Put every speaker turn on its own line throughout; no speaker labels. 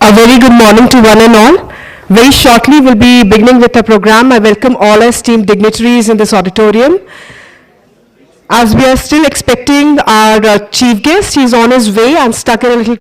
A very good morning to one and all. Very shortly, we'll be beginning with the program. I welcome all our esteemed dignitaries in this auditorium. As we are still expecting our chief guest, he's on his way and stuck in a little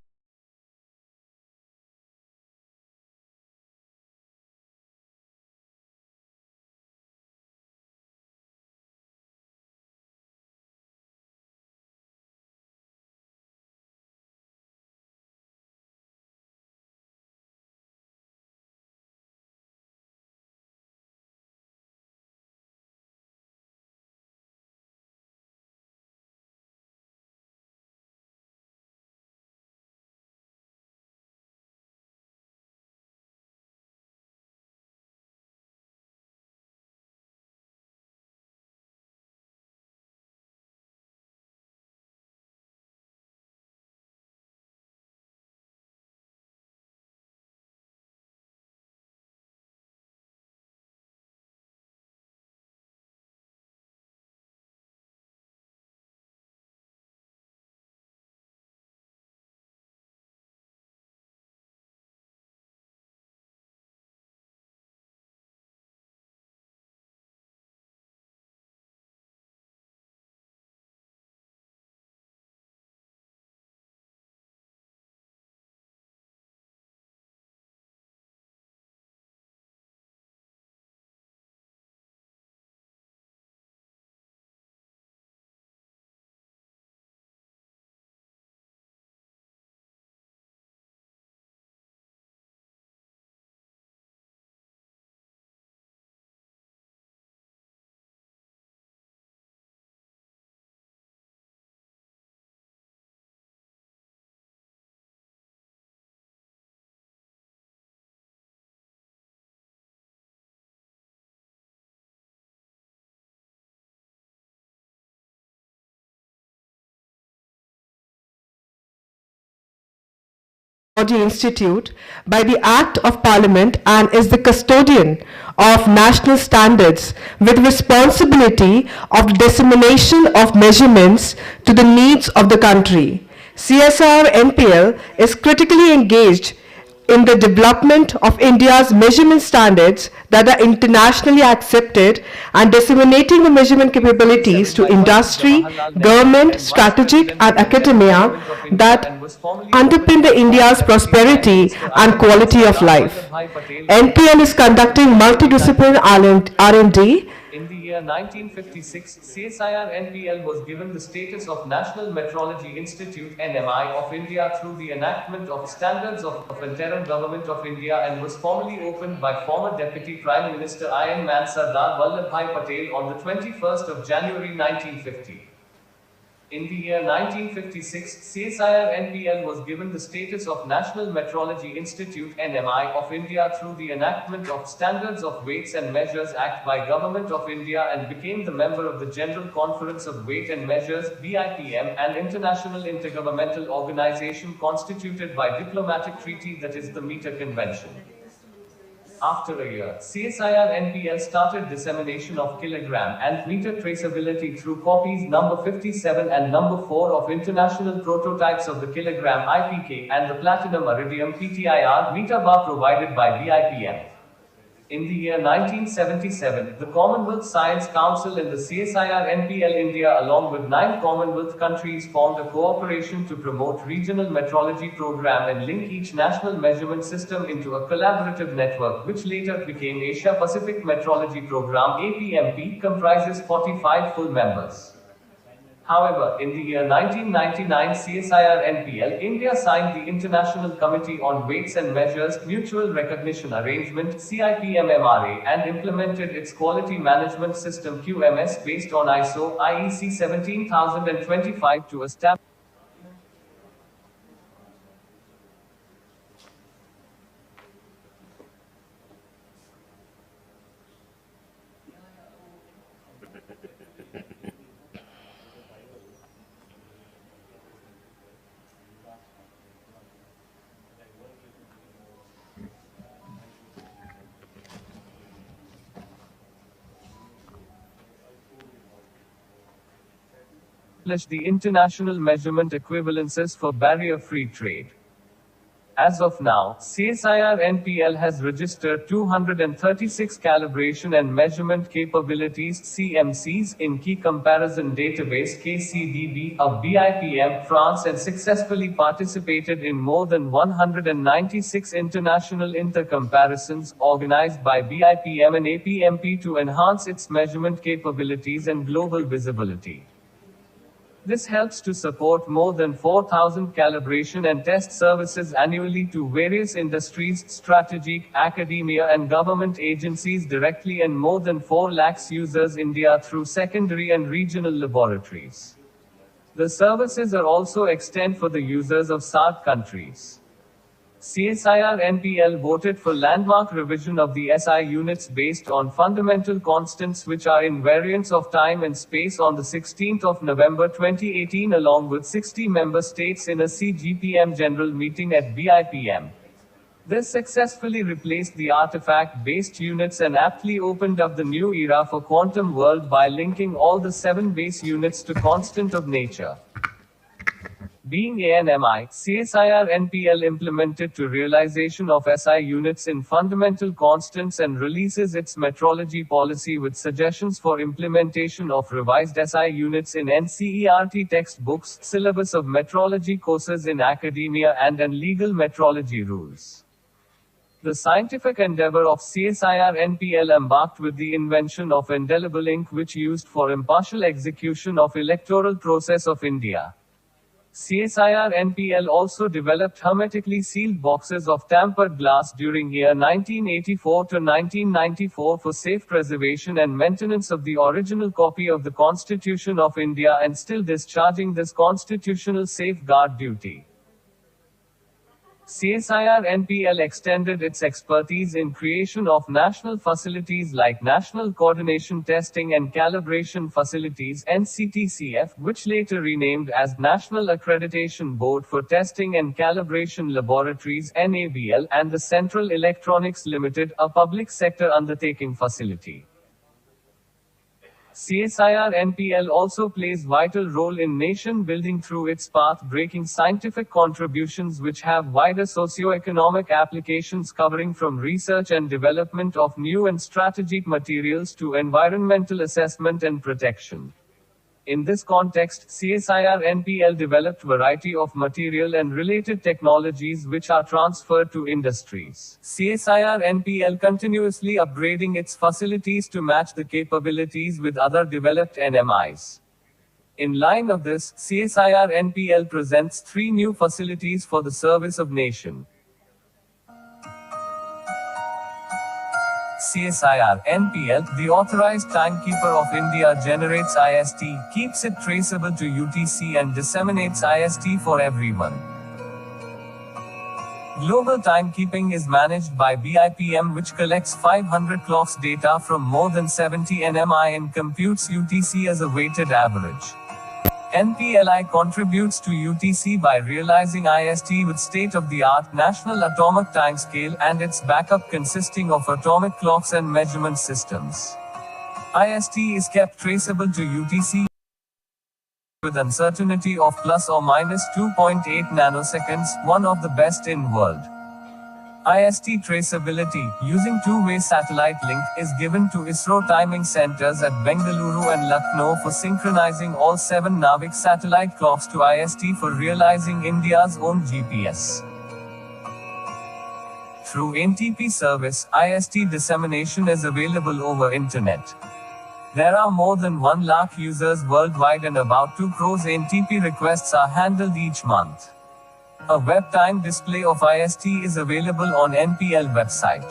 Institute by the Act of Parliament and is the custodian of national standards with responsibility of dissemination of measurements to the needs of the country. CSIR-NPL is critically engaged in the development of India's measurement standards that are internationally accepted and disseminating the measurement capabilities to industry, government, strategic and academia that underpin the India's prosperity and quality of life. NPL is conducting multidisciplinary R&D.
In the year 1956, CSIR-NPL was given the status of National Metrology Institute (NMI) of India through the enactment of Standards of Interim Government of India and was formally opened by former Deputy Prime Minister I.N. Sardar Vallabhbhai Patel on the 21st of January 1950. In the year 1956, CSIR-NPL was given the status of National Metrology Institute (NMI) of India through the enactment of Standards of Weights and Measures Act by Government of India and became the member of the General Conference of Weight and Measures (BIPM), an international intergovernmental organization constituted by diplomatic treaty, that is the Meter Convention. After a year, CSIR-NPL started dissemination of kilogram and meter traceability through copies number 57 and number 4 of international prototypes of the kilogram IPK and the platinum iridium PTIR meter bar provided by BIPM. In the year 1977, the Commonwealth Science Council and the CSIR-NPL India along with 9 Commonwealth countries formed a cooperation to promote regional metrology program and link each national measurement system into a collaborative network which later became Asia Pacific Metrology Program APMP, comprises 45 full members. However, in the year 1999, CSIR-NPL India signed the International Committee on Weights and Measures Mutual Recognition Arrangement (CIPM-MRA) and implemented its quality management system QMS based on ISO IEC 17025 to establish establish the international measurement equivalences for barrier-free trade. As of now, CSIR-NPL has registered 236 calibration and measurement capabilities (CMCs) in Key Comparison Database (KCDB) of BIPM France and successfully participated in more than 196 international intercomparisons organized by BIPM and APMP to enhance its measurement capabilities and global visibility. This helps to support more than 4,000 calibration and test services annually to various industries, strategic, academia and government agencies directly and more than 4 lakhs users India through secondary and regional laboratories. The services are also extend for the users of SAARC countries. CSIR-NPL voted for landmark revision of the SI units based on fundamental constants which are invariants of time and space on the 16th of November 2018 along with 60 member states in a CGPM general meeting at BIPM. This successfully replaced the artifact-based units and aptly opened up the new era for quantum world by linking all the 7 base units to constant of nature. Being ANMI, CSIR-NPL implemented to realization of SI units in fundamental constants and releases its metrology policy with suggestions for implementation of revised SI units in NCERT textbooks, syllabus of metrology courses in academia and legal metrology rules. The scientific endeavor of CSIR-NPL embarked with the invention of indelible ink which used for impartial execution of electoral process of India. CSIR-NPL also developed hermetically sealed boxes of tampered glass during year 1984 to 1994 for safe preservation and maintenance of the original copy of the Constitution of India and still discharging this constitutional safeguard duty. CSIR-NPL extended its expertise in creation of national facilities like National Coordination Testing and Calibration Facilities (NCTCF), which later renamed as National Accreditation Board for Testing and Calibration Laboratories (NABL), and the Central Electronics Limited, a public sector undertaking facility. CSIR-NPL also plays vital role in nation building through its path-breaking scientific contributions which have wider socio-economic applications covering from research and development of new and strategic materials to environmental assessment and protection. In this context, CSIR-NPL developed variety of material and related technologies which are transferred to industries. CSIR-NPL continuously upgrading its facilities to match the capabilities with other developed NMIs. In line of this, CSIR-NPL presents 3 new facilities for the service of nation. CSIR-NPL, the authorized timekeeper of India, generates IST, keeps it traceable to UTC and disseminates IST for everyone. Global timekeeping is managed by BIPM which collects 500 clocks data from more than 70 NMI and computes UTC as a weighted average. NPLI contributes to UTC by realizing IST with state-of-the-art National Atomic Timescale and its backup consisting of atomic clocks and measurement systems. IST is kept traceable to UTC with uncertainty of plus or minus 2.8 nanoseconds, one of the best in world. IST traceability, using two-way satellite link, is given to ISRO timing centers at Bengaluru and Lucknow for synchronizing all 7 Navik satellite clocks to IST for realizing India's own GPS. Through NTP service, IST dissemination is available over internet. There are more than 1 lakh users worldwide and about 2 crores NTP requests are handled each month. A web time display of IST is available on NPL website.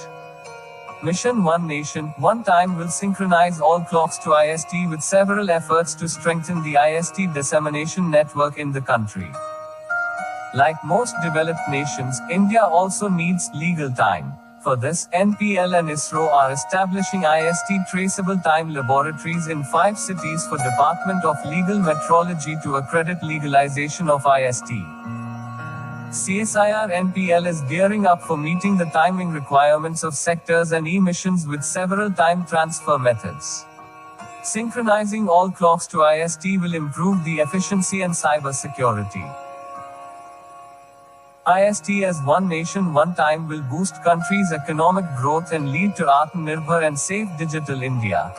Mission One Nation, One Time will synchronize all clocks to IST with several efforts to strengthen the IST dissemination network in the country. Like most developed nations, India also needs legal time. For this, NPL and ISRO are establishing IST traceable time laboratories in 5 cities for Department of Legal Metrology to accredit legalization of IST. CSIR-NPL is gearing up for meeting the timing requirements of sectors and emissions with several time transfer methods. Synchronizing all clocks to IST will improve the efficiency and cybersecurity. IST as one nation one time will boost country's economic growth and lead to Atmanirbhar and safe digital India.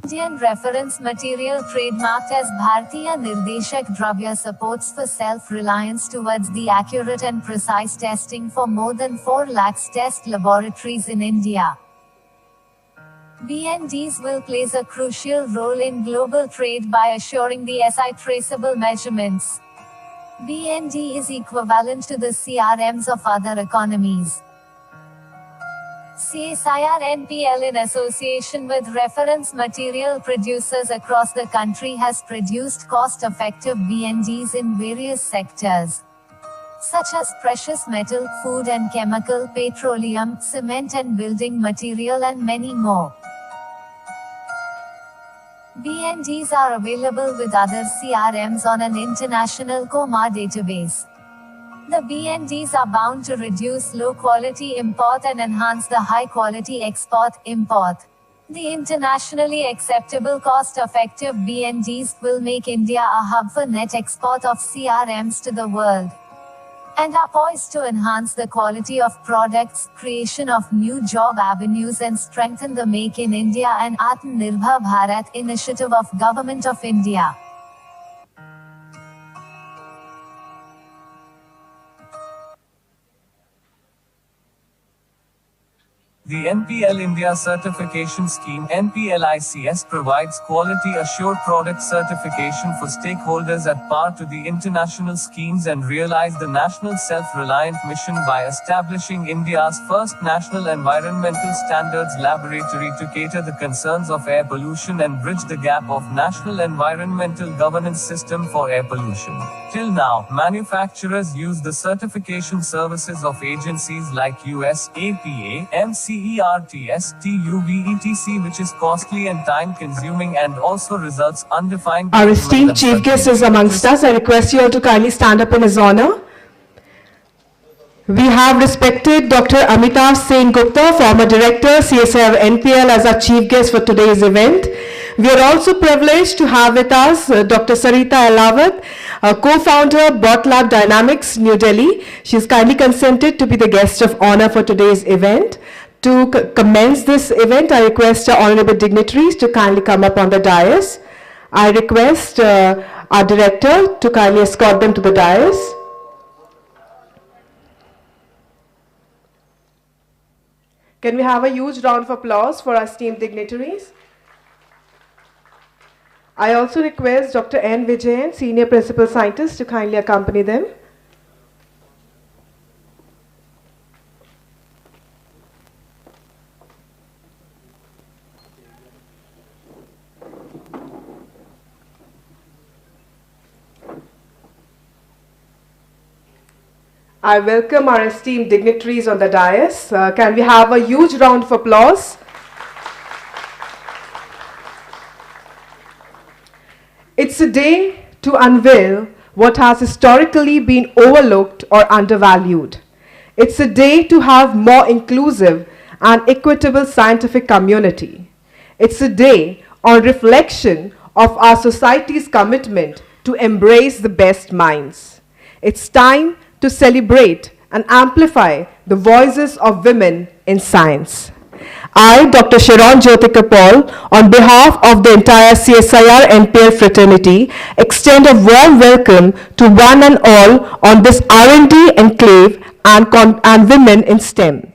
Indian reference material trademarked as Bharatiya Nirdeshak Dravya supports for self-reliance towards the accurate and precise testing for more than 4 lakhs test laboratories in India. BNDs will play a crucial role in global trade by assuring the SI traceable measurements. BND is equivalent to the CRMs of other economies. CSIR-NPL in association with reference material producers across the country has produced cost-effective BNDs in various sectors, such as precious metal, food and chemical, petroleum, cement and building material and many more. BNDs are available with other CRMs on an international COMA database. The BNDs are bound to reduce low-quality import and enhance the high-quality export-import. The internationally acceptable cost-effective BNDs will make India a hub for net export of CRMs to the world, and are poised to enhance the quality of products, creation of new job avenues and strengthen the Make in India and Atmanirbhar Bharat initiative of Government of India.
The NPL India Certification Scheme (NPLICS) provides quality assured product certification for stakeholders at par to the international schemes and realize the national self-reliant mission by establishing India's first national environmental standards laboratory to cater the concerns of air pollution and bridge the gap of national environmental governance system for air pollution. Till now, manufacturers use the certification services of agencies like US, APA, CSIR-NPL, TUV, etc., which is costly and time-consuming and also results undefined.
Our esteemed chief guest is amongst us. I request you all to kindly stand up in his honor. We have respected Dr. Amitav Sen Gupta, former director, CSIR-NPL, as our chief guest for today's event. We are also privileged to have with us Dr. Sarita Alawat, co-founder, Bot Lab Dynamics, New Delhi. She has kindly consented to be the guest of honor for today's event. To commence this event, I request our honorable dignitaries to kindly come up on the dais. I request our director to kindly escort them to the dais. Can we have a huge round of applause for our esteemed dignitaries? I also request Dr. N. Vijayan, Senior Principal Scientist, to kindly accompany them. I welcome our esteemed dignitaries on the dais. Can we have a huge round of applause? It's a day to unveil what has historically been overlooked or undervalued. It's a day to have more inclusive and equitable scientific community. It's a day on reflection of our society's commitment to embrace the best minds. It's time to celebrate and amplify the voices of women in science. I, Dr. Sharon Jyotika Paul, on behalf of the entire CSIR-NPL fraternity, extend a warm welcome to one and all on this R&D Conclave and Women in STEM.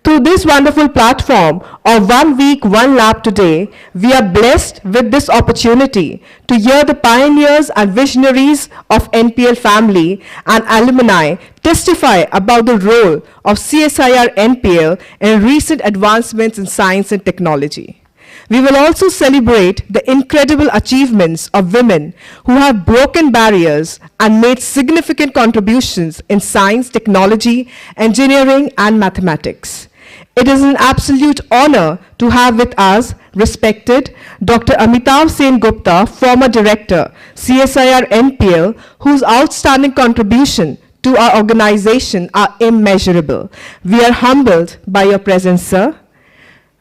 Through this wonderful platform of 1 week, 1 lab today, we are blessed with this opportunity to hear the pioneers and visionaries of NPL family and alumni testify about the role of CSIR-NPL in recent advancements in science and technology. We will also celebrate the incredible achievements of women who have broken barriers and made significant contributions in science, technology, engineering, and mathematics. It is an absolute honor to have with us respected Dr. Amitav Sen Gupta, former director, CSIR-NPL, whose outstanding contribution to our organization are immeasurable. We are humbled by your presence, sir.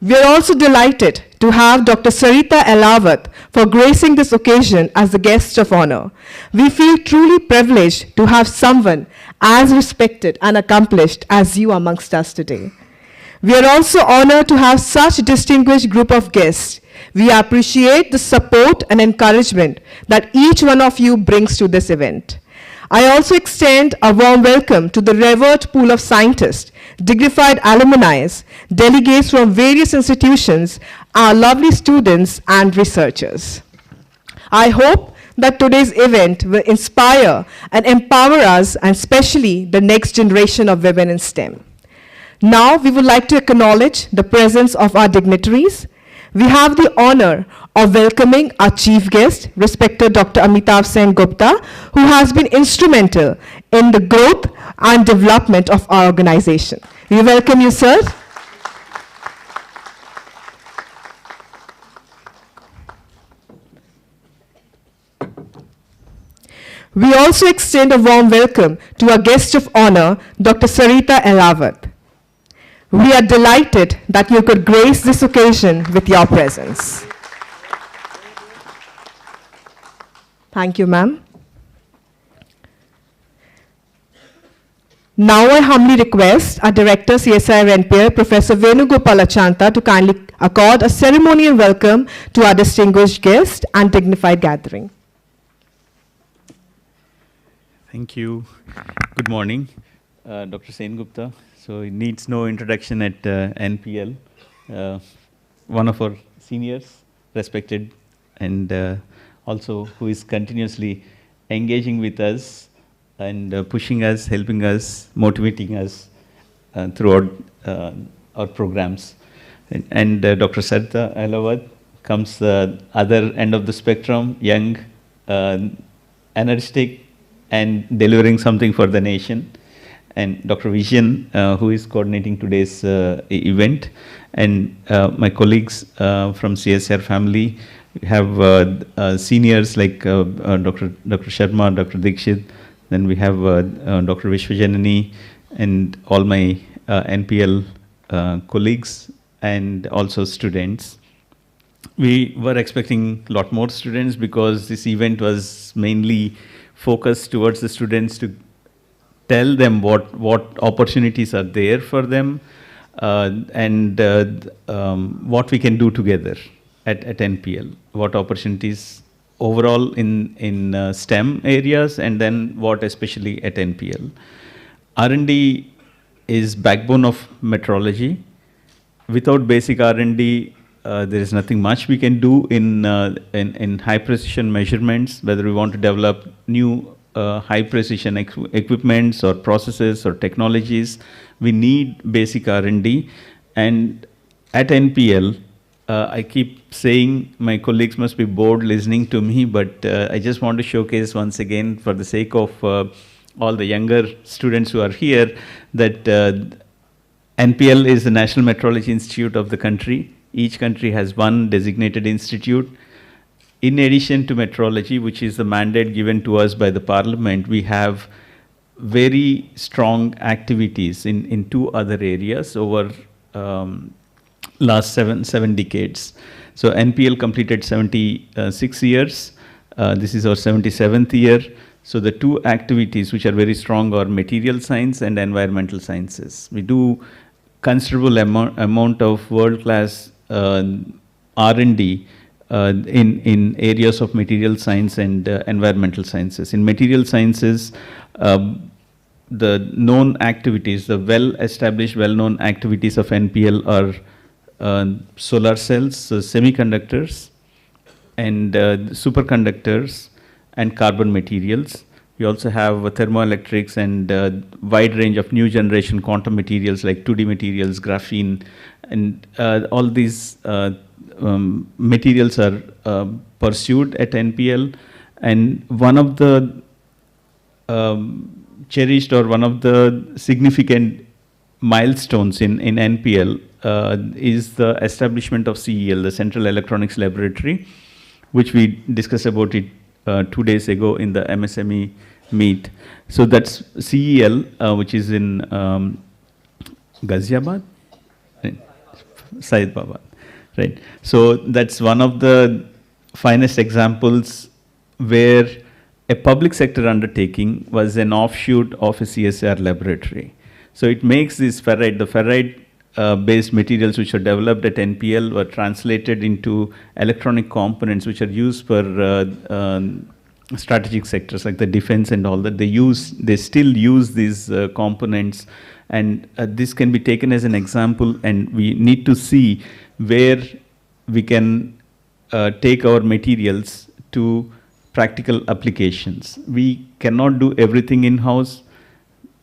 We are also delighted to have Dr. Sarita Elawat for gracing this occasion as the guest of honor. We feel truly privileged to have someone as respected and accomplished as you amongst us today. We are also honored to have such a distinguished group of guests. We appreciate the support and encouragement that each one of you brings to this event. I also extend a warm welcome to the revered pool of scientists, dignified alumni, delegates from various institutions, our lovely students and researchers. I hope that today's event will inspire and empower us, and especially the next generation of women in STEM. Now, we would like to acknowledge the presence of our dignitaries. We have the honor of welcoming our chief guest, respected Dr. Amitav Sen Gupta, who has been instrumental in the growth and development of our organization. We welcome you, sir. We also extend a warm welcome to our guest of honor, Dr. Sarita Elawat. We are delighted that you could grace this occasion with your presence. Thank you, ma'am. Now I humbly request our Director, CSIR-NPL, Professor Venugopal Achanta, to kindly accord a ceremonial welcome to our distinguished guest and dignified gathering.
Thank you. Good morning, Dr. Sen Gupta. So it needs no introduction at NPL. One of our seniors, respected, and also who is continuously engaging with us and pushing us, helping us, motivating us throughout our programs. And Dr. Sarita Elawat comes the other end of the spectrum, young, energetic, and delivering something for the nation. And Dr. Vijayan, who is coordinating today's event, and my colleagues from CSIR family. We have seniors like Dr. Sharma, Dr. Dikshit, then we have Dr. Vishwajanani, and all my NPL colleagues, and also students. We were expecting a lot more students because this event was mainly focused towards the students to tell them what opportunities are there for them and what we can do together at NPL, what opportunities overall in STEM areas, and then what especially at NPL. R&D is backbone of metrology. Without basic R&D, there is nothing much we can do in high precision measurements, whether we want to develop new high precision equipments or processes or technologies. We need basic R&D. And at NPL, I keep saying my colleagues must be bored listening to me, but I just want to showcase once again, for the sake of all the younger students who are here, that NPL is the National Metrology Institute of the country. Each country has one designated institute. In addition to metrology, which is the mandate given to us by the Parliament, we have very strong activities in two other areas over last seven decades. So NPL completed 76 years. This is our 77th year. So the two activities which are very strong are material science and environmental sciences. We do considerable amount of world-class R&D in areas of material science and environmental sciences. In material sciences, the known activities, the well-established, well-known activities of NPL are solar cells, semiconductors, and superconductors, and carbon materials. We also have thermoelectrics and wide range of new generation quantum materials like 2D materials, graphene, and all these materials are pursued at NPL. And one of the cherished or one of the significant milestones in NPL is the establishment of CEL, the Central Electronics Laboratory, which we discussed about it 2 days ago in the MSME meet. So that's CEL, which is in Ghaziabad, right? Saidabad, right? So that's one of the finest examples where a public sector undertaking was an offshoot of a CSIR laboratory. So it makes this ferrite, the ferrite based materials which are developed at NPL were translated into electronic components which are used for strategic sectors like the defense and all that. They still use these components, and this can be taken as an example, and we need to see where we can take our materials to practical applications. We cannot do everything in-house.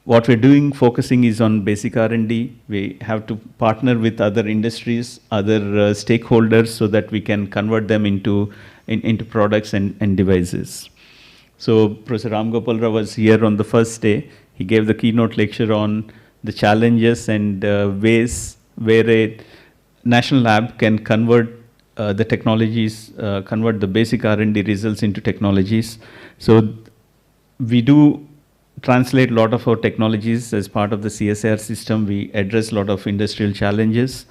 What we're doing, focusing is on basic R&D. We have to partner with other industries, other stakeholders, so that we can convert them into products and devices. So Professor Ram Gopal Rao was here on the first day. He gave the keynote lecture on the challenges and ways where a national lab can convert the technologies, convert the basic R&D results into technologies. So we do translate a lot of our technologies as part of the CSIR system. We address a lot of industrial challenges.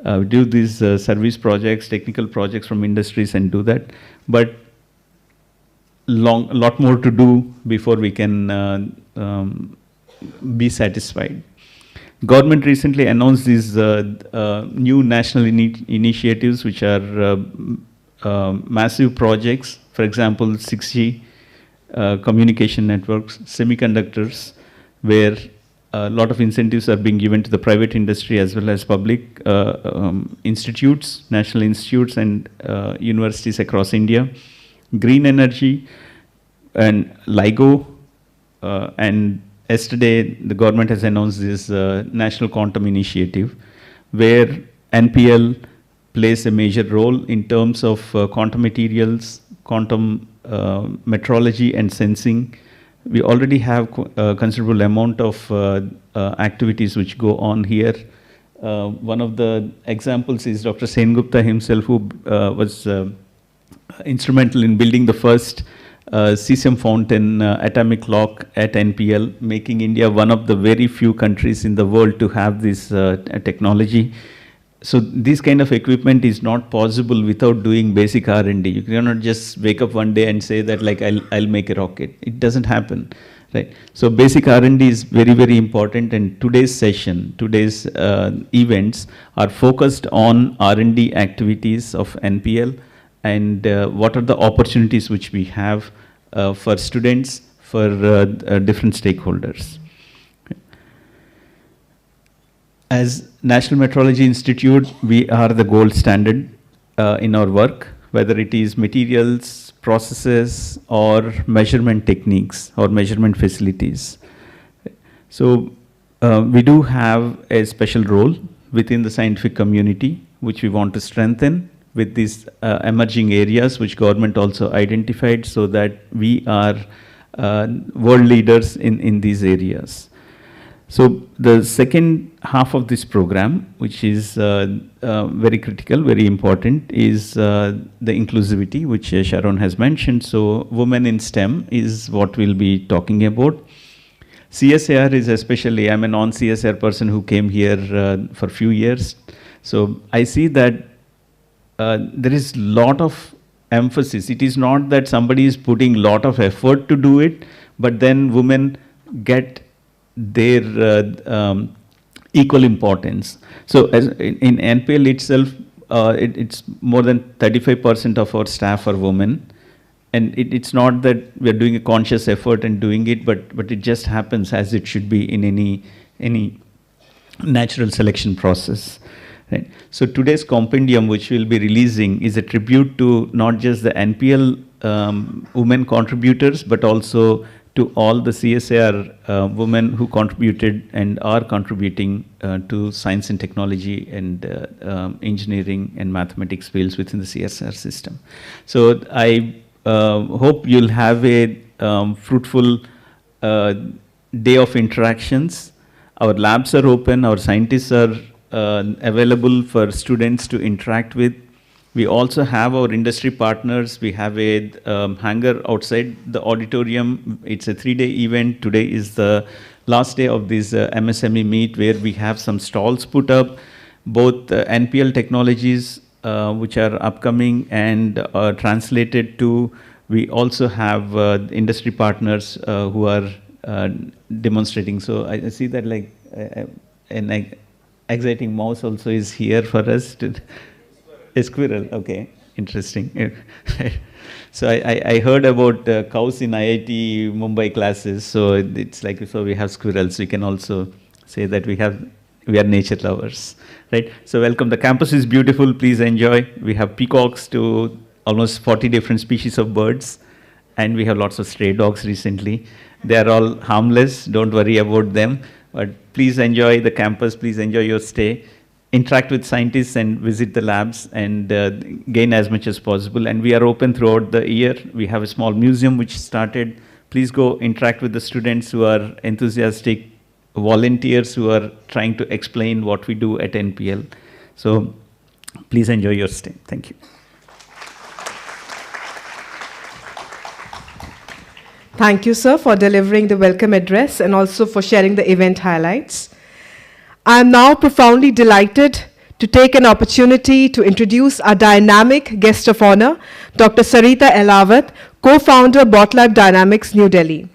We do these service projects, technical projects from industries and do that. But a lot more to do before we can be satisfied. Government recently announced these new national initiatives, which are massive projects. For example, 6G, communication networks, semiconductors, where a lot of incentives are being given to the private industry as well as public institutes, national institutes and universities across India. Green energy and LIGO, and yesterday the government has announced this National Quantum Initiative, where NPL plays a major role in terms of quantum materials, quantum metrology and sensing. We already have a considerable amount of activities which go on here. One of the examples is Dr. Sengupta himself, who was instrumental in building the first cesium fountain atomic clock at NPL, making India one of the very few countries in the world to have this technology. So this kind of equipment is not possible without doing basic R&D. You cannot just wake up one day and say that like I'll make a rocket. It doesn't happen, right? So basic R&D is very, very important, and today's session, today's events are focused on R&D activities of NPL and what are the opportunities which we have for students, for different stakeholders. As National Metrology Institute, we are the gold standard in our work, whether it is materials, processes, or measurement techniques or measurement facilities. So we do have a special role within the scientific community, which we want to strengthen with these emerging areas, which government also identified, so that we are world leaders in these areas. So the second half of this program, which is very critical, very important, is the inclusivity, which Sharon has mentioned. So women in STEM is what we'll be talking about. CSIR is especially, I'm a non-CSIR person who came here for a few years. So I see that there is a lot of emphasis. It is not that somebody is putting a lot of effort to do it, but then women get their equal importance. So as in NPL itself, it's more than 35% of our staff are women. And it's not that we're doing a conscious effort and doing it, but it just happens as it should be in any natural selection process. Right. So today's compendium, which we'll be releasing, is a tribute to not just the NPL women contributors, but also to all the CSIR women who contributed and are contributing to science and technology and engineering and mathematics fields within the CSIR system. So I hope you'll have a fruitful day of interactions. Our labs are open, our scientists are available for students to interact with. We also have our industry partners. We have a hangar outside the auditorium. It's a 3-day event. Today is the last day of this MSME meet, where we have some stalls put up, both NPL technologies which are upcoming and translated to. We also have industry partners who are demonstrating. So I see that like an exciting mouse also is here for us. A squirrel, okay, interesting. So I heard about cows in IIT Mumbai classes. So it's like, so we have squirrels. We can also say that we are nature lovers, right? So welcome. The campus is beautiful. Please enjoy. We have peacocks to almost 40 different species of birds, and we have lots of stray dogs recently. They are all harmless. Don't worry about them. But please enjoy the campus. Please enjoy your stay. Interact with scientists and visit the labs and gain as much as possible. And we are open throughout the year. We have a small museum which started. Please go interact with the students who are enthusiastic, volunteers who are trying to explain what we do at NPL. So please enjoy your stay. Thank you.
Thank you, sir, for delivering the welcome address and also for sharing the event highlights. I am now profoundly delighted to take an opportunity to introduce our dynamic guest of honor, Dr. Sarita Elawat, co-founder BotLab Dynamics, New Delhi.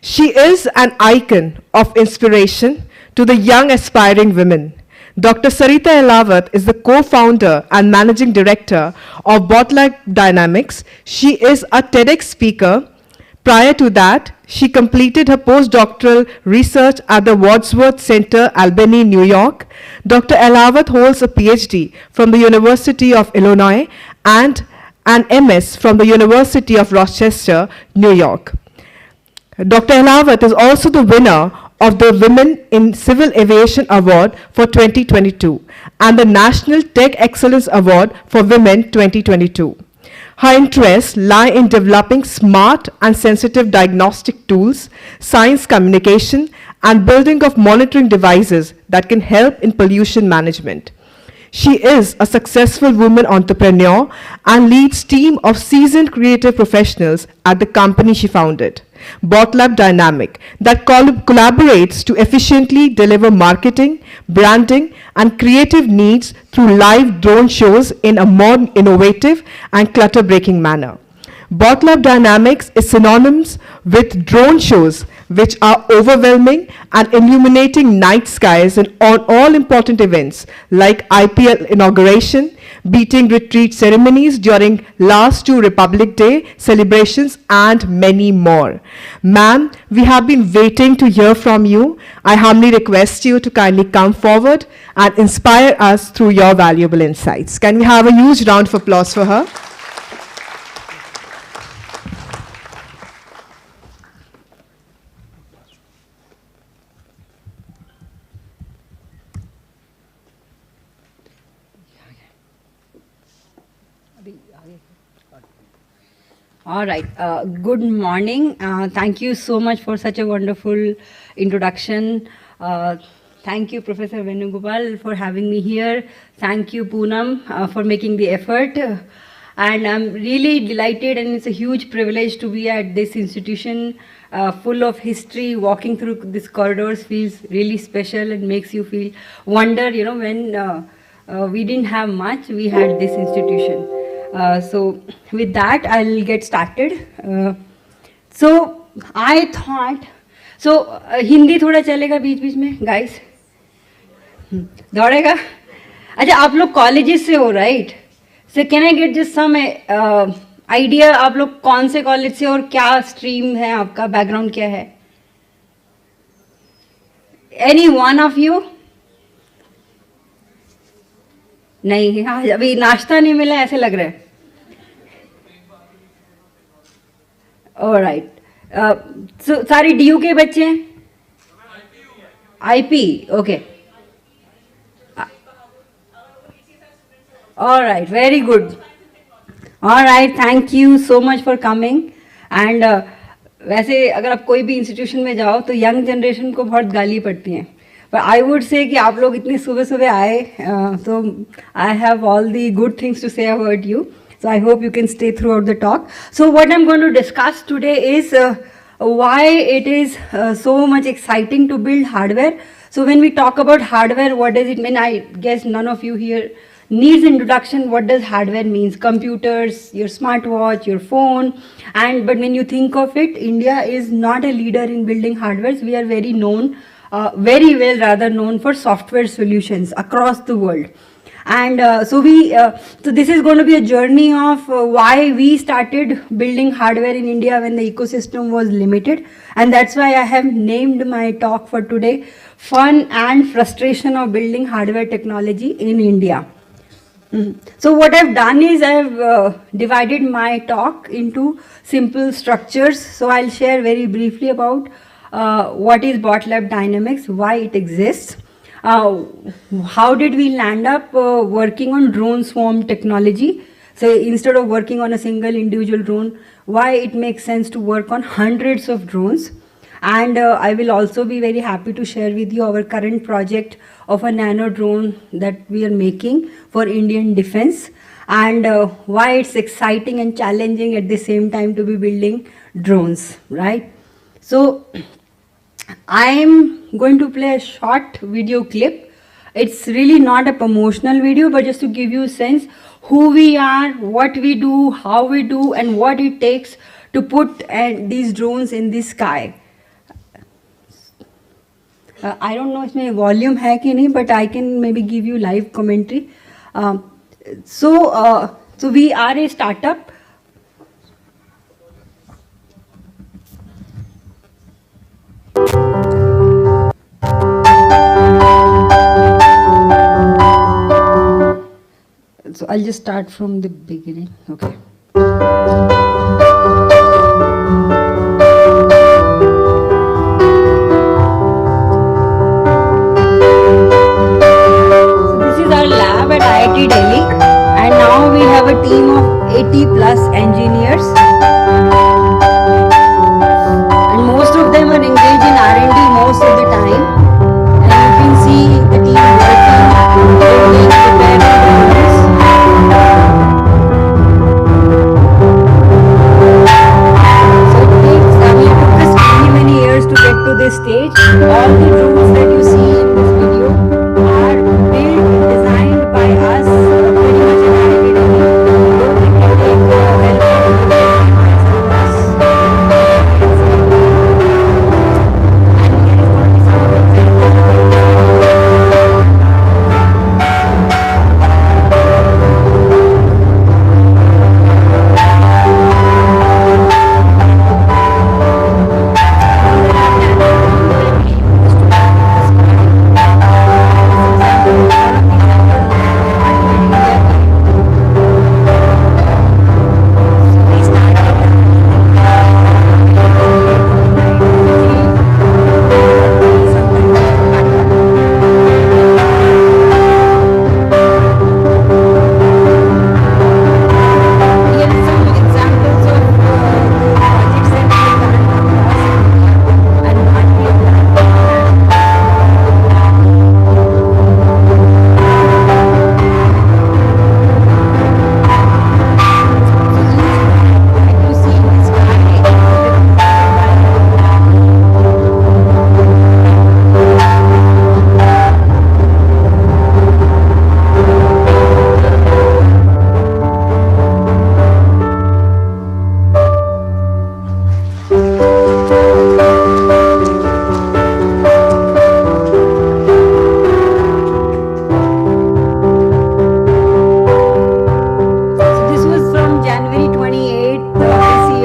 She is an icon of inspiration to the young aspiring women. Dr. Sarita Elawat is the co-founder and managing director of BotLab Dynamics. She is a TEDx speaker. Prior to that, she completed her postdoctoral research at the Wadsworth Center, Albany, New York. Dr. Elawat holds a PhD from the University of Illinois and an MS from the University of Rochester, New York. Dr. Elawat is also the winner of the Women in Civil Aviation Award for 2022 and the National Tech Excellence Award for Women 2022. Her interests lie in developing smart and sensitive diagnostic tools, science communication, and building of monitoring devices that can help in pollution management. She is a successful woman entrepreneur and leads a team of seasoned creative professionals at the company she founded, BotLab Dynamic, that collaborates to efficiently deliver marketing, branding, and creative needs through live drone shows in a more innovative and clutter-breaking manner. BotLab Dynamics is synonymous with drone shows, which are overwhelming and illuminating night skies on all important events like IPL inauguration, beating retreat ceremonies during last 2 Republic Day celebrations, and many more. Ma'am, we have been waiting to hear from you. I humbly request you to kindly come forward and inspire us through your valuable insights. Can we have a huge round of applause for her?
All right. Good morning. Thank you so much for such a wonderful introduction. Thank you, Professor Venugopal, for having me here. Thank you, Poonam, for making the effort. And I'm really delighted, and it's a huge privilege to be at this institution full of history. Walking through these corridors feels really special and makes you feel wonder, you know, when we didn't have much, we had this institution. So with that, I'll get started. So I thought, so Hindi थोड़ा चलेगा बीच बीच में, guys? दौड़ेगा? अच्छा, आप लोग colleges से हो, right? So can I get just some idea, आप लोग कौन से कॉलेज से और क्या स्ट्रीम है आपका, बैकग्राउंड क्या है? Any one of you? नहीं, हाँ, अभी नाश्ता नहीं मिला ऐसे लग रहा है. ऑलराइट, सो सारी डीयू के बच्चे हैं? IP, okay. Alright, very good. Alright, thank you so much for coming. And वैसे अगर आप कोई भी इंस्टीट्यूशन में जाओ तो यंग जनरेशन को बहुत गाली पड़ती हैं, But I would say कि आप लोग इतने सुबह सुबह आए, so I have all the good things to say about you. So I hope you can stay throughout the talk. So what I'm going to discuss today is why it is so much exciting to build hardware. So when we talk about hardware, what does it mean? I guess none of you here needs introduction. What does hardware means? Computers, your smartwatch, your phone. But when you think of it, India is not a leader in building hardwares. We are very known, very well rather known for software solutions across the world. And so this is going to be a journey of why we started building hardware in India when the ecosystem was limited. And that's why I have named my talk for today, Fun and Frustration of Building Hardware Technology in India. So what I've done is I've divided my talk into simple structures. So I'll share very briefly about what is bot lab dynamics, why it exists, how did we land up working on drone swarm technology. So instead of working on a single individual drone, why it makes sense to work on hundreds of drones. And I will also be very happy to share with you our current project of a nano drone that we are making for Indian defense, and why it's exciting and challenging at the same time to be building drones, right? So I'm going to play a short video clip. It's really not a promotional video, but just to give you a sense who we are, what we do, how we do, and what it takes to put these drones in the sky. I don't know इसमें volume है कि नहीं, but I can maybe give you live commentary. So we are a startup. So I'll just start from the beginning. Okay. At IIT Delhi, and now we have a team of 80 plus engineers, and most of them are engaged in R&D most of the time, and you can see the team working, building, preparing drones. So it took us many years to get to this stage. All the drones that you see in this video are built, designed by us, pretty much in R&D Delhi. Though we can take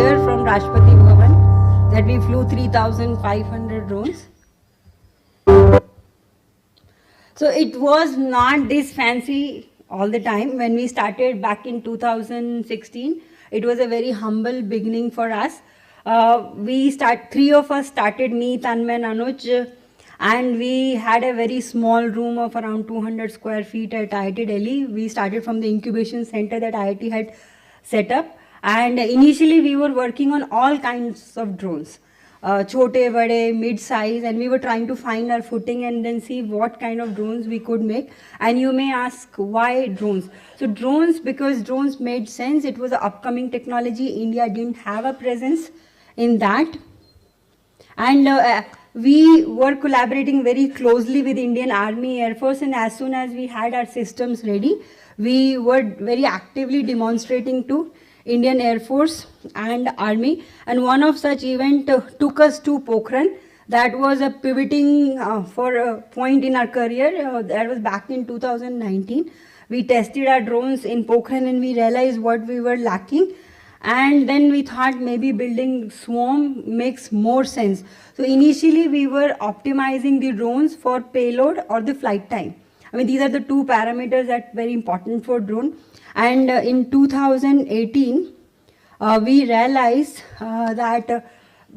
help from that we flew 3,500 drones. So it was not this fancy all the time. When we started back in 2016, it was a very humble beginning for us. Three of us started, me, Tanmay, and Anuj, and we had a very small room of around 200 square feet at IIT Delhi. We started from the incubation center that IIT had set up, and initially we were working on all kinds of drones. chote, vade, mid-size, and we were trying to find our footing and then see what kind of drones we could make. And you may ask, why drones? So drones, because drones made sense. It was an upcoming technology. India didn't have a presence in that. And we were collaborating very closely with Indian Army, Air Force, and as soon as we had our systems ready, we were very actively demonstrating to Indian Air Force and Army. And one of such event took us to Pokhran. That was a pivoting for a point in our career. That was back in 2019. We tested our drones in Pokhran and we realized what we were lacking. And then we thought maybe building swarm makes more sense. So initially we were optimizing the drones for payload or the flight time. I mean, these are the two parameters that are very important for drone. And in 2018, we realized that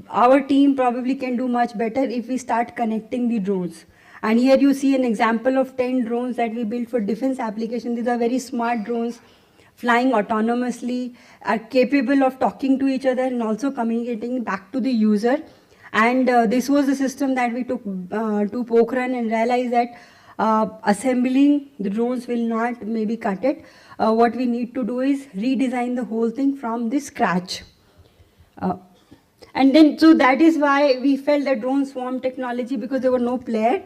our team probably can do much better if we start connecting the drones. And here you see an example of 10 drones that we built for defense application. These are very smart drones, flying autonomously, are capable of talking to each other and also communicating back to the user. And this was the system that we took to Pokhran and realized that assembling the drones will not maybe cut it. What we need to do is redesign the whole thing from the scratch. And then, so that is why we felt that drone swarm technology, because there were no player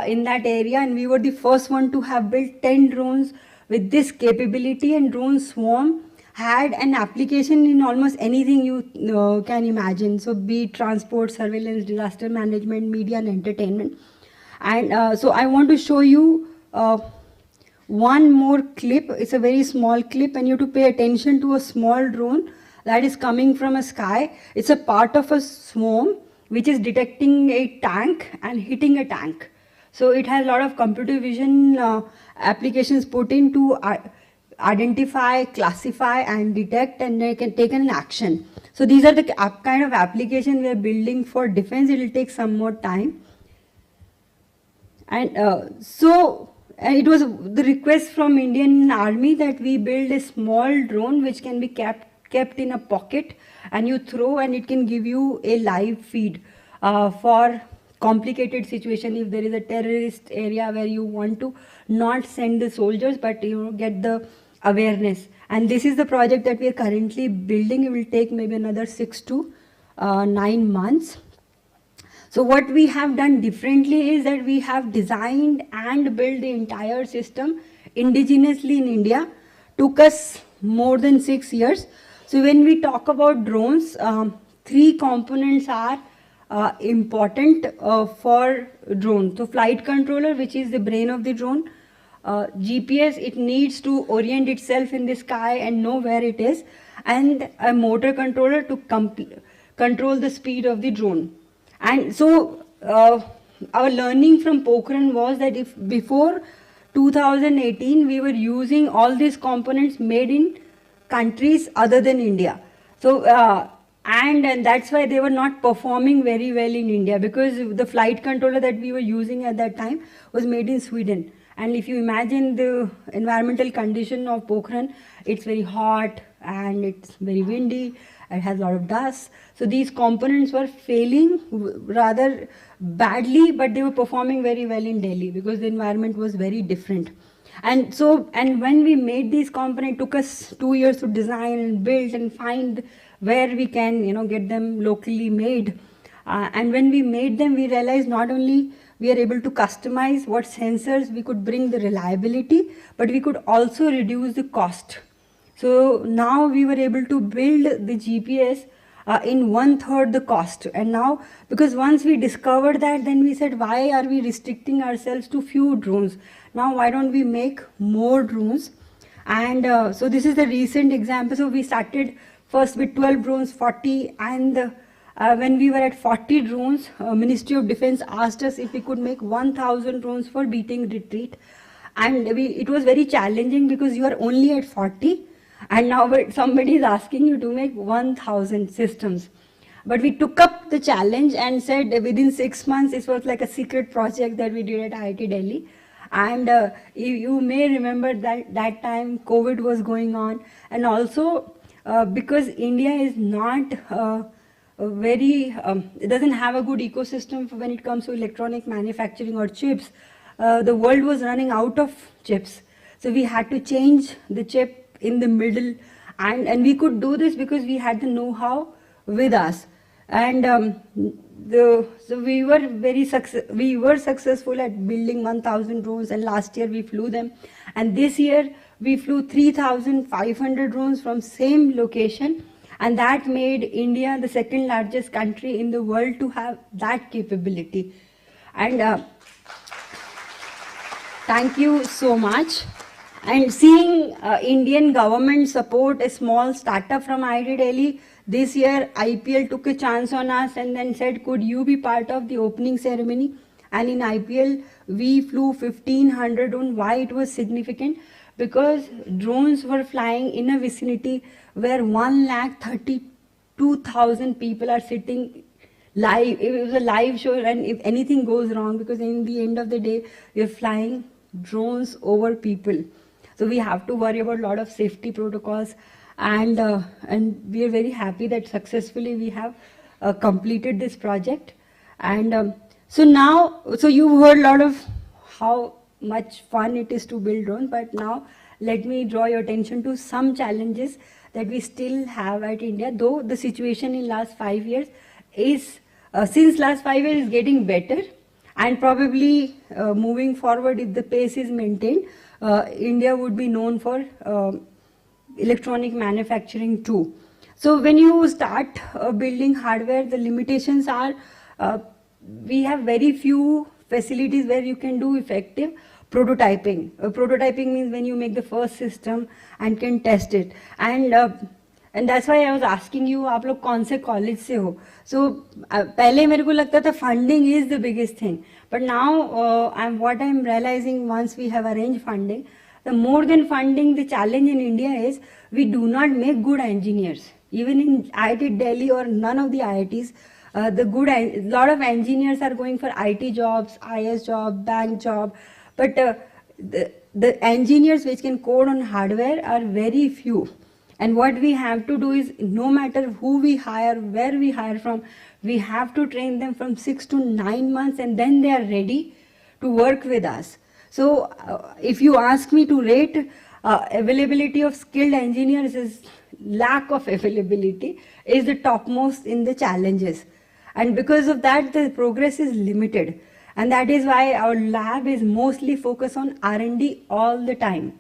in that area, and we were the first one to have built 10 drones with this capability. And drone swarm had an application in almost anything you can imagine. So be it transport, surveillance, disaster management, media and entertainment. And so I want to show you one more clip. It's a very small clip, and you have to pay attention to a small drone that is coming from a sky. It's a part of a swarm which is detecting a tank and hitting a tank. So it has a lot of computer vision applications put in to identify, classify and detect, and they can take an action. So these are the kind of application we are building for defense. It will take some more time. And so it was the request from Indian Army that we build a small drone which can be kept in a pocket, and you throw and it can give you a live feed for complicated situation. If there is a terrorist area where you want to not send the soldiers but you get the awareness. And this is the project that we are currently building. It will take maybe another 6 to 9 months. So what we have done differently is that we have designed and built the entire system indigenously in India. Took us more than 6 years. So when we talk about drones, 3 components are important for drone. So flight controller, which is the brain of the drone. GPS, it needs to orient itself in the sky and know where it is. And a motor controller to control the speed of the drone. And so our learning from Pokhran was that if before 2018 we were using all these components made in countries other than India. So and that's why they were not performing very well in India, because the flight controller that we were using at that time was made in Sweden. And if you imagine the environmental condition of Pokhran, it's very hot and it's very windy. It has a lot of dust. So these components were failing rather badly, but they were performing very well in Delhi because the environment was very different. And so, and when we made these components, it took us 2 years to design and build and find where we can, get them locally made. And when we made them, we realized not only we are able to customize what sensors we could bring the reliability, but we could also reduce the cost. So now we were able to build the GPS in 1/3 the cost. And now, because once we discovered that, then we said, why are we restricting ourselves to few drones? Now why don't we make more drones? And so this is the recent example. So we started first with 12 drones, 40, and when we were at 40 drones, Ministry of Defense asked us if we could make 1,000 drones for beating retreat. And it was very challenging because you are only at 40. And now somebody is asking you to make 1,000 systems. But we took up the challenge and said within 6 months, it was like a secret project that we did at IIT Delhi. And you may remember that time COVID was going on. And also because India is not it doesn't have a good ecosystem when it comes to electronic manufacturing or chips. The world was running out of chips. So we had to change the chip in the middle, and we could do this because we had the know-how with us. And so we were successful at building 1,000 drones, and last year we flew them. And this year we flew 3,500 drones from same location, and that made India the second largest country in the world to have that capability. And thank you so much. And seeing Indian government support a small startup from IIT Delhi, this year IPL took a chance on us and then said, could you be part of the opening ceremony? And in IPL, we flew 1,500 drones. Why it was significant? Because drones were flying in a vicinity where 132,000 people are sitting live. It was a live show, and if anything goes wrong, because in the end of the day, you're flying drones over people. So we have to worry about a lot of safety protocols, and we are very happy that successfully we have completed this project. And so you've heard a lot of how much fun it is to build drones, but now let me draw your attention to some challenges that we still have at India, though the situation in last 5 years is, since last 5 years is getting better, and probably moving forward, if the pace is maintained, India would be known for electronic manufacturing too. So when you start building hardware, the limitations are, we have very few facilities where you can do effective prototyping. Prototyping means when you make the first system and can test it. And that's why I was asking you, आप लोग कौन से college से हो? So पहले मेरे को लगता था funding is the biggest thing. But now what I'm realizing, once we have arranged funding, the more than funding, the challenge in India is we do not make good engineers. Even in IIT Delhi or none of the IITs, a lot of engineers are going for IT jobs, IS job, bank job, but the engineers which can code on hardware are very few. And what we have to do is, no matter who we hire, where we hire from, we have to train them from 6 to 9 months, and then they are ready to work with us. So if you ask me to rate availability of skilled engineers, is lack of availability is the topmost in the challenges. And because of that, the progress is limited. And that is why our lab is mostly focused on R&D all the time.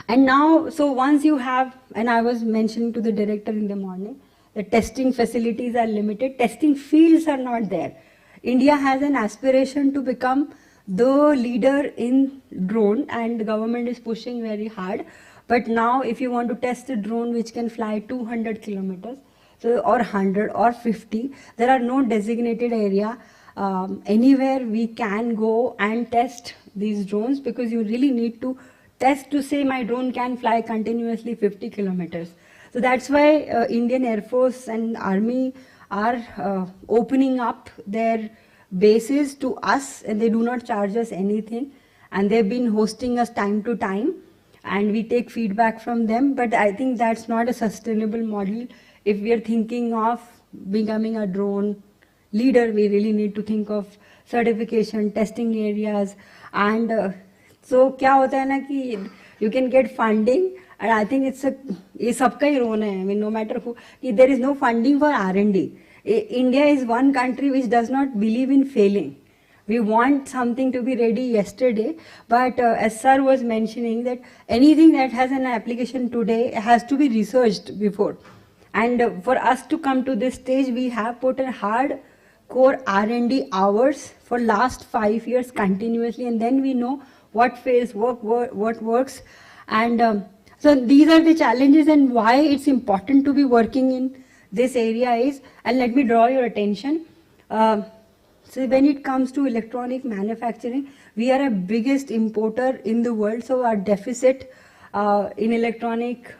And now, so once you have, and I was mentioning to the director in the morning, the testing facilities are limited, testing fields are not there. India has an aspiration to become the leader in drone, and the government is pushing very hard. But now if you want to test a drone which can fly 200 kilometers, so, or 100 or 50, there are no designated area anywhere we can go and test these drones, because you really need to test to say my drone can fly continuously 50 kilometers. So that's why Indian Air Force and Army are opening up their bases to us, and they do not charge us anything, and they've been hosting us time to time, and we take feedback from them. But I think that's not a sustainable model. If we are thinking of becoming a drone leader, we really need to think of certification, testing areas, and so क्या होता है ना कि you can get funding, and I think ये सबका ही रोना है. I mean, no matter who, there is no funding for R&D. India is one country which does not believe in failing. We want something to be ready yesterday, but as sir was mentioning, that anything that has an application today has to be researched before. And for us to come to this stage, we have put a hard core R&D hours for last 5 years continuously, and then we know what fails, what works. And so these are the challenges, and why it's important to be working in this area is, and let me draw your attention. So when it comes to electronic manufacturing, we are a biggest importer in the world. So our deficit in electronic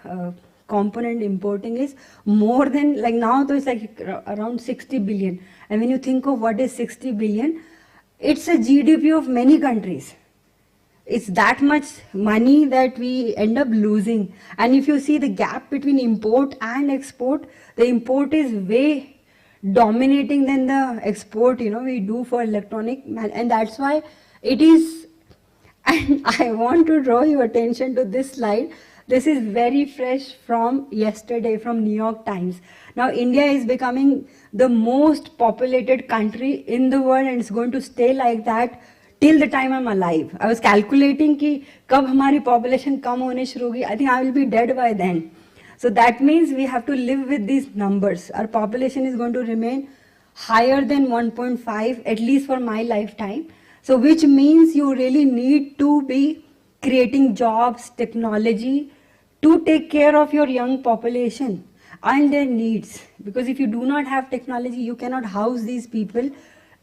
component importing is more than, like now it's like around 60 billion. And when you think of what is 60 billion, it's a GDP of many countries. It's that much money that we end up losing. And if you see the gap between import and export, the import is way dominating than the export, we do for and that's why it is, and I want to draw your attention to this slide. This is very fresh from yesterday, from New York Times. Now, India is becoming the most populated country in the world, and it's going to stay like that till the time I'm alive. I was calculating कि कब हमारी population कम होने शुरू होगी. I think I will be dead by then. So that means we have to live with these numbers. Our population is going to remain higher than 1.5, at least for my lifetime. So which means you really need to be creating jobs, technology, to take care of your young population and their needs. Because if you do not have technology, you cannot house these people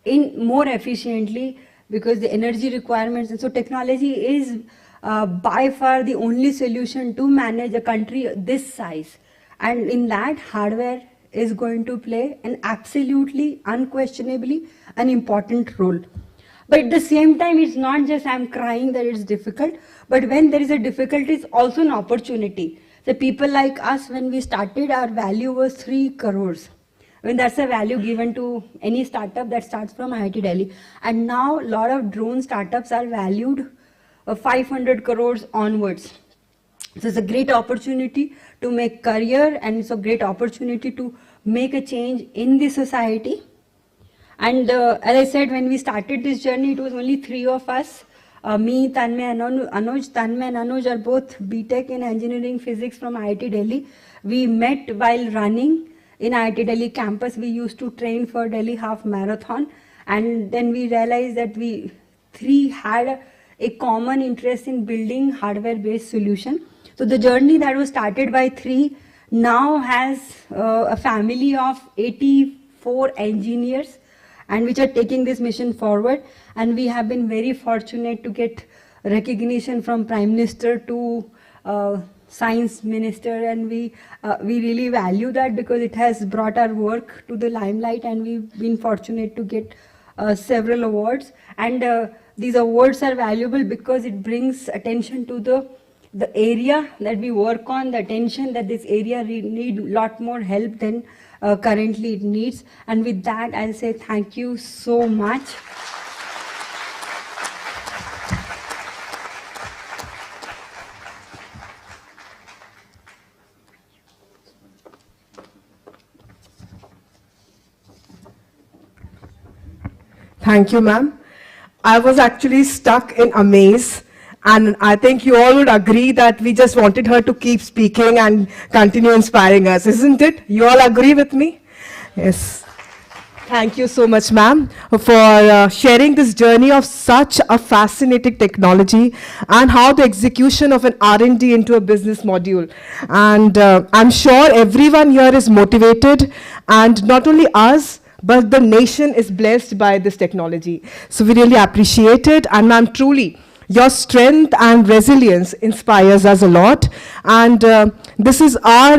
in more efficiently, because the energy requirements, and so technology is by far the only solution to manage a country this size. And in that, hardware is going to play an absolutely, unquestionably, an important role. But at the same time, it's not just I'm crying that it's difficult, but when there is a difficulty, it's also an opportunity. The people like us, when we started, our value was 3 crores. I mean, that's a value given to any startup that starts from IIT Delhi. And now a lot of drone startups are valued 500 crores onwards. So it's a great opportunity to make career, and it's a great opportunity to make a change in the society. And as I said, when we started this journey, it was only 3 of us. Me, Tanmay, and Anuj. Tanmay and Anuj are both BTech in engineering physics from IIT Delhi. We met while running in IIT Delhi campus. We used to train for Delhi half marathon. And then we realized that we 3 had a common interest in building hardware-based solution. So the journey that was started by 3 now has a family of 84 engineers, and which are taking this mission forward. And we have been very fortunate to get recognition from Prime Minister to Science Minister, and we really value that, because it has brought our work to the limelight, and we've been fortunate to get several awards. And these awards are valuable because it brings attention to the area that we work on, the attention that this area need a lot more help than currently it needs. And with that, I'll say thank you so much.
Thank you, ma'am. I was actually stuck in amaze, and I think you all would agree that we just wanted her to keep speaking and continue inspiring us, isn't it? You all agree with me? Yes. Thank you so much, ma'am, for sharing this journey of such a fascinating technology and how the execution of an R&D into a business module. And I'm sure everyone here is motivated, and not only us, but the nation is blessed by this technology. So we really appreciate it. And ma'am, truly, your strength and resilience inspires us a lot. And this is our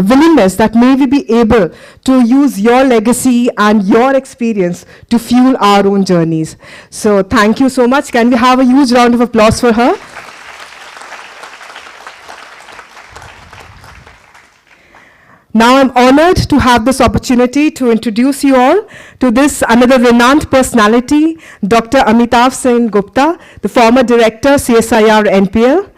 willingness that may we be able to use your legacy and your experience to fuel our own journeys. So thank you so much. Can we have a huge round of applause for her? Now I'm honored to have this opportunity to introduce you all to this another renowned personality, Dr. Amitav Sen Gupta, the former director, CSIR-NPL.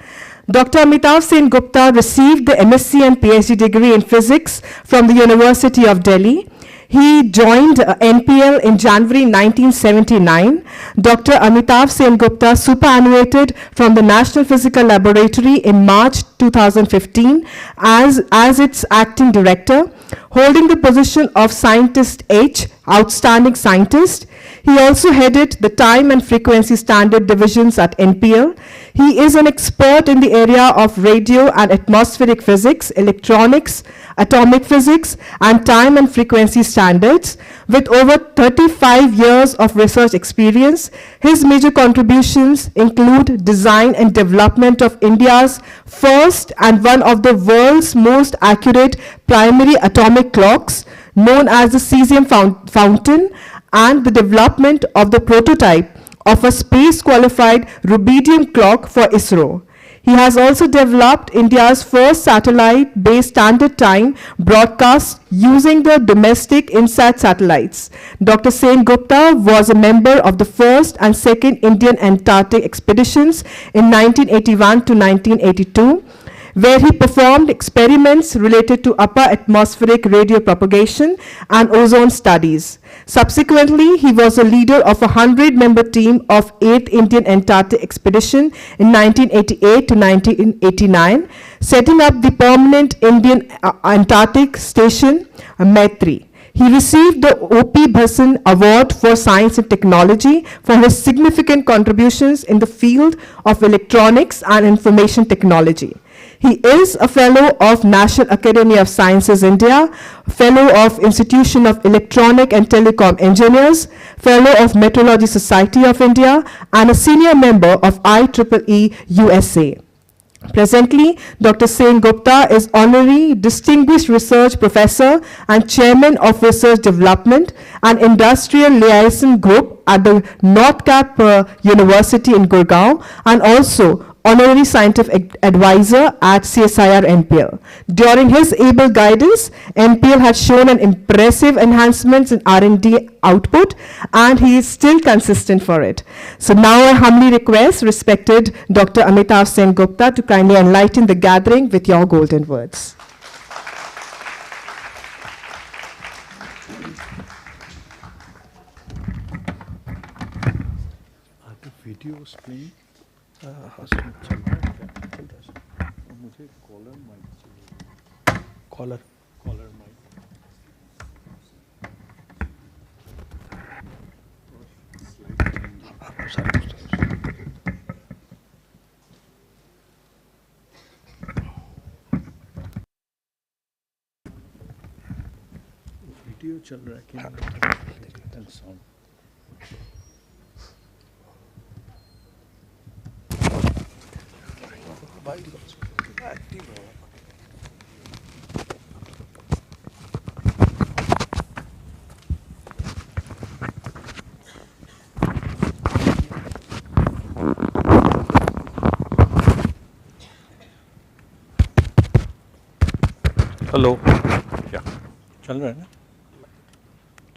Dr. Amitav Sen Gupta received the MSc and PhD degree in physics from the University of Delhi. He joined NPL in January 1979. Dr. Amitav Sen Gupta superannuated from the National Physical Laboratory in March 2015 as its acting director, holding the position of Scientist H, Outstanding Scientist. He also headed the Time and Frequency Standard divisions at NPL. He is an expert in the area of radio and atmospheric physics, electronics, atomic physics, and time and frequency standards. With over 35 years of research experience, his major contributions include design and development of India's first and one of the world's most accurate primary atomic clocks, known as the cesium fountain, and the development of the prototype of a space-qualified rubidium clock for ISRO. He has also developed India's first satellite-based standard time broadcast using the domestic INSAT satellites. Dr. Sen Gupta was a member of the first and second Indian Antarctic expeditions in 1981 to 1982, where he performed experiments related to upper atmospheric radio propagation and ozone studies. Subsequently, he was a leader of a 100-member team of 8th Indian Antarctic Expedition in 1988 to 1989, setting up the permanent Indian Antarctic Station, Maitri. He received the O.P. Bhasan Award for Science and Technology for his significant contributions in the field of electronics and information technology. He is a Fellow of National Academy of Sciences India, Fellow of Institution of Electronic and Telecom Engineers, Fellow of Meteorology Society of India, and a senior member of IEEE USA. Presently, Dr. Sen Gupta is Honorary Distinguished Research Professor and Chairman of Research Development and Industrial Liaison Group at the North Cap University in Gurgaon, and also Honorary Scientific Advisor at CSIR-NPL. During his able guidance, NPL has shown an impressive enhancements in R&D output, and he is still consistent for it. So now I humbly request respected Dr. Amitav Sen Gupta to kindly enlighten the gathering with your golden words.
Are the videos playing? मुझे collar mic चाहिए collar mic video चल रहा है कि sound hello क्या चल रहा है ना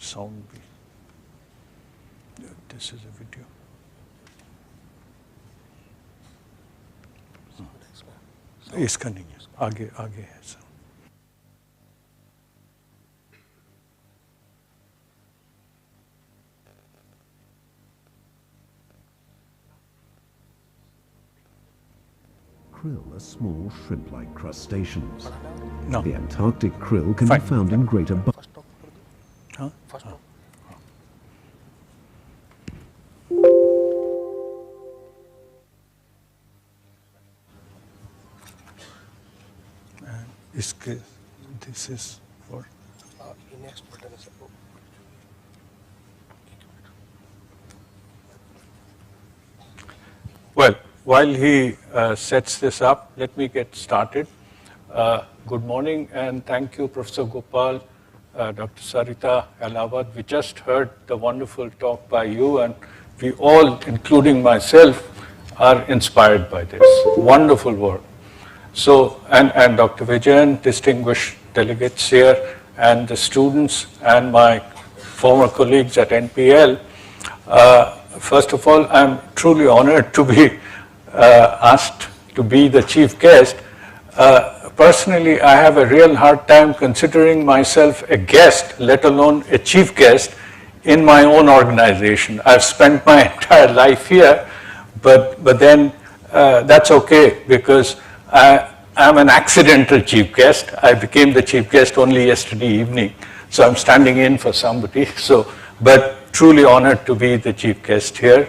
साउंड भी दिस इज अ वीडियो इसका नहीं है आगे आगे है sound
Krill are small shrimp-like crustaceans.
No.
The Antarctic krill can
Fine.
be found in greater...
Huh? And this is for well, while he sets this up, let me get started. Good morning and thank you, Professor Gopal, Dr. Sarita Alawad. We just heard the wonderful talk by you, and we all, including myself, are inspired by this. Wonderful work. So, and Dr. Vijayan, distinguished delegates here, and the students and my former colleagues at NPL, first of all, I'm truly honored to be asked to be the chief guest. Personally, I have a real hard time considering myself a guest, let alone a chief guest, in my own organization. I've spent my entire life here, but then that's okay because I'm an accidental chief guest. I became the chief guest only yesterday evening, so I'm standing in for somebody. So, but truly honored to be the chief guest here,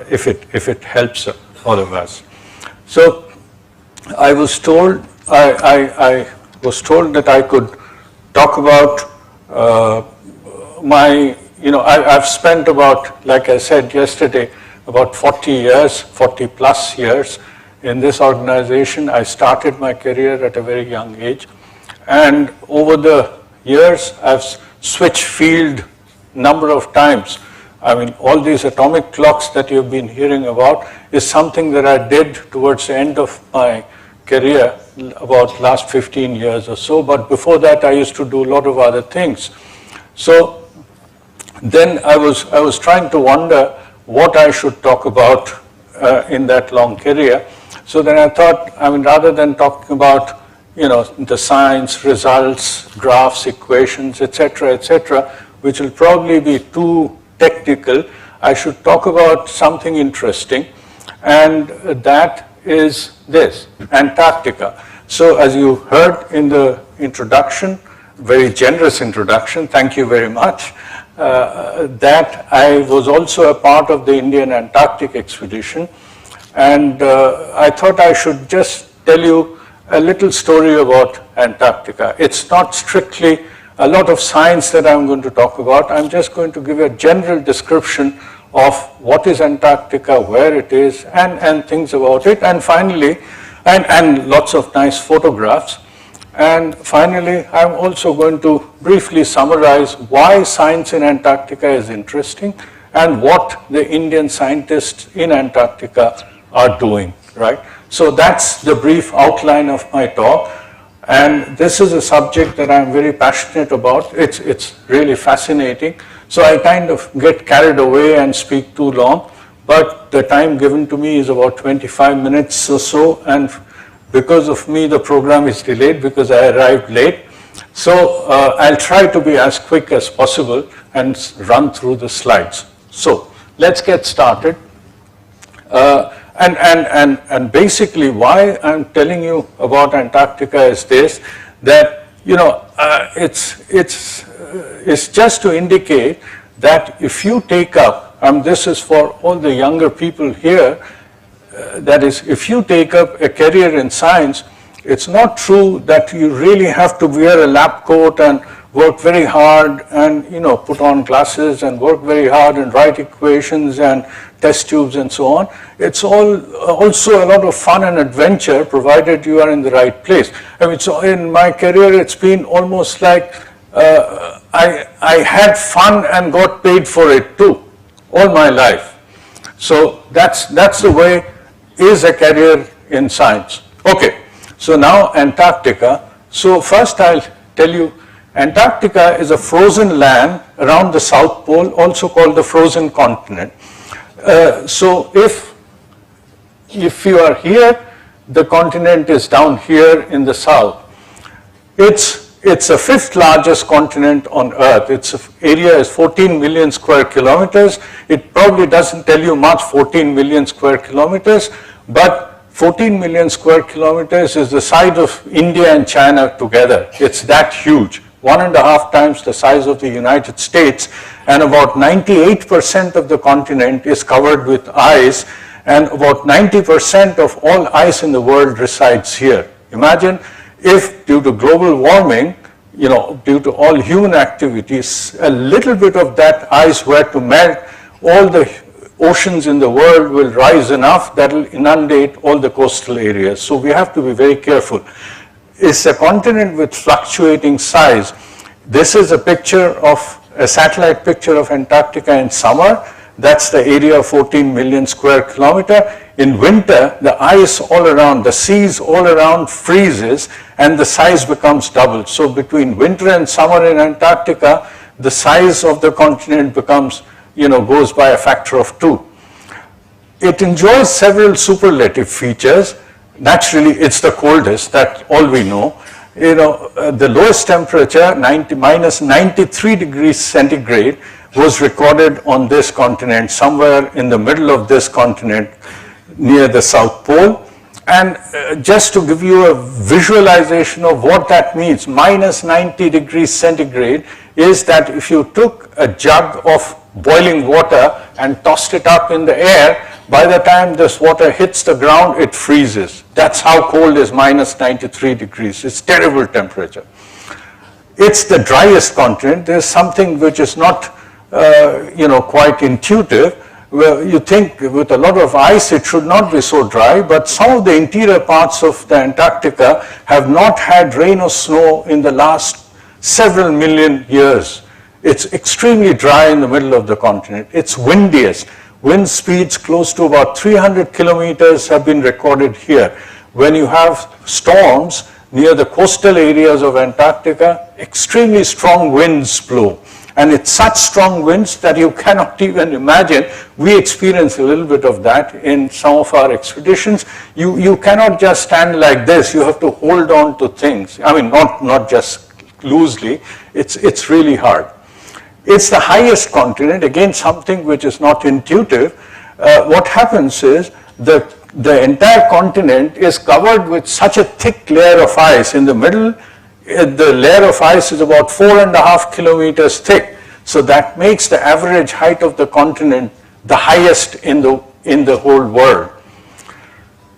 if it helps all of us. So, I was told that I could talk about I've spent about, like I said yesterday, about 40 plus years in this organization. I started my career at a very young age, and over the years I've switched field number of times. I mean, all these atomic clocks that you've been hearing about is something that I did towards the end of my career, about last 15 years or so. But before that, I used to do a lot of other things. So then I was trying to wonder what I should talk about in that long career. So then I thought, I mean, rather than talking about, you know, the science, results, graphs, equations, etc., which will probably be too technical, I should talk about something interesting, and that is this, Antarctica. So as you heard in the introduction, very generous introduction, thank you very much, that I was also a part of the Indian Antarctic expedition, and I thought I should just tell you a little story about Antarctica. It's not strictly a lot of science that I'm going to talk about. I'm just going to give a general description of what is Antarctica, where it is, and things about it, and finally, and lots of nice photographs. And finally, I'm also going to briefly summarize why science in Antarctica is interesting and what the Indian scientists in Antarctica are doing, right? So that's the brief outline of my talk. And this is a subject that I'm very passionate about. It's really fascinating. So I kind of get carried away and speak too long, but the time given to me is about 25 minutes or so, and because of me the program is delayed because I arrived late. So I'll try to be as quick as possible and run through the slides. So let's get started. And basically why I'm telling you about Antarctica is this, that, you know, it's just to indicate that if you take up, this is for all the younger people here, that is, if you take up a career in science, it's not true that you really have to wear a lab coat and work very hard and, you know, put on glasses and work very hard and write equations and test tubes and so on. It's also a lot of fun and adventure, provided you are in the right place. I mean, so in my career, it's been almost like I had fun and got paid for it too, all my life. So that's the way is a career in science. Okay, so now Antarctica. So first I'll tell you, Antarctica is a frozen land around the South Pole, also called the frozen continent. So if you are here, the continent is down here in the south. It's the fifth largest continent on Earth. Its area is 14 million square kilometers. It probably doesn't tell you much, 14 million square kilometers, but 14 million square kilometers is the size of India and China together. It's that huge. 1.5 times the size of the United States, and about 98% of the continent is covered with ice, and about 90% of all ice in the world resides here. Imagine if, due to global warming, you know, due to all human activities, a little bit of that ice were to melt, all the oceans in the world will rise enough that will inundate all the coastal areas. So we have to be very careful. It's a continent with fluctuating size. This is a picture of a satellite picture of Antarctica in summer. That's the area of 14 million square kilometer. In winter, the ice all around, the seas all around freezes and the size becomes double. So between winter and summer in Antarctica, the size of the continent becomes, you know, goes by a factor of 2. It enjoys several superlative features. Naturally, it's the coldest, that's all we know. You know, the lowest temperature, minus 93 degrees centigrade, was recorded on this continent, somewhere in the middle of this continent, near the South Pole. And just to give you a visualization of what that means, minus 90 degrees centigrade is that if you took a jug of boiling water and tossed it up in the air, by the time this water hits the ground, it freezes. That's how cold is minus 93 degrees. It's terrible temperature. It's the driest continent. There's something which is not, you know, quite intuitive. Well, you think with a lot of ice it should not be so dry, but some of the interior parts of the Antarctica have not had rain or snow in the last several million years. It's extremely dry in the middle of the continent. It's windiest. Wind speeds close to about 300 kilometers have been recorded here. When you have storms near the coastal areas of Antarctica, extremely strong winds blow. And it's such strong winds that you cannot even imagine. We experience a little bit of that in some of our expeditions. You cannot just stand like this. You have to hold on to things. I mean, not just loosely. It's really hard. It's the highest continent, again, something which is not intuitive. What happens is the entire continent is covered with such a thick layer of ice. In the middle, the layer of ice is about 4.5 kilometers thick. So that makes the average height of the continent the highest in the whole world.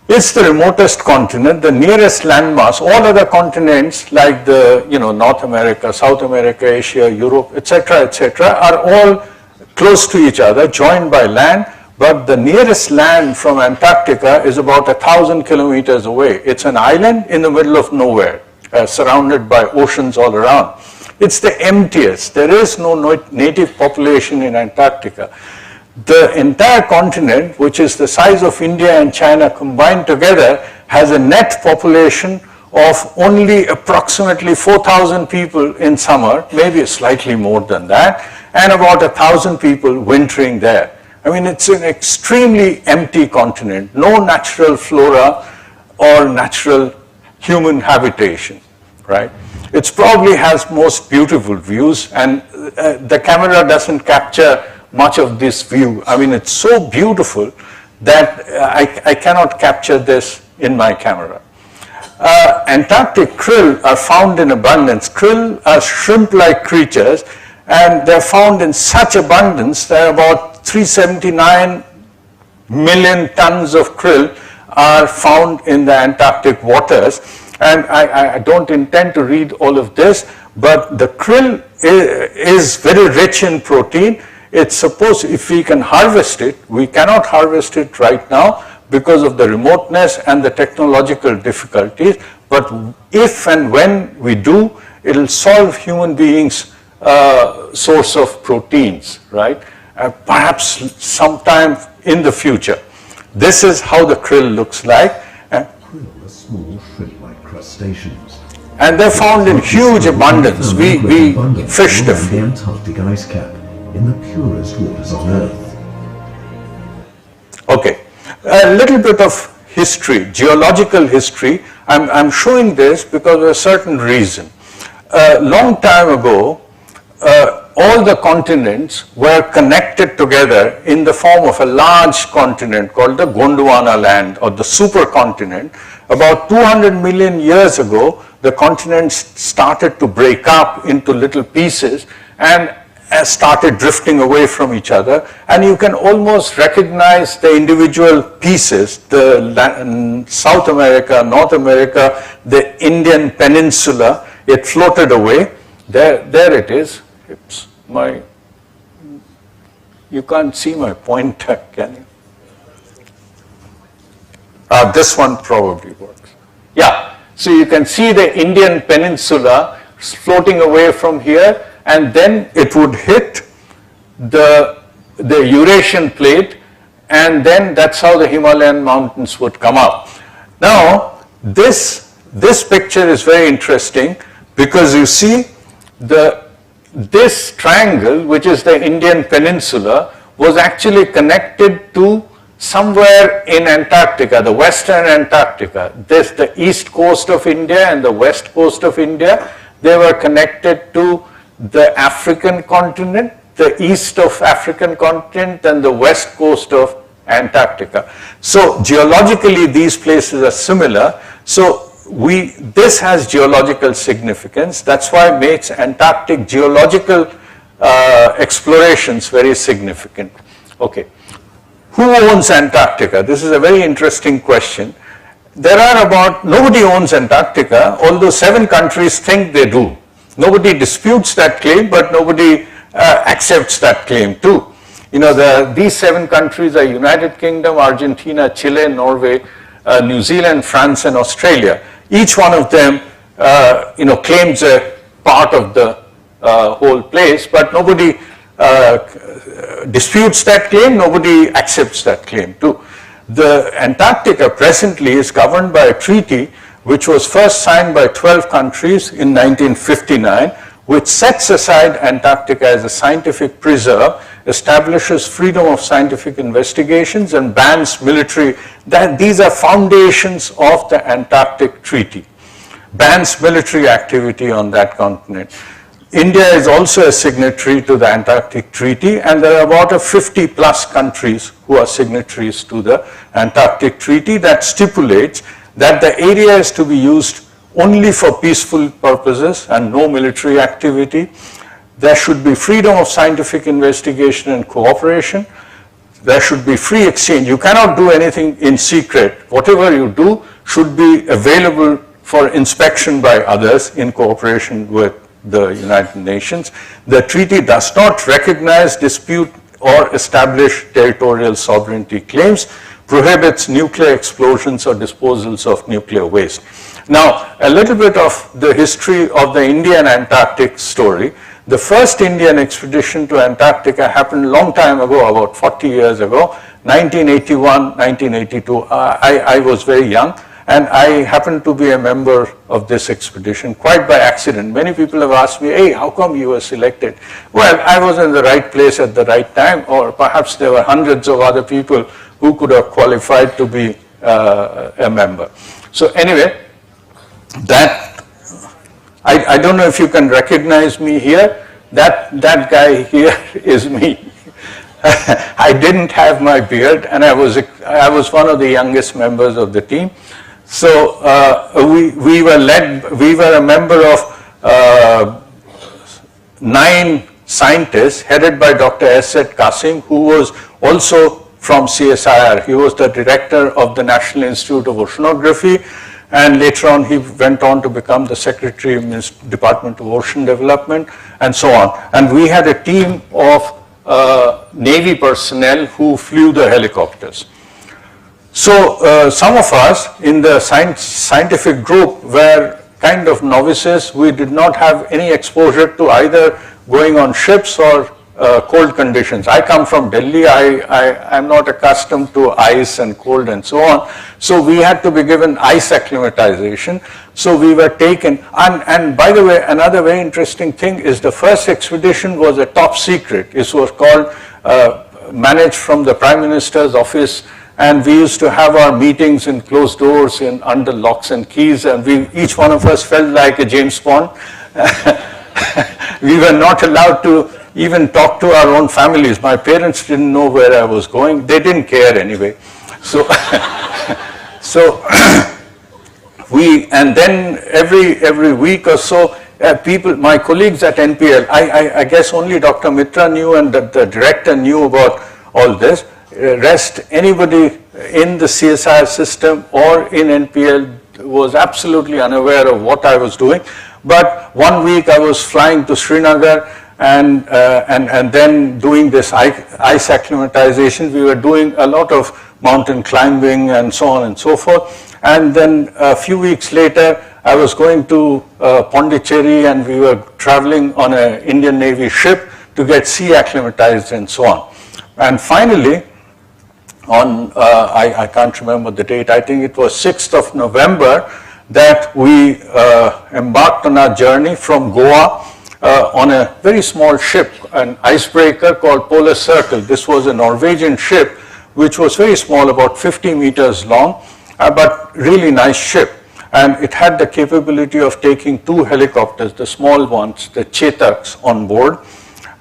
It's the remotest continent, the nearest landmass. All other continents like North America, South America, Asia, Europe, etc., are all close to each other, joined by land. But the nearest land from Antarctica is about 1,000 kilometers away. It's an island in the middle of nowhere, surrounded by oceans all around. It's the emptiest. There is no native population in Antarctica. The entire continent, which is the size of India and China combined together, has a net population of only approximately 4,000 people in summer, maybe slightly more than that, and about 1,000 people wintering there. I mean, it's an extremely empty continent, no natural flora or natural human habitation, right? It probably has most beautiful views, and the camera doesn't capture much of this view. I mean, it's so beautiful that I cannot capture this in my camera. Antarctic krill are found in abundance. Krill are shrimp-like creatures, and they're found in such abundance that about 379 million tons of krill are found in the Antarctic waters. And I don't intend to read all of this, but the krill is very rich in protein. It's supposed, if we can harvest it, we cannot harvest it right now because of the remoteness and the technological difficulties. But if and when we do, it'll solve human beings' source of proteins, right? Perhaps sometime in the future. This is how the krill looks like.
Krill are small shrimp-like crustaceans.
And they're found in huge abundance. We fish them.
The Antarctic ice cap in the purest waters on Earth.
Okay, a little bit of history, geological history. I'm showing this because of a certain reason. A long time ago, all the continents were connected together in the form of a large continent called the Gondwana land, or the supercontinent. About 200 million years ago, the continents started to break up into little pieces and started drifting away from each other, and you can almost recognize the individual pieces, the South America, North America, the Indian peninsula. It floated away. There it is. Oops, you can't see my pointer, can you? This one probably works. Yeah, so you can see the Indian peninsula floating away from here, and then it would hit the Eurasian plate, and then that's how the Himalayan mountains would come up. Now, this picture is very interesting because you see this triangle, which is the Indian peninsula, was actually connected to somewhere in Antarctica, the western Antarctica. The east coast of India and the west coast of India, they were connected to the African continent, the east of African continent, and the west coast of Antarctica. So geologically, these places are similar. So this has geological significance. That's why it makes Antarctic geological explorations very significant. Okay, who owns Antarctica? This is a very interesting question. Nobody owns Antarctica, although 7 countries think they do. Nobody disputes that claim, but nobody accepts that claim too. You know, these 7 countries are United Kingdom, Argentina, Chile, Norway, New Zealand, France, and Australia. Each one of them, claims a part of the whole place, but nobody disputes that claim, nobody accepts that claim too. The Antarctica presently is governed by a treaty which was first signed by 12 countries in 1959, which sets aside Antarctica as a scientific preserve, establishes freedom of scientific investigations, and bans military. These are foundations of the Antarctic Treaty. Bans military activity on that continent. India is also a signatory to the Antarctic Treaty, and there are about 50 plus countries who are signatories to the Antarctic Treaty that stipulates that the area is to be used only for peaceful purposes and no military activity. There should be freedom of scientific investigation and cooperation. There should be free exchange. You cannot do anything in secret. Whatever you do should be available for inspection by others in cooperation with the United Nations. The treaty does not recognize, dispute, or establish territorial sovereignty claims, prohibits nuclear explosions or disposals of nuclear waste. Now, a little bit of the history of the Indian Antarctic story. The first Indian expedition to Antarctica happened a long time ago, about 40 years ago, 1981, 1982. I was very young, and I happened to be a member of this expedition quite by accident. Many people have asked me, hey, how come you were selected? Well, I was in the right place at the right time, or perhaps there were hundreds of other people who could have qualified to be a member. So anyway, that, I don't know if you can recognize me here. That guy here is me. I didn't have my beard, and I was one of the youngest members of the team. So we were a member of 9 scientists headed by Dr. S.Z. Qasim, who was also from CSIR. He was the director of the National Institute of Oceanography, and later on he went on to become the Secretary of the Department of Ocean Development, and so on. And we had a team of Navy personnel who flew the helicopters. So some of us in the scientific group were kind of novices. We did not have any exposure to either going on ships or cold conditions. I come from Delhi. I'm not accustomed to ice and cold and so on. So we had to be given ice acclimatization. So we were taken, and by the way, another very interesting thing is the first expedition was a top secret. It was called, managed from the Prime Minister's office, and we used to have our meetings in closed doors and under locks and keys, and each one of us felt like a James Bond. We were not allowed to even talk to our own families. My parents didn't know where I was going. They didn't care anyway. So, and then every week or so, my colleagues at NPL, I guess only Dr. Mitra knew and the director knew about all this. Rest, anybody in the CSIR system or in NPL was absolutely unaware of what I was doing. But one week I was flying to Srinagar and then doing this ice acclimatization. We were doing a lot of mountain climbing and so on and so forth. And then a few weeks later, I was going to Pondicherry, and we were traveling on an Indian Navy ship to get sea acclimatized and so on. And finally, on, I can't remember the date, I think it was 6th of November, that we embarked on our journey from Goa on a very small ship, an icebreaker called Polar Circle. This was a Norwegian ship which was very small, about 50 meters long, but really nice ship. And it had the capability of taking 2 helicopters, the small ones, the Chetaks, on board.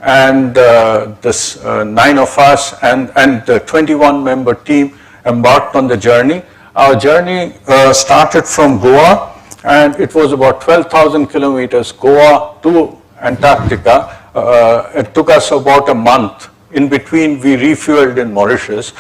And this 9 of us and the 21-member team embarked on the journey. Our journey started from Goa, and it was about 12,000 kilometers, Goa to Antarctica. It took us about a month. In between, we refueled in Mauritius.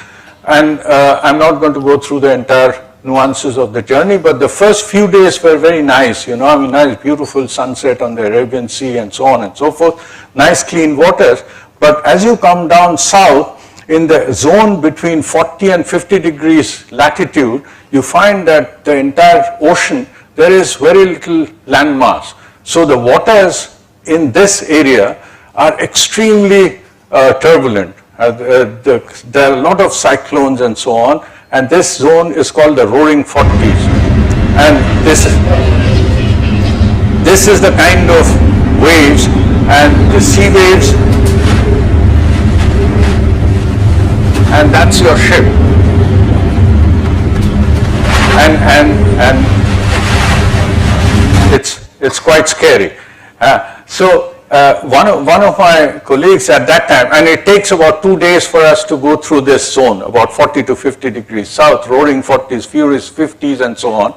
And I'm not going to go through the entire nuances of the journey, but the first few days were very nice, you know, I mean, nice, beautiful sunset on the Arabian Sea and so on and so forth, nice clean waters. But as you come down south, in the zone between 40 and 50 degrees latitude, you find that the entire ocean, there is very little landmass. So the waters in this area are extremely turbulent. There are a lot of cyclones and so on, and this zone is called the Roaring Forties. And this is the kind of waves, and the sea waves, and that's your ship. And it's quite scary. One of my colleagues at that time, and it takes about 2 days for us to go through this zone, about 40 to 50 degrees south, Roaring 40s, Furious 50s, and so on.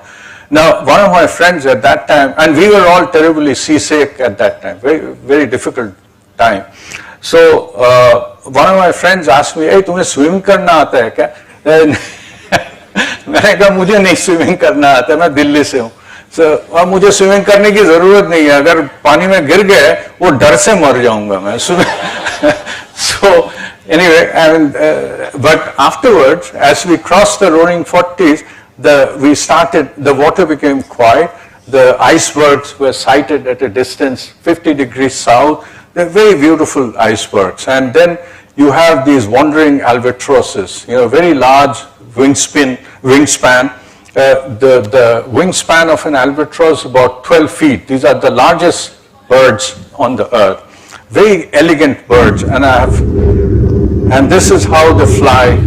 Now, one of my friends at that time, and we were all terribly seasick at that time, very, very difficult time. So, one of my friends asked me, "Hey, तुम्हें swim करना आता है क्या?" मैंने कहा, "मुझे नहीं swimming करना आता, मैं दिल्ली से हूँ." और मुझे स्विमिंग करने की जरूरत नहीं है, अगर पानी में गिर गए वो डर से मर जाऊंगा मैं. So anyway, but afterwards, as we crossed the Roaring Forties, the water became quiet. The icebergs were sighted at a distance 50 degrees south. They're very beautiful icebergs. And then you have these wandering albatrosses, very large wingspan. The wingspan of an albatross is about 12 feet. These are the largest birds on the earth. Very elegant birds, and this is how they fly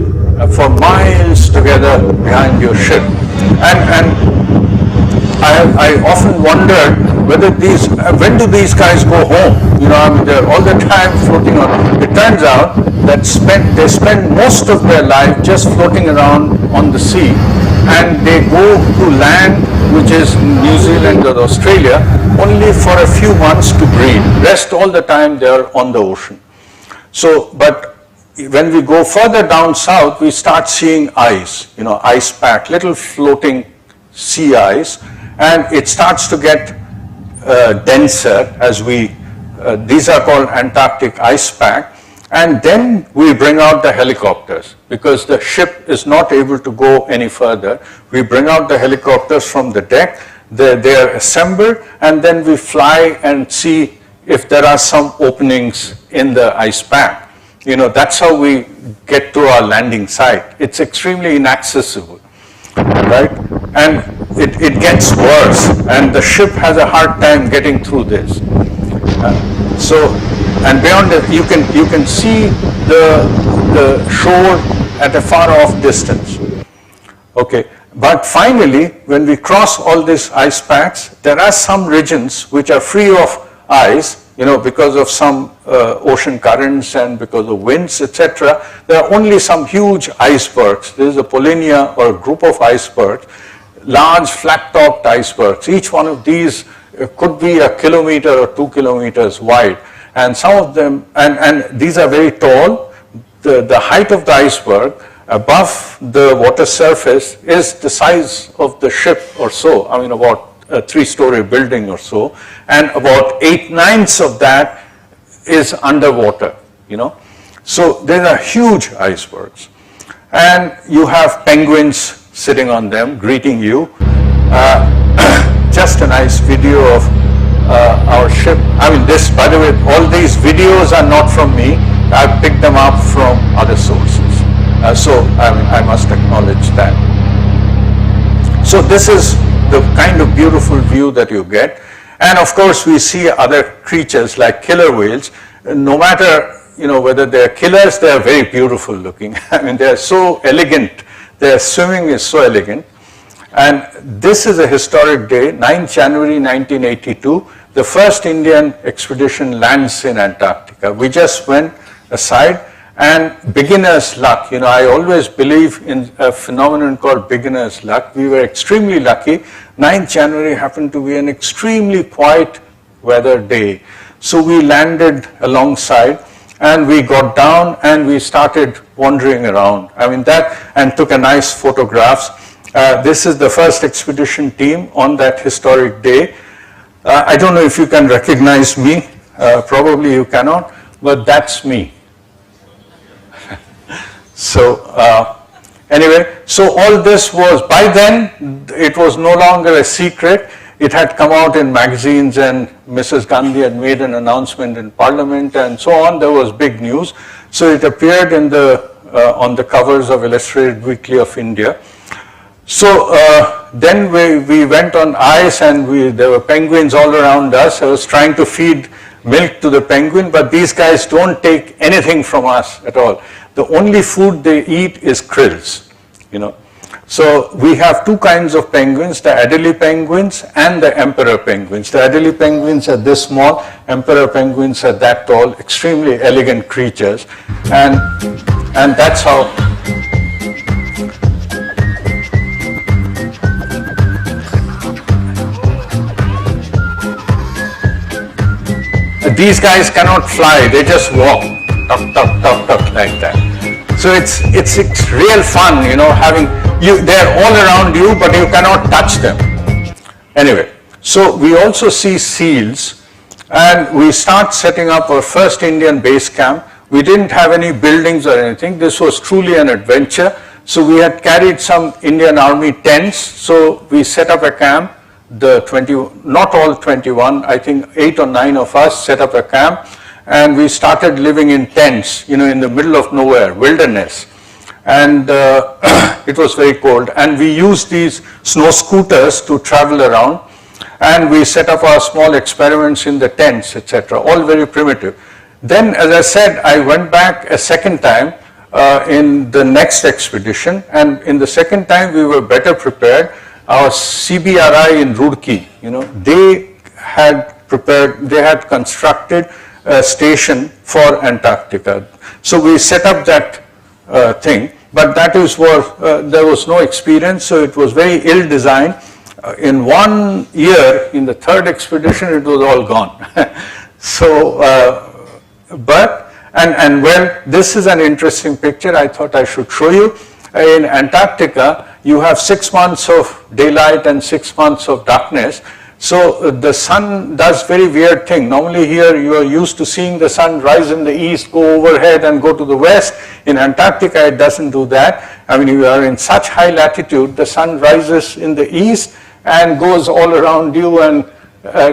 for miles together behind your ship. And I often wondered whether when do these guys go home? They're all the time floating on. It turns out that they spend most of their life just floating around on the sea, and they go to land, which is New Zealand or Australia, only for a few months to breed. Rest all the time they are on the ocean. But when we go further down south, we start seeing ice, ice pack, little floating sea ice, and it starts to get denser as these are called Antarctic ice pack. And then we bring out the helicopters, because the ship is not able to go any further. We bring out the helicopters from the deck, they are assembled, and then we fly and see if there are some openings in the ice pack. That's how we get to our landing site. It's extremely inaccessible, right? And it gets worse, and the ship has a hard time getting through this. And beyond that, you can see the shore at a far off distance. Okay, but finally, when we cross all these ice packs, there are some regions which are free of ice, because of some ocean currents and because of winds, etc. There are only some huge icebergs. There is a polynya or a group of icebergs, large flat-topped icebergs. Each one of these could be 1 kilometer or 2 kilometers wide. And some of them, and these are very tall. The height of the iceberg above the water surface is the size of the ship or so, about a 3-story building or so, and about 8/9 of that is underwater, So there are huge icebergs. And you have penguins sitting on them, greeting you. Just a nice video of our ship. This, by the way, all these videos are not from me. I've picked them up from other sources. I must acknowledge that. So this is the kind of beautiful view that you get. And of course, we see other creatures like killer whales. No matter, whether they're killers, they are very beautiful looking. They're so elegant. Their swimming is so elegant. And this is a historic day, 9th January 1982. The first Indian expedition lands in Antarctica. We just went aside, and beginner's luck. I always believe in a phenomenon called beginner's luck. We were extremely lucky. 9th January happened to be an extremely quiet weather day. So we landed alongside, and we got down and we started wandering around. And took a nice photographs. This is the first expedition team on that historic day. I don't know if you can recognize me. Probably you cannot, but that's me. Anyway, so all this was, by then, it was no longer a secret. it had come out in magazines, and Mrs. Gandhi had made an announcement in Parliament and so on. There was big news. So it appeared in on the covers of Illustrated Weekly of India. So then we went on ice, and there were penguins all around us. I was trying to feed milk to the penguin, but these guys don't take anything from us at all. The only food they eat is krills, you know. So we have two kinds of penguins, the Adelie penguins and the emperor penguins. The Adelie penguins are this small, emperor penguins are that tall, extremely elegant creatures, and that's how. These guys cannot fly, they just walk, tuck, tuck, tuck, tuck, like that. So it's real fun, you know, they're all around you, but you cannot touch them. Anyway, so we also see seals, and we start setting up our first Indian base camp. We didn't have any buildings or anything. This was truly an adventure. So we had carried some Indian Army tents, so we set up a camp. Not all 21, I think 8 or 9 of us set up a camp, and we started living in tents, you know, in the middle of nowhere, wilderness. And it was very cold, and we used these snow scooters to travel around, and we set up our small experiments in the tents, etc., all very primitive. Then, as I said, I went back a second time in the next expedition, and in the second time we were better prepared. Our CBRI in Roorkee, you know, they had constructed a station for Antarctica. So we set up that thing, but that is where there was no experience, so it was very ill designed. In 1 year, in the third expedition, it was all gone. So, well, this is an interesting picture I thought I should show you. In Antarctica, you have 6 months of daylight and 6 months of darkness. So the sun does very weird thing. Normally here you are used to seeing the sun rise in the east, go overhead and go to the west. In Antarctica it doesn't do that. I mean, you are in such high latitude, the sun rises in the east and goes all around you and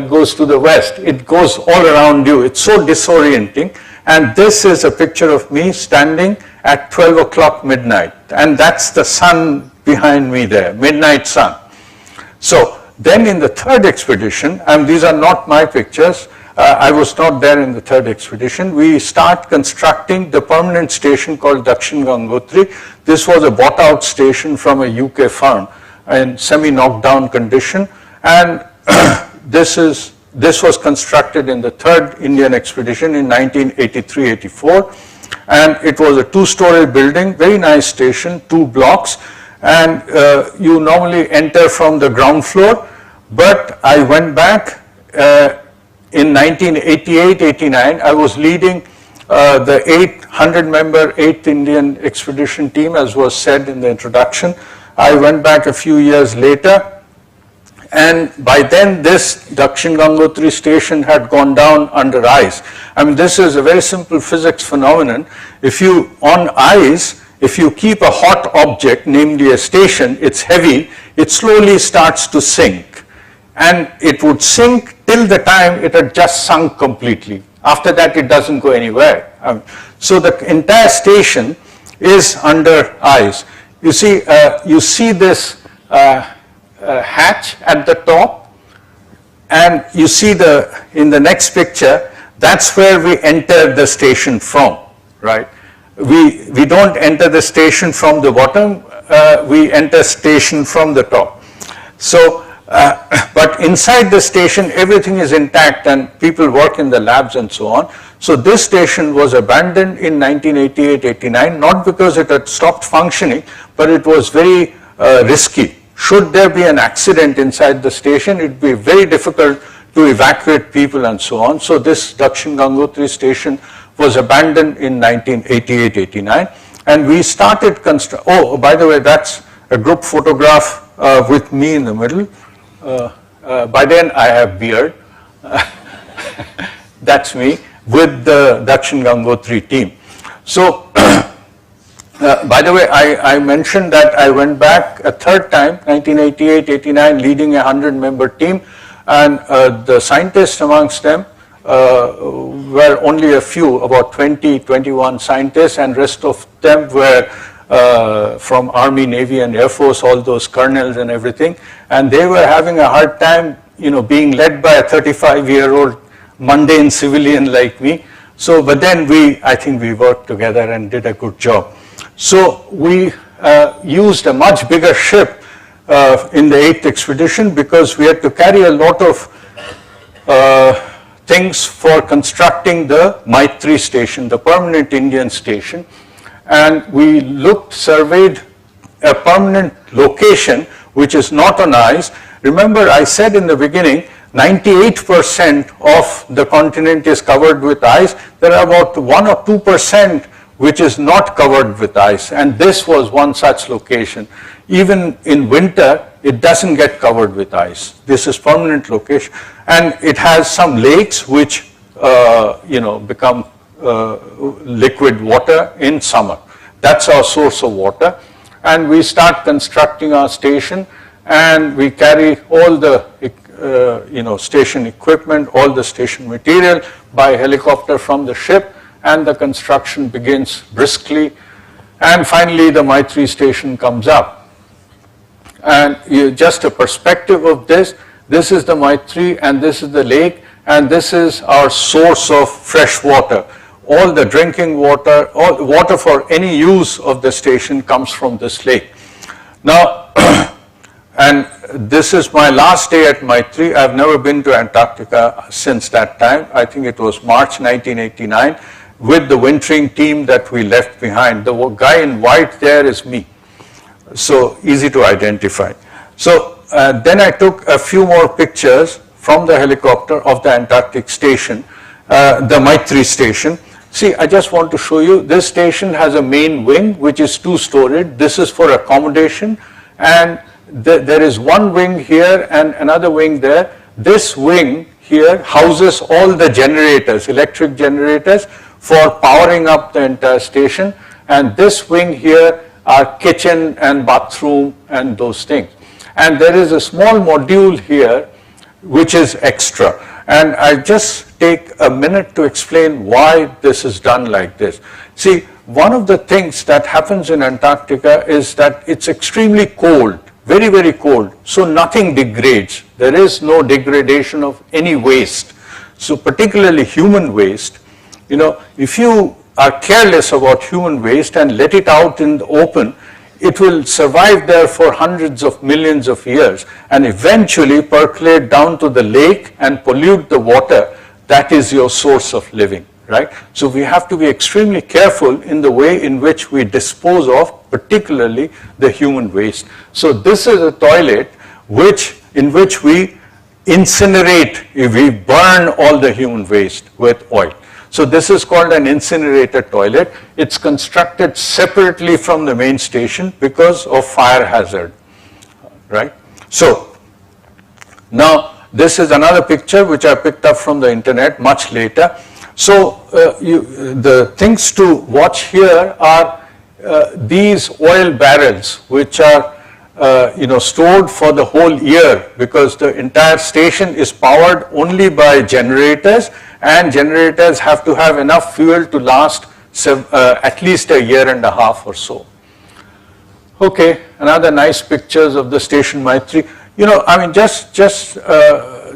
goes to the west. It goes all around you. It's so disorienting. And this is a picture of me standing at 12 o'clock midnight. And that's the sun behind me there, midnight sun. So then in the third expedition, and these are not my pictures, I was not there in the third expedition, we start constructing the permanent station called Dakshin Gangotri. This was a bought out station from a UK firm in semi-knocked down condition, and this was constructed in the third Indian expedition in 1983-84, and it was a 2-story building, very nice station, 2 blocks, and you normally enter from the ground floor, but I went back in 1988-89. I was leading the 800-member 8th Indian Expedition Team, as was said in the introduction. I went back a few years later, and by then this Dakshin Gangotri station had gone down under ice. I mean, this is a very simple physics phenomenon. On ice, if you keep a hot object, namely a station, it's heavy, it slowly starts to sink. And it would sink till the time it had just sunk completely. After that, it doesn't go anywhere. So the entire station is under ice. You see this hatch at the top, and you see in the next picture, that's where we enter the station from, right? We don't enter the station from the bottom, we enter station from the top. So, but inside the station, everything is intact and people work in the labs and so on. So this station was abandoned in 1988-89, not because it had stopped functioning, but it was very risky. Should there be an accident inside the station, it would be very difficult to evacuate people and so on. So this Dakshin Gangotri station was abandoned in 1988-89, and we started oh, by the way, that's a group photograph with me in the middle. By then I have beard. That's me with the Dakshin Gangotri team. So, by the way, I mentioned that I went back a third time, 1988-89, leading a 100-member team. and the scientists amongst them were only a few, about 20, 21 scientists, and rest of them were from Army, Navy, and Air Force, all those colonels and everything, and they were having a hard time, being led by a 35-year-old mundane civilian like me. So, but then I think we worked together and did a good job. So we used a much bigger ship in the 8th expedition because we had to carry a lot of things for constructing the Maitri station, the permanent Indian station. And we surveyed a permanent location which is not on ice. Remember, I said in the beginning, 98% of the continent is covered with ice. There are about 1 or 2% which is not covered with ice, and this was one such location. Even in winter, it doesn't get covered with ice. This is permanent location, and it has some lakes which become liquid water in summer. That's our source of water, and we start constructing our station, and we carry all the station equipment, all the station material by helicopter from the ship, and the construction begins briskly, and finally the Maitri station comes up. And just a perspective of this is the Maitri, and this is the lake, and this is our source of fresh water. All the drinking water, all water for any use of the station comes from this lake. Now, and this is my last day at Maitri. I've never been to Antarctica since that time. I think it was March 1989. With the wintering team that we left behind. The guy in white there is me, so easy to identify. So then I took a few more pictures from the helicopter of the Antarctic station, the Maitri station. See, I just want to show you, this station has a main wing which is 2-storied. This is for accommodation, and there is one wing here and another wing there. This wing here houses all the generators, electric generators, for powering up the entire station, and this wing here are kitchen and bathroom and those things. And there is a small module here which is extra, and I just take a minute to explain why this is done like this. See, one of the things that happens in Antarctica is that it's extremely cold, very, very cold, so nothing degrades. There is no degradation of any waste, so particularly human waste. If you are careless about human waste and let it out in the open, it will survive there for hundreds of millions of years and eventually percolate down to the lake and pollute the water. That is your source of living, right? So we have to be extremely careful in the way in which we dispose of, particularly the human waste. So this is a toilet in which we incinerate, we burn all the human waste with oil. So this is called an incinerator toilet. It's constructed separately from the main station because of fire hazard, right? So now this is another picture which I picked up from the internet much later. So the things to watch here are these oil barrels which are stored for the whole year, because the entire station is powered only by generators, and generators have to have enough fuel to last at least a year and a half or so. Okay, another nice pictures of the station Maitri.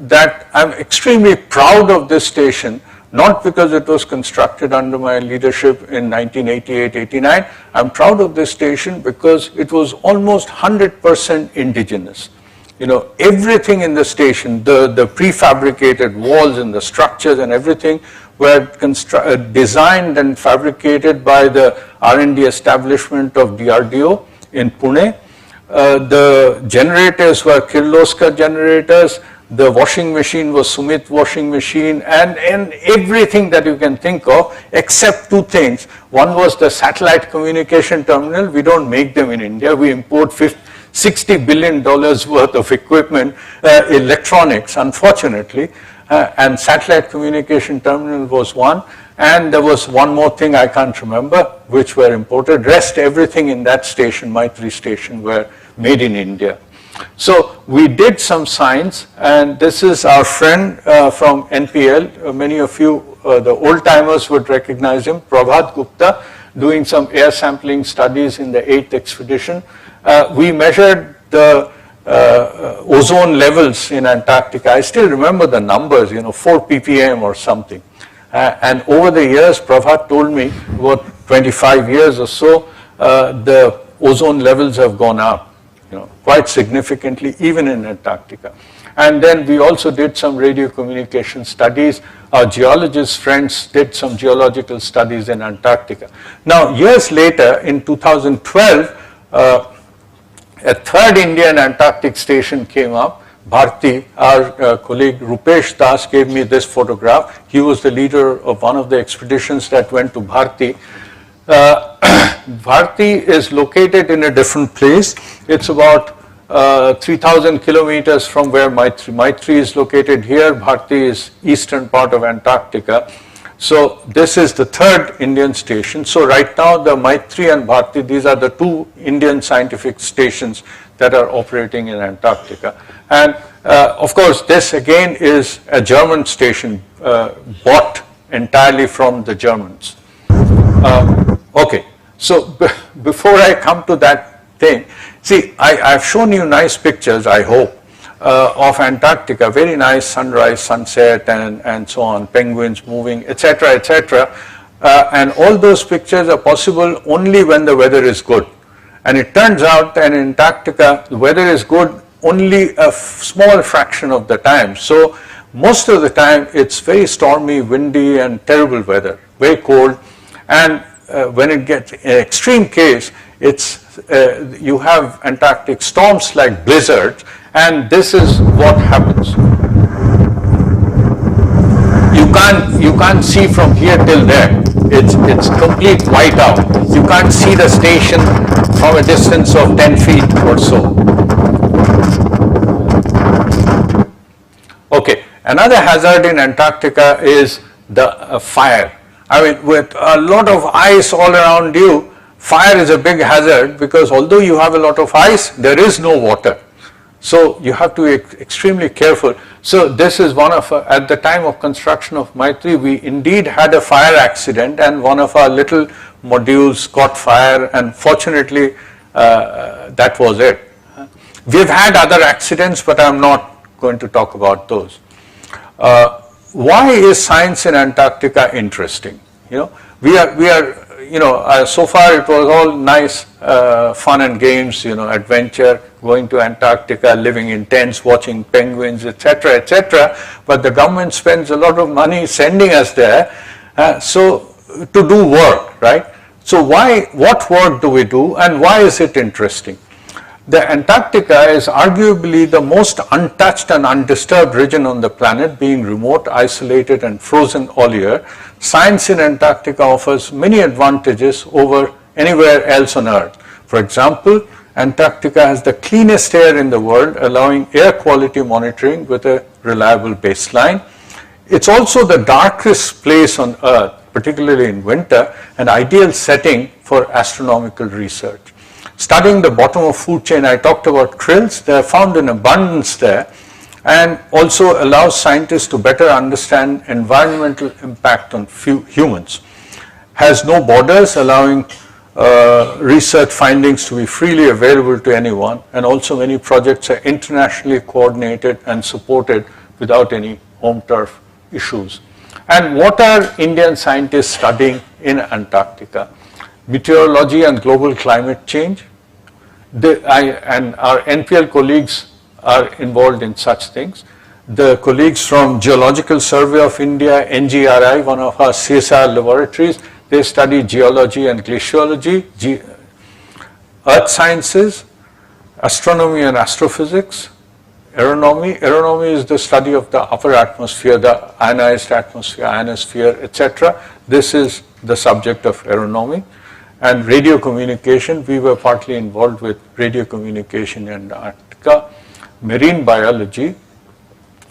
That I'm extremely proud of this station, not because it was constructed under my leadership in 1988-89. I'm proud of this station because it was almost 100% indigenous. Everything in the station, the prefabricated walls and the structures and everything were designed and fabricated by the R&D establishment of DRDO in Pune. The generators were Kirloskar generators. The washing machine was Sumit washing machine, and everything that you can think of except two things. One was the satellite communication terminal. We don't make them in India. We import $60 billion worth of equipment, electronics, unfortunately, and satellite communication terminal was one. And there was one more thing I can't remember, which were imported. Rest everything in that station, Maitri station, were made in India. So we did some science, and this is our friend from NPL. Many of you, the old timers would recognize him, Prabhat Gupta, doing some air sampling studies in the 8th expedition. We measured the ozone levels in Antarctica. I still remember the numbers, 4 ppm or something. And over the years, Prabhat told me, about 25 years or so, the ozone levels have gone up, quite significantly, even in Antarctica. And then we also did some radio communication studies. Our geologist friends did some geological studies in Antarctica. Now, years later, in 2012, a third Indian Antarctic station came up. Bharti, our colleague Rupesh Das gave me this photograph. He was the leader of one of the expeditions that went to Bharti. Bharti is located in a different place. It's about 3,000 kilometers from where Maitri. Maitri is located here. Bharti is eastern part of Antarctica. So this is the third Indian station. So right now the Maitri and Bharti, these are the two Indian scientific stations that are operating in Antarctica. And of course this again is a German station bought entirely from the Germans. Okay, so before I come to that thing, see, I've shown you nice pictures, I hope, of Antarctica, very nice sunrise, sunset, and so on, penguins moving, etc., etc. And all those pictures are possible only when the weather is good. And it turns out that in Antarctica, the weather is good only a small fraction of the time. So most of the time, it's very stormy, windy, and terrible weather, very cold. And when it gets in extreme case, it's you have Antarctic storms like blizzards, and this is what happens. You can't see from here till there. It's complete whiteout. You can't see the station from a distance of 10 feet or so. Okay, another hazard in Antarctica is the fire. I mean, with a lot of ice all around you, fire is a big hazard because although you have a lot of ice, there is no water. So you have to be extremely careful. So this is one of, at the time of construction of Maitri, we indeed had a fire accident and one of our little modules caught fire, and fortunately that was it. We've had other accidents, but I'm not going to talk about those. Why is science in Antarctica interesting? We are, so far it was all nice fun and games, adventure, going to Antarctica, living in tents, watching penguins, etc., etc. But the government spends a lot of money sending us there, so to do work, right? So what work do we do, and why is it interesting? The Antarctica is arguably the most untouched and undisturbed region on the planet, being remote, isolated, and frozen all year. Science in Antarctica offers many advantages over anywhere else on Earth. For example, Antarctica has the cleanest air in the world, allowing air quality monitoring with a reliable baseline. It's also the darkest place on Earth, particularly in winter, an ideal setting for astronomical research. Studying the bottom of food chain, I talked about krills. They are found in abundance there, and also allows scientists to better understand environmental impact on humans. Has no borders, allowing research findings to be freely available to anyone, and also many projects are internationally coordinated and supported without any home turf issues. And what are Indian scientists studying in Antarctica? Meteorology and global climate change. And our NPL colleagues are involved in such things. The colleagues from Geological Survey of India, NGRI, one of our CSIR laboratories, they study geology and glaciology, earth sciences, astronomy and astrophysics, aeronomy. Aeronomy is the study of the upper atmosphere, the ionized atmosphere, ionosphere, etc. This is the subject of aeronomy. And radio communication, we were partly involved with radio communication in Antarctica, marine biology,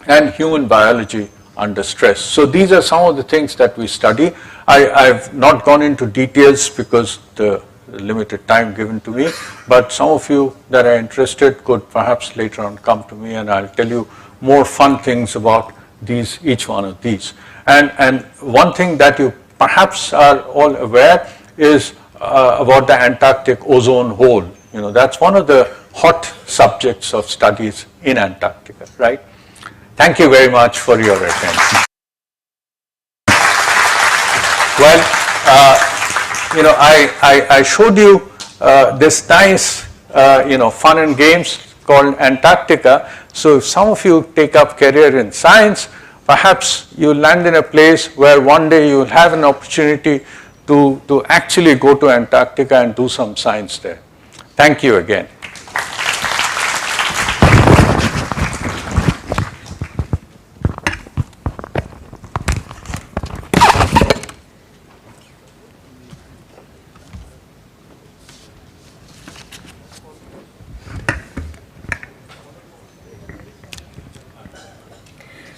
and human biology under stress. So these are some of the things that we study. I've not gone into details because the limited time given to me, but some of you that are interested could perhaps later on come to me and I'll tell you more fun things about each one of these. And one thing that you perhaps are all aware is about the Antarctic ozone hole. That's one of the hot subjects of studies in Antarctica, right? Thank you very much for your attention. Well, I showed you this nice, fun and games called Antarctica. So if some of you take up career in science, perhaps you land in a place where one day you will have an opportunity to actually go to Antarctica and do some science there. Thank you again.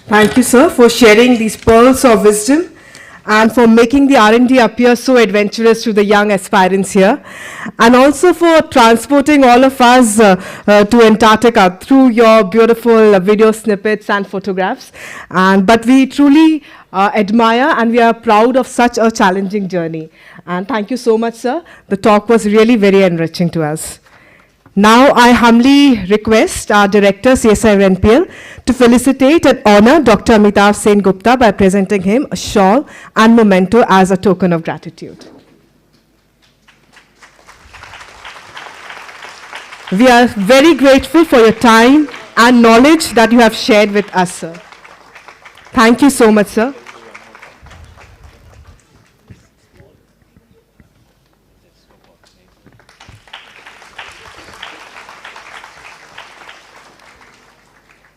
Thank you, sir, for sharing these pearls of wisdom and for making the R&D appear so adventurous to the young aspirants here, and also for transporting all of us to Antarctica through your beautiful video snippets and photographs. But we truly admire and we are proud of such a challenging journey. And thank you so much, sir. The talk was really very enriching to us. Now I humbly request our Director, CSIR-NPL, to felicitate and honor Dr. Amitav Sen Gupta by presenting him a shawl and memento as a token of gratitude. We are very grateful for your time and knowledge that you have shared with us, sir. Thank you so much, sir.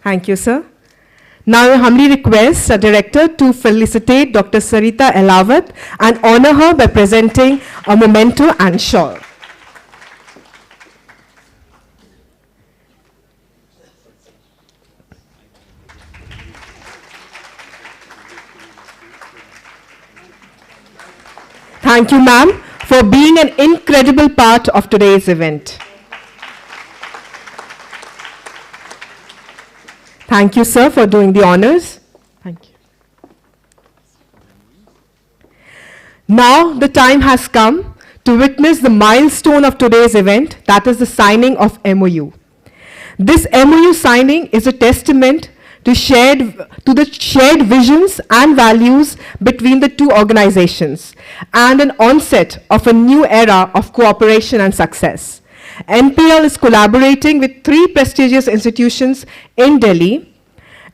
Thank you, sir. Now I humbly request our Director to felicitate Dr. Sarita Elawat and honor her by presenting a memento and shawl. Thank you, ma'am, for being an incredible part of today's event. Thank you, sir, for doing the honors. Thank you. Now the time has come to witness the milestone of today's event, that is the signing of MOU. This MOU signing is a testament to the shared visions and values between the two organizations and an onset of a new era of cooperation and success. NPL is collaborating with 3 prestigious institutions in Delhi: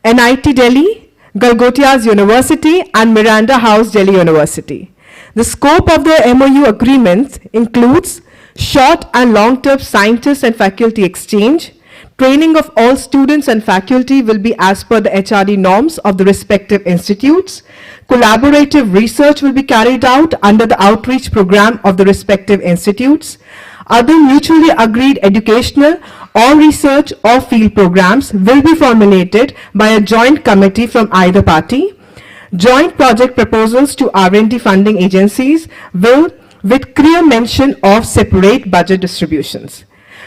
NIT Delhi, Galgotias University, and Miranda House Delhi University. The scope of the MOU agreement includes short and long-term scientist and faculty exchange. Training of all students and faculty will be as per the HRD norms of the respective institutes. Collaborative research will be carried out under the outreach program of the respective institutes. Other mutually agreed educational or research or field programs will be formulated by a joint committee from either party. Joint project proposals to R&D funding agencies will with clear mention of separate budget distributions.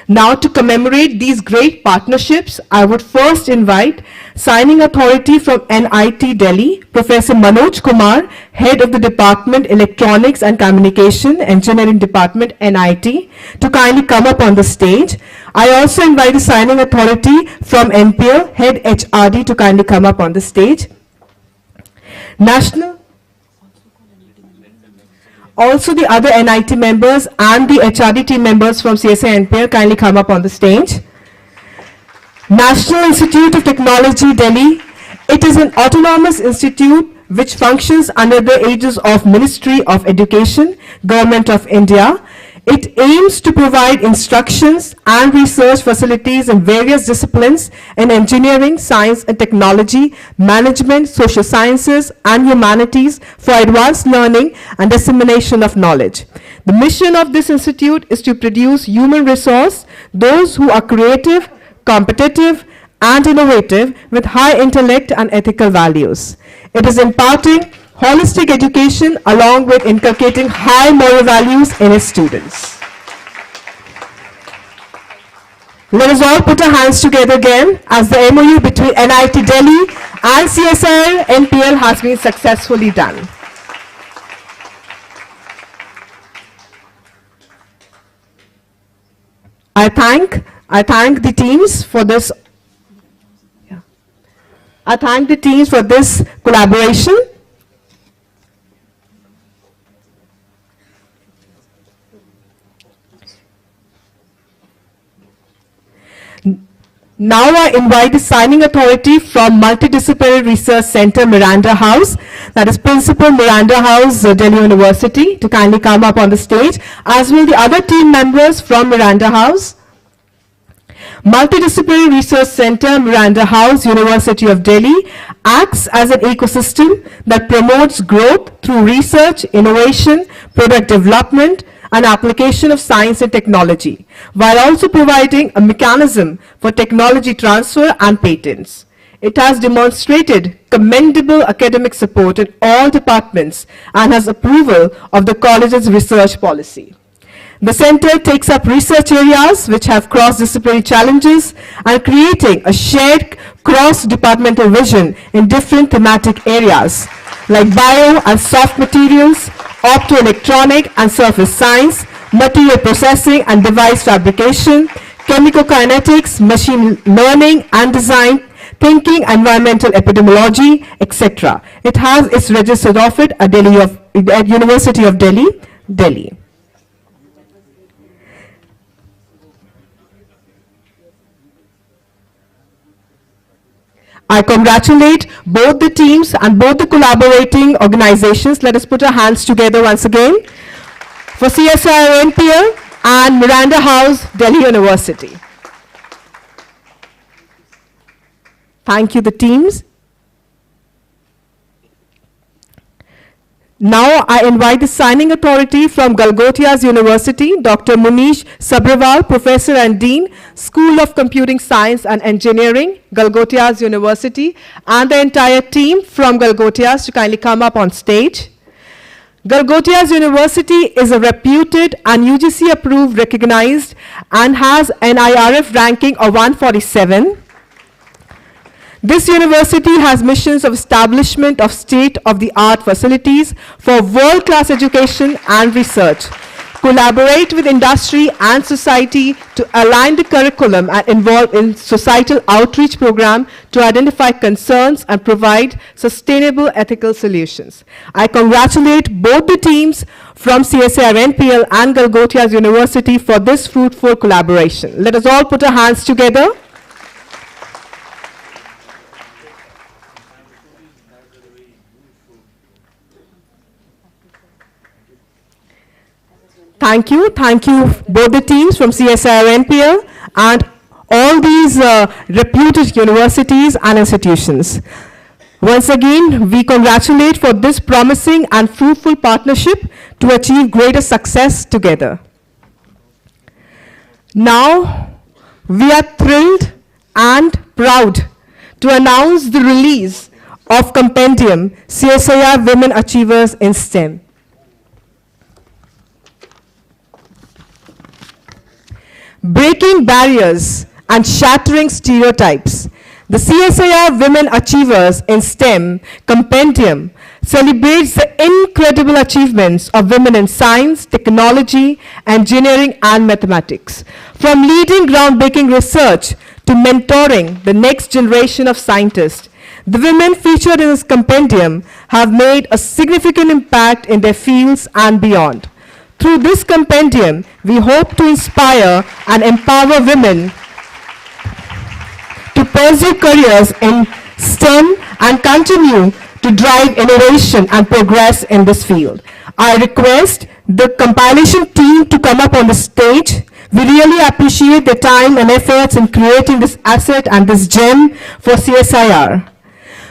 Now, to commemorate these great partnerships, I would first invite signing authority from NIT Delhi, Professor Manoj Kumar, Head of the Department Electronics and Communication, Engineering Department, NIT, to kindly come up on the stage. I also invite the signing authority from NPL, Head HRD, to kindly come up on the stage. Also, the other NIT members and the HRD team members from CSIR-NPL kindly come up on the stage. National Institute of Technology, Delhi. It is an autonomous institute which functions under the aegis of Ministry of Education, Government of India. It aims to provide instructions and research facilities in various disciplines in engineering, science and technology, management, social sciences and humanities for advanced learning and dissemination of knowledge. The mission of this institute is to produce human resource, those who are creative, competitive and innovative with high intellect and ethical values. It is imparting holistic education along with inculcating high moral values in its students. Let us all put our hands together again as the MOU between NIT Delhi and CSIR-NPL has been successfully done. I thank the teams for this. I thank the teams for this collaboration. Now I invite the signing authority from Multidisciplinary Research Center, Miranda House, that is Principal Miranda House, Delhi University, to kindly come up on the stage, as will the other team members from Miranda House. Multidisciplinary Research Center, Miranda House, University of Delhi, acts as an ecosystem that promotes growth through research, innovation, product development, and application of science and technology, while also providing a mechanism for technology transfer and patents. It has demonstrated commendable academic support in all departments and has approval of the college's research policy. The center takes up research areas which have cross-disciplinary challenges and creating a shared cross-departmental vision in different thematic areas like bio and soft materials, optoelectronic and surface science, material processing and device fabrication, chemical kinetics, machine learning and design, thinking, environmental epidemiology, etc. It has its registered office at University of Delhi, Delhi. I congratulate both the teams and both the collaborating organizations. Let us put our hands together once again for CSIR-NPL and Miranda House, Delhi University. Thank you, the teams. Now I invite the signing authority from Galgotias University, Dr. Munish Sabrawal, Professor and Dean, School of Computing Science and Engineering, Galgotias University, and the entire team from Galgotias to kindly come up on stage. Galgotias University is a reputed and UGC approved, recognized, and has an IRF ranking of 147. This university has missions of establishment of state-of-the-art facilities for world-class education and research, collaborate with industry and society to align the curriculum and involve in societal outreach program to identify concerns and provide sustainable ethical solutions. I congratulate both the teams from CSIR-NPL and Galgotias University for this fruitful collaboration. Let us all put our hands together. Thank you both the teams from CSIR-NPL and all these reputed universities and institutions. Once again, we congratulate for this promising and fruitful partnership to achieve greater success together. Now, we are thrilled and proud to announce the release of compendium CSIR Women Achievers in STEM. Breaking barriers and shattering stereotypes, the CSIR Women Achievers in STEM compendium celebrates the incredible achievements of women in science, technology, engineering, and mathematics. From leading groundbreaking research to mentoring the next generation of scientists, the women featured in this compendium have made a significant impact in their fields and beyond. Through this compendium, we hope to inspire and empower women to pursue careers in STEM and continue to drive innovation and progress in this field. I request the compilation team to come up on the stage. We really appreciate their time and efforts in creating this asset and this gem for CSIR.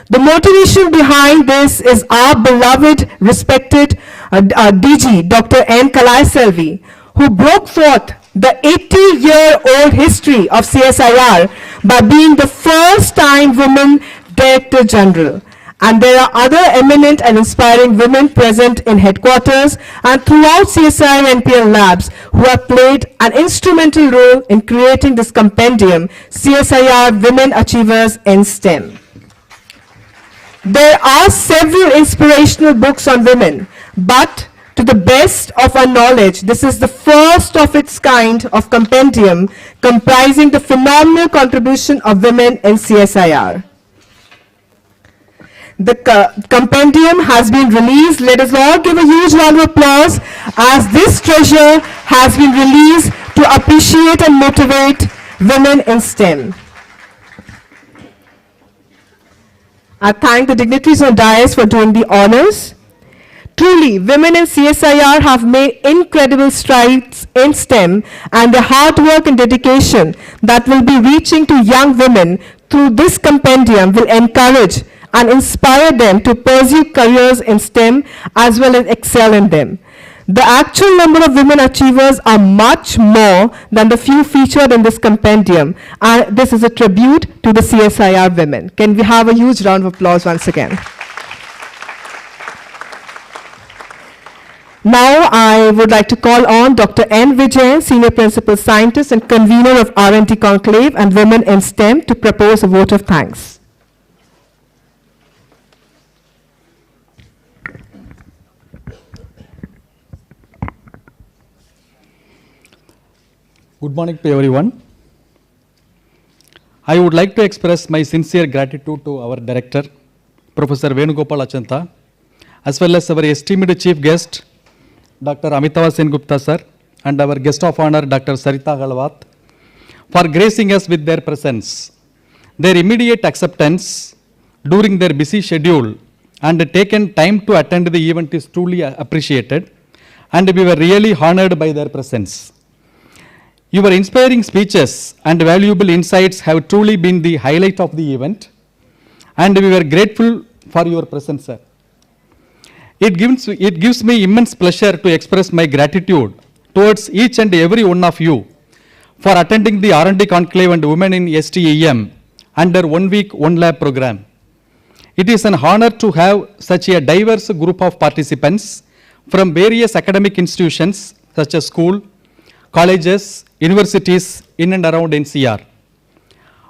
The motivation behind this is our beloved, respected DG, Dr. N. Kalai-Selvi, who broke forth the 80-year-old history of CSIR by being the first-time woman Director General. And there are other eminent and inspiring women present in headquarters and throughout CSIR-NPL labs who have played an instrumental role in creating this compendium, CSIR Women Achievers in STEM. There are several inspirational books on women, but to the best of our knowledge, this is the first of its kind of compendium comprising the phenomenal contribution of women in CSIR. The compendium has been released. Let us all give a huge round of applause as this treasure has been released to appreciate and motivate women in STEM. I thank the dignitaries on dais for doing the honors. Truly, women in CSIR have made incredible strides in STEM, and their hard work and dedication that will be reaching to young women through this compendium will encourage and inspire them to pursue careers in STEM as well as excel in them. The actual number of women achievers are much more than the few featured in this compendium, and this is a tribute to the CSIR women. Can we have a huge round of applause once again? Now I would like to call on Dr. N. Vijayan, Senior Principal Scientist and Convener of R&D Conclave and Women in STEM, to propose a vote of thanks.
Good morning to everyone. I would like to express my sincere gratitude to our director, Professor Venugopal Achanta, as well as our esteemed chief guest, Dr. Amitava Sengupta sir, and our guest of honor, Dr. Sarita Galwat, for gracing us with their presence. Their immediate acceptance during their busy schedule and taken time to attend the event is truly appreciated, and we were really honored by their presence. Your inspiring speeches and valuable insights have truly been the highlight of the event, and we were grateful for your presence, sir. It gives me immense pleasure to express my gratitude towards each and every one of you for attending the R&D Conclave and Women in STEM under 1 week, 1 lab program. It is an honor to have such a diverse group of participants from various academic institutions such as school, colleges, universities in and around NCR.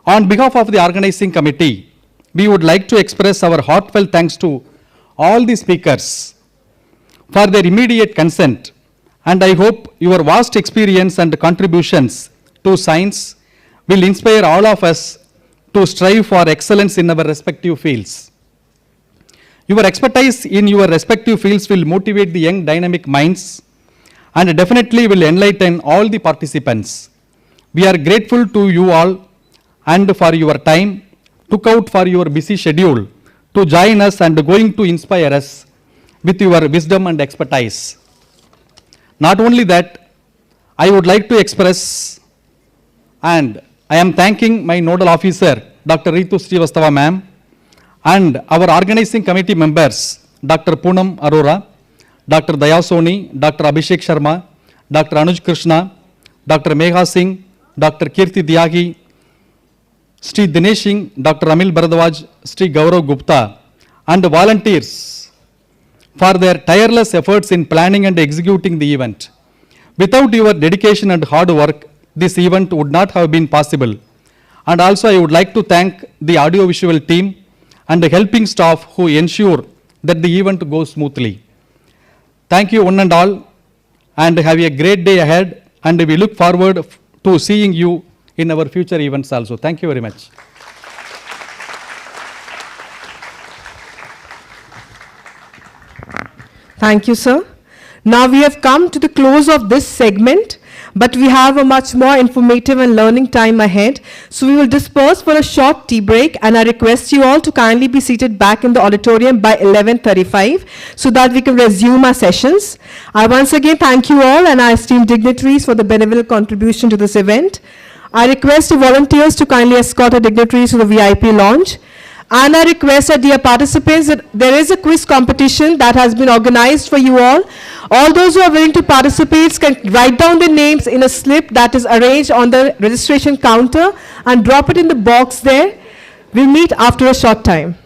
On behalf of the organizing committee, we would like to express our heartfelt thanks to all the speakers for their immediate consent, and I hope your vast experience and contributions to science will inspire all of us to strive for excellence in our respective fields. Your expertise in your respective fields will motivate the young dynamic minds and definitely will enlighten all the participants. We are grateful to you all and for your time, took out for your busy schedule to join us and going to inspire us with your wisdom and expertise. Not only that, I would like to express, and I am thanking my nodal officer, Dr. Ritu Srivastava ma'am, and our organizing committee members, Dr. Poonam Arora, Dr. Daya Soni, Dr. Abhishek Sharma, Dr. Anuj Krishna, Dr. Megha Singh, Dr. Kirti Dyagi, Sri Dinesh Singh, Dr. Amil Bharadwaj, Sri Gaurav Gupta, and volunteers for their tireless efforts in planning and executing the event. Without your dedication and hard work, this event would not have been possible. And also I would like to thank the audiovisual team and the helping staff who ensure that the event goes smoothly. Thank you one and all, and have a great day ahead, and we look forward to seeing you in our future events also. Thank you very much.
Thank you, sir. Now we have come to the close of this segment, but we have a much more informative and learning time ahead. So we will disperse for a short tea break, and I request you all to kindly be seated back in the auditorium by 11:35 so that we can resume our sessions. I once again thank you all and our esteemed dignitaries for the benevolent contribution to this event. I request the volunteers to kindly escort our dignitaries to the VIP lounge. And I request our dear participants that there is a quiz competition that has been organized for you all. All those who are willing to participate can write down their names in a slip that is arranged on the registration counter and drop it in the box there. We'll meet after a short time.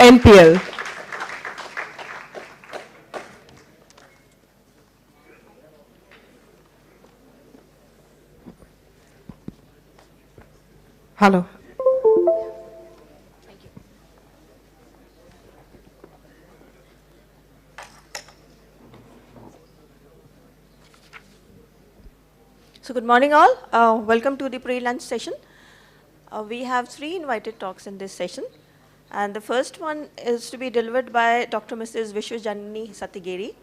CSIR-NPL. Hello.
So good morning all. Welcome to the pre-lunch session. We have 3 invited talks in this session. And the first one is to be delivered by Dr. Mrs. Vishwajanani Satigeri.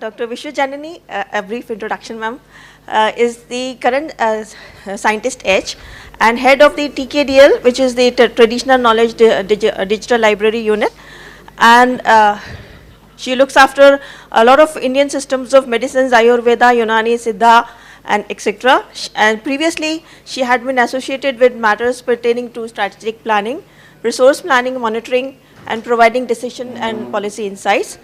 Dr. Vishwajanani, a brief introduction ma'am, is the current scientist H and head of the TKDL, which is the Traditional Knowledge Digital Library Unit. And she looks after a lot of Indian systems of medicines, Ayurveda, Unani, Siddha, and etc. And previously, she had been associated with matters pertaining to strategic planning, resource planning, monitoring, and providing decision and policy insights.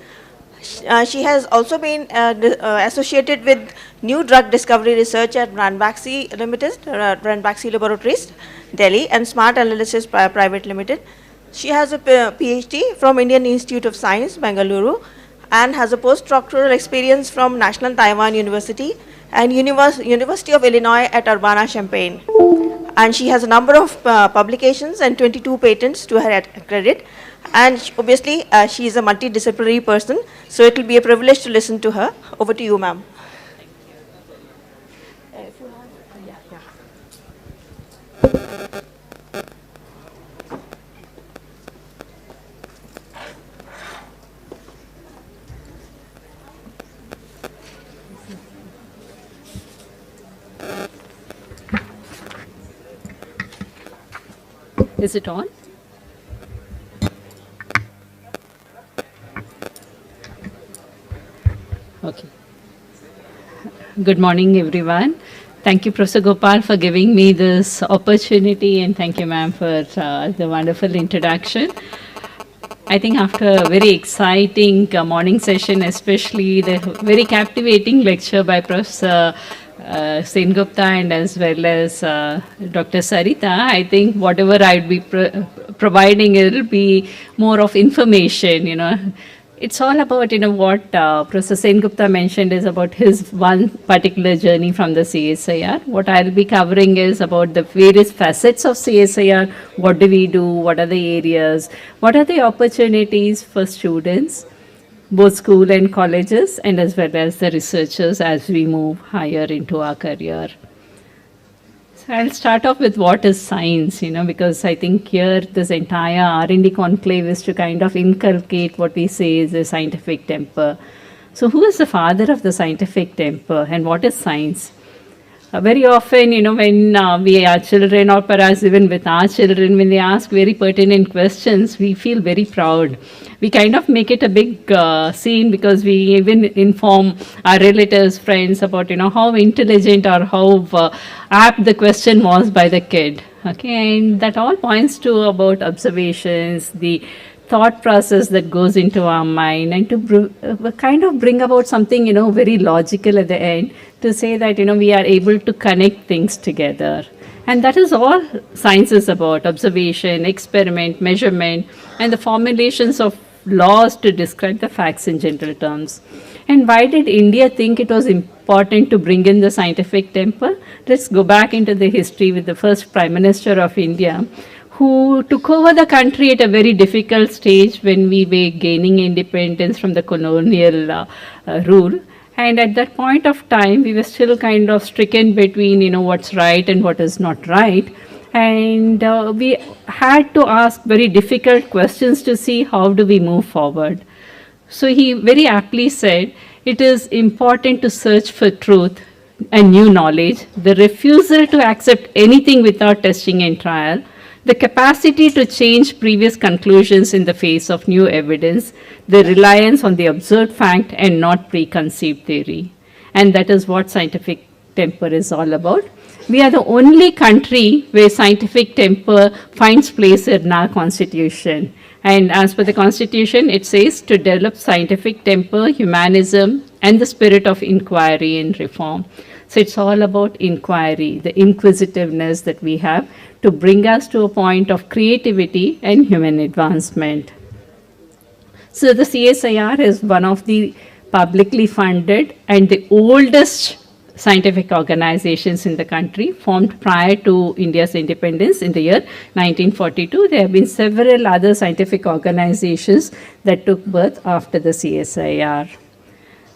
She has also been associated with new drug discovery research at Ranbaxy Limited, Ranbaxy Laboratories, Delhi, and Smart Analysis Private Limited. She has a PhD from Indian Institute of Science, Bengaluru, and has a postdoctoral experience from National Taiwan University and University of Illinois at Urbana-Champaign. And she has a number of publications and 22 patents to her credit. And obviously, she is a multidisciplinary person, so it will be a privilege to listen to her. Over to you, ma'am.
Is it on? Okay. Good morning, everyone. Thank you, Professor Gopal, for giving me this opportunity, and thank you, ma'am, for the wonderful introduction. I think after a very exciting morning session, especially the very captivating lecture by Professor Sengupta and as well as Dr. Sarita, I think whatever I'd be providing, it'll be more of information, It's all about, what Professor Sengupta mentioned is about his one particular journey from the CSIR. What I'll be covering is about the various facets of CSIR. What do we do? What are the areas? What are the opportunities for students, both school and colleges, and as well as the researchers as we move higher into our career? So I'll start off with what is science, because I think here this entire R&D conclave is to kind of inculcate what we say is a scientific temper. So who is the father of the scientific temper and what is science? Very often, when we are children, or perhaps even with our children, when they ask very pertinent questions, we feel very proud. We kind of make it a big scene because we even inform our relatives, friends about, how intelligent or how apt the question was by the kid. Okay, and that all points to about observations, the thought process that goes into our mind, and to kind of bring about something, very logical at the end, to say that, we are able to connect things together. And that is all science is about: observation, experiment, measurement, and the formulations of laws to describe the facts in general terms. And why did India think it was important to bring in the scientific temper? Let's go back into the history with the first Prime Minister of India, who took over the country at a very difficult stage when we were gaining independence from the colonial rule. And at that point of time, we were still kind of stricken between, what's right and what is not right. And we had to ask very difficult questions to see how do we move forward. So he very aptly said, it is important to search for truth and new knowledge, the refusal to accept anything without testing and trial, the capacity to change previous conclusions in the face of new evidence, the reliance on the observed fact and not preconceived theory. And that is what scientific temper is all about. We are the only country where scientific temper finds place in our constitution. And as per the constitution, it says to develop scientific temper, humanism, and the spirit of inquiry and reform. So it's all about inquiry, the inquisitiveness that we have to bring us to a point of creativity and human advancement. So the CSIR is one of the publicly funded and the oldest scientific organizations in the country, formed prior to India's independence in the year 1942. There have been several other scientific organizations that took birth after the CSIR.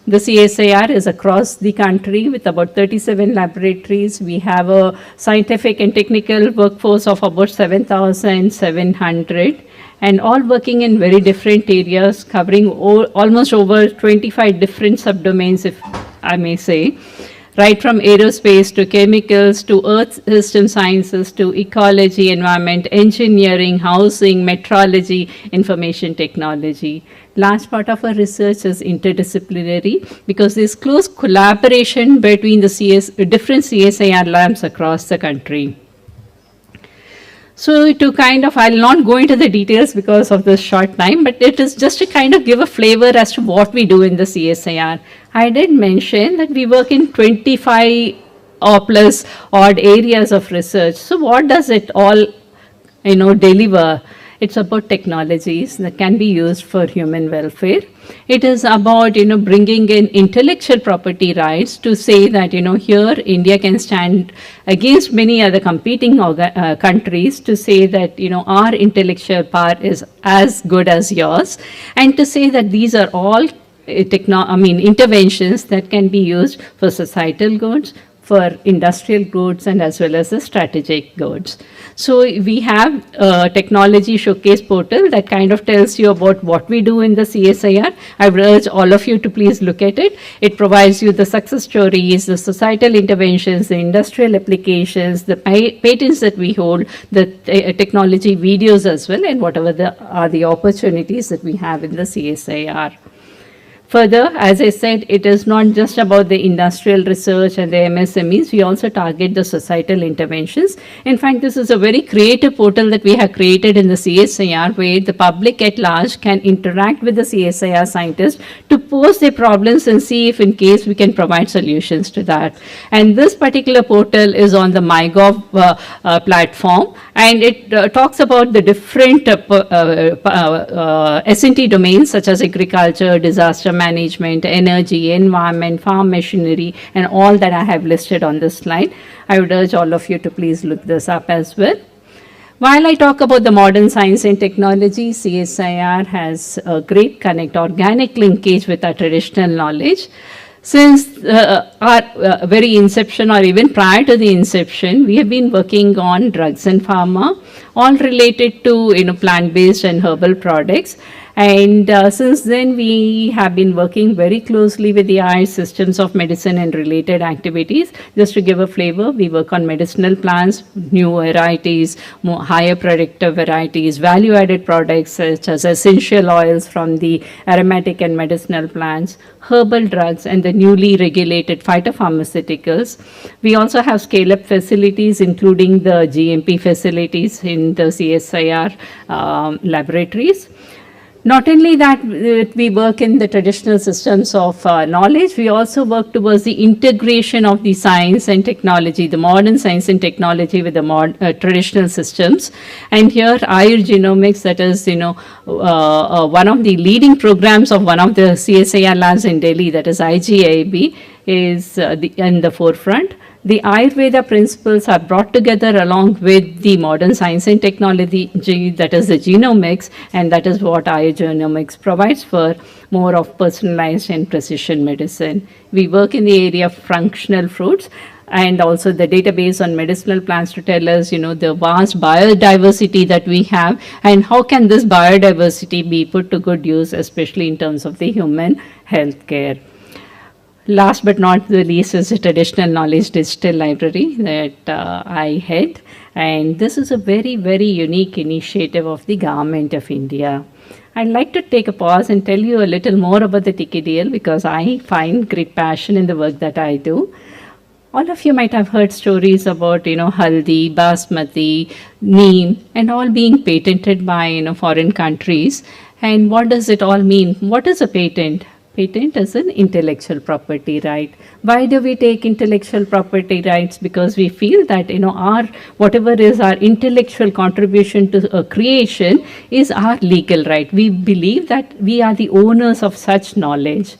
The CSIR is across the country with about 37 laboratories. We have a scientific and technical workforce of about 7,700, and all working in very different areas, covering almost over 25 different subdomains, if I may say. Right from aerospace to chemicals to earth system sciences to ecology, environment, engineering, housing, metrology, information technology. Large part of our research is interdisciplinary because there's close collaboration between the different CSIR labs across the country. So to kind of, I'll not go into the details because of the short time, but it is just to kind of give a flavor as to what we do in the CSIR. I did mention that we work in 25 or plus odd areas of research. So what does it all, deliver? It's about technologies that can be used for human welfare. It is about, bringing in intellectual property rights to say that, here India can stand against many other competing countries to say that, our intellectual power is as good as yours, and to say that these are all interventions that can be used for societal goods, for industrial goods, and as well as the strategic goods. So we have a technology showcase portal that kind of tells you about what we do in the CSIR. I would urge all of you to please look at it. It provides you the success stories, the societal interventions, the industrial applications, the patents that we hold, the technology videos as well, and whatever are the opportunities that we have in the CSIR. Further, as I said, it is not just about the industrial research and the MSMEs, we also target the societal interventions. In fact, this is a very creative portal that we have created in the CSIR, where the public at large can interact with the CSIR scientists to pose their problems and see if in case we can provide solutions to that. And this particular portal is on the MyGov platform, and it talks about the different S&T domains such as agriculture, disaster management, energy, environment, farm machinery, and all that I have listed on this slide. I would urge all of you to please look this up as well. While I talk about the modern science and technology, CSIR has a great connect, organic linkage with our traditional knowledge. Since our very inception, or even prior to the inception, we have been working on drugs and pharma, all related to plant-based and herbal products. And since then, we have been working very closely with the AI systems of medicine and related activities. Just to give a flavor, we work on medicinal plants, new varieties, more higher productive varieties, value-added products such as essential oils from the aromatic and medicinal plants, herbal drugs, and the newly regulated phytopharmaceuticals. We also have scale-up facilities, including the GMP facilities in the CSIR laboratories. Not only that, we work in the traditional systems of knowledge, we also work towards the integration of the science and technology, the modern science and technology with the traditional systems. And here, Genomics, that is, one of the leading programs of one of the CSIR labs in Delhi, that is IGIB, is in the forefront. The Ayurveda principles are brought together along with the modern science and technology, that is the genomics, and that is what Genomics provides for more of personalized and precision medicine. We work in the area of functional fruits and also the database on medicinal plants to tell us, the vast biodiversity that we have and how can this biodiversity be put to good use, especially in terms of the human health care. Last but not the least is the Traditional Knowledge Digital Library that I head, and this is a very, very unique initiative of the Government of India. I'd like to take a pause and tell you a little more about the TKDL because I find great passion in the work that I do. All of you might have heard stories about, haldi, basmati, neem, and all being patented by, foreign countries. And what does it all mean? What is a patent? patent as an intellectual property right. Why do we take intellectual property rights? Because we feel that, our whatever is our intellectual contribution to a creation is our legal right. We believe that we are the owners of such knowledge.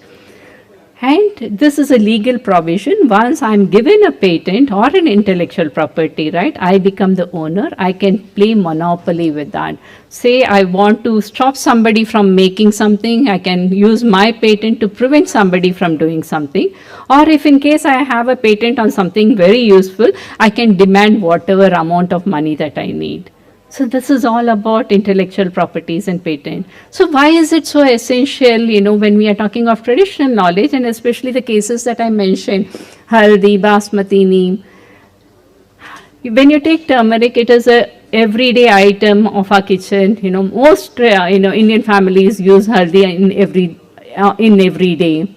And this is a legal provision. Once I'm given a patent or an intellectual property right, I become the owner. I can play monopoly with that. Say I want to stop somebody from making something, I can use my patent to prevent somebody from doing something. Or if in case I have a patent on something very useful, I can demand whatever amount of money that I need. So this is all about intellectual properties and patent. So why is it so essential, when we are talking of traditional knowledge, and especially the cases that I mentioned, haldi, basmati neem. When you take turmeric, it is a everyday item of our kitchen. Most Indian families use haldi in every day.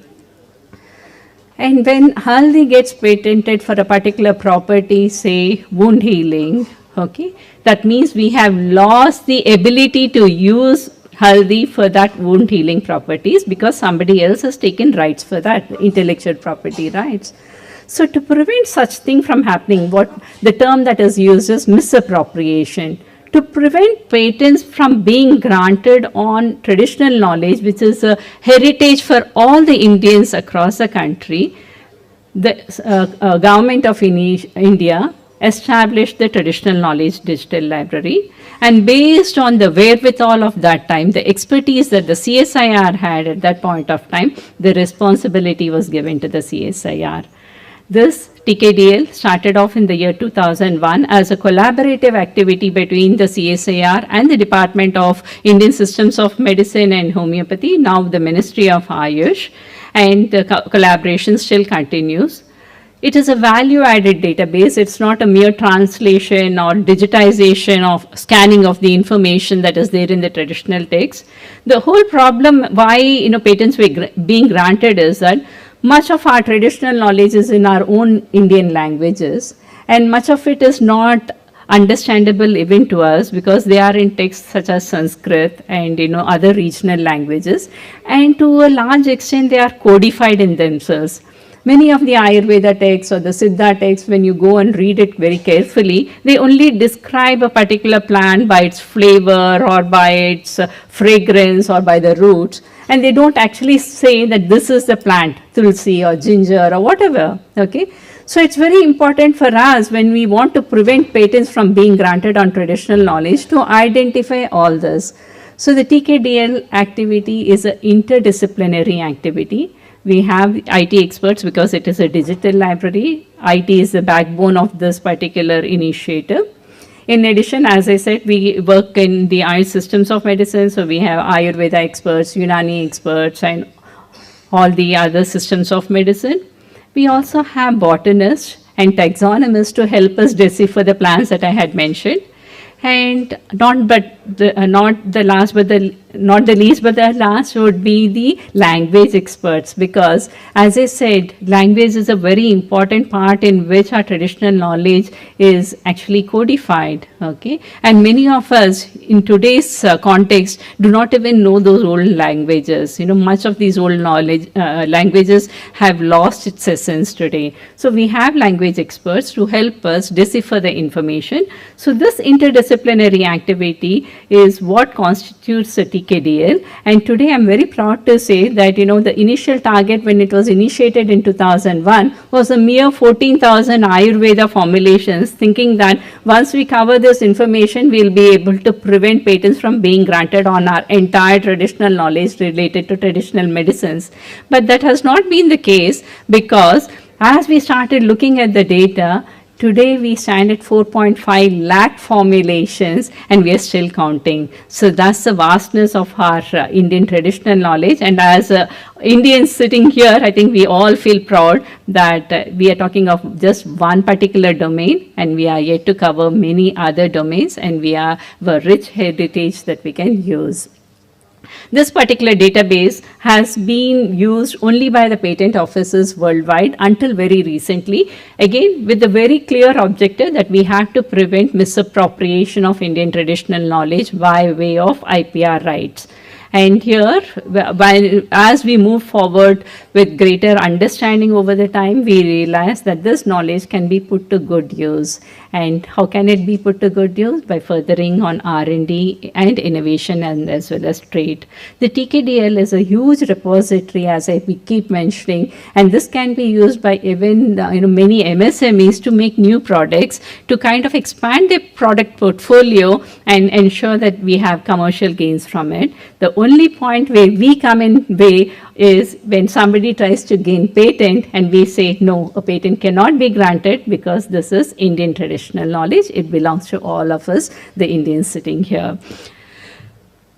And when haldi gets patented for a particular property, say wound healing, okay, that means we have lost the ability to use haldi for that wound healing properties because somebody else has taken rights for that, intellectual property rights. So to prevent such thing from happening, what the term that is used is misappropriation. To prevent patents from being granted on traditional knowledge, which is a heritage for all the Indians across the country, the government of India established the Traditional Knowledge Digital Library, and based on the wherewithal of that time, the expertise that the CSIR had at that point of time, the responsibility was given to the CSIR. This TKDL started off in the year 2001 as a collaborative activity between the CSIR and the Department of Indian Systems of Medicine and Homeopathy, now the Ministry of Ayush, and the collaboration still continues. It is a value-added database. It's not a mere translation or digitization of scanning of the information that is there in the traditional text. The whole problem why patents were being granted is that much of our traditional knowledge is in our own Indian languages, and much of it is not understandable even to us because they are in texts such as Sanskrit and other regional languages, and to a large extent they are codified in themselves. Many of the Ayurveda texts or the Siddha texts, when you go and read it very carefully, they only describe a particular plant by its flavor or by its fragrance or by the roots, and they don't actually say that this is the plant, tulsi or ginger or whatever, okay? So it's very important for us when we want to prevent patents from being granted on traditional knowledge to identify all this. So the TKDL activity is an interdisciplinary activity. We have IT experts because it is a digital library. IT is the backbone of this particular initiative. In addition, as I said, we work in the Ayurveda systems of medicine. So we have Ayurveda experts, Unani experts, and all the other systems of medicine. We also have botanists and taxonomists to help us decipher the plants that I had mentioned. And not the least, but the last would be the language experts, because as I said, language is a very important part in which our traditional knowledge is actually codified. Okay, and many of us in today's context do not even know those old languages. Much of these old languages have lost its essence today. So we have language experts to help us decipher the information. So this interdisciplinary activity is what constitutes the TKDL. And today I'm very proud to say that, the initial target when it was initiated in 2001 was a mere 14,000 Ayurveda formulations, thinking that once we cover this information, we'll be able to prevent patents from being granted on our entire traditional knowledge related to traditional medicines. But that has not been the case, because as we started looking at the data, today we stand at 4.5 lakh formulations, and we are still counting. So that's the vastness of our Indian traditional knowledge. And as Indians sitting here, I think we all feel proud that we are talking of just one particular domain, and we are yet to cover many other domains, and we have a rich heritage that we can use. This particular database has been used only by the patent offices worldwide until very recently, again with the very clear objective that we have to prevent misappropriation of Indian traditional knowledge by way of IPR rights. And here, as we move forward with greater understanding over the time, we realize that this knowledge can be put to good use. And how can it be put to good use? By furthering on R&D and innovation, and as well as trade. The TKDL is a huge repository, as we keep mentioning, and this can be used by even many MSMEs to make new products, to kind of expand their product portfolio and ensure that we have commercial gains from it. The only point where we come in way is when somebody tries to gain patent and we say, no, a patent cannot be granted because this is Indian traditional knowledge. It belongs to all of us, the Indians sitting here.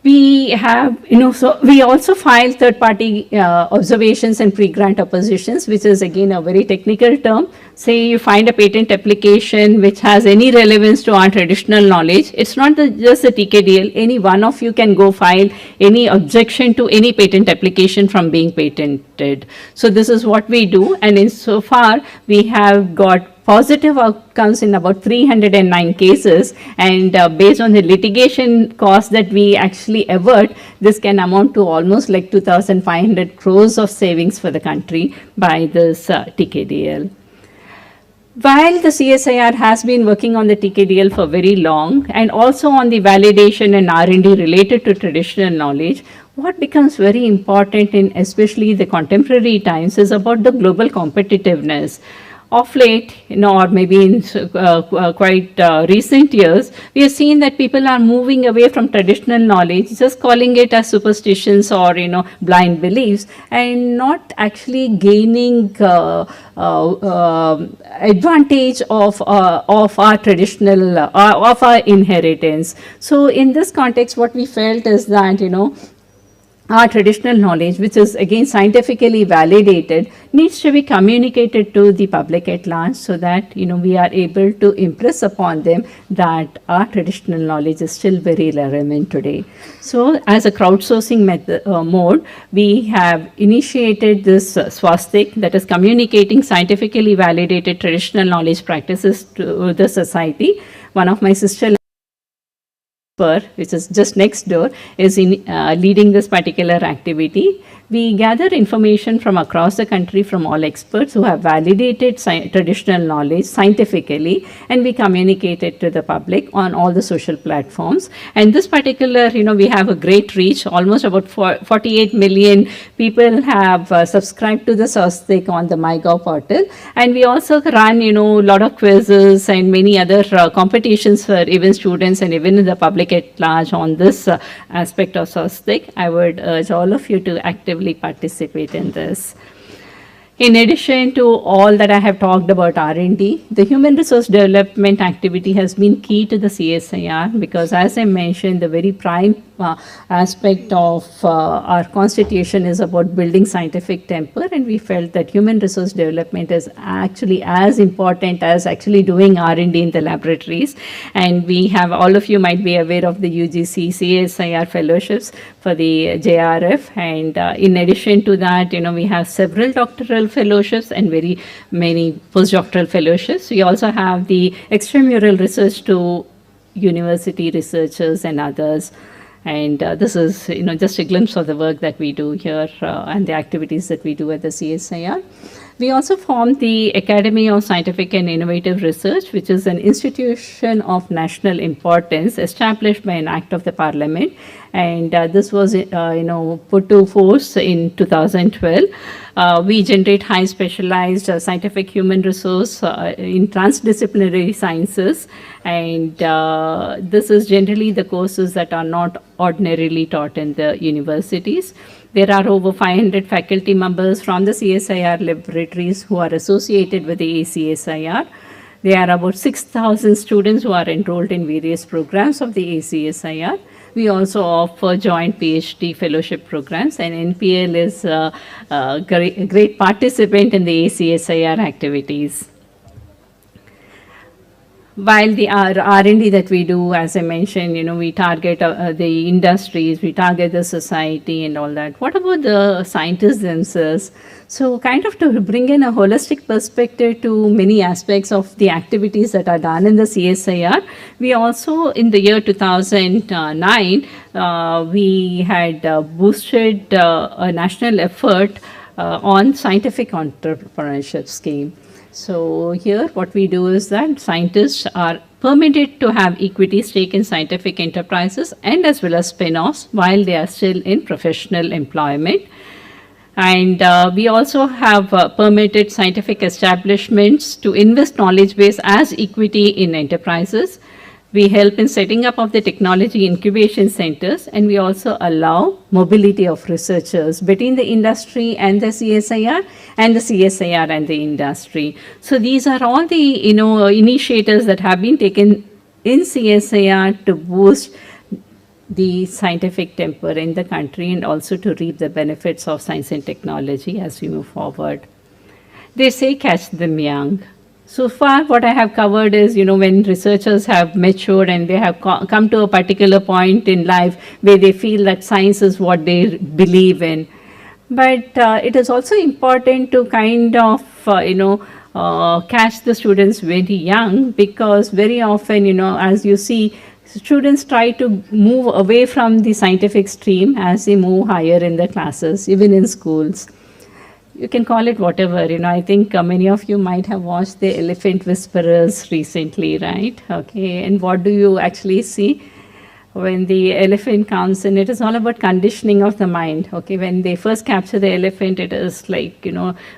We have, so we also file third-party observations and pre-grant oppositions, which is again a very technical term. Say you find a patent application which has any relevance to our traditional knowledge. It's not just the TKDL. Any one of you can go file any objection to any patent application from being patented. So this is what we do, and in so far we have got positive outcomes in about 309 cases, and based on the litigation costs that we actually avert, this can amount to almost like 2,500 crores of savings for the country by this TKDL. While the CSIR has been working on the TKDL for very long, and also on the validation and R&D related to traditional knowledge, what becomes very important in especially the contemporary times is about the global competitiveness. Of late, or maybe in quite recent years, we have seen that people are moving away from traditional knowledge, just calling it as superstitions or blind beliefs, and not actually gaining advantage of our traditional, of our inheritance. So in this context, what we felt is that our traditional knowledge, which is again scientifically validated, needs to be communicated to the public at large, so that we are able to impress upon them that our traditional knowledge is still very relevant today. So as a crowdsourcing mode, we have initiated this swastik, that is communicating scientifically validated traditional knowledge practices to the society. One of my sister, which is just next door, is leading this particular activity. We gather information from across the country from all experts who have validated traditional knowledge scientifically, and we communicate it to the public on all the social platforms. And this particular, we have a great reach. Almost about 48 million people have subscribed to the swastik on the MyGov portal. And we also run, a lot of quizzes and many other competitions for even students and even the public at large on this aspect of swastik. I would urge all of you to actively participate in this. In addition to all that I have talked about R&D, the human resource development activity has been key to the CSIR, because as I mentioned, the very prime aspect of our constitution is about building scientific temper, and we felt that human resource development is actually as important as actually doing R&D in the laboratories. And we have, all of you might be aware of the UGC CSIR fellowships for the JRF, and in addition to that, we have several doctoral fellowships and very many postdoctoral fellowships. We also have the extramural research to university researchers and others. And this is, just a glimpse of the work that we do here and the activities that we do at the CSIR. We also formed the Academy of Scientific and Innovative Research, which is an institution of national importance established by an act of the Parliament. And this was, put to force in 2012. We generate high specialized scientific human resource in transdisciplinary sciences. And this is generally the courses that are not ordinarily taught in the universities. There are over 500 faculty members from the CSIR laboratories who are associated with the ACSIR. There are about 6,000 students who are enrolled in various programs of the ACSIR. We also offer joint PhD fellowship programs, and NPL is a great participant in the ACSIR activities. While the R&D that we do, as I mentioned, we target the industries, we target the society and all that. What about the scientists themselves? So kind of to bring in a holistic perspective to many aspects of the activities that are done in the CSIR, we also in the year 2009 we had boosted a national effort on scientific entrepreneurship scheme. So here what we do is that scientists are permitted to have equity stake in scientific enterprises and as well as spin-offs while they are still in professional employment. And we also have permitted scientific establishments to invest knowledge base as equity in enterprises. We help in setting up of the technology incubation centers, and we also allow mobility of researchers between the industry and the CSIR and the CSIR and the industry. So these are all the initiatives that have been taken in CSIR to boost the scientific temper in the country and also to reap the benefits of science and technology as we move forward. They say catch them young. So far what I have covered is, when researchers have matured and they have come to a particular point in life where they feel that science is what they believe in. But it is also important to kind of, catch the students very young, because very often, as you see, students try to move away from the scientific stream as they move higher in the classes, even in schools. You can call it whatever, I think many of you might have watched the Elephant Whisperers recently, right? Okay, and what do you actually see? When the elephant comes in, it is all about conditioning of the mind. Okay, when they first capture the elephant, it is like,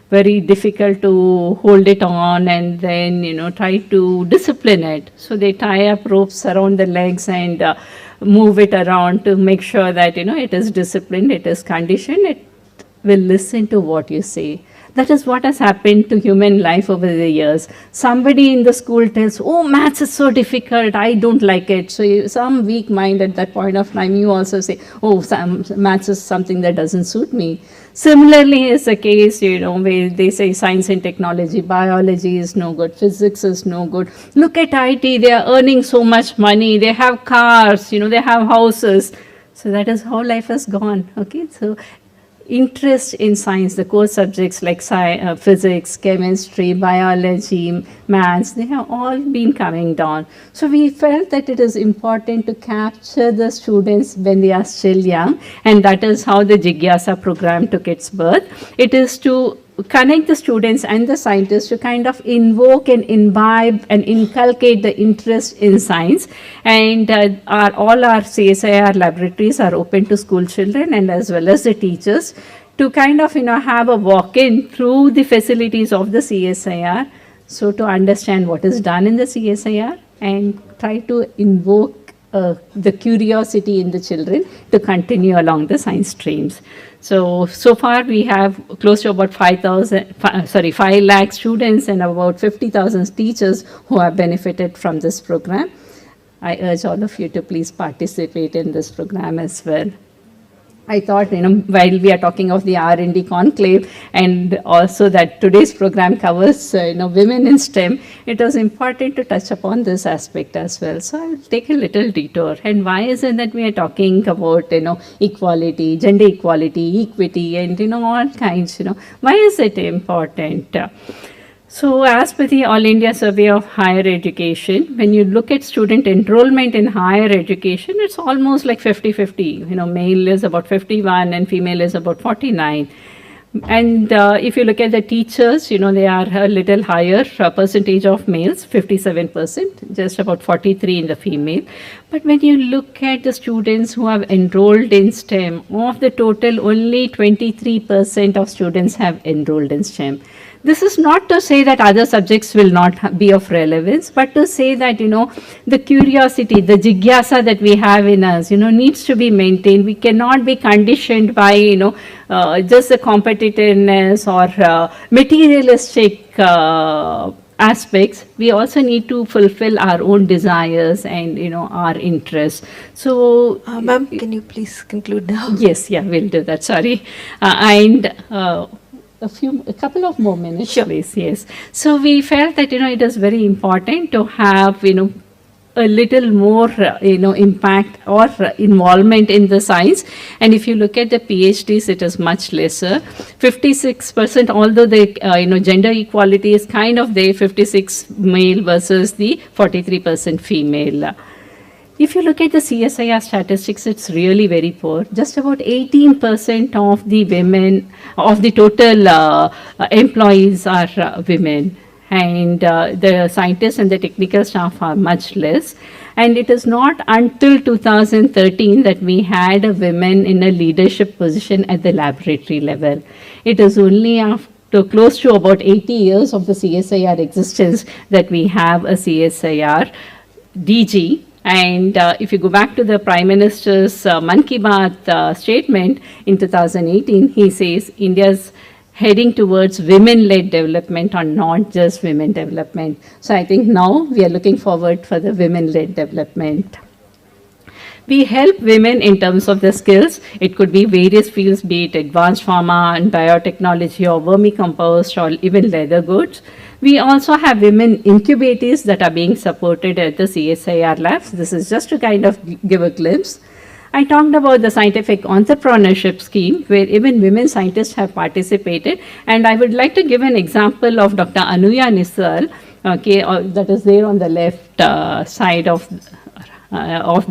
very difficult to hold it on and then, try to discipline it. So they tie up ropes around the legs and move it around to make sure that, it is disciplined, it is conditioned, it will listen to what you say. That is what has happened to human life over the years. Somebody in the school tells, oh, maths is so difficult, I don't like it. So some weak mind at that point of time, you also say, oh, maths is something that doesn't suit me. Similarly is the case, where they say science and technology, biology is no good, physics is no good. Look at IT, they are earning so much money, they have cars, they have houses. So that is how life has gone, okay? So interest in science, the core subjects like physics, chemistry, biology, maths, they have all been coming down. So we felt that it is important to capture the students when they are still young, and that is how the Jigyasa program took its birth. It is to connect the students and the scientists to kind of invoke and imbibe and inculcate the interest in science. And all our CSIR laboratories are open to school children and as well as the teachers to kind of, have a walk-in through the facilities of the CSIR. So to understand what is done in the CSIR and try to invoke the curiosity in the children to continue along the science streams. So far we have close to about 5 lakh students and about 50,000 teachers who have benefited from this program. I urge all of you to please participate in this program as well. I thought, while we are talking of the R&D Conclave and also that today's program covers, women in STEM, it was important to touch upon this aspect as well. So I'll take a little detour. And why is it that we are talking about, equality, gender equality, equity, and, all kinds, why is it important? So as per the All India Survey of Higher Education, when you look at student enrollment in higher education, it's almost like 50-50. Male is about 51 and female is about 49. And if you look at the teachers, they are a little higher percentage of males, 57%, just about 43 in the female. But when you look at the students who have enrolled in STEM, of the total, only 23% of students have enrolled in STEM. This is not to say that other subjects will not be of relevance, but to say that, the curiosity, the jigyasa that we have in us, needs to be maintained. We cannot be conditioned by, just the competitiveness or materialistic aspects. We also need to fulfill our own desires and, our interests. So,
ma'am, can you please conclude now?
Yes, yeah, we'll do that. Sorry. A couple of more minutes, sure, please. Yes. So we felt that, it is very important to have, a little more, impact or involvement in the science. And if you look at the PhDs, it is much lesser. 56%, although the, gender equality is kind of there, 56 male versus the 43% female. If you look at the CSIR statistics, it's really very poor. Just about 18% of the women, of the total employees are women. And the scientists and the technical staff are much less. And it is not until 2013 that we had a women in a leadership position at the laboratory level. It is only after close to about 80 years of the CSIR existence that we have a CSIR DG. And if you go back to the Prime Minister's Mann Ki Baat statement in 2018, he says India's heading towards women-led development or not just women development. So I think now we are looking forward for the women-led development. We help women in terms of the skills. It could be various fields, be it advanced pharma and biotechnology or vermicompost or even leather goods. We also have women incubators that are being supported at the CSIR labs. This is just to kind of give a glimpse. I talked about the scientific entrepreneurship scheme where even women scientists have participated. And I would like to give an example of Dr. Anuya Nisal, okay, that is there on the left side of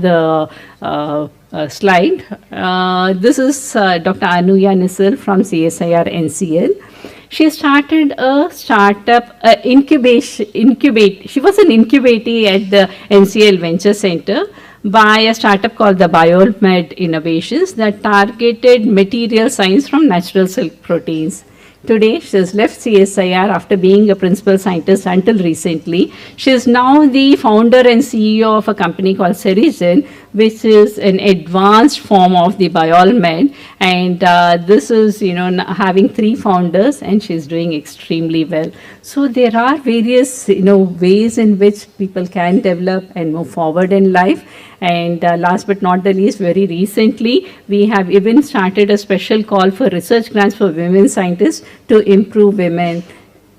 the slide. This is Dr. Anuya Nisal from CSIR-NCL. She started a startup she was an incubator at the NCL Venture Center by a startup called the Biomed Innovations that targeted material science from natural silk proteins. Today, she has left CSIR after being a principal scientist until recently. She is now the founder and CEO of a company called Serigen, which is an advanced form of the Biomed. And this is, having 3 founders, and she's doing extremely well. So there are various, ways in which people can develop and move forward in life. And last but not the least, very recently, we have even started a special call for research grants for women scientists to improve women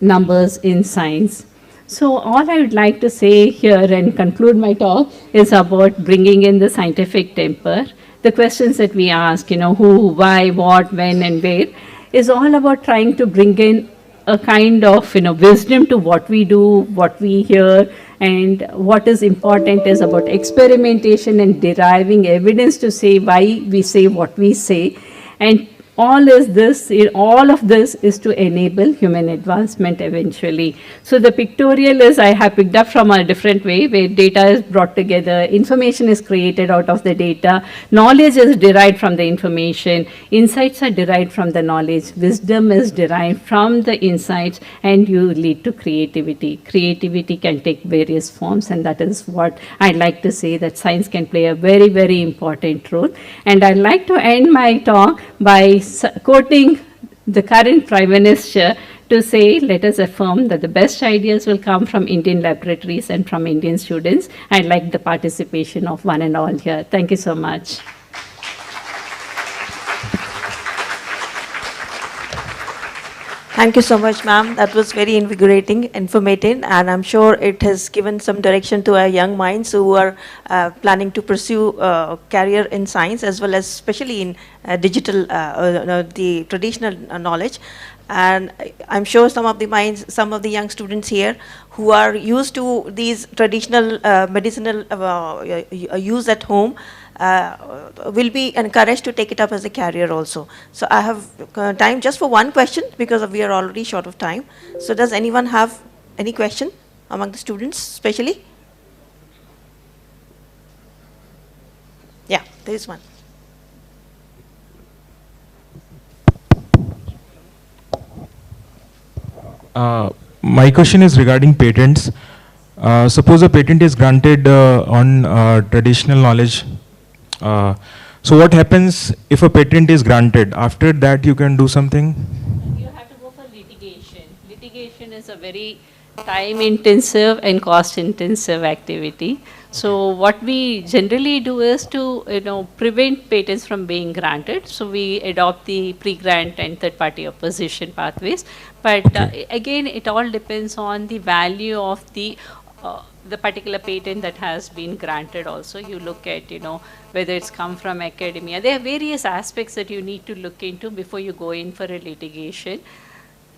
numbers in science. So all I would like to say here and conclude my talk is about bringing in the scientific temper. The questions that we ask, who, why, what, when, and where, is all about trying to bring in a kind of, wisdom to what we do, what we hear, and what is important is about experimentation and deriving evidence to say why we say what we say. And all of this is to enable human advancement eventually. So the pictorial is I have picked up from a different way where data is brought together, information is created out of the data, knowledge is derived from the information, insights are derived from the knowledge, wisdom is derived from the insights, and you lead to creativity. Creativity can take various forms, and that is what I'd like to say, that science can play a very, very important role. And I'd like to end my talk by quoting the current Prime Minister to say, let us affirm that the best ideas will come from Indian laboratories and from Indian students. I'd like the participation of one and all here. Thank you so much.
Thank you so much, ma'am. That was very invigorating, informative, and I'm sure it has given some direction to our young minds who are planning to pursue career in science, as well as especially in digital, the traditional knowledge. And I'm sure some of the young students here who are used to these traditional medicinal use at home will be encouraged to take it up as a career also. So I have time just for one question because we are already short of time. So does anyone have any question among the students especially? Yeah, there is one.
My question is regarding patents. Suppose a patent is granted on traditional knowledge. So what happens if a patent is granted? After that you can do something?
You have to go for litigation. Litigation is a very time-intensive and cost-intensive activity. So what we generally do is to prevent patents from being granted. So we adopt the pre-grant and third-party opposition pathways. But again, it all depends on the value of the particular patent that has been granted. Also, you look at whether it's come from academia. There are various aspects that you need to look into before you go in for a litigation.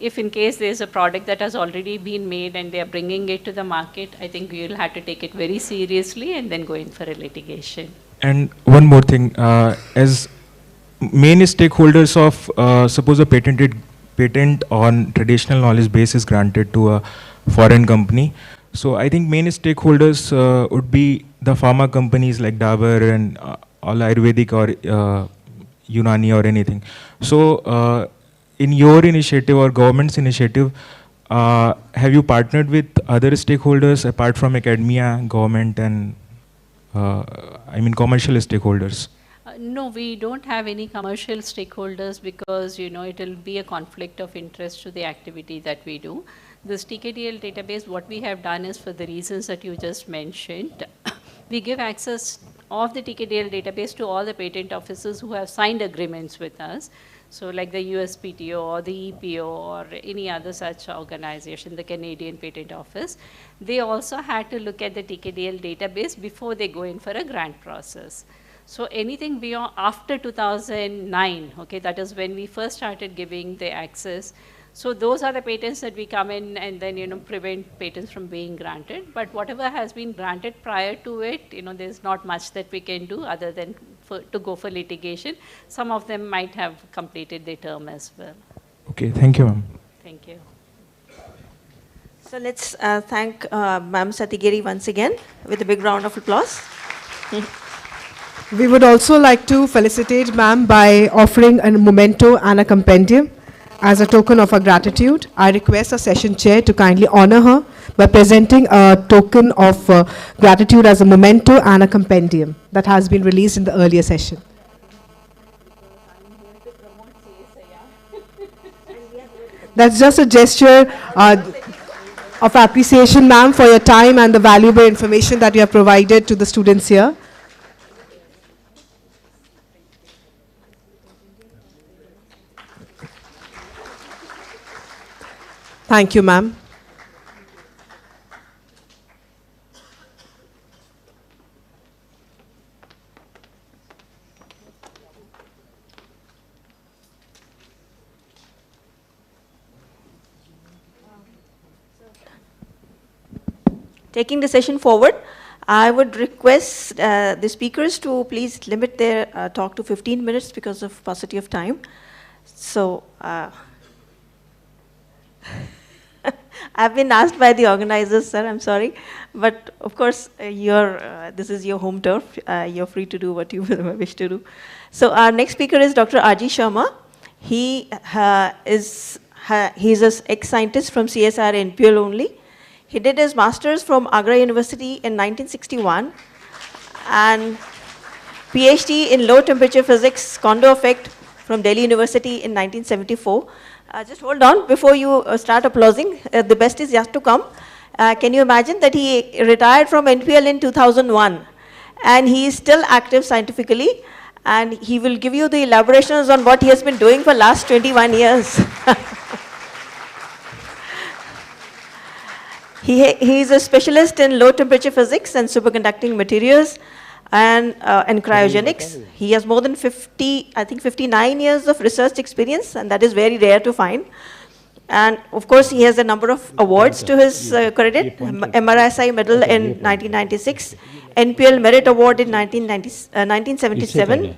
if in case there's a product that has already been made and they are bringing it to the market, I think we'll have to take it very seriously and then go in for a litigation.
And one more thing, as main stakeholders of suppose a patent on traditional knowledge base is granted to a foreign company. So I think main stakeholders would be the pharma companies like Dabur and all Ayurvedic or Unani or anything. So in your initiative or government's initiative, have you partnered with other stakeholders apart from academia, government, and commercial stakeholders?
No, we don't have any commercial stakeholders because, it will be a conflict of interest to the activity that we do. This TKDL database, what we have done is for the reasons that you just mentioned, we give access of the TKDL database to all the patent officers who have signed agreements with us. So like the USPTO or the EPO or any other such organization, the Canadian Patent Office, they also had to look at the TKDL database before they go in for a grant process. So anything beyond after 2009, okay, that is when we first started giving the access. So those are the patents that we come in and then, prevent patents from being granted. But whatever has been granted prior to it, there's not much that we can do other than to go for litigation. Some of them might have completed their term as well.
Okay, thank you, ma'am.
Thank you.
So let's thank Ma'am Satigiri once again with a big round of applause.
We would also like to felicitate ma'am by offering a memento and a compendium. As a token of our gratitude, I request our session chair to kindly honor her by presenting a token of gratitude as a memento and a compendium that has been released in the earlier session. That's just a gesture of appreciation, ma'am, for your time and the valuable information that you have provided to the students here. Thank you, ma'am.
Taking the session forward, I would request the speakers to please limit their talk to 15 minutes because of paucity of time. So, I've been asked by the organizers, sir, I'm sorry. But of course, this is your home turf. You're free to do what you wish to do. So our next speaker is Dr. R.G. Sharma. He's an ex-scientist from CSIR-NPL only. He did his master's from Agra University in 1961 and PhD in low temperature physics, Kondo effect from Delhi University in 1974. Just hold on before you start applauding. The best is yet to come. Can you imagine that he retired from NPL in 2001 and he is still active scientifically, and he will give you the elaborations on what he has been doing for last 21 years. He is a specialist in low temperature physics and superconducting materials and cryogenics. He has more than 59 years of research experience, and that is very rare to find. And of course, he has a number of awards to his credit. MRSI Medal in 1996, NPL Merit Award in 1977,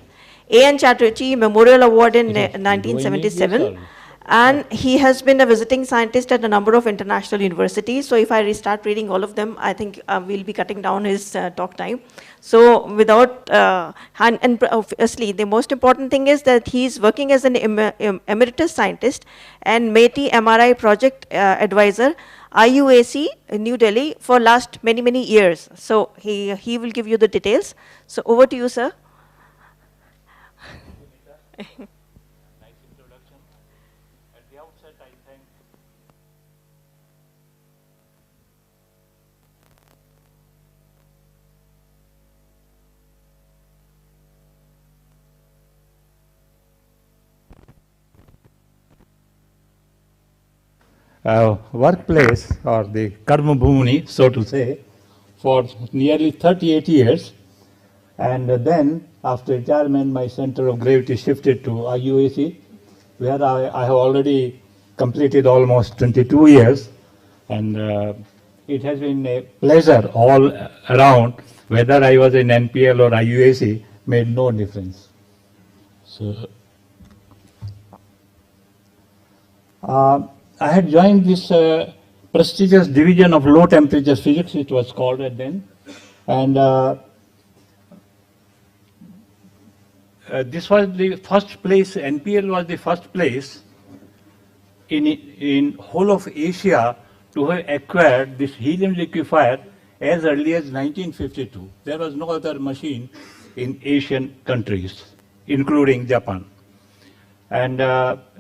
A.N. Chatterjee Memorial Award in 1977. And he has been a visiting scientist at a number of international universities. So if I restart reading all of them, I think we'll be cutting down his talk time. So without, and obviously the most important thing is that he's working as an emeritus scientist and METI MRI project advisor, IUAC in New Delhi for last many, many years. So he will give you the details. So over to you, sir.
Workplace or the Karma Bhumini, so to say, for nearly 38 years. And then after retirement, my center of gravity shifted to IUAC, where I have already completed almost 22 years, and it has been a pleasure all around. Whether I was in NPL or IUAC made no difference. So, I had joined this prestigious division of low temperature physics, it was called at then, and this was the first place, NPL was the first place in whole of Asia to have acquired this helium liquefier as early as 1952. There was no other machine in Asian countries, including Japan. And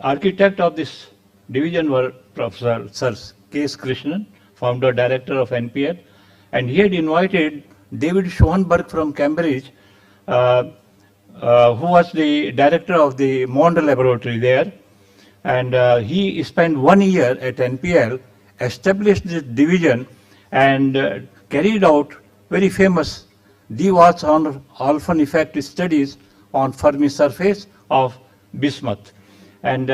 architect of this division were Professor Sir K.S. Krishnan, founder director of NPL, and he had invited David Schoenberg from Cambridge, who was the director of the Mond laboratory there, and he spent 1 year at NPL, established this division, and carried out very famous Dewars-Alfvén effect studies on Fermi surface of bismuth. And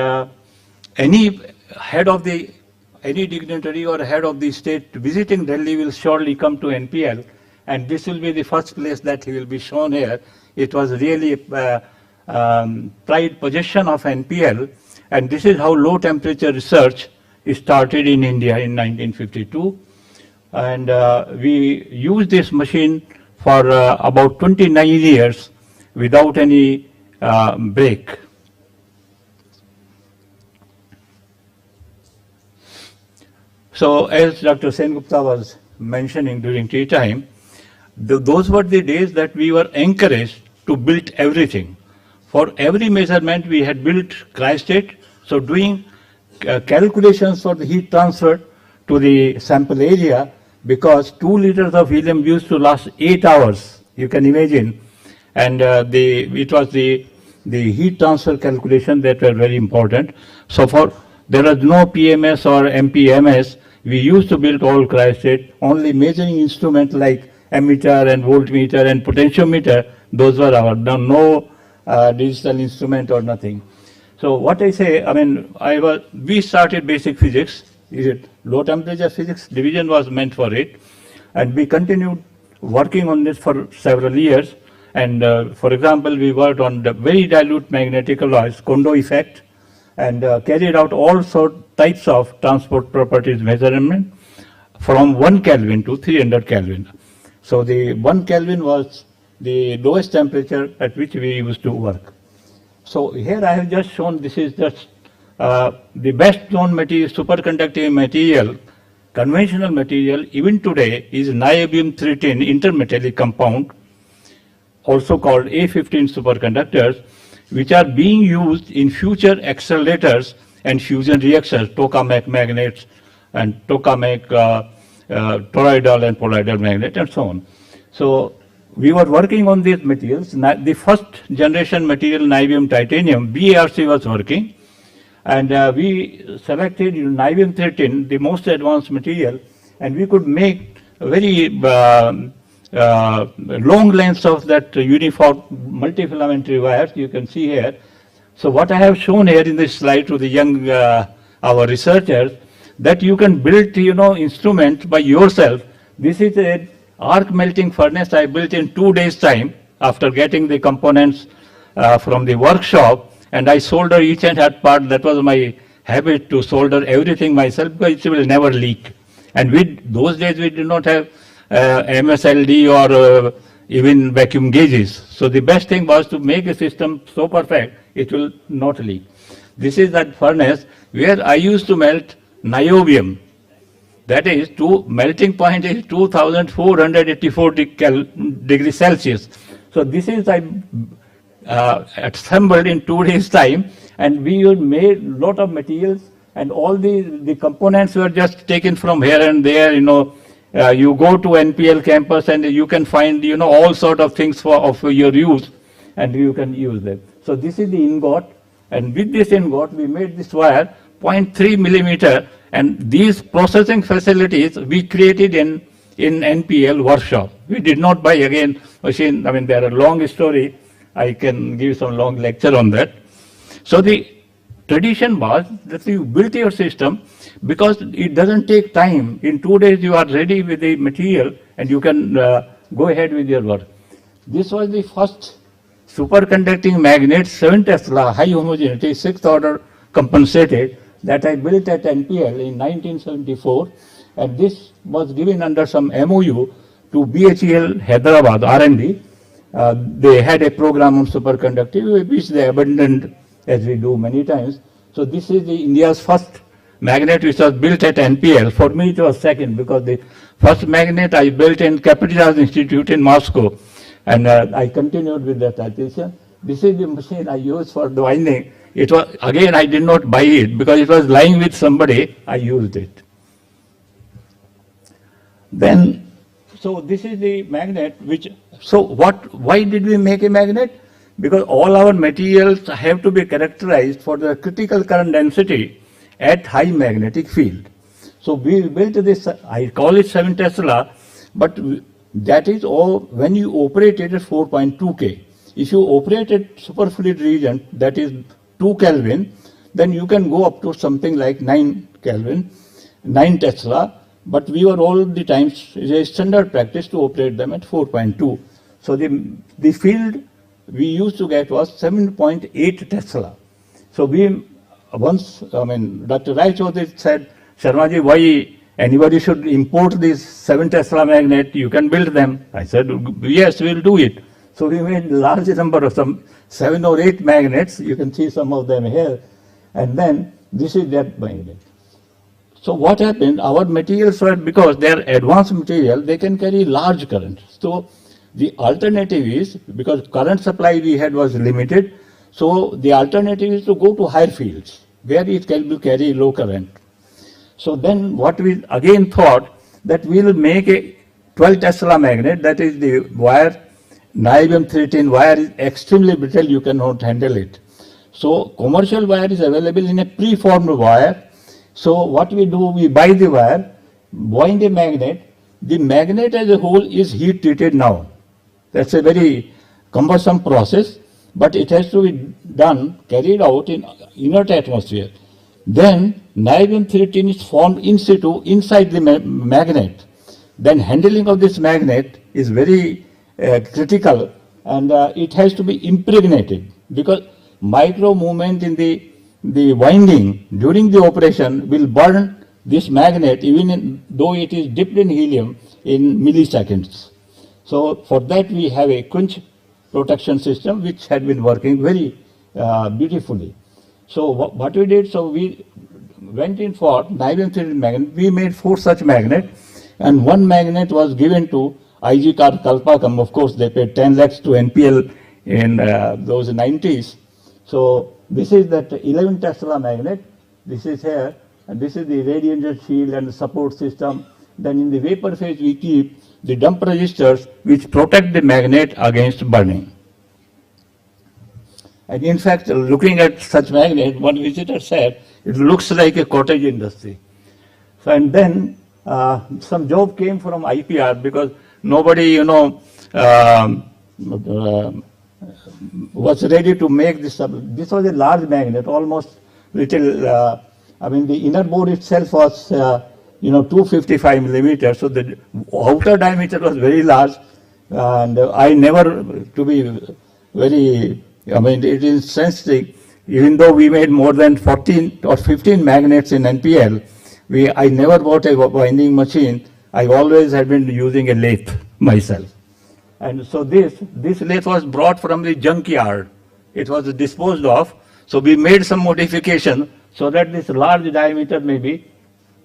any dignitary or head of the state visiting Delhi will surely come to NPL, and this will be the first place that he will be shown here. It was really a pride possession of NPL, and this is how low temperature research started in India in 1952. And we used this machine for about 29 years without any break. So as Dr. Sengupta was mentioning during tea time, those were the days that we were encouraged to build everything. For every measurement we had built cryostat, so doing calculations for the heat transfer to the sample area, because 2 liters of helium used to last 8 hours, you can imagine, and it was the heat transfer calculation that were very important. So there was no PMS or MPMS, we used to build all cryostat, only measuring instruments like ammeter and voltmeter and potentiometer, those were our, no digital instrument or nothing. So what I say, I mean, we started basic physics, low temperature physics division was meant for it, and we continued working on this for several years. And for example, we worked on the very dilute magnetic alloys, Kondo effect, and carried out all types of transport properties measurement from 1 Kelvin to 300 Kelvin. So the 1 Kelvin was the lowest temperature at which we used to work. So here I have just shown, this is just the best known material, superconducting material, conventional material, even today is niobium-13 intermetallic compound, also called A15 superconductors, which are being used in future accelerators and fusion reactors, tokamak magnets and tokamak toroidal and colloidal magnet and so on. So we were working on these materials. The first generation material, niobium titanium, BARC was working, and we selected niobium-13, the most advanced material, and we could make very long lengths of that uniform multifilamentary wires, you can see here. So what I have shown here in this slide to the young, our researchers, that you can build, instruments by yourself. This is a arc melting furnace I built in 2 days time after getting the components from the workshop, and I solder each and every part. That was my habit, to solder everything myself, because it will never leak. And those days we did not have MSLD or even vacuum gauges. So the best thing was to make a system so perfect it will not leak. This is that furnace where I used to melt niobium. That is, melting point is 2484 degrees Celsius. So this is assembled in 2 days time, and we made lot of materials, and all the components were just taken from here and there. You go to NPL campus and you can find all sort of things of your use, and you can use them. So this is the ingot, and with this ingot we made this wire 0.3 millimeter, and these processing facilities we created in NPL workshop. We did not buy again machine. I mean, there are long story. I can give some long lecture on that. So the tradition was that you built your system because it doesn't take time. In 2 days you are ready with the material and you can go ahead with your work. This was the first superconducting magnet, 7 Tesla, high homogeneity, 6th order compensated, that I built at NPL in 1974, and this was given under some MOU to BHEL Hyderabad, R&D. They had a program on superconductivity, which they abandoned, as we do many times. So this is the India's first magnet which was built at NPL. For me it was second, because the first magnet I built in Kapitaz Institute in Moscow, and I continued with that tradition. This is the machine I used for the winding. It was, again, I did not buy it because it was lying with somebody. I used it. Then, so this is the magnet which, so why did we make a magnet? Because all our materials have to be characterized for the critical current density at high magnetic field. So we built this, I call it 7 Tesla, but that is all when you operate it at 4.2 K. If you operate at superfluid region, that is 2 Kelvin, then you can go up to something like 9 Kelvin, 9 Tesla, but we were all the times, it's a standard practice to operate them at 4.2. So the field we used to get was 7.8 Tesla. So we once, Dr. Rai Chaudhary said, Sharmaji, why anybody should import these 7 Tesla magnet, you can build them. I said, yes, we'll do it. So we made a large number of some 7 or 8 magnets. You can see some of them here. And then this is that magnet. So what happened, our materials were, because they are advanced material, they can carry large current. So the alternative is, because current supply we had was limited, so the alternative is to go to higher fields, where it can carry low current. So then what we again thought, that we will make a 12 Tesla magnet, that is the wire, niobium 13 wire is extremely brittle, you cannot handle it. So commercial wire is available in a preformed wire. So what we do, we buy the wire, wind a magnet. The magnet as a whole is heat treated now. That's a very cumbersome process, but it has to be done, carried out in inert atmosphere. Then niobium 13 is formed in situ inside the magnet. Then handling of this magnet is very critical, and it has to be impregnated, because micro movement in the winding during the operation will burn this magnet, even though it is dipped in helium, in milliseconds. So for that we have a quench protection system which had been working very beautifully. So what we did, so we went in for niobium 13 magnet. We made 4 such magnets, and 1 magnet was given to IG Kalpakam. Of course, they paid 10 lakhs to NPL in those 90s. So this is that 11 Tesla magnet. This is here, and this is the radiator shield and the support system. Then in the vapor phase, we keep the dump resistors which protect the magnet against burning. And in fact, looking at such magnet, one visitor said, it looks like a cottage industry. So, and then some job came from IPR, because nobody, was ready to make this. This was a large magnet, almost little, the inner board itself was, 255 millimeters. So the outer diameter was very large, and I never, to be very, it is sensitive. Even though we made more than 14 or 15 magnets in NPL, I never bought a winding machine. I always had been using a lathe myself. And so this lathe was brought from the junkyard. It was disposed of. So we made some modification so that this large diameter may be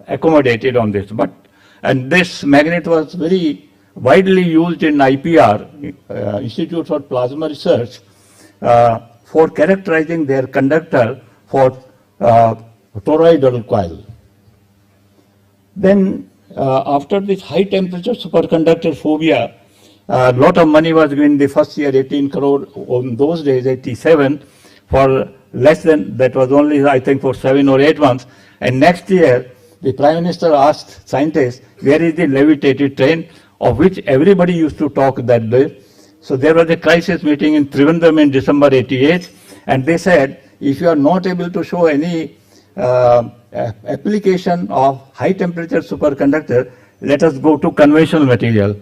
accommodated on this. And this magnet was very widely used in IPR, Institute for Plasma Research, for characterizing their conductor for toroidal coil. Then after this high temperature superconductor phobia, a lot of money was given the first year, 18 crore, on those days, 87, for less than, that was only, I think, for 7 or 8 months. And next year, the Prime Minister asked scientists, where is the levitated train, of which everybody used to talk that day. So there was a crisis meeting in Trivandrum in December 88, and they said, if you are not able to show any application of high temperature superconductor, let us go to conventional material.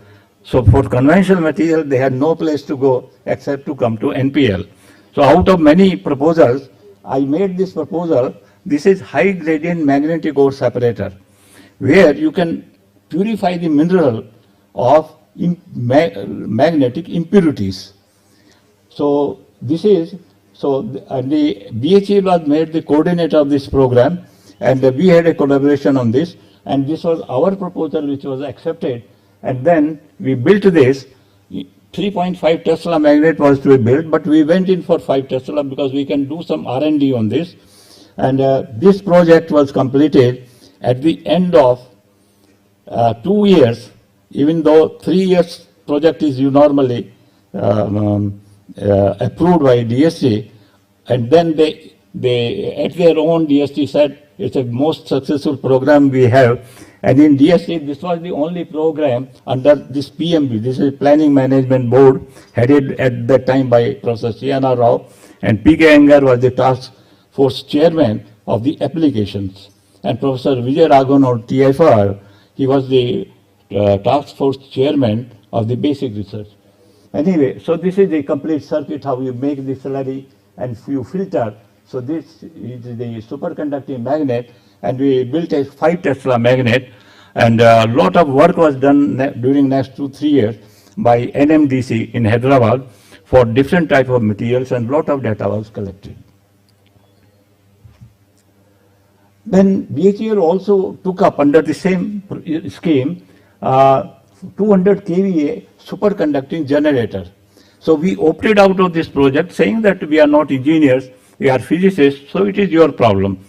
So for conventional material, they had no place to go except to come to NPL. So out of many proposals, I made this proposal. This is high gradient magnetic ore separator, where you can purify the mineral of magnetic impurities. So this is, the BHEL was made the coordinator of this program, and we had a collaboration on this, and this was our proposal which was accepted, and then we built this. 3.5 Tesla magnet was to be built, but we went in for 5 Tesla because we can do some R&D on this, and this project was completed at the end of 2 years, even though 3 years project is normally approved by DSC, and then they at their own DSC said it's the most successful program we have. And in DSC, this was the only program under this PMB, this is Planning Management Board, headed at that time by Professor C.N.R. Rao, and P.K. Iyengar was the task force chairman of the applications. And Professor Vijay Raghavan of TFR, he was the task force chairman of the basic research. Anyway, so this is the complete circuit, how you make the slurry and you filter. So this is the superconducting magnet, and we built a 5 Tesla magnet, and a lot of work was done during next 2-3 years by NMDC in Hyderabad for different type of materials, and lot of data was collected. Then BHEL also took up under the same scheme 200 kVA superconducting generator. So we opted out of this project saying that we are not engineers, we are physicists, so it is your problem.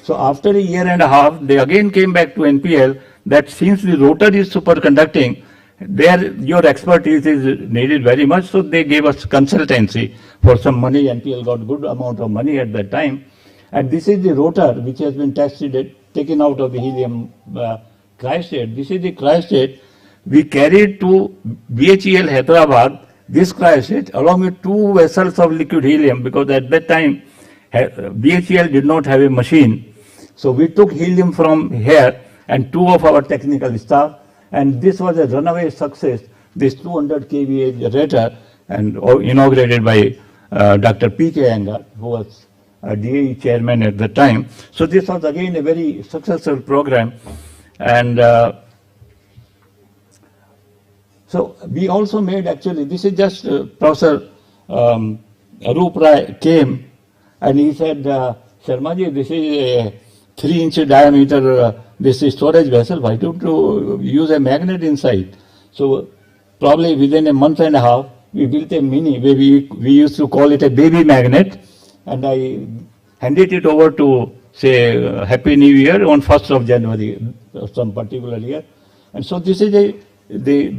So after a year and a half, they again came back to NPL that since the rotor is superconducting, there your expertise is needed very much, so they gave us consultancy for some money. NPL got good amount of money at that time. And this is the rotor which has been tested, taken out of the helium cryostat. This is the cryostat we carried to BHEL Hyderabad, this cryostat along with 2 vessels of liquid helium, because at that time BHEL did not have a machine. So we took helium from here and 2 of our technical staff, and this was a runaway success, this 200 kVA generator, and inaugurated by Dr. P.K. Iyengar, who was DAE chairman at the time. So this was again a very successful program, and so we also made, actually, this is just Professor Arup Rai came and he said, Sharmaji, this is a 3-inch diameter, this is storage vessel, why don't you use a magnet inside? So probably within a month and a half, we built a mini, we used to call it a baby magnet, and I handed it over to, say, Happy New Year on 1st of January, some particular year. And so this is the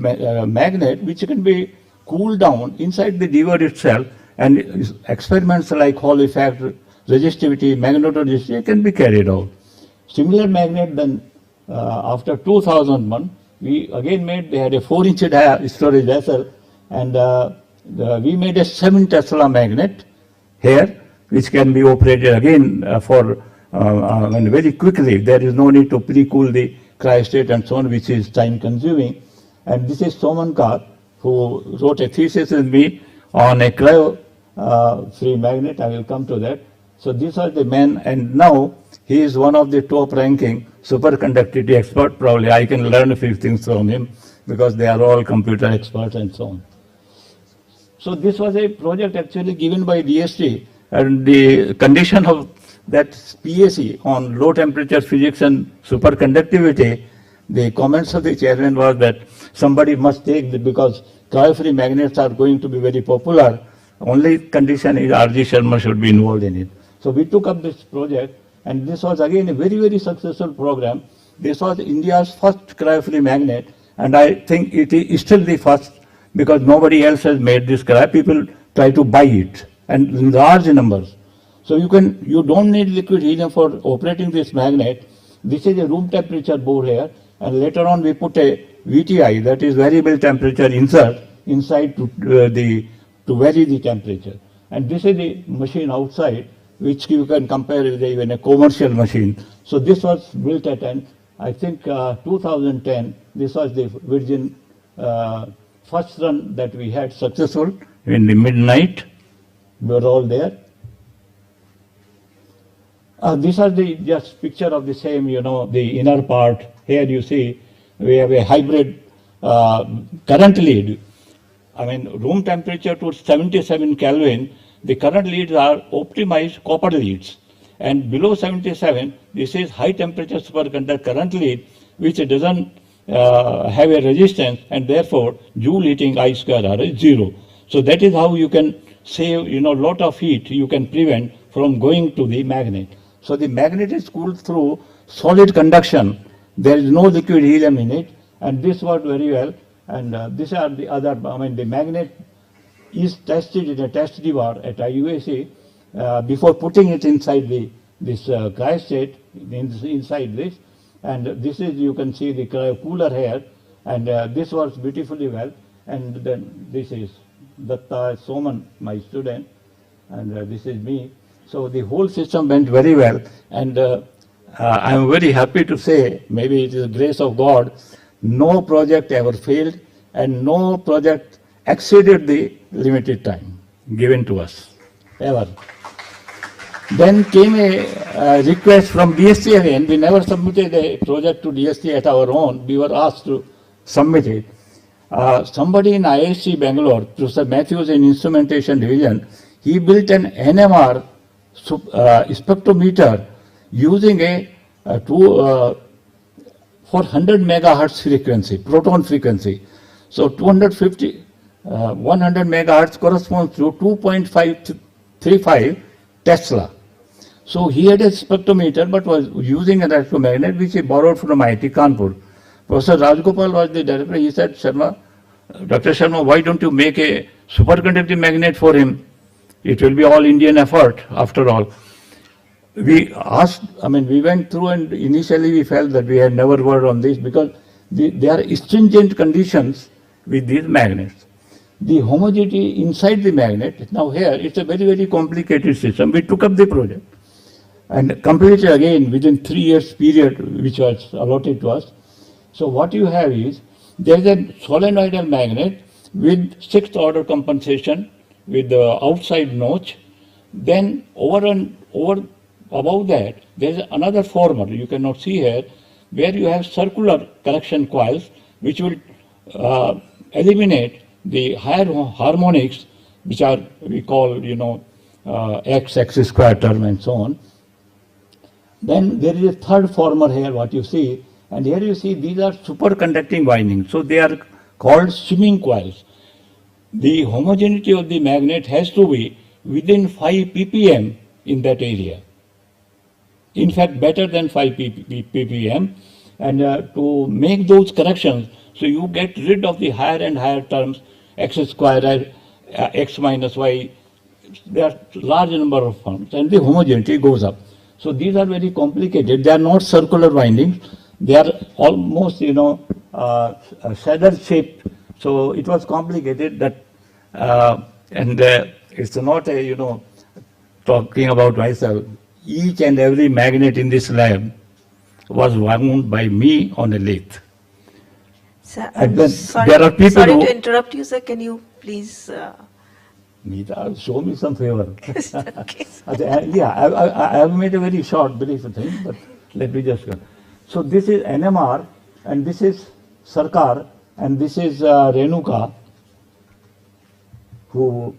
magnet which can be cooled down inside the device itself, and experiments like Hall effect, resistivity, magnetoresistivity can be carried out. Similar magnet then after 2001, we again made, they had a 4-inch storage vessel, and we made a 7 Tesla magnet here, which can be operated again very quickly. There is no need to pre-cool the cryostat and so on, which is time consuming. And this is Soman Kar, who wrote a thesis with me on a cryo-free magnet. I will come to that. So these are the men, and now he is one of the top-ranking superconductivity expert. Probably I can learn a few things from him because they are all computer experts and so on. So this was a project actually given by DST, and the condition of that PAC on low temperature physics and superconductivity, the comments of the chairman was that somebody must take it because cryo-free magnets are going to be very popular. Only condition is R.G. Sharma should be involved in it. So we took up this project, and this was again a very, very successful program. This was India's first cryo-free magnet, and I think it is still the first because nobody else has made this cryo. People try to buy it, and in large numbers. So you don't need liquid helium for operating this magnet. This is a room temperature board here, and later on we put a VTI, that is variable temperature insert, inside to vary the temperature. And this is the machine outside, which you can compare with even a commercial machine. So this was built at I think 2010. This was the Virgin first run that we had successful in the midnight. We were all there. These are the just picture of the same, the inner part. Here you see we have a hybrid current lead. I mean, room temperature to 77 Kelvin. The current leads are optimized copper leads. And below 77, this is high temperature superconductor current lead, which doesn't have a resistance, and therefore Joule heating I square R is 0. So that is how you can save, lot of heat you can prevent from going to the magnet. So the magnet is cooled through solid conduction. There is no liquid helium in it, and this worked very well. And these are the other, the magnet is tested in a test debar at IUAC before putting it inside this cryostat, inside this. And this is, you can see the cooler here, and this works beautifully well. And then this is Datta Soman, my student, and this is me. So the whole system went very well, and I'm very happy to say, maybe it is the grace of God, no project ever failed, and no project exceeded the limited time given to us, ever. Then came a request from DST again. We never submitted a project to DST at our own. We were asked to submit it. Somebody in IISc Bangalore, Professor Matthews in Instrumentation Division, he built an NMR spectrometer using a 400 megahertz frequency, proton frequency. So 100 megahertz corresponds to 2.535 Tesla. So he had a spectrometer, but was using an electromagnet which he borrowed from IIT Kanpur. Professor Rajgopal was the director. He said, Dr. Sharma, why don't you make a superconducting magnet for him? It will be all Indian effort, after all. We asked, we went through, and initially we felt that we had never worked on this because there are stringent conditions with these magnets. The homogeneity inside the magnet, now here, it's a very, very complicated system. We took up the project and completed again within 3 years period, which was allotted to us. So what you have is, there's a solenoidal magnet with 6th order compensation with the outside notch. Then above that, there's another former, you cannot see here, where you have circular correction coils, which will eliminate the higher harmonics, which are, we call, X square term and so on. Then there is a third former here, what you see, and here you see these are superconducting windings. So they are called swimming coils. The homogeneity of the magnet has to be within 5 ppm in that area. In fact, better than 5 ppm. And to make those corrections, so you get rid of the higher and higher terms, X square, X minus Y. There are large number of forms, and the homogeneity goes up. So these are very complicated. They are not circular windings. They are almost, saddle shaped. So it was complicated that, and it's not a, talking about myself. Each and every magnet in this lab was wound by me on a lathe.
Sir,
there are people
sorry
who,
to interrupt you, sir. Can you please...
Meeta, show me some favor.
Okay.
Yeah, I have made a very short brief thing, but let me just go. So this is NMR, and this is Sarkar, and this is Renuka, who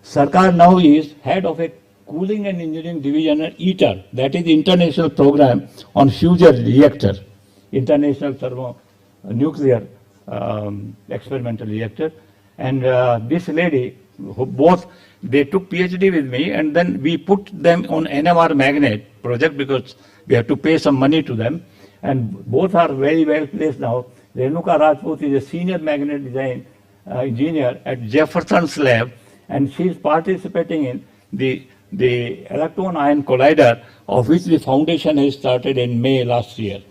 Sarkar now is head of a cooling and engineering division at ITER, that is International Program on Fusion Reactor, International Thermonuclear Experimental Reactor. And this lady, who both, they took PhD with me, and then we put them on NMR magnet project because we have to pay some money to them. And both are very well placed now. Renuka Rajput is a senior magnet design engineer at Jefferson's lab, and she is participating in the electron-ion collider, of which the foundation has started in May last year.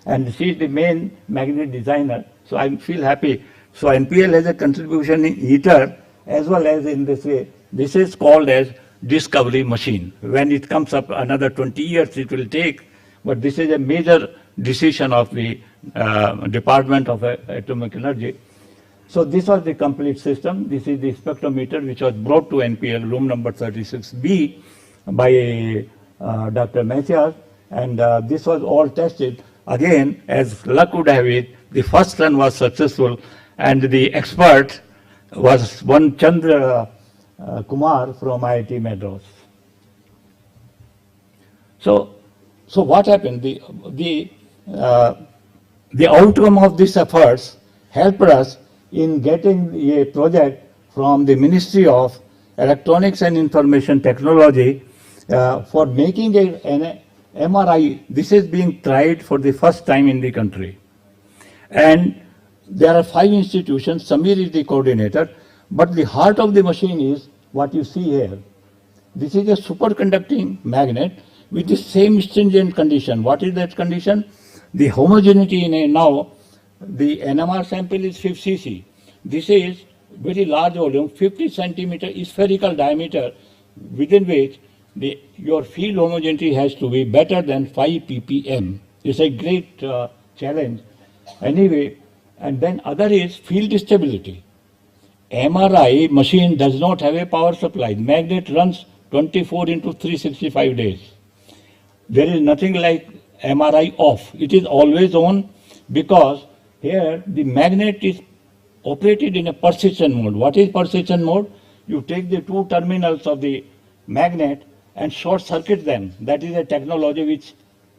And she is the main magnet designer, so I feel happy. So NPL has a contribution in ITER as well as in this way. This is called as discovery machine. When it comes up another 20 years, it will take, but this is a major decision of the Department of Atomic Energy. So this was the complete system. This is the spectrometer which was brought to NPL, room number 36B, by Dr. Matthias, and this was all tested. Again, as luck would have it, the first run was successful, and the expert was one Chandra Kumar from IIT Madras. So what happened? The outcome of these efforts helped us in getting a project from the Ministry of Electronics and Information Technology for making an MRI. This is being tried for the first time in the country. And there are 5 institutions, Samir is the coordinator, but the heart of the machine is what you see here. This is a superconducting magnet with the same stringent condition. What is that condition? The homogeneity in a now, the NMR sample is 5 cc. This is very large volume, 50 centimeter spherical diameter, within which your field homogeneity has to be better than 5 ppm. It's a great challenge. Anyway, and then other is field stability. MRI machine does not have a power supply. Magnet runs 24 into 365 days. There is nothing like MRI off. It is always on because here the magnet is operated in a persistent mode. What is persistent mode? You take the 2 terminals of the magnet and short circuit them. That is a technology which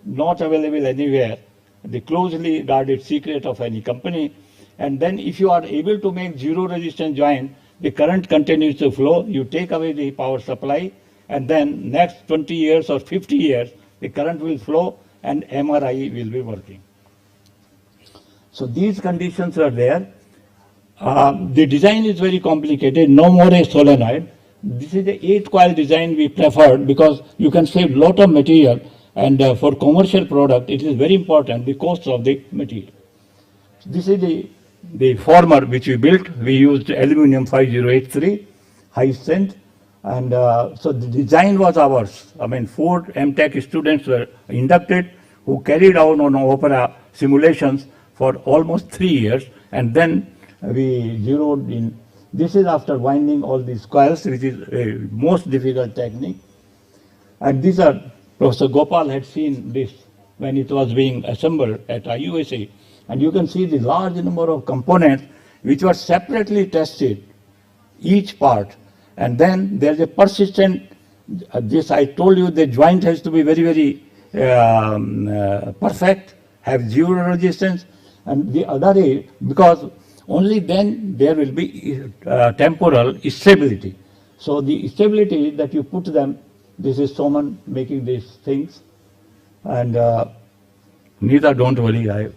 not available anywhere, the closely guarded secret of any company. And then if you are able to make zero resistance joint, the current continues to flow, you take away the power supply, and then next 20 years or 50 years, the current will flow and MRI will be working. So these conditions are there. The design is very complicated, no more a solenoid. This is the 8-coil design we preferred because you can save lot of material, and for commercial product it is very important, the cost of the material. This is the former which we built. We used aluminum 5083, high strength, and so the design was ours. I mean, 4 MTech students were inducted who carried out on Opera simulations for almost 3 years, and then we zeroed in. This is after winding all these coils, which is a most difficult technique. And these are, Professor Gopal had seen this when it was being assembled at IUAC. And you can see the large number of components which were separately tested, each part. And then there's a persistent, this I told you, the joint has to be very, very perfect, have zero resistance. And the other is, because only then there will be temporal stability. So the stability that you put them, this is Soman making these things. And Neither, don't worry, I'm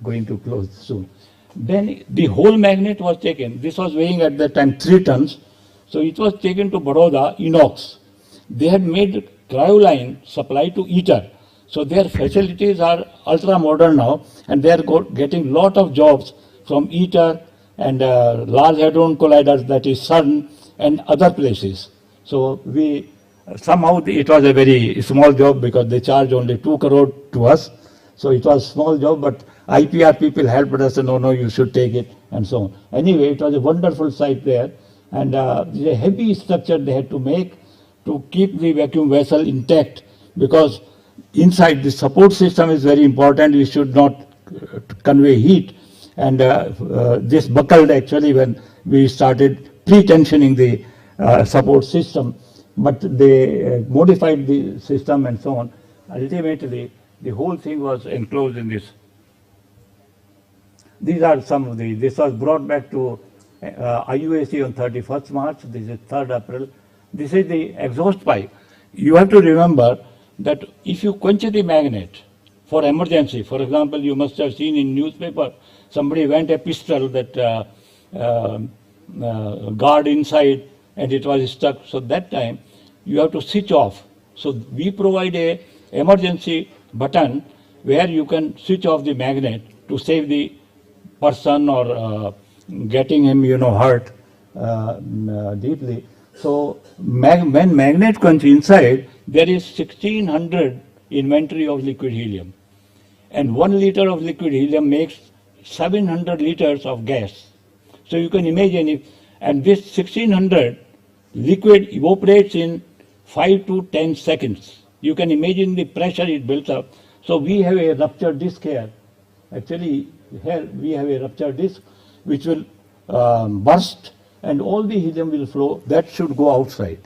going to close soon. Then the whole magnet was taken. This was weighing at that time 3 tons. So it was taken to Baroda, Inox. They had made cryoline supply to ITER. So their facilities are ultra modern now, and they are getting lot of jobs from ITER and Large Hadron Colliders, that is CERN, and other places. So we somehow it was a very small job because they charged only 2 crore to us. So it was a small job, but IPR people helped us, and no, you should take it, and so on. Anyway, it was a wonderful site there, and the heavy structure they had to make to keep the vacuum vessel intact, because inside the support system is very important. We should not convey heat, and this buckled actually when we started pre-tensioning the support system, but they modified the system and so on. Ultimately, the whole thing was enclosed in this. These are some of the, this was brought back to IUAC on 31st March, this is 3rd April. This is the exhaust pipe. You have to remember that if you quench the magnet for emergency, for example, you must have seen in newspaper, somebody went a pistol that guard inside and it was stuck. So that time you have to switch off. So we provide a emergency button where you can switch off the magnet to save the person or getting him, hurt deeply. So when magnet comes inside, there is 1600 inventory of liquid helium. And 1 liter of liquid helium makes 700 liters of gas. So you can imagine if, and this 1600 liquid evaporates in 5 to 10 seconds. You can imagine the pressure it builds up. So we have a ruptured disc here. Actually, here we have a ruptured disc which will burst and all the helium will flow. That should go outside.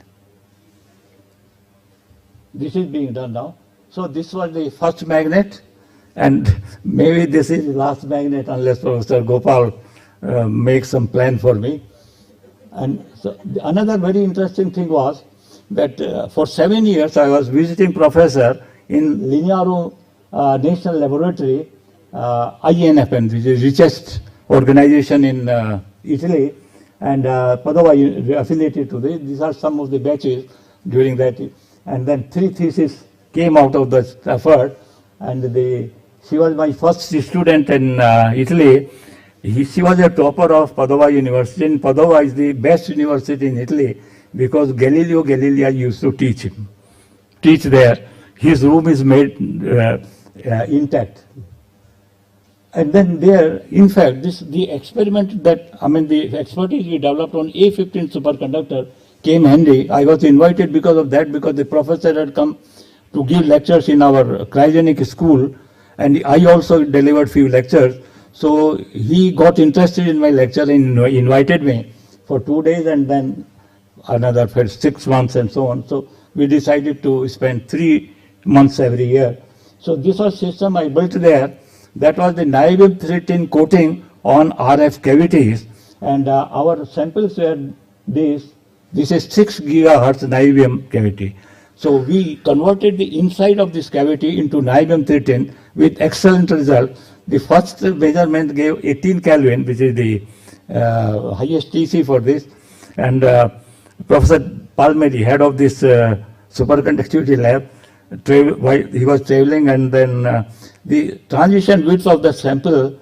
This is being done now. So this was the first magnet, and maybe this is the last magnet unless Professor Gopal makes some plan for me. And so another very interesting thing was that for 7 years I was visiting professor in Lignaro National Laboratory, INFN, which is the richest organization in Italy, and Padova affiliated to this. These are some of the batches during that. And then 3 theses came out of the effort, and she was my first student in Italy. She was a topper of Padova University, and Padova is the best university in Italy because Galileo Galilei used to teach there. His room is made intact. And then there, in fact, the experiment that, the expertise we developed on A15 superconductor came handy. I was invited because of that, because the professor had come to give lectures in our cryogenic school, and I also delivered few lectures. So he got interested in my lecture and invited me for 2 days and then another for 6 months and so on. So we decided to spend 3 months every year. So this was system I built there. That was the niobium-13 coating on RF cavities, and our samples were this. This is 6 gigahertz niobium cavity. So we converted the inside of this cavity into niobium-13 with excellent result. The first measurement gave 18 Kelvin, which is the highest TC for this. And Professor Palmeri, head of this superconductivity lab, he was traveling, and then the transition width of the sample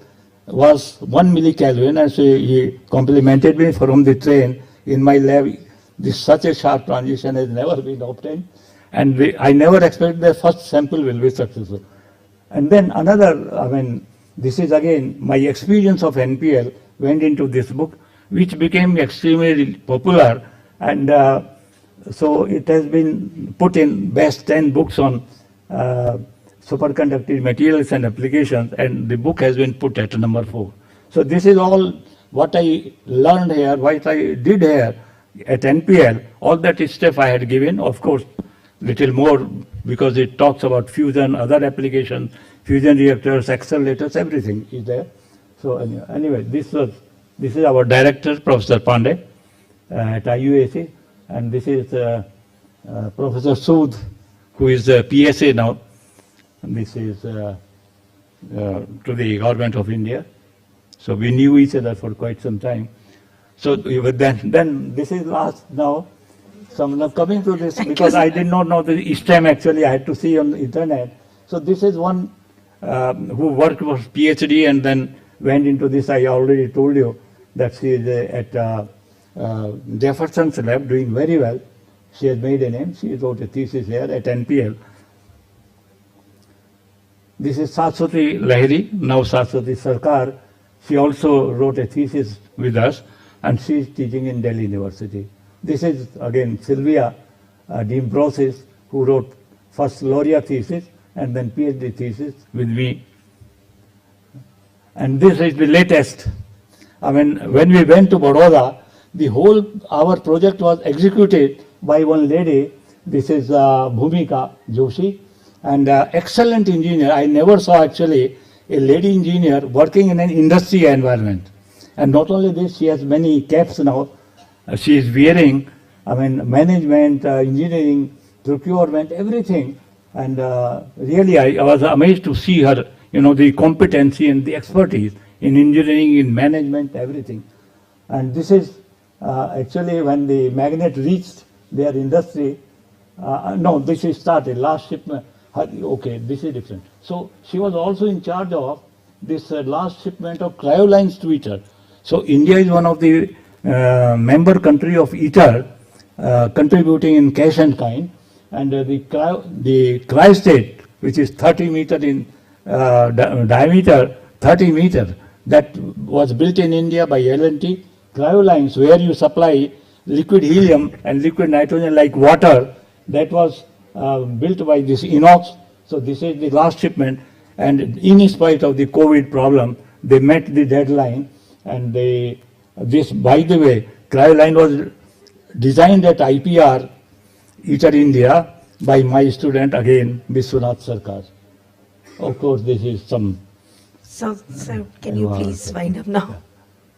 was 1 millikelvin, and so he complimented me from the train. In my lab, such a sharp transition has never been obtained, and I never expected the first sample will be successful. And then another, this is again my experience of NPL went into this book, which became extremely popular, and so it has been put in best 10 books on superconductive materials and applications, and the book has been put at number 4. So this is all what I learned here, what I did here at NPL. All that stuff I had given, of course, little more because it talks about fusion, other applications, fusion reactors, accelerators, everything is there. So anyway, this is our director, Professor Pandey, at IUAC, and this is Professor Sood, who is a PSA now. And this is to the government of India. So we knew each other for quite some time. So then this is last now. So I'm coming to this because I did not know the STEM actually. I had to see on the internet. So this is one who worked for PhD and then went into this. I already told you that she is at Jefferson's lab doing very well. She has made a name. She wrote a thesis here at NPL. This is Saraswati Lahiri, now Saraswati Sarkar. She also wrote a thesis with us, and she is teaching in Delhi University. This is again Sylvia D'Ambrosis, who wrote first laureate thesis and then PhD thesis with me. And this is the latest. When we went to Baroda, our project was executed by one lady. This is Bhumika Joshi. And excellent engineer. I never saw actually a lady engineer working in an industry environment. And not only this, she has many caps now. She is wearing, management, engineering, procurement, everything. And really, I was amazed to see her, the competency and the expertise in engineering, in management, everything. And this is actually when the magnet reached their industry. No, this is started, last shipment. Okay, this is different. So she was also in charge of this last shipment of cryolines to ITER. So India is one of the member country of ITER, contributing in cash and kind, and the cryostat, which is 30 meter in diameter, 30 meter, that was built in India by L&T. Cryolines, where you supply liquid helium and liquid nitrogen like water, that was built by this Inox. So this is the last shipment, and in spite of the COVID problem, they met the deadline, and this, by the way, cryoline was designed at IPR, ITER India, by my student again, Biswanath Sarkar. Of course, this is some.
So can you please wind up now?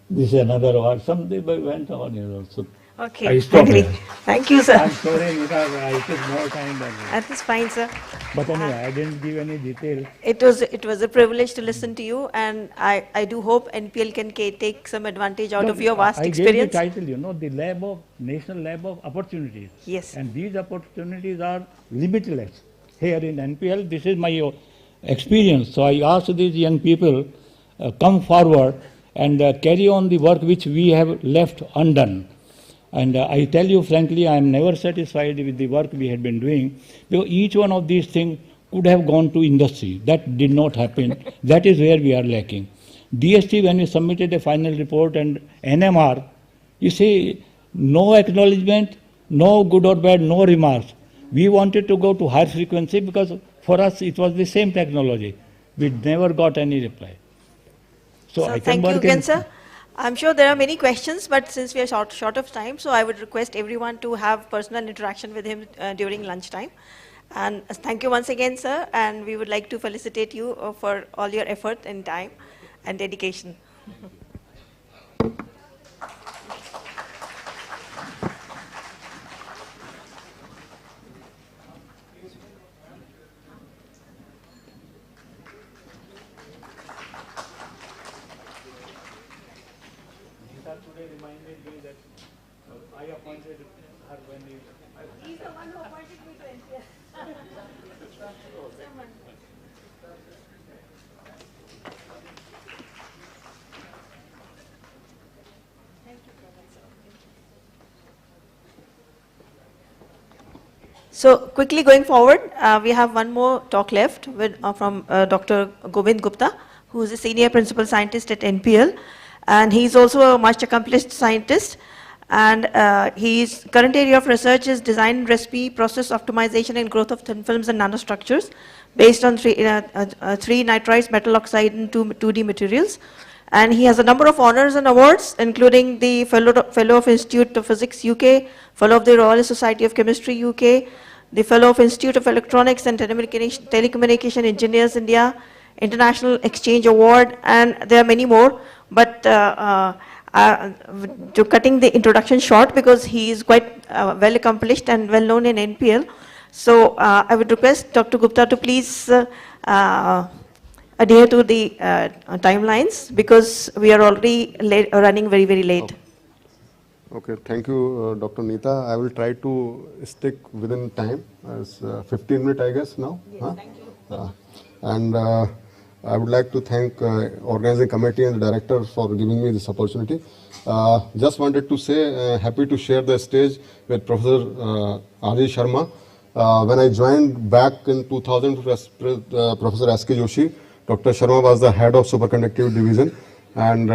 This is another award. Some they went on here also.
Okay,
I stopped
agree.
here.
Thank you, sir.
I'm sorry, because I took more time than that.
That is fine, sir.
But anyway, I didn't give any detail.
It was a privilege to listen to you, and I do hope NPL can take some advantage out of your vast experience.
I gave the title, the National Lab of Opportunities.
Yes.
And these opportunities are limitless. Here in NPL, this is my experience. So I ask these young people, come forward and carry on the work which we have left undone. And I tell you frankly, I am never satisfied with the work we had been doing, because each one of these things could have gone to industry. That did not happen. That is where we are lacking. DST, when we submitted a final report, and NMR, you see, no acknowledgement, no good or bad, no remarks. We wanted to go to higher frequency because for us it was the same technology. We never got any reply. So I
thank you again, sir. I'm sure there are many questions, but since we are short of time, so I would request everyone to have personal interaction with him during lunchtime. And thank you once again, sir, and we would like to felicitate you for all your effort and time and dedication.
Today reminded me that I appointed her when
He's the one who appointed me to NPL. So quickly going forward, we have one more talk left with, from Dr. Govind Gupta, who is a senior principal scientist at NPL. And he's also a much accomplished scientist. And his current area of research is design, recipe, process optimization, and growth of thin films and nanostructures based on three nitrides, metal oxide, and 2D materials. And he has a number of honors and awards, including the Fellow of Institute of Physics UK, Fellow of the Royal Society of Chemistry UK, the Fellow of Institute of Electronics and Telecommunication Engineers India, International Exchange Award, and there are many more. But to cutting the introduction short, because he is quite well accomplished and well known in NPL. So I would request Dr. Gupta to please adhere to the timelines, because we are already running very, very late.
Okay, thank you, Dr. Neeta. I will try to stick within time, as 15 minutes, I guess, now.
Yes,
huh?
thank you.
And I would like to thank organizing committee and the directors for giving me this opportunity. Just wanted to say, happy to share the stage with Professor R.J. Sharma. When I joined back in 2000, Professor S.K. Joshi, Dr. Sharma was the head of superconductivity division, and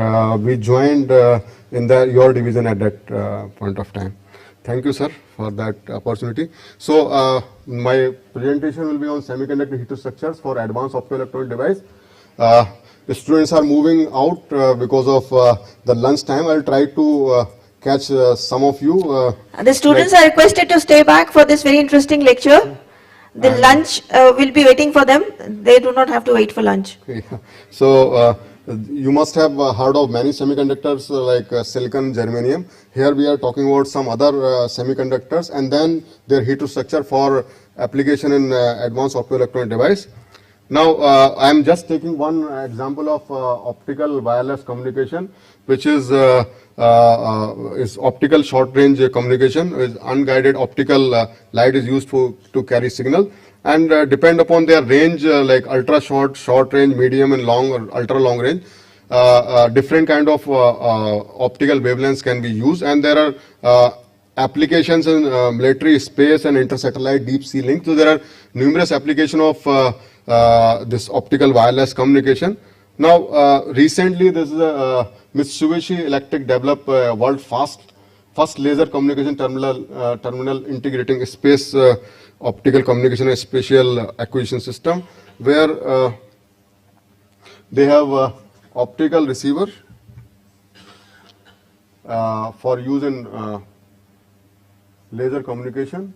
we joined in your division at that point of time. Thank you, sir, for that opportunity. So my presentation will be on semiconductor heterostructures for advanced optoelectronic device. The students are moving out because of the lunch time. I'll try to catch some of you.
The students are requested to stay back for this very interesting lecture. The lunch will be waiting for them. They do not have to wait for lunch.
Yeah. So you must have heard of many semiconductors like silicon, germanium. Here we are talking about some other semiconductors, and then their heterostructure for application in advanced optoelectronic device. Now I am just taking one example of optical wireless communication, which is optical short range communication. Is unguided optical light is used to carry signal, and depend upon their range, like ultra short, short range, medium and long, or ultra long range. Different kind of optical wavelengths can be used, and there are applications in military space and inter-satellite deep sea link. So there are numerous applications of this optical wireless communication. Now, recently, this is Mitsubishi Electric developed world first laser communication terminal integrating space optical communication and spatial acquisition system, where they have optical receiver for use in laser communication,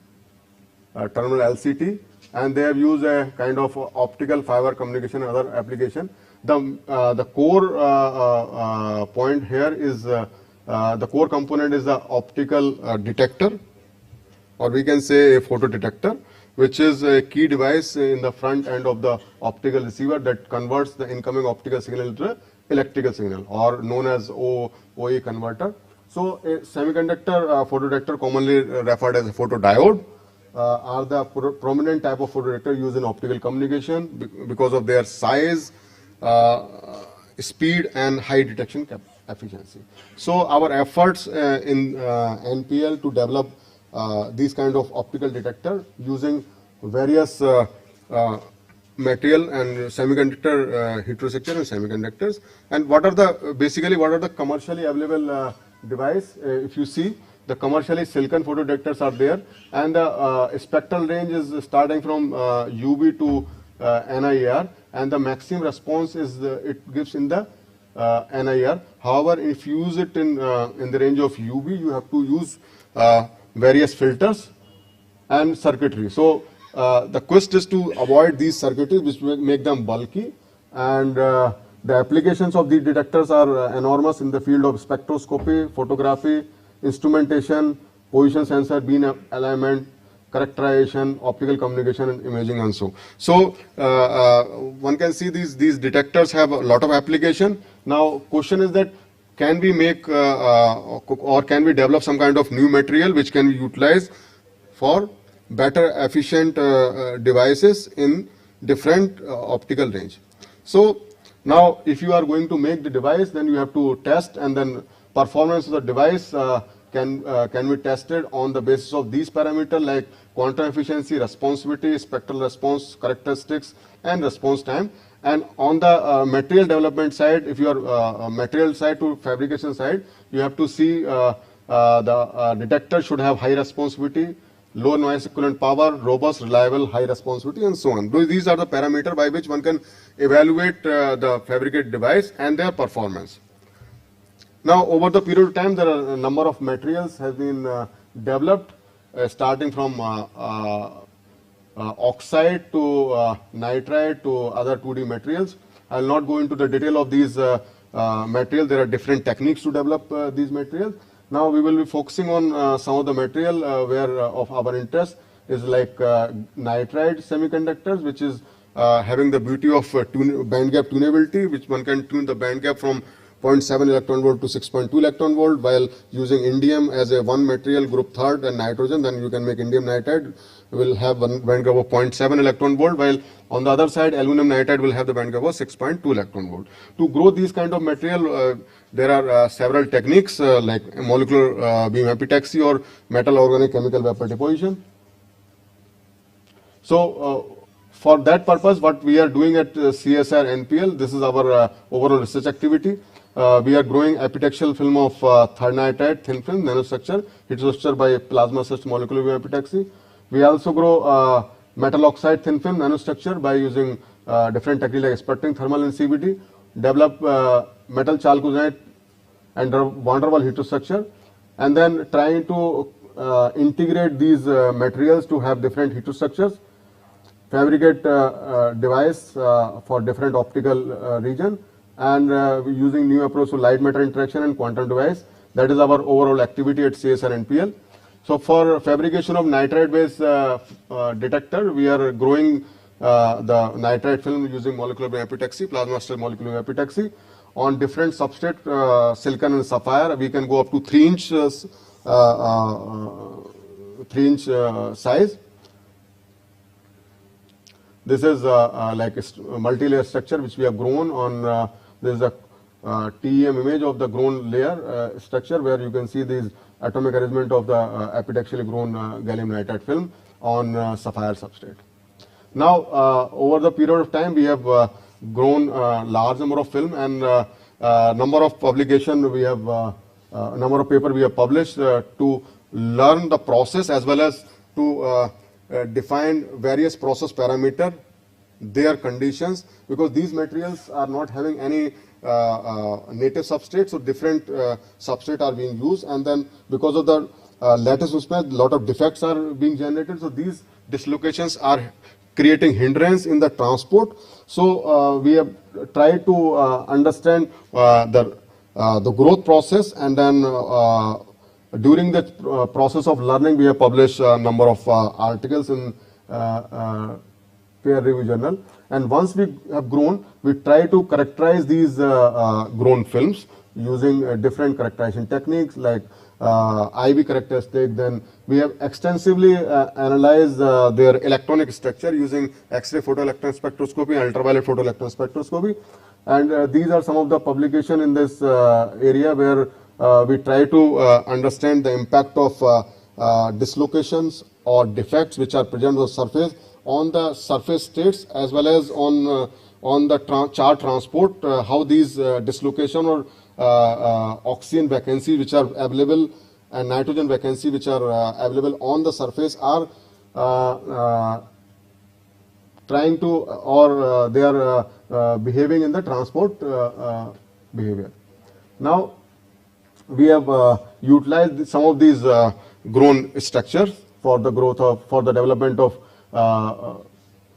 terminal LCT, and they have used a kind of optical fiber communication and other application. The core point here is the core component is the optical detector, or we can say a photo detector, which is a key device in the front end of the optical receiver that converts the incoming optical signal into electrical signal, or known as OE converter. So a semiconductor photodetector, commonly referred as a photodiode, are the prominent type of photodetector used in optical communication because of their size, speed and high detection efficiency. So our efforts in NPL to develop these kind of optical detector using various material and semiconductor heterostructure and semiconductors. And what are the commercially available device? If you see, the commercially silicon photodetectors are there, and the spectral range is starting from UV to NIR, and the maximum response is it gives in the NIR. However, if you use it in the range of UV, you have to use various filters and circuitry. So the quest is to avoid these circuitries which make them bulky, and the applications of these detectors are enormous in the field of spectroscopy, photography, instrumentation, position sensor, beam alignment, characterization, optical communication and imaging and so. So one can see these detectors have a lot of application. Now question is that can we make or can we develop some kind of new material which can be utilized for better efficient devices in different optical range. So now if you are going to make the device, then you have to test, and then performance of the device can be tested on the basis of these parameters like quantum efficiency, responsivity, spectral response characteristics and response time. And on the material development side, if you are material side to fabrication side, you have to see the detector should have high responsivity, low noise equivalent power, robust, reliable, high responsivity and so on. These are the parameters by which one can evaluate the fabricated device and their performance. Now, over the period of time, there are a number of materials have been developed, starting from oxide to nitride to other 2D materials. I will not go into the detail of these materials. There are different techniques to develop these materials. Now, we will be focusing on some of the material where of our interest is like nitride semiconductors, which is having the beauty of band gap tunability, which one can tune the band gap from 0.7 electron volt to 6.2 electron volt while using indium as a one material group third and nitrogen. Then you can make indium nitride will have one band gap of 0.7 electron volt, while on the other side aluminum nitride will have the band gap of 6.2 electron volt. To grow these kind of material, there are several techniques like molecular beam epitaxy or metal organic chemical vapor deposition. So for that purpose, what we are doing at CSIR-NPL, this is our overall research activity. We are growing epitaxial film of third nitride thin film nanostructure, heterostructure by plasma assist molecular beam epitaxy. We also grow metal oxide thin film nanostructure by using different techniques like sputtering, thermal and CVD. Develop metal chalcogenide and van der Waals heterostructure, and then trying to integrate these materials to have different heterostructures. Fabricate device for different optical region, and using new approach to light matter interaction and quantum device. That is our overall activity at CSIR-NPL. So for fabrication of nitride based detector, we are growing the nitride film using molecular beam epitaxy, plasma assisted molecular beam epitaxy on different substrate, silicon and sapphire. We can go up to 3 inch size. This is like a multi-layer structure which we have grown on. There is a TEM image of the grown layer structure where you can see these atomic arrangement of the epitaxially grown gallium nitride film on sapphire substrate. Now, over the period of time, we have grown large number of film and number of publication we have, number of paper we have published to learn the process as well as to define various process parameter, their conditions, because these materials are not having any native substrate, so different substrate are being used, and then because of the lattice mismatch, lot of defects are being generated, so these dislocations are creating hindrance in the transport. So we have tried to understand the growth process, and then during the process of learning, we have published a number of articles in peer review journal. And once we have grown, we try to characterize these grown films using different characterization techniques like IV characteristic. Then we have extensively analyzed their electronic structure using X-ray photoelectron spectroscopy and ultraviolet photoelectron spectroscopy. And these are some of the publication in this area where we try to understand the impact of dislocations or defects which are present on the surface, on the surface states as well as on the charge transport, how these dislocation or oxygen vacancy which are available and nitrogen vacancy which are available on the surface are trying to or they are behaving in the transport behavior. Now we have utilized some of these grown structures for the growth of, for the development of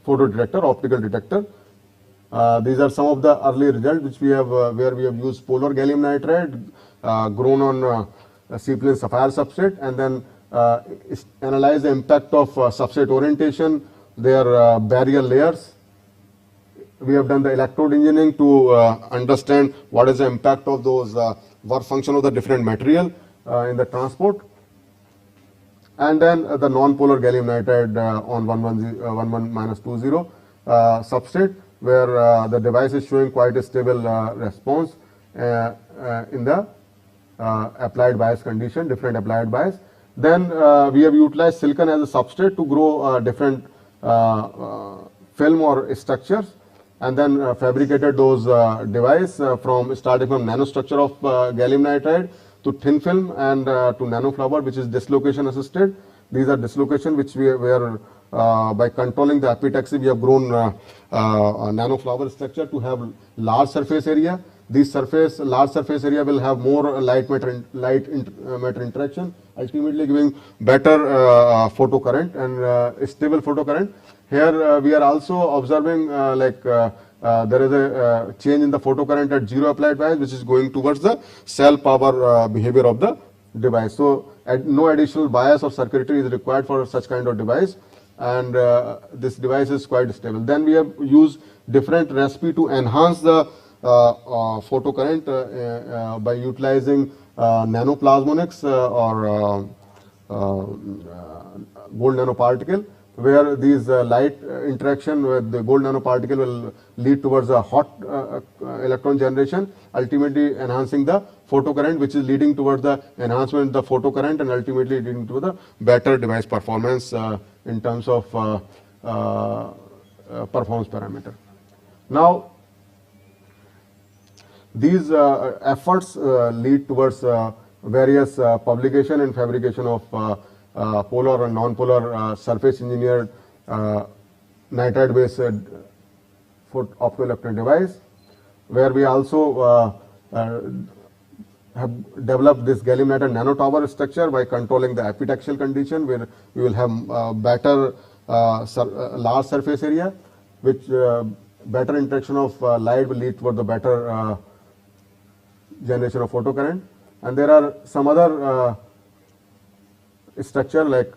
photo detector, optical detector. These are some of the early results which we have, where we have used polar gallium nitride grown on C-plane sapphire substrate, and then analyze the impact of substrate orientation, their barrier layers. We have done the electrode engineering to understand what is the impact of those work function of the different material in the transport. And then the non-polar gallium nitride on 11-20 substrate, where the device is showing quite a stable response in the applied bias condition, different applied bias. Then we have utilized silicon as a substrate to grow different film or structures, and then fabricated those device from starting from nanostructure of gallium nitride to thin film and to nanoflower, which is dislocation assisted. These are dislocation which we were by controlling the epitaxy, we have grown nanoflower structure to have large surface area. This large surface area will have more light matter interaction, ultimately giving better photocurrent and stable photocurrent. Here we are also observing there is a change in the photocurrent at zero applied bias, which is going towards the cell power behavior of the device. So no additional bias or circuitry is required for such kind of device, and this device is quite stable. Then we have used different recipe to enhance the photocurrent by utilizing nanoplasmonics or gold nanoparticle, where these light interaction with the gold nanoparticle will lead towards a hot electron generation, ultimately enhancing the photocurrent, which is leading towards the enhancement of the photocurrent and ultimately leading to the better device performance in terms of performance parameter. Now, these efforts lead towards various publication and fabrication of polar and non-polar surface engineered nitride based optoelectronic device, where we also have developed this gallium nitride nanotower structure by controlling the epitaxial condition, where we will have better large surface area, which better interaction of light will lead toward the better generation of photocurrent. And there are some other structure like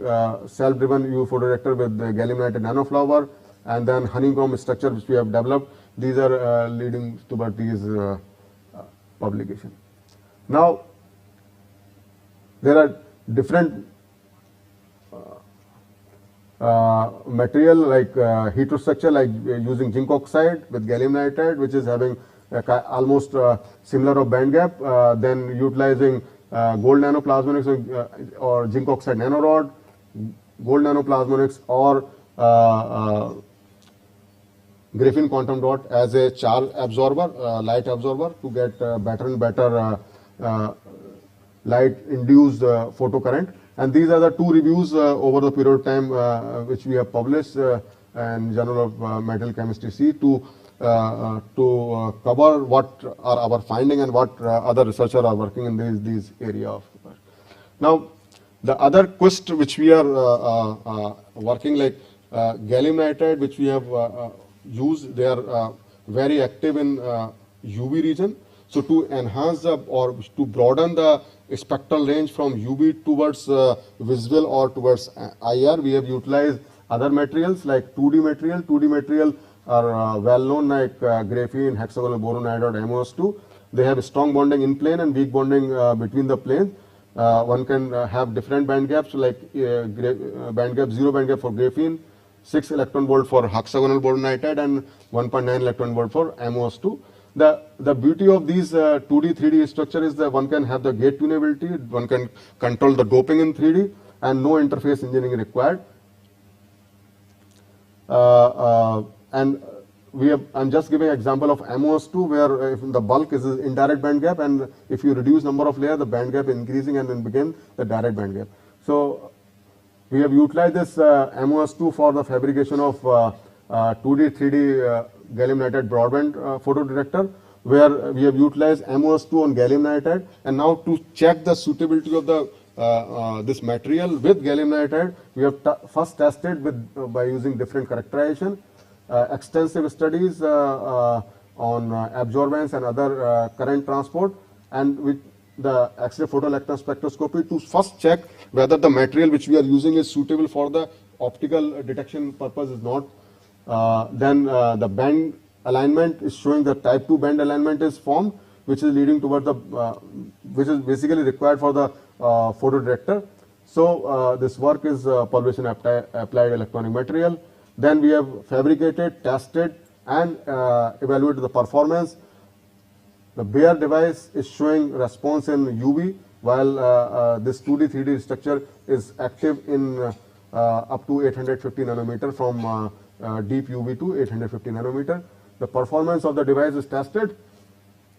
self-driven UV photodetector with the gallium nitride nanoflower, and then honeycomb structure which we have developed. These are leading toward these publication. Now, there are different material like heterostructure, like using zinc oxide with gallium nitride, which is having almost similar of band gap, then utilizing gold nanoplasmonics or zinc oxide nanorod, gold nanoplasmonics or graphene quantum dot as a charge absorber, light absorber to get better and better light induced photocurrent. And these are the two reviews over the period of time which we have published in Journal of Material Chemistry C to cover what are our finding and what other researchers are working in these area of work. Now, the other quest which we are working, like gallium nitride, which we have used, they are very active in UV region. So to enhance or to broaden the spectral range from UV towards visual or towards IR, we have utilized other materials like 2D material. 2D material are well known like graphene, hexagonal boron iodide, MOS2. They have strong bonding in plane and weak bonding between the planes. One can have different band gaps like band gap, 0 band gap for graphene, 6 electron volt for hexagonal boron iodide and 1.9 electron volt for MOS2. The beauty of these 2D, 3D structure is that one can have the gate tunability, one can control the doping in 3D and no interface engineering required. And I'm just giving an example of MOS2 where if the bulk is indirect band gap, and if you reduce number of layers, the band gap increasing and then begin the direct band gap. So we have utilized this MOS2 for the fabrication of 2D, 3D gallium nitride broadband photodetector, where we have utilized MOS2 on gallium nitride. And now to check the suitability of the this material with gallium nitride, we have first tested by using different characterization, extensive studies on absorbance and other current transport, and with the X-ray photoelectron spectroscopy to first check whether the material which we are using is suitable for the optical detection purpose is not. Then the band alignment is showing the type 2 band alignment is formed, which is leading towards the which is basically required for the photodetector. So this work is published in Applied Electronic Material. Then we have fabricated, tested and evaluated the performance. The bare device is showing response in UV, while this 2D, 3D structure is active in up to 850 nanometer from deep UV to 850 nanometer. The performance of the device is tested.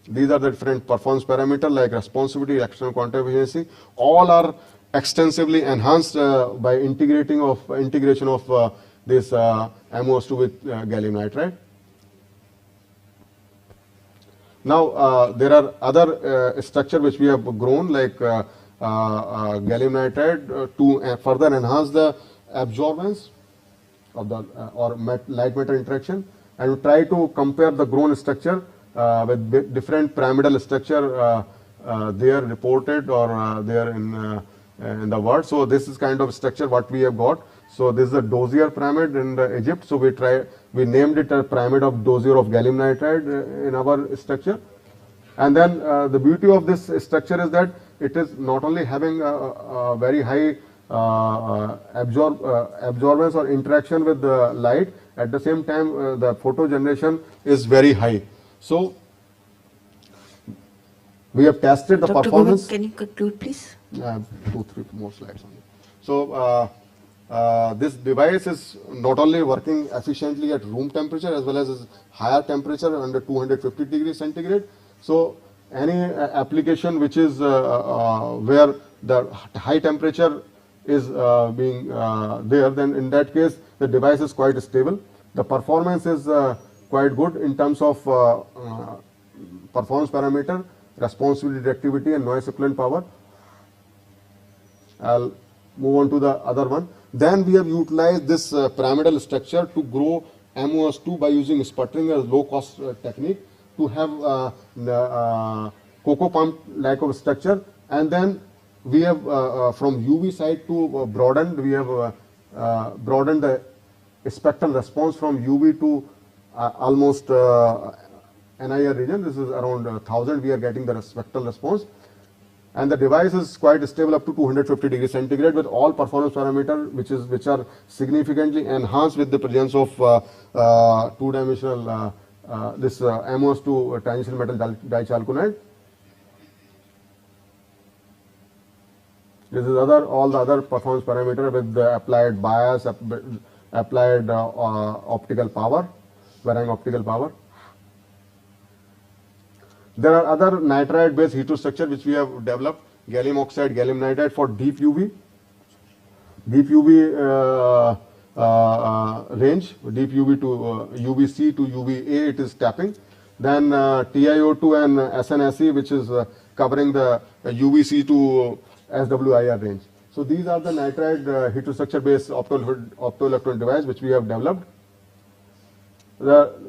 These are the different performance parameters like responsivity, external quantum efficiency. All are extensively enhanced by integration of this MOS2 with gallium nitride. Now there are other structure which we have grown like gallium nitride to further enhance the absorbance of the light matter interaction, and we try to compare the grown structure with different pyramidal structure they are reported or they are in the world. So this is kind of structure what we have got. So this is a dozier pyramid in Egypt. So we named it a pyramid of dozier of gallium nitride in our structure. And then the beauty of this structure is that it is not only having a very high absorbance or interaction with the light, at the same time the photo generation is very high. So we have tested the
Dr.
performance.
Govind, can you conclude please?
2-3 more slides on it. So this device is not only working efficiently at room temperature as well as higher temperature under 250 degrees centigrade. So any application which is where the high temperature is being there, then in that case the device is quite stable. The performance is quite good in terms of performance parameter, responsivity, directivity and noise equivalent power. I'll move on to the other one. Then we have utilized this pyramidal structure to grow MOS2 by using sputtering as low cost technique to have cocoa pump like of structure. And then we have from UV side to broadened, we have broadened the spectral response from UV to almost NIR region. This is around 1000 we are getting the spectral response. And the device is quite stable up to 250 degrees centigrade with all performance parameters which are significantly enhanced with the presence of two-dimensional this MOS2 tangential metal dichalconide. This is all the other performance parameter with the applied bias, applied optical power, varying optical power. There are other nitride based heterostructure which we have developed, gallium oxide, gallium nitride for deep UV. Deep UV range, deep UV to UVC to UVA, it is tapping. Then TiO2 and SNSE, which is covering the UVC to SWIR range. So these are the nitride heterostructure based optoelectronic device which we have developed.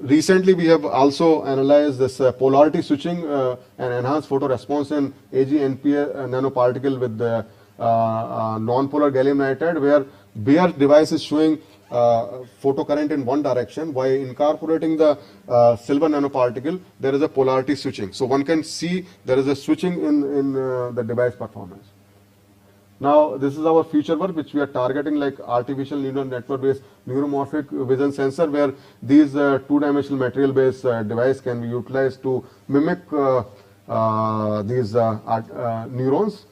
Recently we have also analyzed this polarity switching and enhanced photo response in AG-NPL nanoparticle with the non-polar gallium nitride, where bare device is showing photocurrent in one direction. By incorporating the silver nanoparticle, there is a polarity switching. So one can see there is a switching in the device performance. Now this is our future work which we are targeting, like artificial neural network based neuromorphic vision sensor, where these two-dimensional material based device can be utilized to mimic these neurons,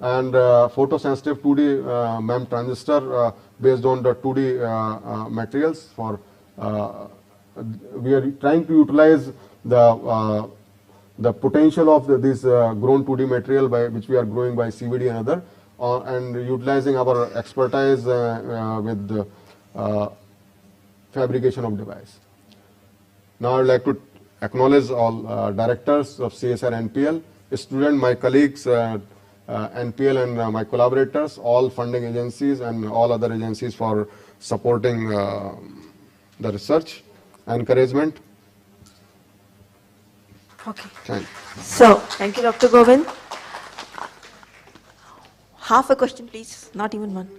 and photosensitive 2D MEM transistor based on the 2D materials. For we are trying to utilize the potential of these grown 2D material by which we are growing by CVD and other, and utilizing our expertise with the fabrication of device. Now I would like to acknowledge all directors of CSIR-NPL, students, my colleagues, NPL and my collaborators, all funding agencies and all other agencies for supporting the research, encouragement.
Okay.
Thank you.
So, thank you, Dr. Govind. Half a question, please, not even one.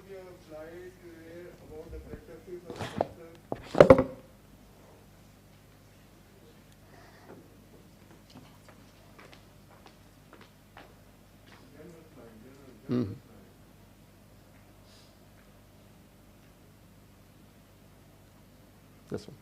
This one.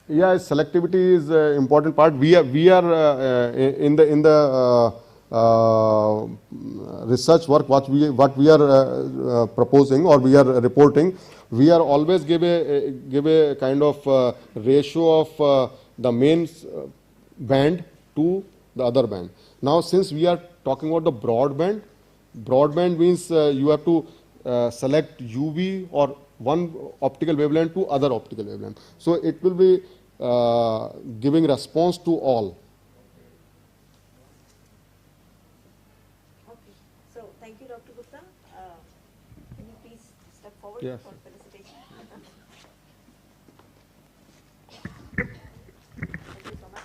Yeah, selectivity is an important part. We are in the research work what we are proposing or we are reporting. We are always give a kind of ratio of the main band to the other band. Now, since we are talking about the broadband means you have to select UV or one optical wavelength to other optical wavelength. So it will be giving response to all.
Okay. So, thank you, Dr. Gupta. Can you please step forward
Yes.
for felicitation? Thank you so much.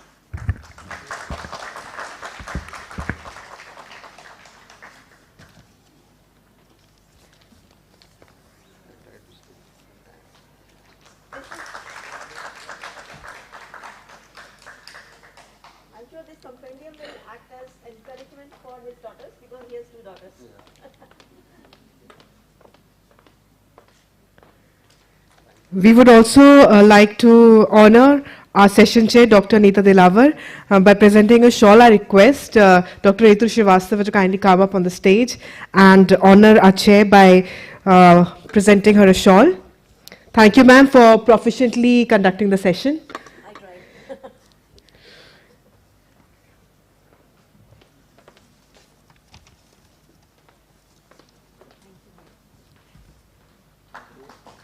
I'm sure this compendium will act as encouragement for his daughters, because he has two daughters.
We would also like to honor our session chair, Dr. Neeta Dilavar, by presenting a shawl. I request Dr. Ritu Srivastava to kindly come up on the stage and honor our chair by presenting her a shawl. Thank you, ma'am, for proficiently conducting the session.
I tried.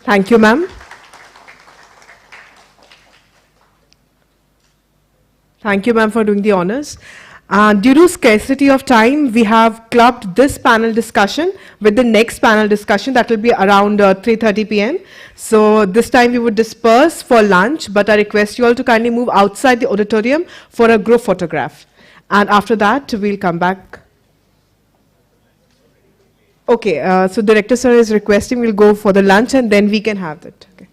Thank you, ma'am. Thank you, ma'am, for doing the honors. Due to scarcity of time, we have clubbed this panel discussion with the next panel discussion that will be around 3:30 p.m. So this time we would disperse for lunch, but I request you all to kindly move outside the auditorium for a group photograph. And after that, we'll come back. Okay, so Director Sir is requesting we'll go for the lunch and then we can have that. Okay.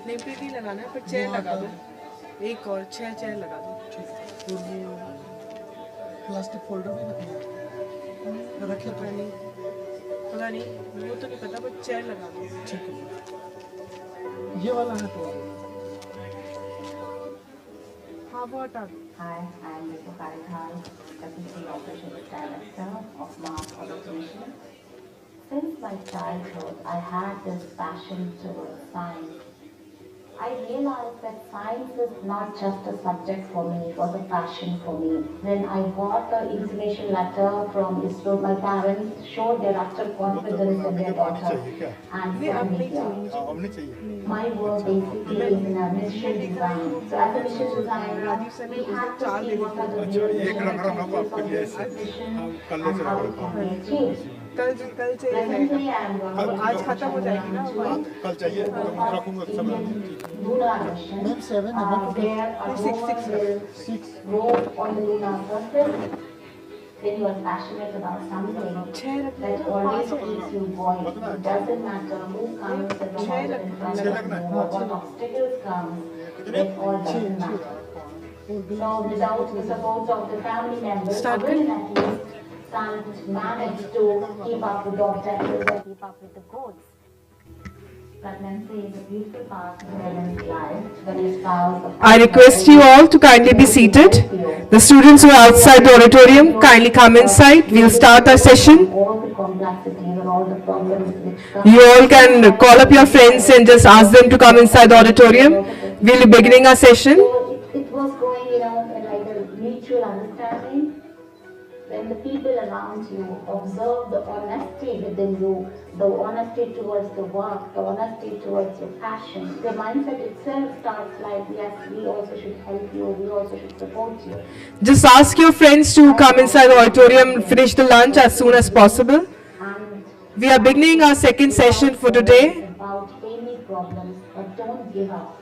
Name plate नहीं लगाना है, पर chair लगा दो, एक और 6 chair लगा दो। प्लास्टिक फोल्डर भी रखे पता नहीं, वो तो नहीं पता, पर चेयर लगा दो। ठीक है, ये वाला है तो हाँ वो हटा दो।
Hi, I am Mr. Karithan, Deputy Operations Director of Mars Auditorium. Since my childhood, I had this passion towards science. I realized that science is not just a subject for me, it was a passion for me. When I got the intimation letter from ISRO, my parents showed their utter confidence in their daughter and sent me here. My work basically is in a mission design. So as a mission designer, we had to see what are the real challenges of this mission and how it can be achieved.
कल चाहिए, आज खत्म हो जाएगी ना, कल चाहिए, रखूंगा सब।
Lunar mission, where a rover will roam on the lunar surface. When you are passionate about something, that always keeps you going. It doesn't matter who comes and who is in front of you or what obstacles come, it all doesn't matter. So without the support of the family members, or women at least, can't manage to keep up with the objectives or keep up with the goals. Pregnancy is a beautiful part of women's life, but it's spouse of
I request you all to kindly be seated. The students who are outside the auditorium, kindly come inside. We'll start our session.
all the complexities and all the problems which come.
You all can call up your friends and just ask them to come inside the auditorium. We'll be beginning our session.
So it was going, in like a mutual understanding. When the people around you observe the honesty within you, the honesty towards the work, the honesty towards your passion, the mindset itself starts like, yes, we also should help you, we also should support you.
Just ask your friends to come inside the auditorium, finish the lunch as soon as possible.
And
We are beginning our second session for today.
about any problems, but don't give up.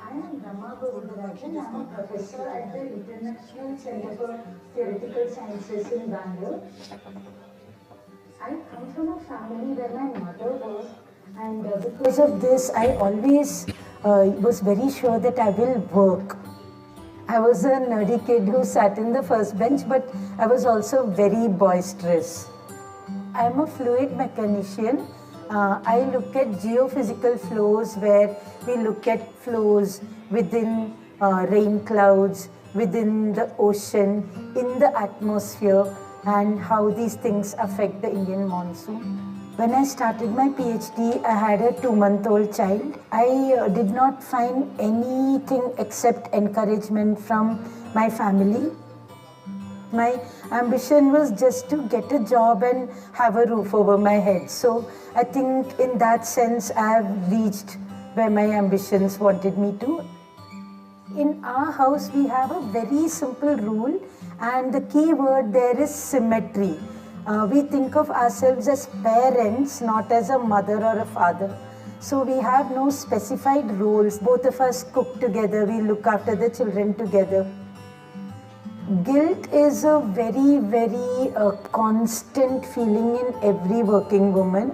I am Rama Govindarajan. I am a professor at the International Center for Theoretical Sciences in Bangalore. I come from a family where my mother worked, and because of this, I always was very sure that I will work. I was a nerdy kid who sat in the first bench, but I was also very boisterous. I am a fluid mechanician. I look at geophysical flows, where we look at flows within rain clouds, within the ocean, in the atmosphere, and how these things affect the Indian monsoon. When I started my PhD, I had a 2-month-old child. I did not find anything except encouragement from my family. My ambition was just to get a job and have a roof over my head. So I think in that sense, I have reached where my ambitions wanted me to. In our house, we have a very simple rule, and the key word there is symmetry. We think of ourselves as parents, not as a mother or a father. So we have no specified roles. Both of us cook together, we look after the children together. Guilt is a very, very constant feeling in every working woman,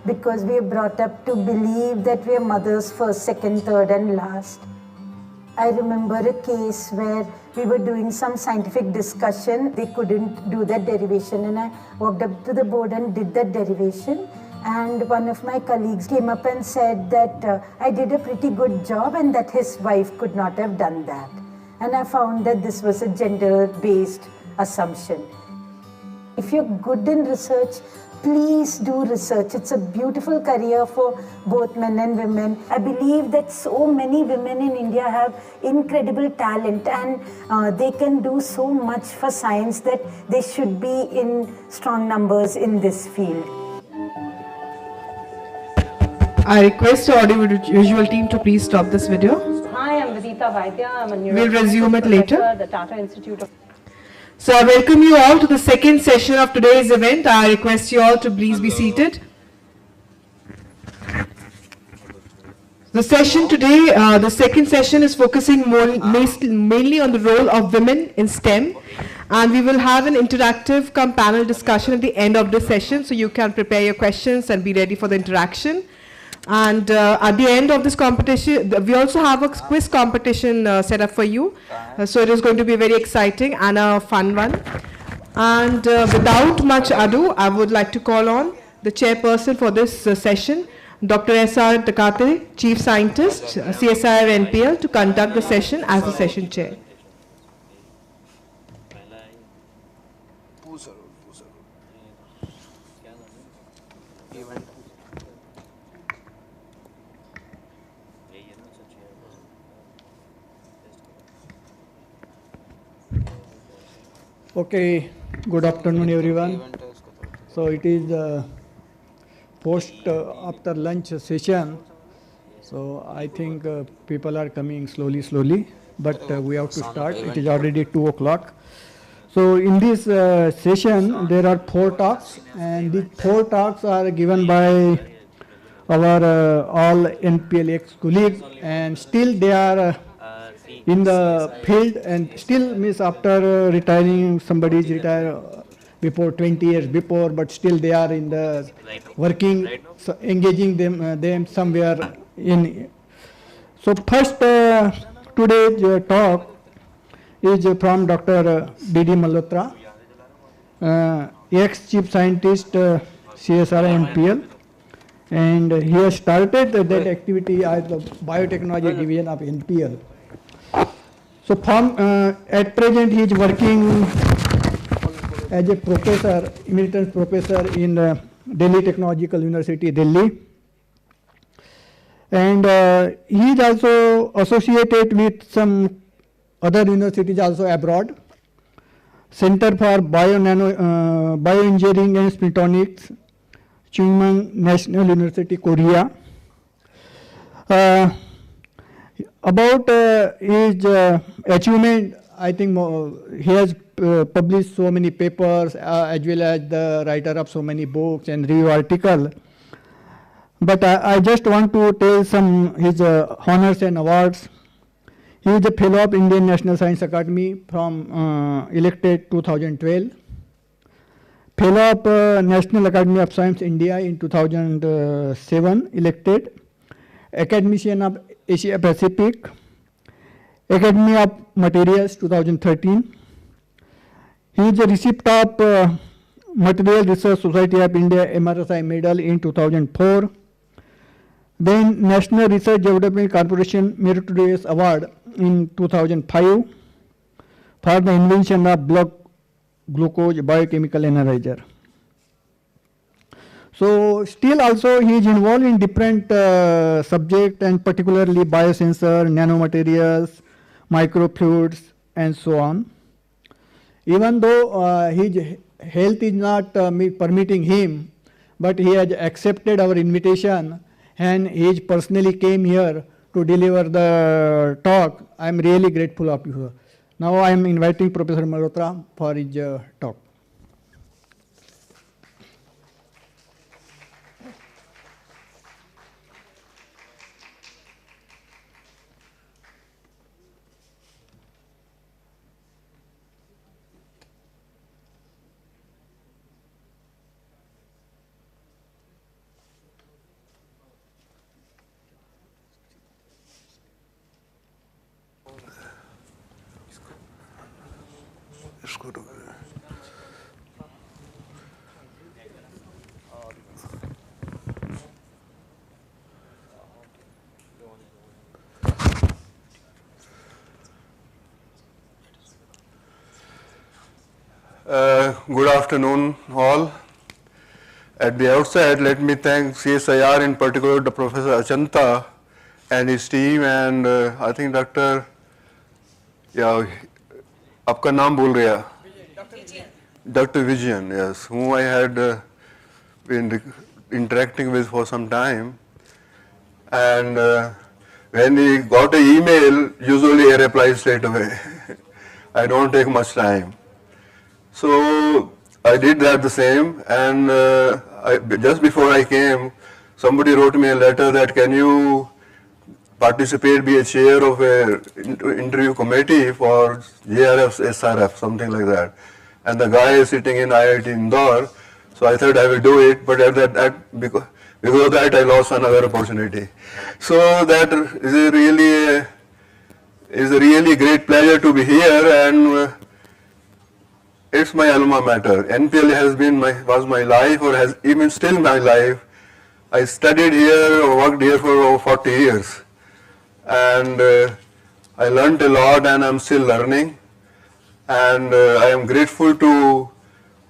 because we are brought up to believe that we are mothers first, second, third and last. I remember a case where we were doing some scientific discussion. They couldn't do that derivation, and I walked up to the board and did that derivation. And one of my colleagues came up and said that I did a pretty good job and that his wife could not have done that. And I found that this was a gender-based assumption. If you're good in research, please do research. It's a beautiful career for both men and women. I believe that so many women in India have incredible talent, and they can do so much for science that they should be in strong numbers in this field.
I request the audiovisual team to please stop this video.
Hi, I'm Vidita Vaidya. I'm a
We'll resume it later.
at the Tata Institute of.
So I welcome you all to the second session of today's event. I request you all to please be seated. The session today, the second session is focusing mainly on the role of women in STEM, and we will have an interactive panel discussion at the end of the session, so you can prepare your questions and be ready for the interaction. And at the end of this competition, we also have a quiz competition set up for you, so it is going to be very exciting and a fun one. And without much ado, I would like to call on the chairperson for this session, Dr. S.R. Takate, Chief Scientist, CSIR-NPL, to conduct the session as the session chair.
Okay, good afternoon everyone. So it is post after lunch session, so I think people are coming slowly, but we have to start. It is already 2 o'clock. So in this session there are 4 talks, and these 4 talks are given by our all NPL ex-colleagues, and still they are in the field, and still means after retiring, somebody is retired before 20 years before, but still they are in the working, so engaging them somewhere in. So first today's talk is from Dr. D.D. Malhotra, ex-chief scientist CSIR-NPL, and he has started that activity as the biotechnology division of NPL. So from at present he is working as a professor, emeritus professor in Delhi Technological University, Delhi. And he is also associated with some other universities also abroad. Center for Bioengineering and Spintonics, Chungmang National University, Korea. About his achievement, I think he has published so many papers as well as the writer of so many books and review article. But I just want to tell some his honors and awards. He is a fellow of Indian National Science Academy from elected 2012. Fellow of National Academy of Science India in 2007 elected. Academician of Asia Pacific, Academy of Materials 2013. He is a recipient of Material Research Society of India MRSI Medal in 2004. Then National Research Development Corporation Meritorious Award in 2005 for the invention of blood glucose biochemical analyzer. So still also he is involved in different subjects, and particularly biosensor, nanomaterials, microfluids, and so on. Even though his health is not permitting him, but he has accepted our invitation, and he personally came here to deliver the talk. I am really grateful of you. Now I am inviting Professor Malhotra for his talk.
Good afternoon all. At the outset, let me thank CSIR, in particular the Professor Achanta and his team, and I think Dr. आपका नाम भूल गया, Dr. Vijayan, yes, whom I had been interacting with for some time, and when he got an email, usually I reply straight away. I don't take much time. So I did that the same, and just before I came, somebody wrote me a letter that can you participate, be a chair of a interview committee for JRF, SRF, something like that. And the guy is sitting in IIT Indore, so I thought I will do it, but because of that I lost another opportunity. So that is a really great pleasure to be here, and it's my alma mater. NPL was my life, or has even still my life. I studied here, or worked here for over 40 years, and I learned a lot, and I'm still learning. And I am grateful to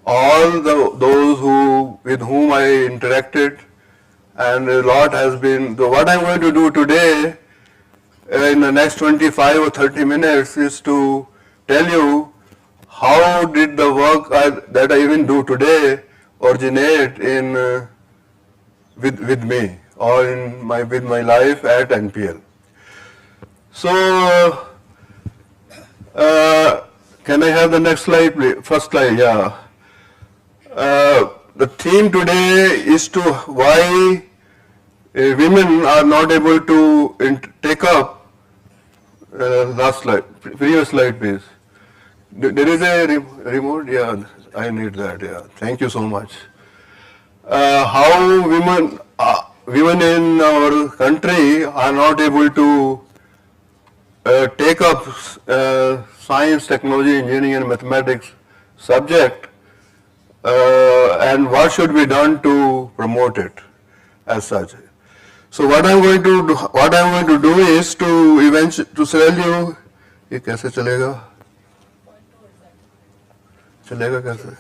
all those with whom I interacted, and a lot has been. What I'm going to do today, in the next 25 or 30 minutes, is to tell you how did the work that I even do today originate with me, or with my life at NPL. So, can I have the next slide, please? First slide, yeah. The theme today is why women are not able to take up. Last slide, previous slide, please. There is a remote, yeah, I need that, yeah. Thank you so much. How women in our country are not able to take up science, technology, engineering, and mathematics subject, and what should be done to promote it as such. So what I'm going to do is to tell you, ये कैसे चलेगा? चलेगा कैसे?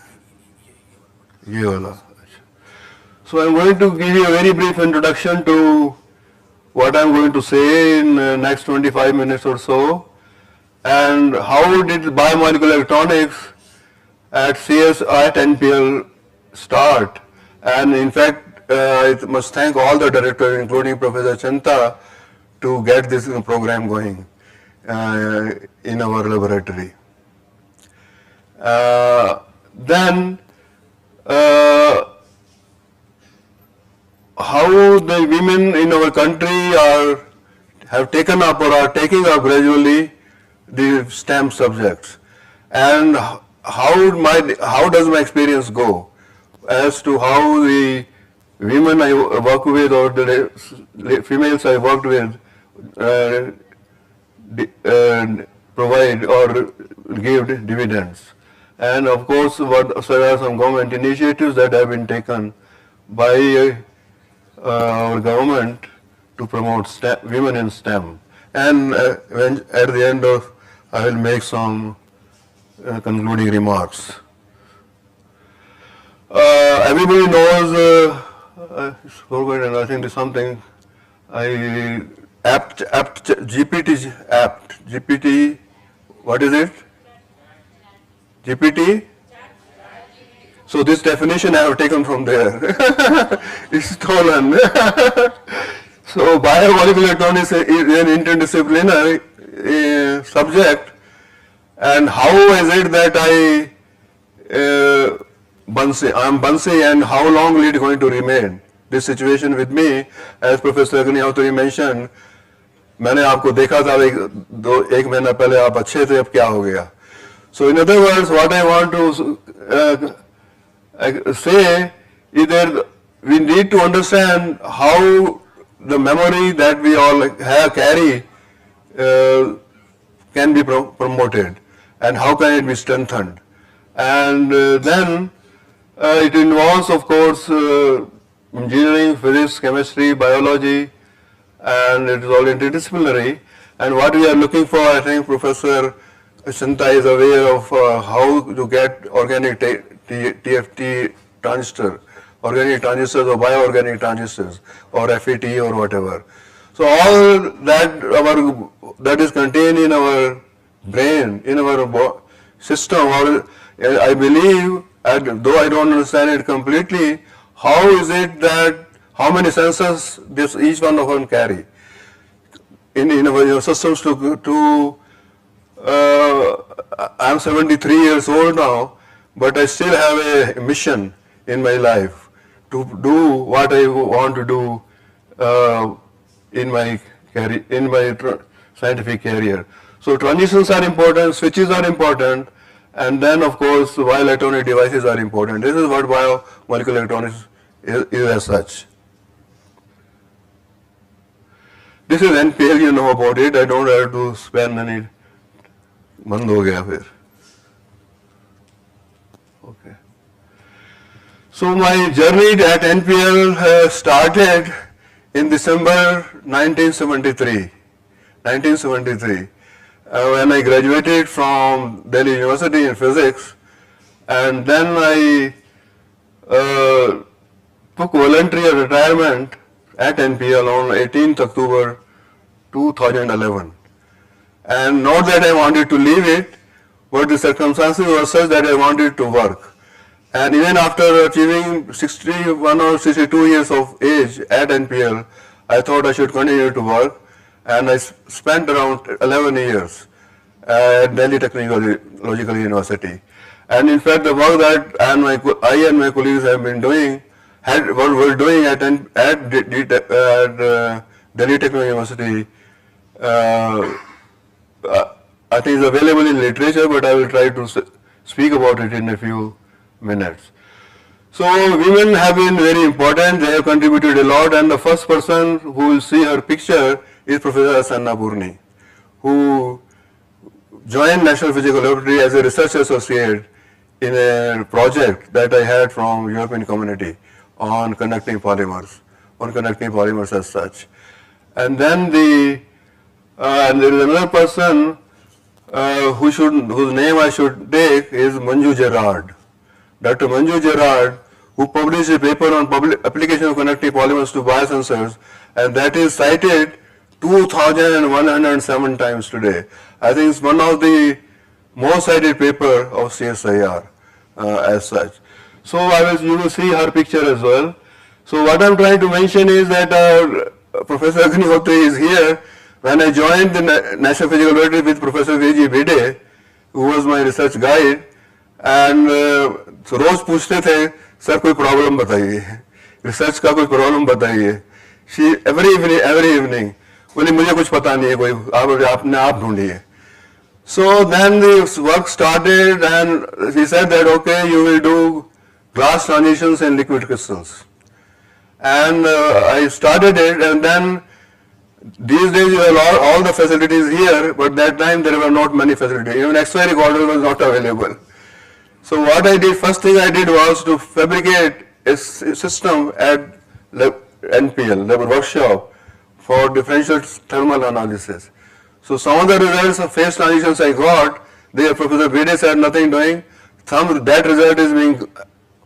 ये वाला. So I'm going to give you a very brief introduction to what I'm going to say in the next 25 minutes or so, and how did biomolecular electronics at CSIR-NPL start. And in fact, I must thank all the directors, including Professor Chanta, to get this program going in our laboratory. Then, how the women in our country have taken up or are taking up gradually the STEM subjects, and how does my experience go as to how the women I work with or the females I worked with provide or give dividends. And of course, there are some government initiatives that have been taken by our government to promote women in STEM. And at the end I will make some concluding remarks. Everybody knows, I think there's something, GPT, what is it? GPT? So this definition I have taken from there. It's stolen. So biomolecular electronics is an interdisciplinary subject, and how is it that I'm Bansi, and how long will it going to remain? This situation with me, as Professor Auditorium mentioned, मैंने आपको देखा था एक महीना पहले आप अच्छे थे, अब क्या हो गया? So in other words, what I want to say is that we need to understand how the memory that we all carry can be promoted, and how can it be strengthened. And then it involves, of course, engineering, physics, chemistry, biology, and it is all interdisciplinary. And what we are looking for, I think Professor Shanta is aware of how to get organic TFT transistor, organic transistors or bioorganic transistors, or FET or whatever. So all that is contained in our brain, in our system, or I believe, though I don't understand it completely, how is it that, how many sensors each one of them carry in our systems I'm 73 years old now, but I still have a mission in my life to do what I want to do in my scientific career. So transitions are important, switches are important, and then of course bioelectronic devices are important. This is what biomolecular electronics is as such. This is NPL, you know about it. I don't have to spend any. बंद हो गया फिर. Okay. So my journey at NPL started in December 1973. 1973, when I graduated from Delhi University in physics, and then I took voluntary retirement at NPL on 18th October 2011. And not that I wanted to leave it, but the circumstances were such that I wanted to work. And even after achieving 61 or 62 years of age at NPL, I thought I should continue to work, and I spent around 11 years at Delhi Technological University. And in fact, the work that I and my colleagues have been doing, were doing at Delhi Technological University, I think is available in literature, but I will try to speak about it in a few minutes. So women have been very important. They have contributed a lot, and the first person who will see her picture is Professor Sanna Purni, who joined National Physical Laboratory as a research associate in a project that I had from European Community on conducting polymers as such. And then and there is another person whose name I should take is Manju Gerard. Dr. Manju Gerard, who published a paper on application of conducting polymers to biosensors, and that is cited 2,107 times today. I think it's one of the most cited paper of CSIR as such. So you will see her picture as well. So what I'm trying to mention is that Professor Agnihotri is here. When I joined the National Physical Laboratory with Professor V.G. Bide, who was my research guide, and रोज पूछते थे sir कोई problem बताइए, research का कोई problem बताइए. She every evening बोली मुझे कुछ पता नहीं है, कोई आपने आप ढूंढिए. So then the work started, and he said that okay, you will do glass transitions and liquid crystals. And I started it, and then these days you have all the facilities here, but that time there were not many facilities. Even X-ray recorder was not available. So what I did, first thing I did was to fabricate a system at NPL, lab workshop, for differential thermal analysis. So some of the results of phase transitions I got, there Professor Bede said nothing doing. That result is being,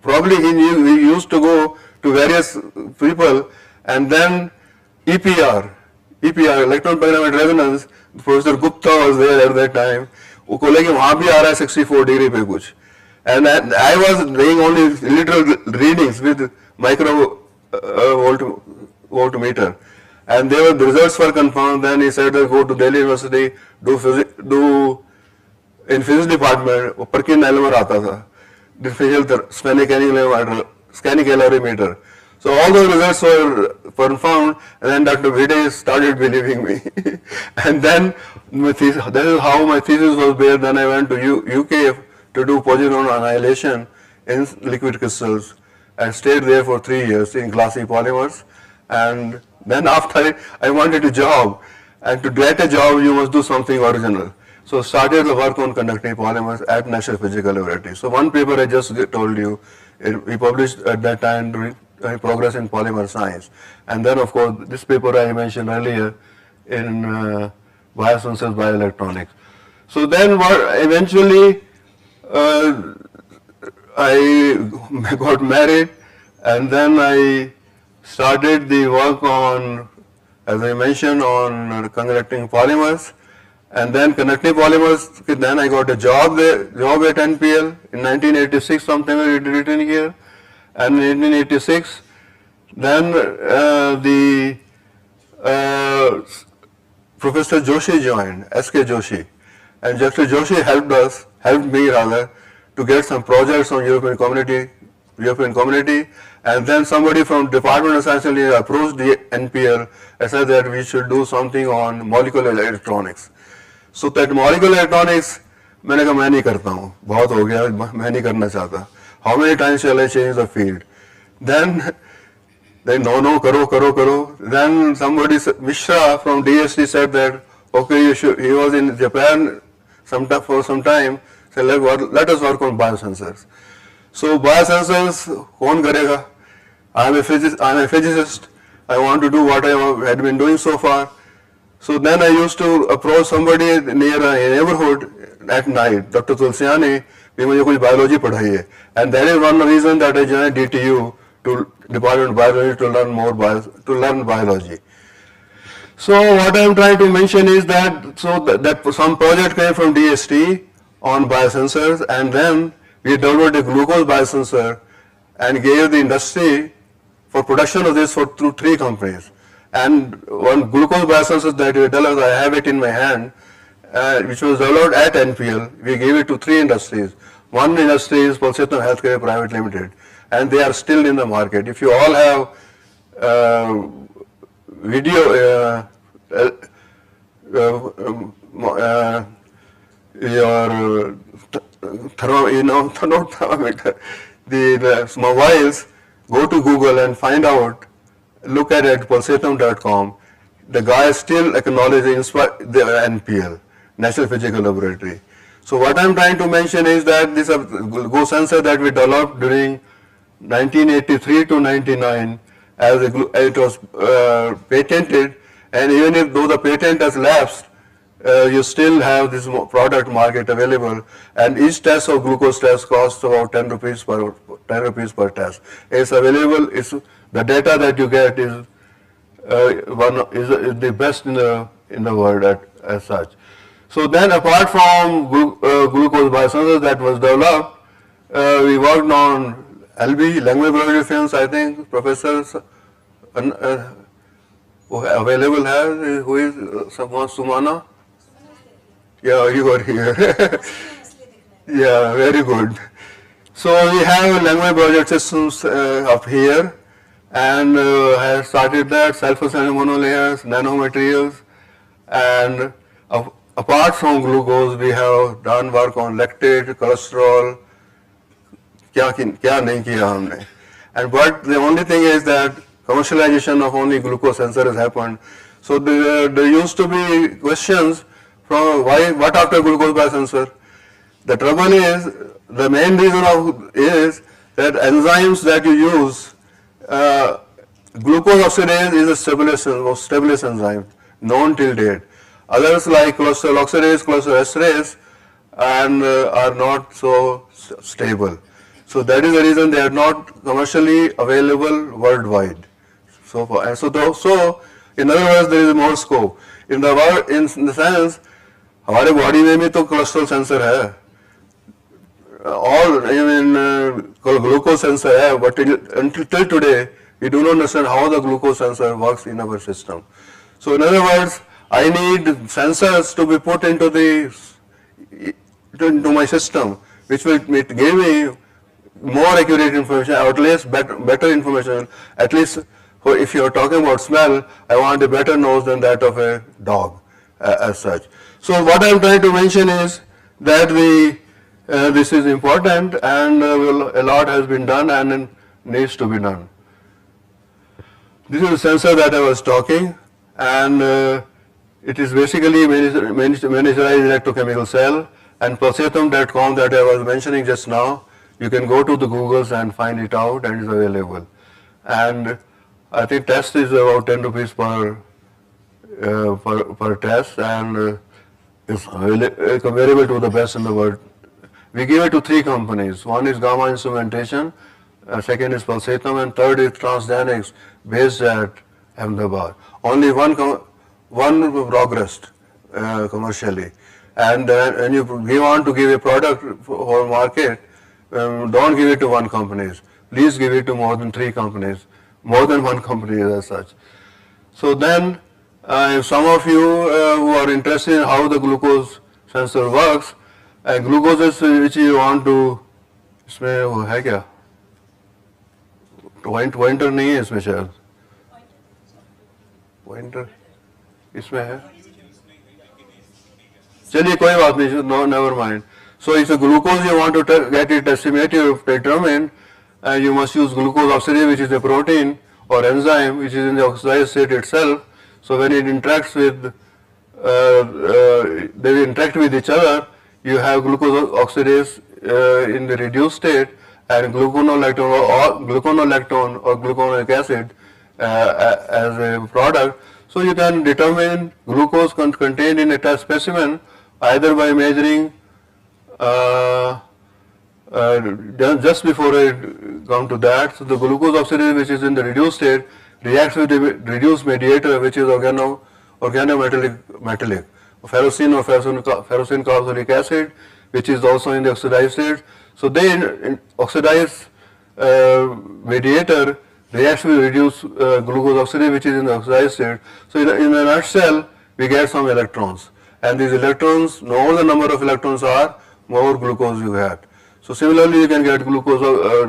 probably he used to go to various people, and then EPR, electron pyramids resonance, Professor Gupta was there at that time, वो बोले कि वहाँ भी आ रहा है 64 degree पे कुछ. And I was doing only literal readings with micro voltmeter, and the results were confirmed. Then he said, go to Delhi University, do in physics department, Perkin Elmer आता था, differential scanning calorimeter. So all those results were confirmed, and then Dr. Bide started believing me. And then that is how my thesis was made. Then I went to UK to do positron annihilation in liquid crystals, and stayed there for 3 years in glassy polymers. And then after I wanted a job, and to get a job you must do something original. So started the work on conducting polymers at National Physical Laboratory. So one paper I just told you, we published at that time Progress in Polymer Science. And then of course this paper I mentioned earlier in biosensors, bioelectronics. So then eventually I got married, and then I started the work on, as I mentioned, on conducting polymers, and then conducting polymers. Then I got a job at NPL in 1986. Something I written here, and in 1986, then Professor Joshi joined, S.K. Joshi, and Dr. Joshi helped me to get some projects on European Community European community, and then somebody from Department of Science and Engineering approached the NPL and said that we should do something on molecular electronics. So that molecular electronics, मैंने कहा मैं नहीं करता हूँ, बहुत हो गया, मैं नहीं करना चाहता. How many times shall I change the field? Then no, karo. Then somebody, Mishra from DST said that, okay, you should, he was in Japan for some time, said let us work on biosensors. So biosensors, kaun karega? I am a physicist, I want to do what I had been doing so far. So then I used to approach somebody near a neighborhood at night, Dr. Tulsiani, भी मुझे कुछ biology पढ़ाई है. And that is one reason that I joined DTU, to Department of Biology, to learn biology. So what I am trying to mention is that some project came from DST on biosensors, and then we developed a glucose biosensor and gave the industry for production of this through 3 companies. And one glucose biosensor that we developed, I have it in my hand, which was developed at NPL. We gave it to 3 industries. One industry is Pulsatum Healthcare Private Limited, and they are still in the market. If you all have video, your thermometer, the mobiles, go to Google and find out, look at it, pulsatum.com. The guy still acknowledges the NPL, National Physical Laboratory. So what I'm trying to mention is that this glucose sensor that we developed during 1983 to 99, as it was patented, and even if though the patent has lapsed, you still have this product market available, and each test of glucose test costs about 10 rupees per test. It's available. The data that you get is the best in the world as such. So then, apart from glucose biosensors that was developed, we worked on LB, language biology films. I think professors available here, who is Sumana? Yeah, you are here. Yeah, very good. So we have language biology systems up here, and I have started that, self-assembly monolayers, nanomaterials, and apart from glucose, we have done work on lactate, cholesterol, kya nahi kiya humne. And but the only thing is that commercialization of only glucose sensor has happened. So there used to be questions from what after glucose biosensor. The trouble is, the main reason is that enzymes that you use, glucose oxidase is a stabilized enzyme, known till date. Others like cholesterol oxidase, cholesterol esterase, and are not so stable. So that is the reason they are not commercially available worldwide. So in other words, there is more scope. In the sense, हमारे body में भी तो cholesterol sensor है, all glucose sensor है, but till today we do not understand how the glucose sensor works in our system. So in other words, I need sensors to be put into my system, which will give me more accurate information, or at least better information. At least if you are talking about smell, I want a better nose than that of a dog, as such. So what I am trying to mention is that this is important, and a lot has been done and needs to be done. This is a sensor that I was talking, and it is basically miniaturized electrochemical cell, and pulsatum.com that I was mentioning just now, you can go to the Googles and find it out, and it's available. And I think test is about 10 rupees per test, and it's comparable to the best in the world. We give it to 3 companies. One is Gamma Instrumentation, second is Pulsatum, and third is Transgenics, based at Ahmedabad. Only one progressed commercially. And when you want to give a product for market, don't give it to one company. Please give it to more than 3 companies, more than one company as such. So then, if some of you who are interested in how the glucose sensor works, glucose is which you want to, इसमें वो है क्या? Pointer नहीं है इसमें शायद, pointer इसमें है, चलिए कोई बात नहीं, no, never mind. So if the glucose you want to get it estimated or determined, you must use glucose oxidase, which is a protein or enzyme which is in the oxidized state itself. So when it interacts with, they interact with each other, you have glucose oxidase in the reduced state and gluconolactone or gluconic acid as a product. So you can determine glucose contained in a test specimen either by measuring just before I come to that. So the glucose oxidase which is in the reduced state reacts with the reduced mediator which is organometallic ferrocene or ferrocene carboxylic acid, which is also in the oxidized state. So they oxidized mediator reacts with reduced glucose oxidase which is in the oxidized state. So in a nutshell, we get some electrons, and these electrons, the more the number of electrons are, more glucose you get. So similarly, you can get glucose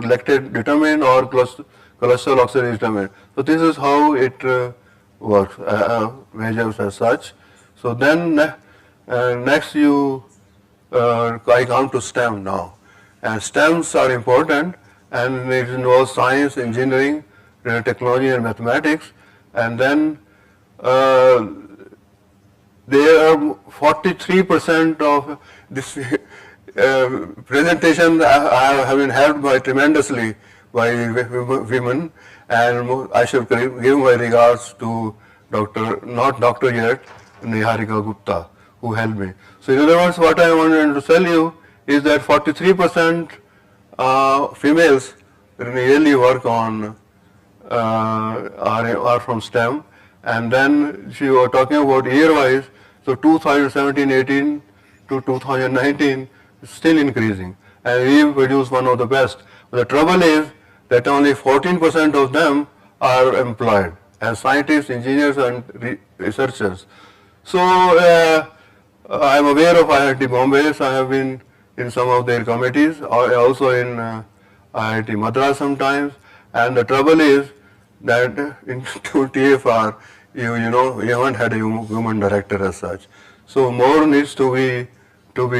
lactate determined or cholesterol oxidase determined. So this is how it works, measures as such. So then next I come to STEM now, and STEMs are important, and it involves science, engineering, technology and mathematics, and then there are 43% of this presentation have been helped by tremendously by women, and I should give my regards to not doctor yet, Niharika Gupta, who helped me. So in other words, what I wanted to tell you is that 43% females really work on are from STEM, and then she was talking about year-wise. So 2017-18 to 2019 is still increasing, and we produce one of the best. But the trouble is that only 14% of them are employed as scientists, engineers, and researchers. So I am aware of IIT Bombay. So I have been in some of their committees, also in IIT Madras sometimes. And the trouble is that in TFR, you haven't had a woman director as such. So more needs to be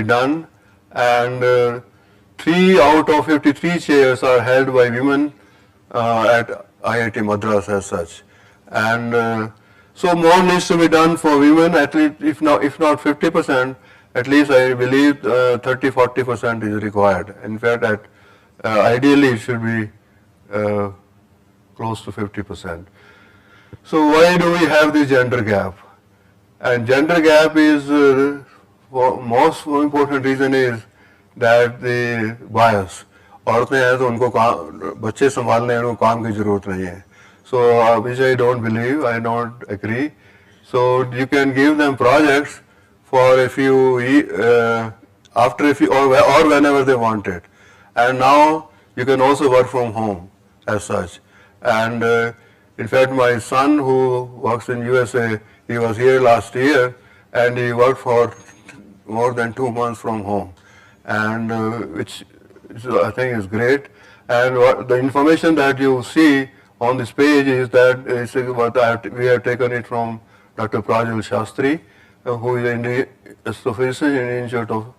done, and 3 out of 53 chairs are held by women at IIT Madras as such. And so more needs to be done for women, at least if not 50%, at least I believe 30-40% is required. In fact, ideally it should be close to 50%. So why do we have this gender gap? And gender gap is most important reason is that the bias. औरतें हैं तो उनको बच्चे संभालने हैं, उनको काम की जरूरत नहीं है. So which I don't believe, I don't agree. So you can give them projects for a few or whenever they want it. And now you can also work from home as such. And in fact, my son who works in USA, he was here last year, and he worked for more than 2 months from home, and which I think is great. And the information that you see on this page is that we have taken it from Dr. Prajal Shastri, who is in the Astrophysics Institute of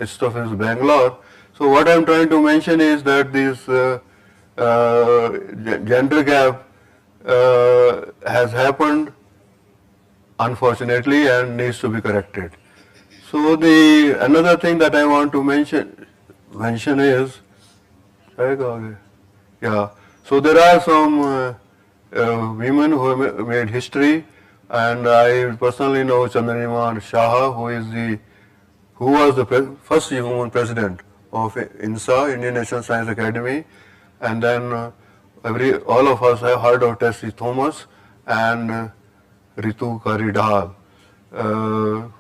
Astrophysics Bangalore. So what I am trying to mention is that this gender gap has happened, unfortunately, and needs to be corrected. So another thing that I want to mention is, yeah. So there are some women who have made history, and I personally know Chandranima Shah, who was the first woman president of INSA, Indian National Science Academy, and then all of us have heard of Tessie Thomas and Ritu Karidhal,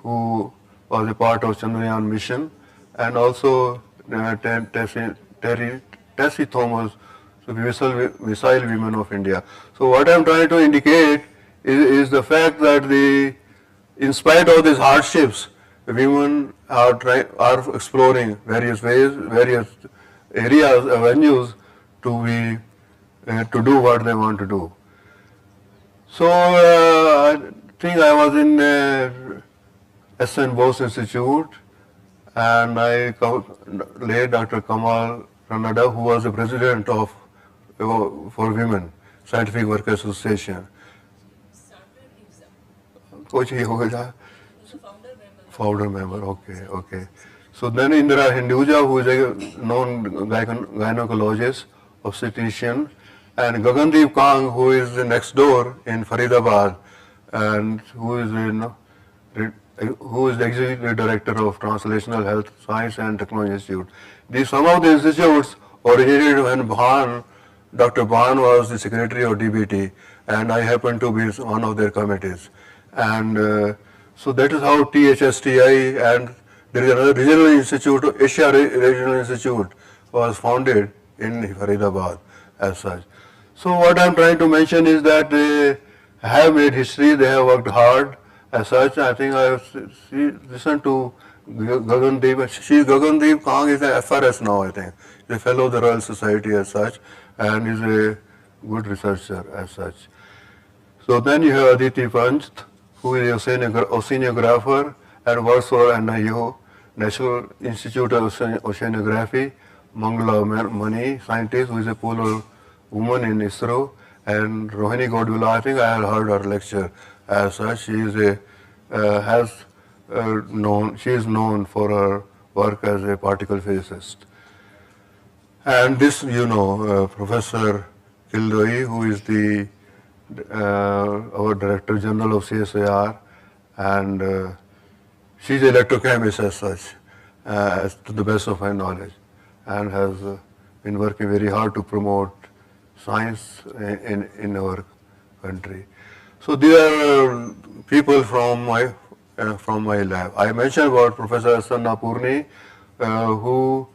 who was a part of Chandrayaan mission, and also Tessie Thomas, the missile women of India. So what I am trying to indicate is the fact that in spite of these hardships, women are exploring various ways, various areas, avenues to be to do what they want to do. So I think I was in S.N. Bose Institute, and I late Dr. Kamal Ranada, who was the president of for Women, Scientific Work Association. Coach he hoga founder member, okay. So then Indira Hinduja, who is a known gynecologist, obstetrician, and Gagandeep Kang, who is next door in Faridabad, and who is the executive director of Translational Health Science and Technology Institute. Some of the institutes originated when Dr. Bhan was the secretary of DBT, and I happened to be one of their committees. And so that is how THSTI, and there is another regional institute, Asia Regional Institute, was founded in Faridabad as such. So what I am trying to mention is that they have made history, they have worked hard as such. I think I have listened to Gagandeep. Gagandeep Kang is a FRS now, I think. He's a fellow of the Royal Society as such, and is a good researcher as such. So then you have Aditi Panch, who is a oceanographer and works for NIO, National Institute of Oceanography, Mangala Mani, scientist who is a polar woman in ISRO, and Rohini Godwila, I think I have heard her lecture as such. She is known for her work as a particle physicist. And this, Professor Kildoi, who is our Director General of CSIR, and she's an electrochemist as such, to the best of my knowledge, and has been working very hard to promote science in our country. So these are people from my lab. I mentioned about Professor Asanna Purni, who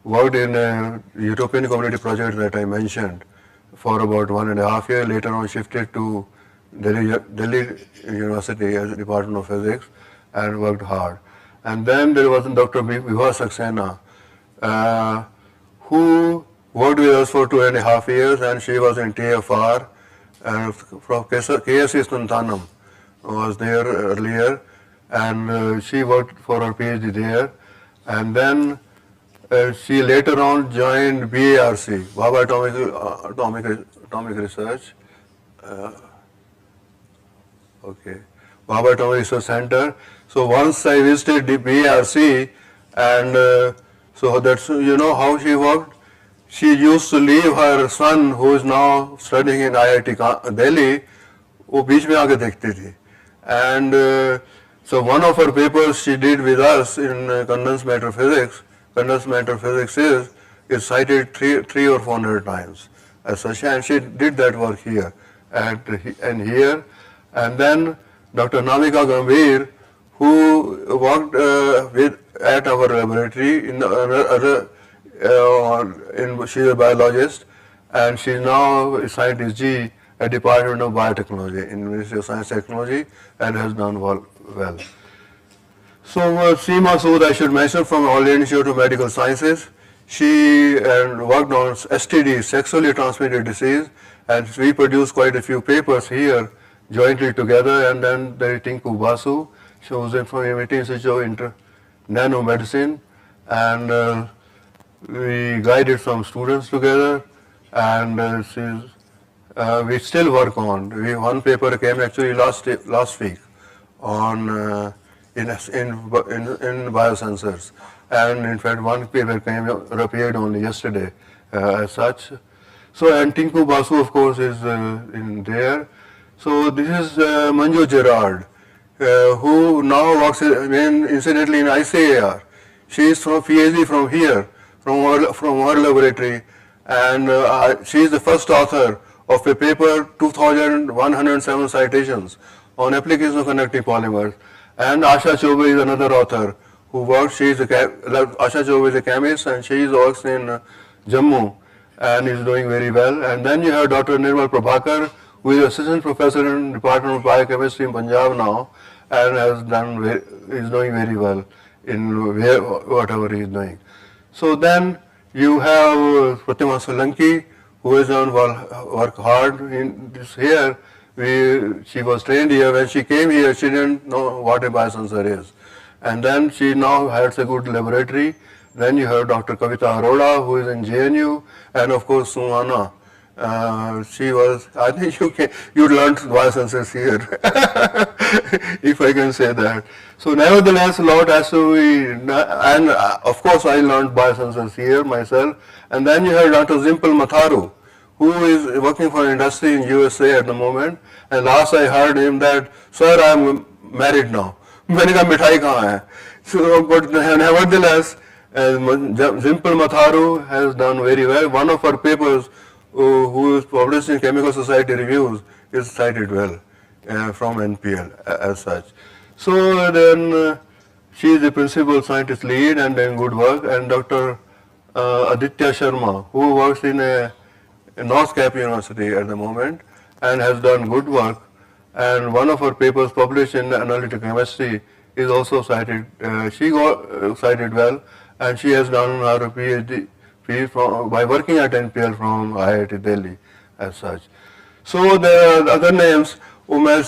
worked in a European Community project that I mentioned for about 1.5 years. Later on shifted to Delhi University as a Department of Physics and worked hard. And then there was Dr. Vibha Saxena, who worked with us for 2.5 years, and she was in TFR, from KSC Santhanam was there earlier, and she worked for her PhD there, and then she later on joined BARC, Baba Atomic Research, Baba Atomic Research Center. So once I visited the BARC, and so that's, how she worked. She used to leave her son, who is now studying in IIT Delhi, वो बीच में आके देखती थी. And so one of her papers she did with us in condensed matter physics. Condensed matter physics is cited 300 or 400 times as such, and she did that work here and here. And then Dr. Namika Gambhir, who worked at our laboratory in she's a biologist, and she's now a scientist G at Department of Biotechnology in Ministry of Science and Technology, and has done well. So Seema Sood, I should mention, from All India Institute of Medical Sciences. She worked on STD, sexually transmitted disease, and we produced quite a few papers here jointly together. And then there is Tinku Basu, she was from MIT Institute of Nanomedicine, and we guided some students together, and we still work on. One paper came actually last week on in biosensors, and in fact one paper appeared only yesterday as such. So, and Tinku Basu, of course, is in there. So this is Manju Gerard, who now works incidentally in ICAR. She is from PhD from here, from our laboratory, and she is the first author of a paper, 2,107 citations on application of conducting polymers. And Asha Chobe is another author who works. Asha Chobe is a chemist, and she works in Jammu and is doing very well. And then you have Dr. Nirmal Prabhakar, who is assistant professor in Department of Biochemistry in Punjab now, and is doing very well in whatever he is doing. So then you have Pratima Solanki, who has done work hard in this here. She was trained here. When she came here, she didn't know what a biosensor is. And then she now has a good laboratory. Then you have Dr. Kavita Arora, who is in JNU, and of course Sumana. She was, I think you learned biosensors here, if I can say that. So nevertheless, a lot has to be, and of course I learned biosensors here myself. And then you have Dr. Zimpal Matharu, who is working for industry in USA at the moment. And last I heard him that, sir, I am married now. मैंने कहा मिठाई कहाँ है? So, but nevertheless, Zimpal Matharu has done very well. One of her papers, who is published in Chemical Society Reviews, is cited well from NPL as such. So then she is the principal scientist lead and doing good work. And Dr. Aditya Sharma, who works in North Cap University at the moment and has done good work. And one of her papers published in Analytical Chemistry is also cited. She got cited well, and she has done her PhD by working at NPL from IIT Delhi as such. So the other names, वो मैं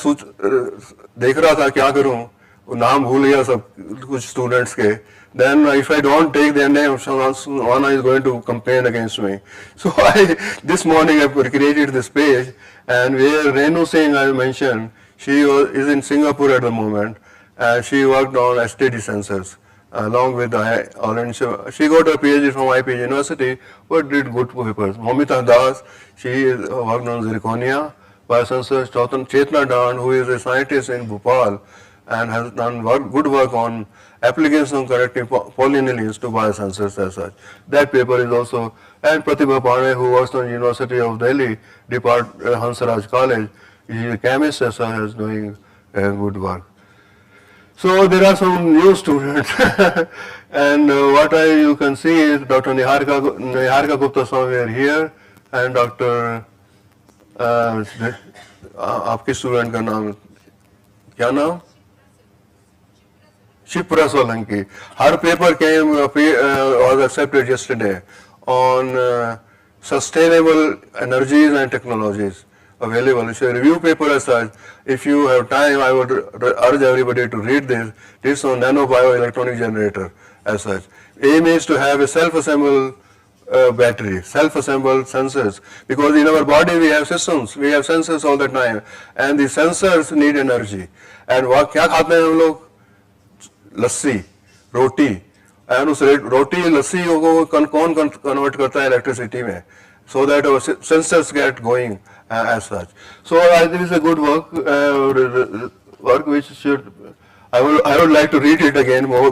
देख रहा था क्या करूं, नाम भूल गया सब कुछ students के. Then if I don't take their name, one is going to campaign against me. So this morning I created this page, and where Renu Singh I mentioned, she is in Singapore at the moment, and she worked on STD sensors along with she got a PhD from IPH University, but did good papers. Momita Das, she worked on zirconia biosensors. Chetna Dan, who is a scientist in Bhopal and has done good work on application of correcting polyanions to biosensors as such. That paper is also, and Pratibha Pandey, who works on University of Delhi, Hansraj College, she is a chemist as such, is doing good work. So there are some new students, and what you can see is Dr. Niharika Gupta somewhere here, and Dr. आपके student का नाम क्या नाम? Shipra Solanki. Her paper was accepted yesterday on sustainable energies and technologies available. It's a review paper as such. If you have time, I would urge everybody to read this. This is on nano-bioelectronic generator as such. Aim is to have a self-assembled battery, self-assembled sensors, because in our body we have systems, we have sensors all the time, and the sensors need energy. And क्या खाते हैं हम लोग? लस्सी, रोटी, and उस रोटी लस्सी को कौन convert करता है electricity में, so that our sensors get going as such. So I think it's a good work, work which should, I would like to read it again more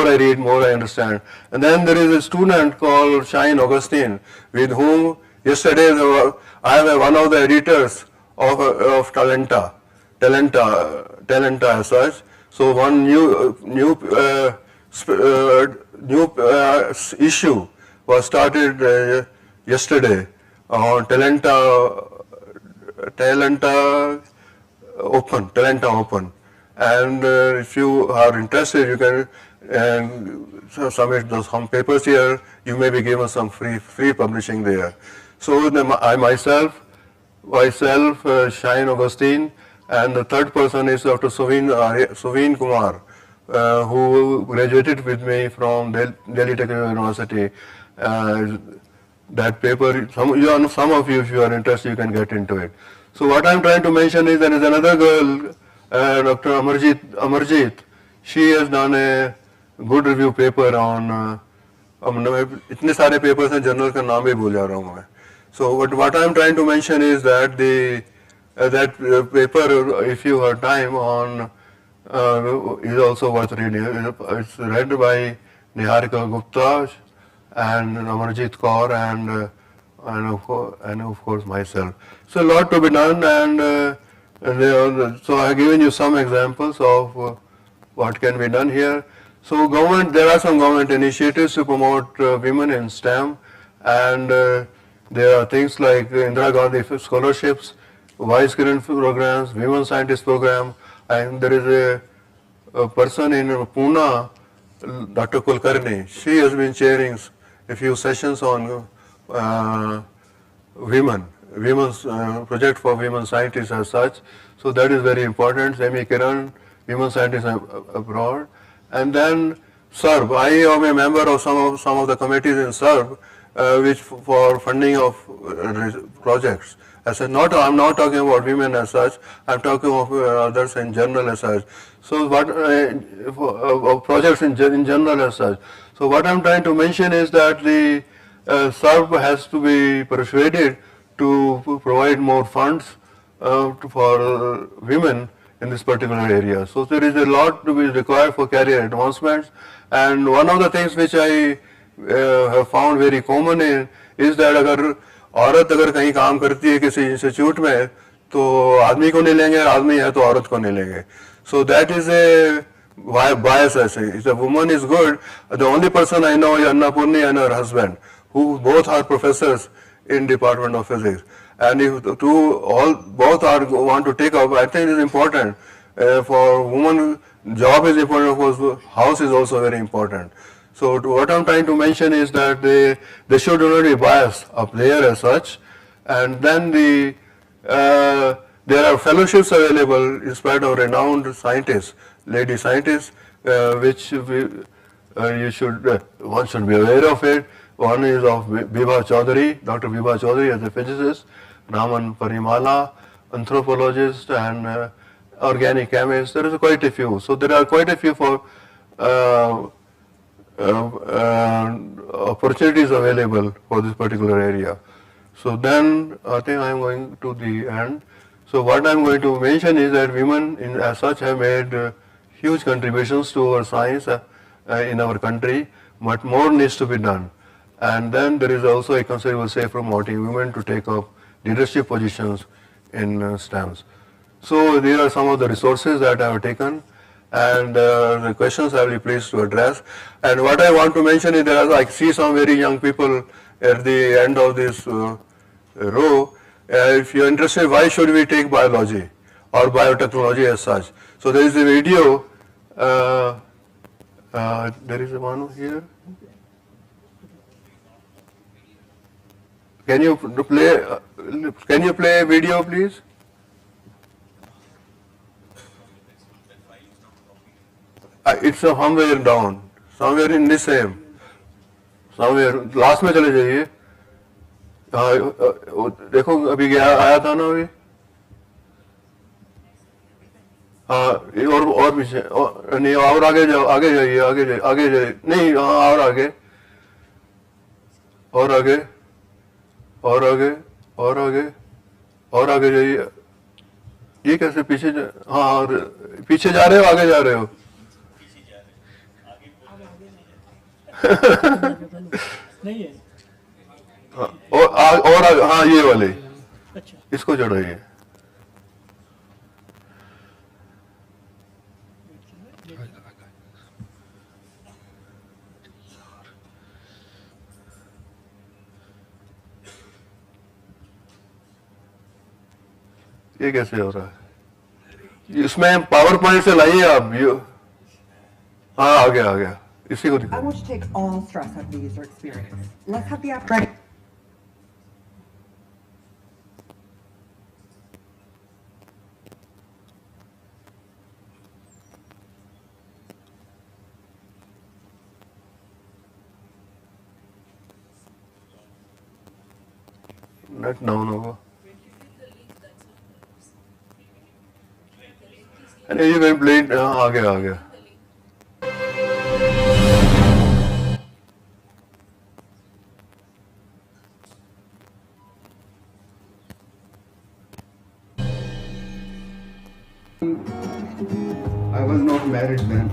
I read, more I understand. And then there is a student called Shine Augustine, with whom yesterday I am one of the editors of Talenta as such. So one new issue was started yesterday on Talenta Open. And if you are interested, you can submit some papers here. You may be given some free publishing there. So I myself, Shine Augustine, and the third person is Dr. Suveen Kumar, who graduated with me from Delhi Technical University. That paper, some of you, if you are interested, you can get into it. So what I am trying to mention is there is another girl, Dr. Amarjit. She has done a good review paper on, इतने सारे papers हैं, journal का नाम भी भूल जा रहा हूँ मैं. So what I am trying to mention is that that paper, if you have time on, is also worth reading. It's read by Niharika Gupta and Amarjit Kaur and of course myself. So a lot to be done, and so I have given you some examples of what can be done here. So there are some government initiatives to promote women in STEM, and there are things like Indira Gandhi scholarships, Vice Kiran programs, Women Scientist program, and there is a person in Pune, Dr. Kulkarni. She has been chairing a few sessions on women's project for women scientists as such. So that is very important. Semi Kiran, women scientists abroad, and then SERB. I am a member of some of the committees in SERB, which for funding of projects. As I not, I'm not talking about women as such. I'm talking of others in general as such. So what projects in general as such. So what I'm trying to mention is that the SERB has to be persuaded to provide more funds for women in this particular area. So there is a lot to be required for career advancements, and one of the things which I have found very common is that अगर औरत अगर कहीं काम करती है किसी institute में तो आदमी को नहीं लेंगे, आदमी है तो औरत को नहीं लेंगे. So that is a bias I say. If a woman is good, the only person I know is Annapurni and her husband, who both are professors in Department of Physics. And if both want to take up, I think it is important for women. Job is important, of course. House is also very important. So what I'm trying to mention is that they should not be biased up there as such. And then there are fellowships available in spite of renowned scientists, lady scientists, which one should be aware of it. One is of Bibha Chaudhary, Dr. Bibha Chaudhary as a physicist, Raman Parimala, anthropologist, and organic chemist. There is quite a few. So there are quite a few for opportunities available for this particular area. So then I think I am going to the end. So what I am going to mention is that women as such have made huge contributions to our science in our country, but more needs to be done. And then there is also a considerable say promoting women to take up leadership positions in STEMs. So these are some of the resources that I have taken, and the questions I will be pleased to address. And what I want to mention is that I see some very young people at the end of this row. If you are interested, why should we take biology or biotechnology as such? So there is a video. There is one here. Can you play a video, please? It's somewhere down, somewhere in this same, somewhere last में चले जाइए. देखो अभी गया आया था ना अभी. और पीछे नहीं और आगे जाओ, आगे जाइए, आगे जाइए नहीं और आगे और आगे और आगे और आगे और आगे जाइए. ये कैसे पीछे हाँ और पीछे जा रहे हो, आगे जा रहे हो.
नहीं है
और हाँ ये वाले इसको चढ़ाइए. ये कैसे हो रहा है? इसमें पावर पॉइंट से लाइए आप. हाँ आ गया इसी को दिखाओ.
I want to take all stress out of the user experience. Let's have the app.
Net down होगा. अरे ये प्लेट आ गया. I was not married then.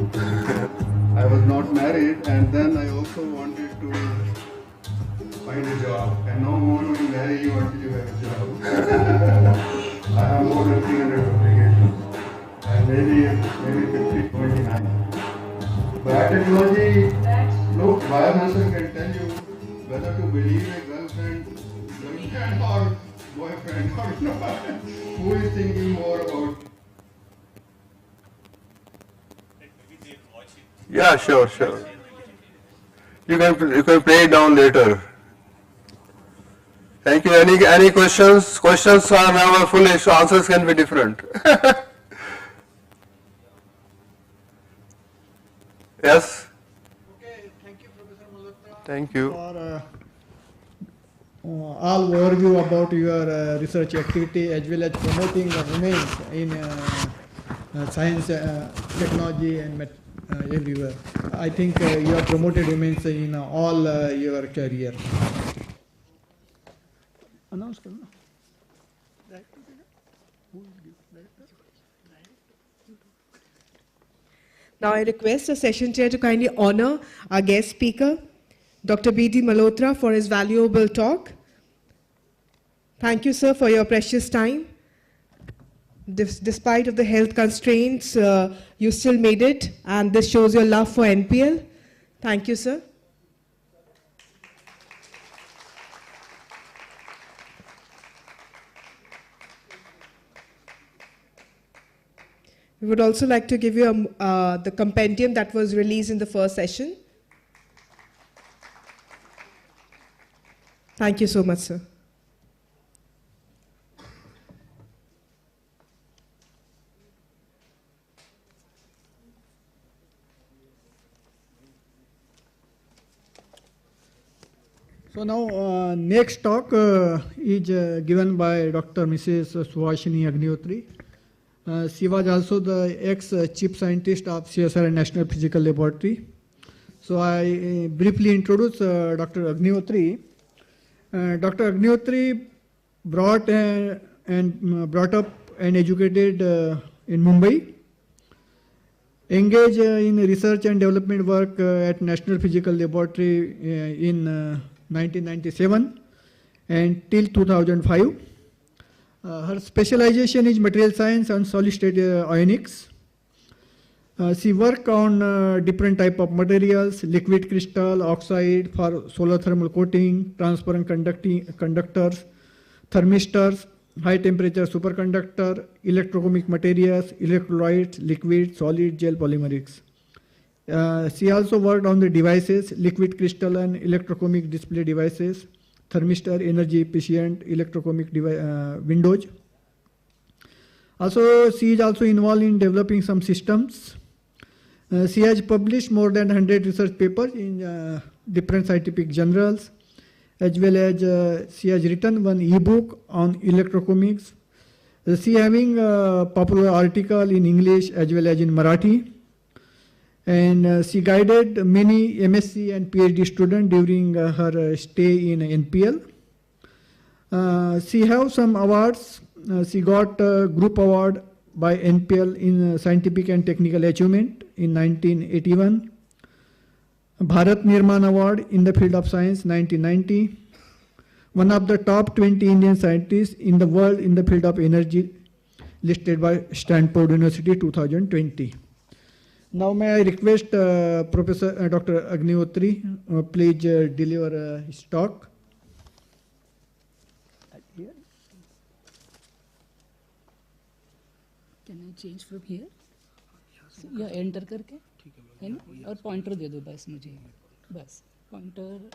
I was not married, and then I also wanted to find a job. And no one will marry you until you have a job. I have more than 300 applications, and maybe 50, 29. Biotechnology, no biomaster can tell you whether to believe a girlfriend or boyfriend or not. Who is thinking more about? Yeah, sure. You can play it down later. Thank you. Any questions? Questions are never foolish. Answers can be different. Yes.
Okay, thank you, Professor Malhotra.
Thank you.
For all overview about your research activity as well as promoting women in science, technology, and everywhere. I think you have promoted women in all your career. Announce karna.
Now I request the session chair to kindly honor our guest speaker, Dr. B.D. Malhotra, for his valuable talk. Thank you, sir, for your precious time. Despite of the health constraints, you still made it, and this shows your love for NPL. Thank you, sir. We would also like to give you the compendium that was released in the first session. Thank you so much, sir.
So now next talk is given by Dr. Mrs. Suhasini Agnihotri. She was also the ex-chief scientist of CSIR National Physical Laboratory. So I briefly introduce Dr. Agnihotri. Dr. Agnihotri brought up and educated in Mumbai, engaged in research and development work at National Physical Laboratory in 1997 and till 2005. Her specialization is material science and solid-state ionics. She worked on different type of materials, liquid crystal, oxide for solar thermal coating, transparent conductors, thermistors, high temperature superconductor, electrochromic materials, electrolytes, liquid, solid, gel polymerics. She also worked on the devices, liquid crystal and electrochromic display devices, thermistor, energy efficient, electrochromic windows. Also, she is also involved in developing some systems. She has published more than 100 research papers in different scientific journals, as well as she has written one e-book on electrochromics. She having a popular article in English as well as in Marathi. And she guided many MSc and PhD students during her stay in NPL. She have some awards. She got a group award by NPL in scientific and technical achievement in 1981. Bharat Nirman Award in the field of science 1990. One of the top 20 Indian scientists in the world in the field of energy, listed by Stanford University 2020. Now may I request Professor Dr. Agnihotri, please deliver his talk.
Can I change from here? या enter करके है ना और pointer दे दो बस मुझे बस pointer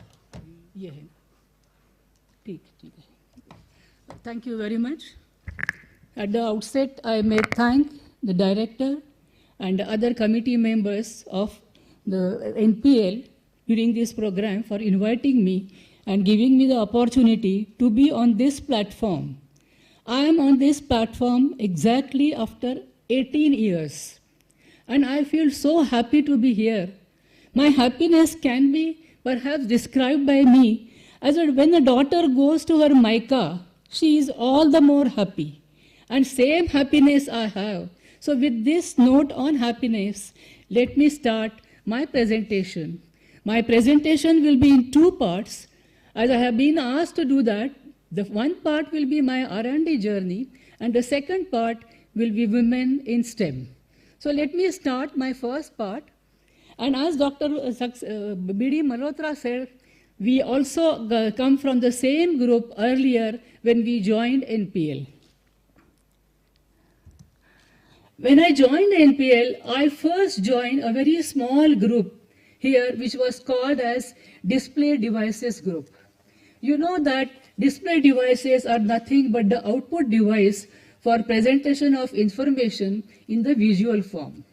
ये है ठीक ठीक है Thank you very much. At the outset, I may thank the director and other committee members of the NPL during this program for inviting me and giving me the opportunity to be on this platform. I am on this platform exactly after 18 years, and I feel so happy to be here. My happiness can be perhaps described by me as that when a daughter goes to her Maika, she is all the more happy, and same happiness I have. So with this note on happiness, let me start my presentation. My presentation will be in two parts. As I have been asked to do that, the one part will be my R&D journey, and the second part will be women in STEM. So let me start my first part. And as Dr. B.D. Malhotra said, we also come from the same group earlier when we joined NPL. When I joined NPL, I first joined a very small group here, which was called as Display Devices Group. You know that display devices are nothing but the output device for presentation of information in the visual form.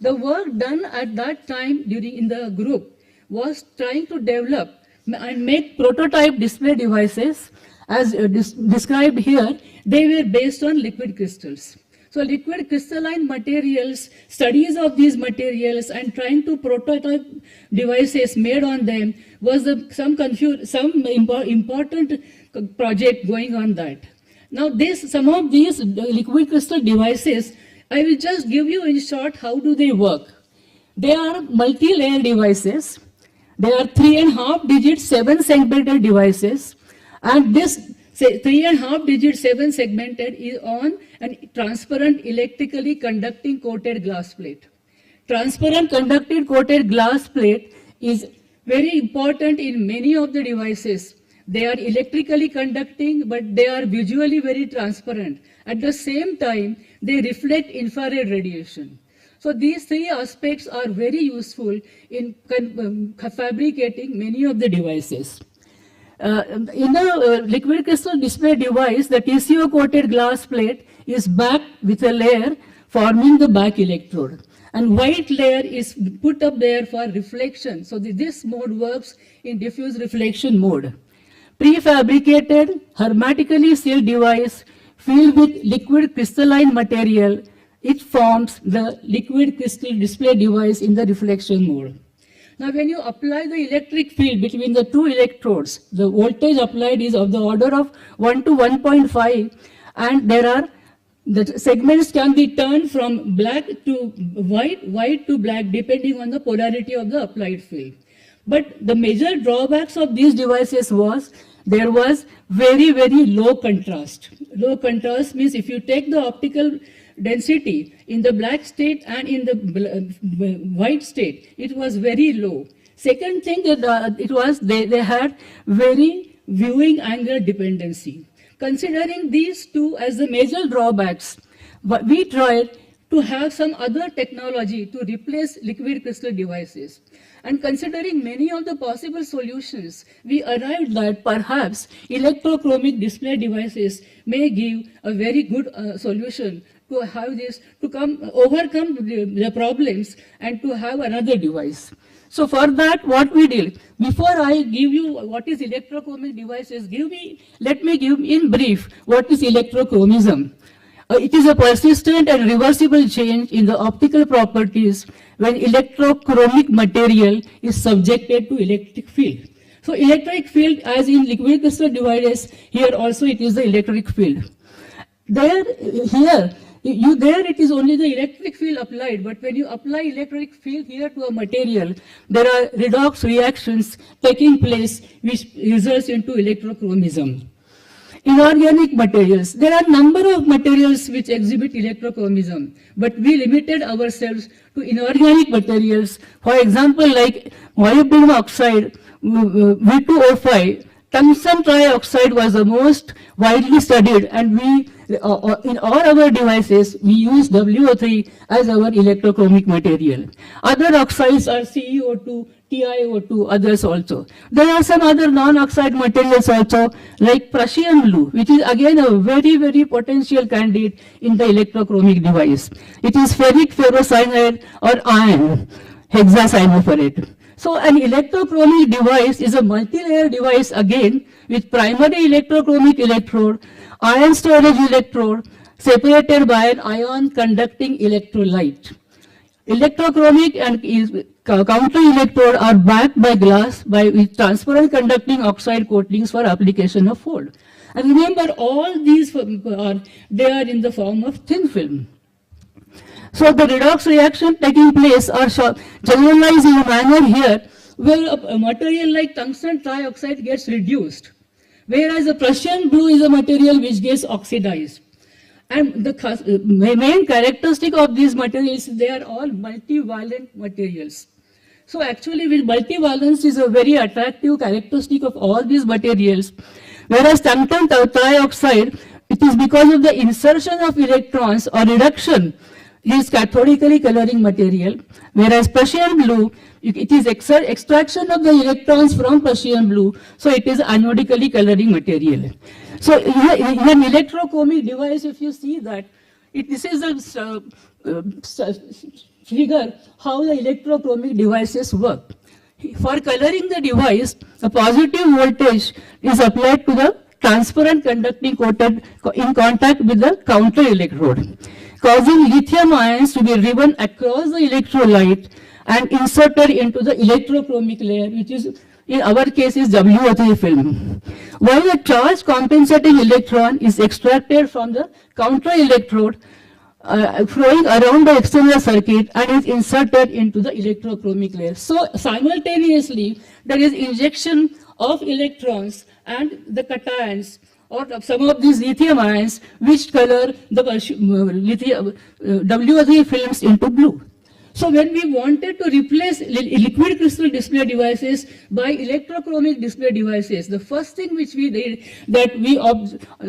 The work done at that time in the group was trying to develop and make prototype display devices. As described here, they were based on liquid crystals. So liquid crystalline materials, studies of these materials and trying to prototype devices made on them was some important project going on that. Now some of these liquid crystal devices, I will just give you in short how do they work. They are multi-layer devices. They are 3.5 digit 7 segmented devices, and this 3.5 digit 7 segmented is on a transparent electrically conducting coated glass plate. Transparent conducted coated glass plate is very important in many of the devices. They are electrically conducting, but they are visually very transparent. At the same time, they reflect infrared radiation. So these three aspects are very useful in fabricating many of the devices. In a liquid crystal display device, the TCO coated glass plate is backed with a layer forming the back electrode. And white layer is put up there for reflection. So this mode works in diffuse reflection mode. Prefabricated, hermetically sealed device filled with liquid crystalline material, it forms the liquid crystal display device in the reflection mode. Now when you apply the electric field between the two electrodes, the voltage applied is of the order of 1 to 1.5, and the segments can be turned from black to white, white to black, depending on the polarity of the applied field. But the major drawbacks of these devices was there was very, very low contrast. Low contrast means if you take the optical density in the black state and in the white state, it was very low. Second thing, they had very viewing angle dependency. Considering these two as the major drawbacks, we tried to have some other technology to replace liquid crystal devices. And considering many of the possible solutions, we arrived that perhaps electrochromic display devices may give a very good solution to have this, to overcome the problems and to have another device. So for that, what we did, before I give you what is electrochromic devices, let me give in brief what is electrochromism. It is a persistent and reversible change in the optical properties when electrochromic material is subjected to electric field. So electric field, as in liquid crystal devices, here also it is the electric field. There it is only the electric field applied, but when you apply electric field here to a material, there are redox reactions taking place which results into electrochromism. Inorganic materials. There are a number of materials which exhibit electrochromism, but we limited ourselves to inorganic materials. For example, like molybdenum oxide, V2O5, tungsten trioxide was the most widely studied, and we, in all our devices, we use WO3 as our electrochromic material. Other oxides are CeO2, TiO2, others also. There are some other non-oxide materials also, like Prussian blue, which is again a very, very potential candidate in the electrochromic device. It is ferric ferrocyanide or iron hexacyanoferrate. So an electrochromic device is a multi-layer device again with primary electrochromic electrode, ion storage electrode separated by an ion conducting electrolyte. Electrochromic and counter electrode are backed by glass with transparent conducting oxide coatings for application of fold. And remember, all these they are in the form of thin film. So the redox reaction taking place are generalized in a manner here where a material like tungsten trioxide gets reduced, whereas the Prussian blue is a material which gets oxidized. And the main characteristic of these materials, they are all multivalent materials. So actually, multivalence is a very attractive characteristic of all these materials, whereas tungsten trioxide, it is because of the insertion of electrons or reduction is cathodically coloring material, whereas Prussian blue, it is extraction of the electrons from Prussian blue, so it is anodically coloring material. So in an electrochromic device, if you see that, this is a figure how the electrochromic devices work. For coloring the device, a positive voltage is applied to the transparent conducting coated in contact with the counter electrode, causing lithium ions to be driven across the electrolyte and inserted into the electrochromic layer, which is in our case is WO3 film. While the charge compensating electron is extracted from the counter electrode, flowing around the external circuit and is inserted into the electrochromic layer. So simultaneously, there is injection of electrons and the cations or some of these lithium ions which color the WO3 films into blue. So when we wanted to replace liquid crystal display devices by electrochromic display devices, the first thing which we did, that we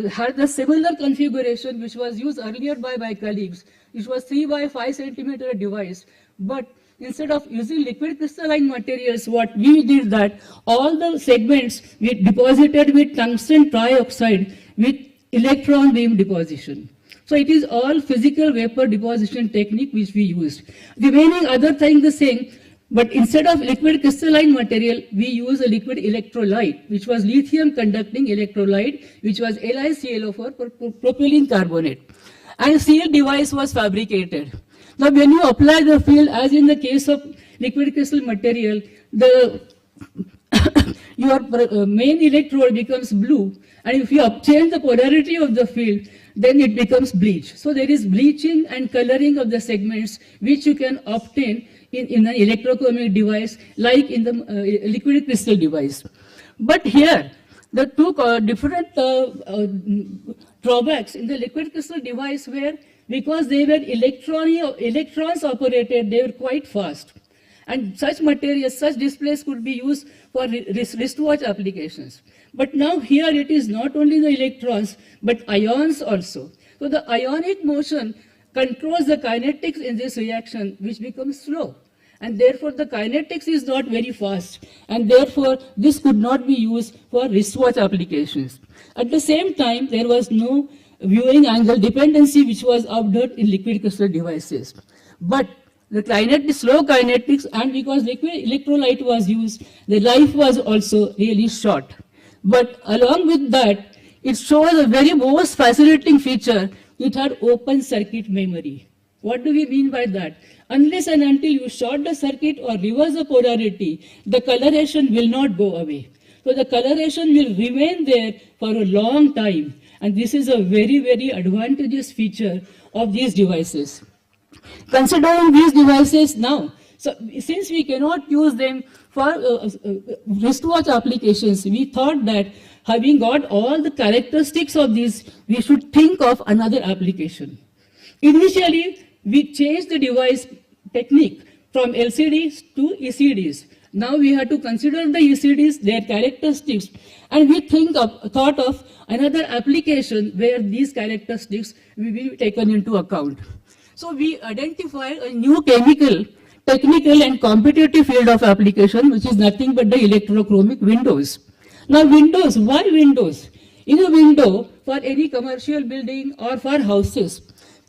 had the similar configuration which was used earlier by my colleagues, which was 3 by 5 centimeter device. But instead of using liquid crystalline materials, what we did that all the segments we deposited with tungsten trioxide with electron beam deposition. So it is all physical vapor deposition technique which we used. Remaining other thing the same, but instead of liquid crystalline material, we use a liquid electrolyte, which was lithium conducting electrolyte, which was LiClO for propylene carbonate. And a sealed device was fabricated. Now when you apply the field, as in the case of liquid crystal material, your main electrode becomes blue, and if you change the polarity of the field, then it becomes bleach. So there is bleaching and coloring of the segments which you can obtain in an electrochromic device like in the liquid crystal device. But here, the two different drawbacks in the liquid crystal device were because they were electrons operated, they were quite fast. And such materials, such displays could be used for wristwatch applications. But now here it is not only the electrons, but ions also. So the ionic motion controls the kinetics in this reaction, which becomes slow. And therefore the kinetics is not very fast. And therefore this could not be used for wristwatch applications. At the same time, there was no viewing angle dependency which was observed in liquid crystal devices. But the slow kinetics, and because liquid electrolyte was used, the life was also really short. But along with that, it shows a very most fascinating feature. It had open circuit memory. What do we mean by that? Unless and until you short the circuit or reverse the polarity, the coloration will not go away. So the coloration will remain there for a long time. And this is a very, very advantageous feature of these devices. Considering these devices now, so since we cannot use them for wristwatch applications, we thought that having got all the characteristics of these, we should think of another application. Initially, we changed the device technique from LCDs to ECDs. Now we have to consider the ECDs, their characteristics, and we thought of another application where these characteristics will be taken into account. So we identified a new technical and competitive field of application, which is nothing but the electrochromic windows. Now windows, why windows? In a window, for any commercial building or for houses,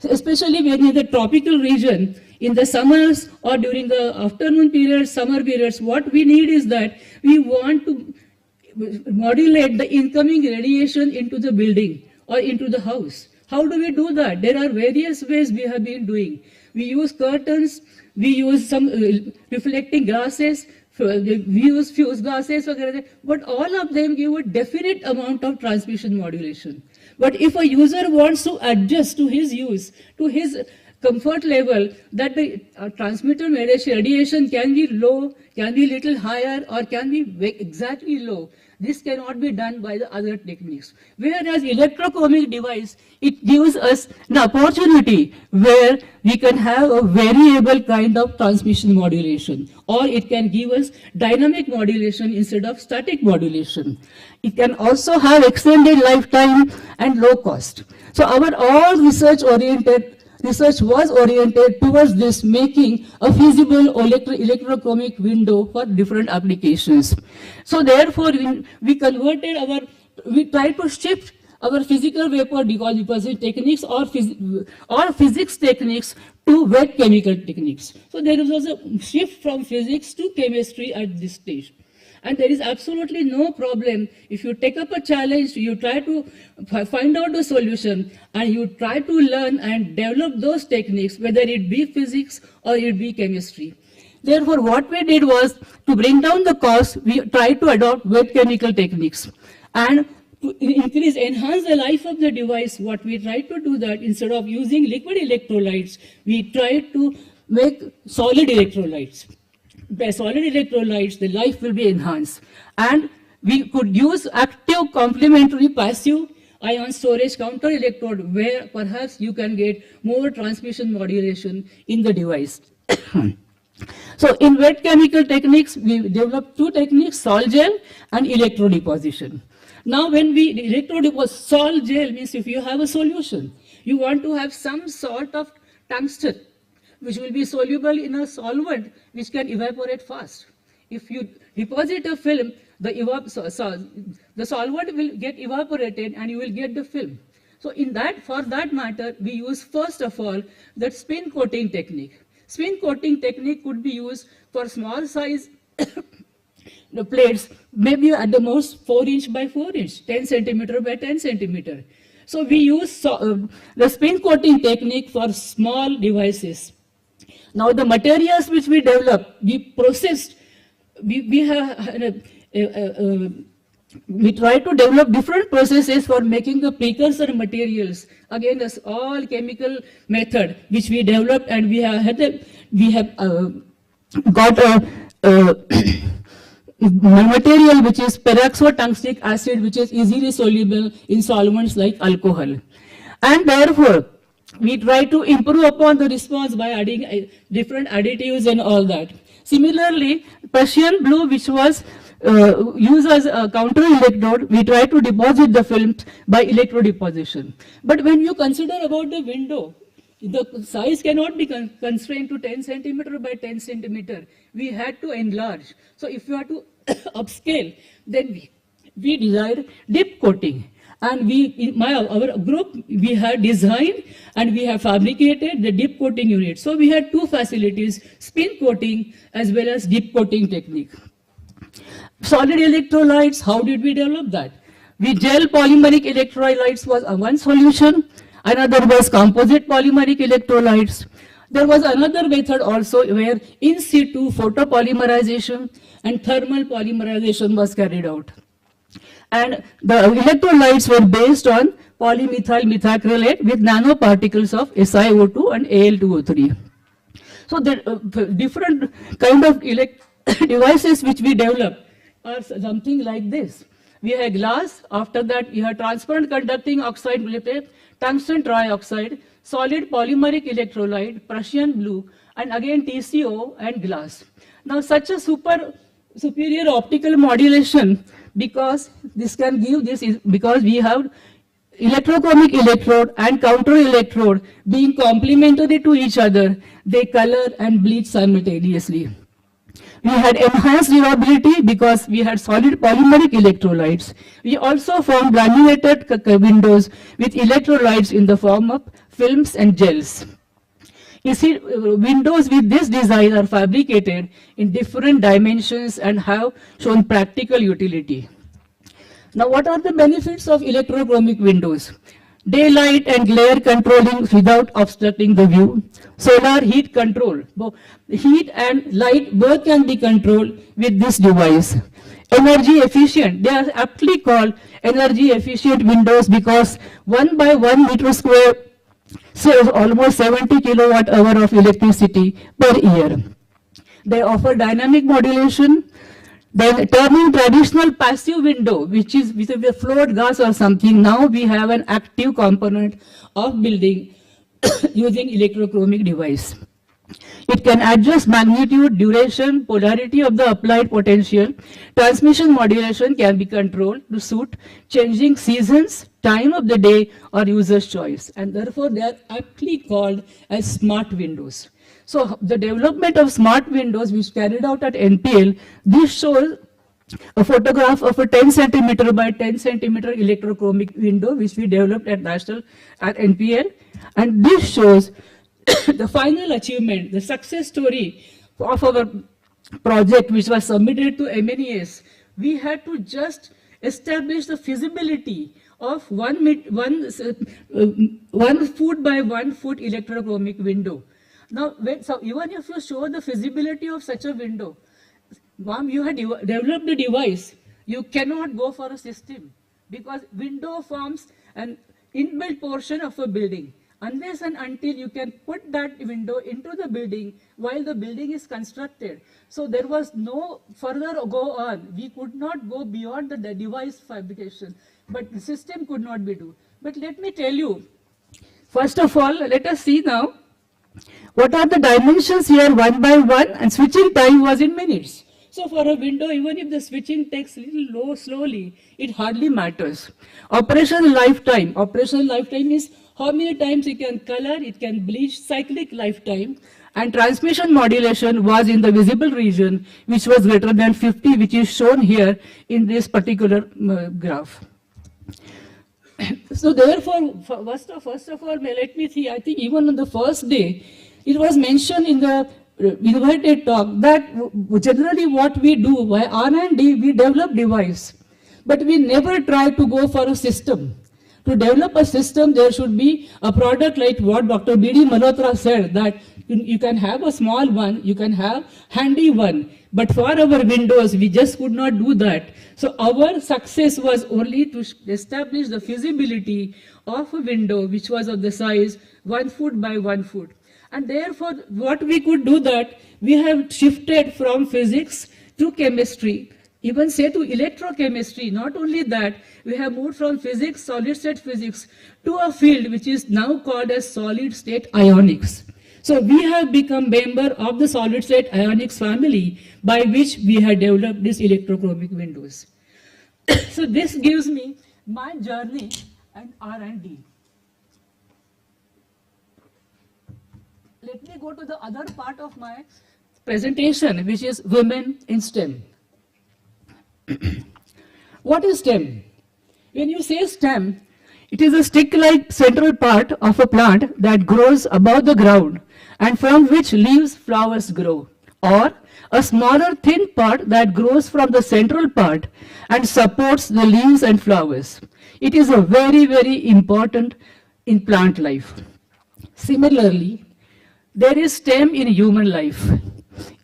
especially when in the tropical region, in the summers or during the afternoon periods, summer periods, what we need is that we want to modulate the incoming radiation into the building or into the house. How do we do that? There are various ways we have been doing. We use curtains, we use some reflecting glasses, we use fuse glasses, but all of them give a definite amount of transmission modulation. But if a user wants to adjust to his use, to his comfort level, that the transmitter radiation can be low, can be little higher, or can be exactly low, this cannot be done by the other techniques. Whereas electrochromic device, it gives us an opportunity where we can have a variable kind of transmission modulation, or it can give us dynamic modulation instead of static modulation. It can also have extended lifetime and low cost. So our all research oriented research was oriented towards this, making a feasible electrochromic window for different applications. So therefore, we tried to shift our physical vapor deposition techniques or physics techniques to wet chemical techniques. So there was a shift from physics to chemistry at this stage. And there is absolutely no problem if you take up a challenge, you try to find out a solution, and you try to learn and develop those techniques, whether it be physics or it be chemistry. Therefore, what we did was, to bring down the cost, we tried to adopt wet chemical techniques. And to enhance the life of the device, what we tried to do that, instead of using liquid electrolytes, we tried to make solid electrolytes. By solid electrolytes, the life will be enhanced. And we could use active complementary passive ion storage counter electrode, where perhaps you can get more transmission modulation in the device. So in wet chemical techniques, we developed two techniques, sol gel and electrodeposition. Now when we electrodeposit, sol gel means if you have a solution, you want to have some sort of tungsten, which will be soluble in a solvent which can evaporate fast. If you deposit a film, the solvent will get evaporated and you will get the film. So for that matter, we use first of all that spin coating technique. Spin coating technique could be used for small size the plates, maybe at the most 4 inch by 4 inch, 10 centimeter by 10 centimeter. So we use the spin coating technique for small devices. Now the materials which we developed, we processed, we try to develop different processes for making the precursor materials. Again, that's all chemical method which we developed, and we have got a material which is peroxotungstic acid, which is easily soluble in solvents like alcohol. And therefore, we try to improve upon the response by adding different additives and all that. Similarly, Persian blue, which was used as a counter electrode, we try to deposit the films by electrodeposition. But when you consider about the window, the size cannot be constrained to 10 centimeter by 10 centimeter. We had to enlarge. So if you have to upscale, then we desired dip coating. And in our group, we had designed and we have fabricated the dip coating unit. So we had two facilities, spin coating as well as dip coating technique. Solid electrolytes, how did we develop that? We gel polymeric electrolytes was one solution. Another was composite polymeric electrolytes. There was another method also where in situ photopolymerization and thermal polymerization was carried out. And the electrolytes were based on polymethyl methacrylate with nanoparticles of SiO2 and Al2O3. So the different kind of devices which we developed are something like this. We have glass, after that we have transparent conducting oxide, tungsten trioxide, solid polymeric electrolyte, Prussian blue, and again TCO and glass. Now such a superior optical modulation, because this can give this is because we have electrochromic electrode and counter electrode being complementary to each other, they color and bleach simultaneously. We had enhanced durability because we had solid polymeric electrolytes. We also formed granulated windows with electrolytes in the form of films and gels. You see, windows with this design are fabricated in different dimensions and have shown practical utility. Now, what are the benefits of electrochromic windows? Daylight and glare controlling without obstructing the view. Solar heat control. Heat and light both can be controlled with this device. Energy efficient. They are aptly called energy efficient windows because 1 by 1 meter square saves almost 70 kilowatt hour of electricity per year. They offer dynamic modulation. Then turning traditional passive window, which is with a float gas or something, now we have an active component of building using electrochromic device. It can adjust magnitude, duration, polarity of the applied potential. Transmission modulation can be controlled to suit changing seasons, time of the day, or user's choice. And therefore, they are aptly called as smart windows. So the development of smart windows, which carried out at NPL, this shows a photograph of a 10 centimeter by 10 centimeter electrochromic window, which we developed at NPL. And this shows the final achievement, the success story of our project, which was submitted to MNES. We had to just establish the feasibility of 1 foot by 1 foot electrochromic window. Now, so even if you show the feasibility of such a window, ma'am, you had developed a device, you cannot go for a system, because window forms an inbuilt portion of a building. Unless and until you can put that window into the building while the building is constructed. So there was no further go on. We could not go beyond the device fabrication, but the system could not be done. But let me tell you, first of all, let us see now, what are the dimensions here one by one, and switching time was in minutes. So for a window, even if the switching takes a little slowly, it hardly matters. Operational lifetime is how many times it can color, it can bleach, cyclic lifetime. And transmission modulation was in the visible region, which was greater than 50, which is shown here in this particular graph. So therefore, first of all, let me see, I think even on the first day, it was mentioned in the invited talk that generally what we do by R&D, we develop device, but we never try to go for a system. To develop a system, there should be a product like what Dr. B.D. Malhotra said, that you can have a small one, you can have handy one, but for our windows, we just could not do that. So our success was only to establish the feasibility of a window which was of the size 1 foot by 1 foot. And therefore, what we could do that, we have shifted from physics to chemistry, even say to electrochemistry. Not only that, we have moved from physics, solid state physics, to a field which is now called as solid state ionics. So we have become member of the solid state ionics family, by which we have developed these electrochromic windows. So this gives me my journey and R&D. Let me go to the other part of my presentation, which is women in STEM. What is STEM? When you say STEM, it is a stick-like central part of a plant that grows above the ground and from which leaves, flowers grow, or a smaller thin part that grows from the central part and supports the leaves and flowers. It is a very, very important in plant life. Similarly, there is STEM in human life.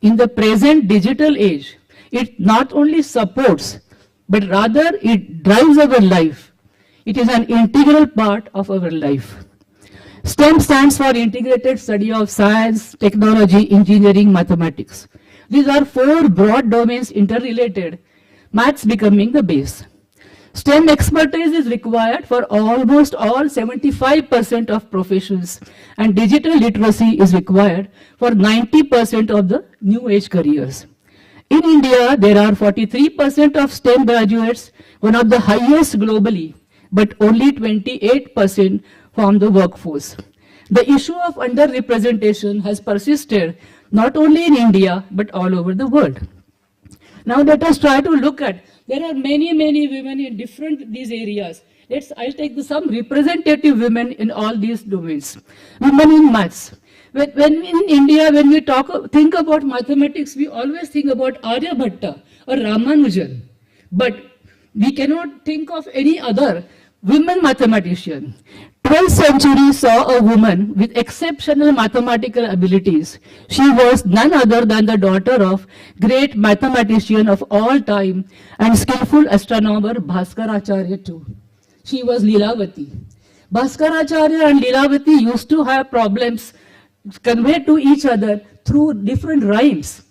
In the present digital age, it not only supports, but rather it drives our life. It is an integral part of our life. STEM stands for Integrated Study of Science, Technology, Engineering, Mathematics. These are 4 broad domains interrelated, maths becoming the base. STEM expertise is required for almost all 75% of professions, and digital literacy is required for 90% of the new age careers. In India, there are 43% of STEM graduates, one of the highest globally, but only 28% from the workforce. The issue of underrepresentation has persisted not only in India, but all over the world. Now let us try to look at, there are many, many women in these areas. I'll take some representative women in all these domains. Women in maths. When in India, when we think about mathematics, we always think about Aryabhatta or Ramanujan. But we cannot think of any other women mathematician. 12th century saw a woman with exceptional mathematical abilities. She was none other than the daughter of great mathematician of all time and skillful astronomer Bhaskaracharya too. She was Lilavati. Bhaskaracharya and Lilavati used to have problems conveyed to each other through different rhymes.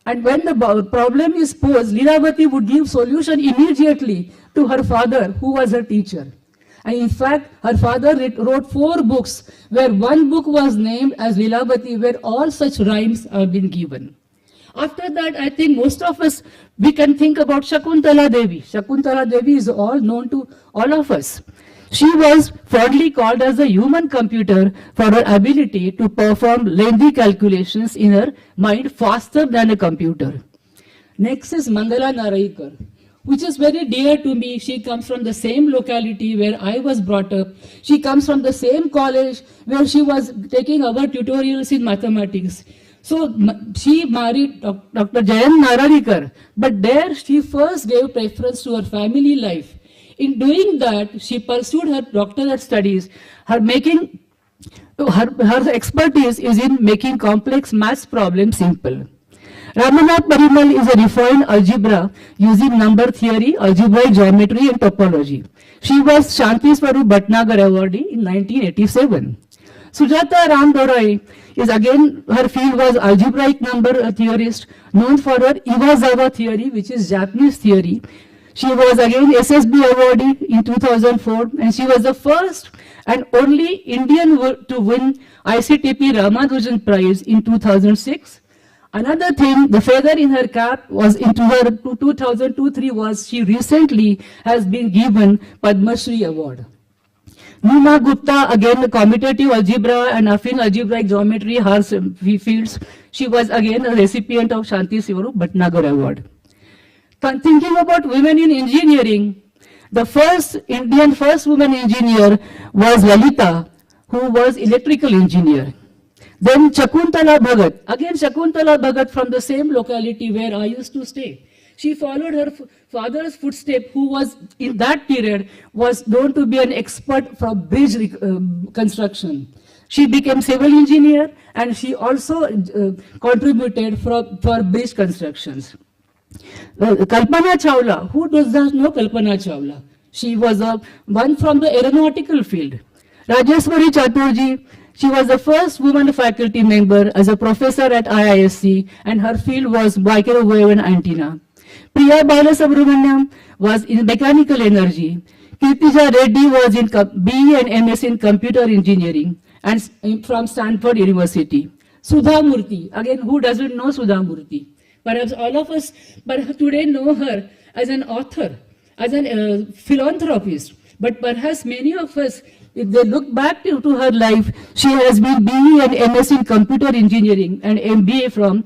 And when the problem is posed, Lilavati would give solution immediately to her father, who was her teacher. And in fact, her father wrote 4 books, where one book was named as Lilavati, where all such rhymes have been given. After that, I think most of us, we can think about Shakuntala Devi. Shakuntala Devi is all known to all of us. She was fondly called as a human computer for her ability to perform lengthy calculations in her mind faster than a computer. Next is Mangala Naraikar, which is very dear to me. She comes from the same locality where I was brought up. She comes from the same college where she was taking our tutorials in mathematics. So she married Dr. Jayant Nararikar, but there she first gave preference to her family life. In doing that, she pursued her doctorate studies. Her expertise is in making complex maths problems simple. Ramanath Parimal is a refined algebra using number theory, algebraic geometry and topology. She was Shanti Swarup Bhatnagar awardee in 1987. Sujata Ramdorai is again, her field was algebraic number theorist, known for her Iwasawa theory, which is Japanese theory. She was again SSB awardee in 2004, and she was the first and only Indian to win ICTP Ramanujan Prize in 2006. Another thing, the feather in her cap was into her 2002-03 was she recently has been given Padma Shri Award. Numa Gupta, again the commutative algebra and affine algebraic geometry, her fields, she was again a recipient of Shanti Swarup Bhatnagar Award. Thinking about women in engineering, the first woman engineer was Lalita, who was electrical engineer. Then Shakuntala Bhagat, again Shakuntala Bhagat from the same locality where I used to stay. She followed her father's footsteps, who was in that period was known to be an expert from bridge construction. She became civil engineer and she also contributed for bridge constructions. Kalpana Chawla, who does not know Kalpana Chawla? She was one from the aeronautical field. Rajeshwari Chaturji, she was the first woman faculty member as a professor at IISc, and her field was microwave and antenna. Priya Balasubramaniam was in mechanical energy. Kirtija Reddy was in BE and MS in computer engineering and from Stanford University. Sudha Murthy, again, who doesn't know Sudha Murthy? Perhaps all of us today know her as an author, as a philanthropist, but perhaps many of us, if they look back to her life, she has been BE and MS in computer engineering and MBA from,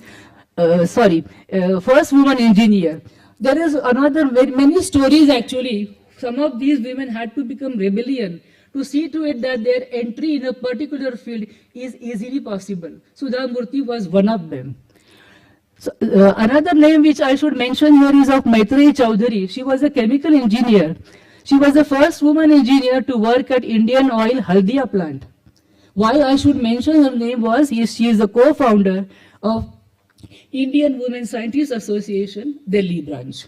first woman engineer. There is many stories actually. Some of these women had to become rebellion to see to it that their entry in a particular field is easily possible. Sudha Murthy was one of them. So, another name which I should mention here is of Maitreyi Chowdhury. She was a chemical engineer. She was the first woman engineer to work at Indian Oil Haldia plant. Why I should mention her name was she is the co-founder of Indian Women Scientists Association, Delhi branch.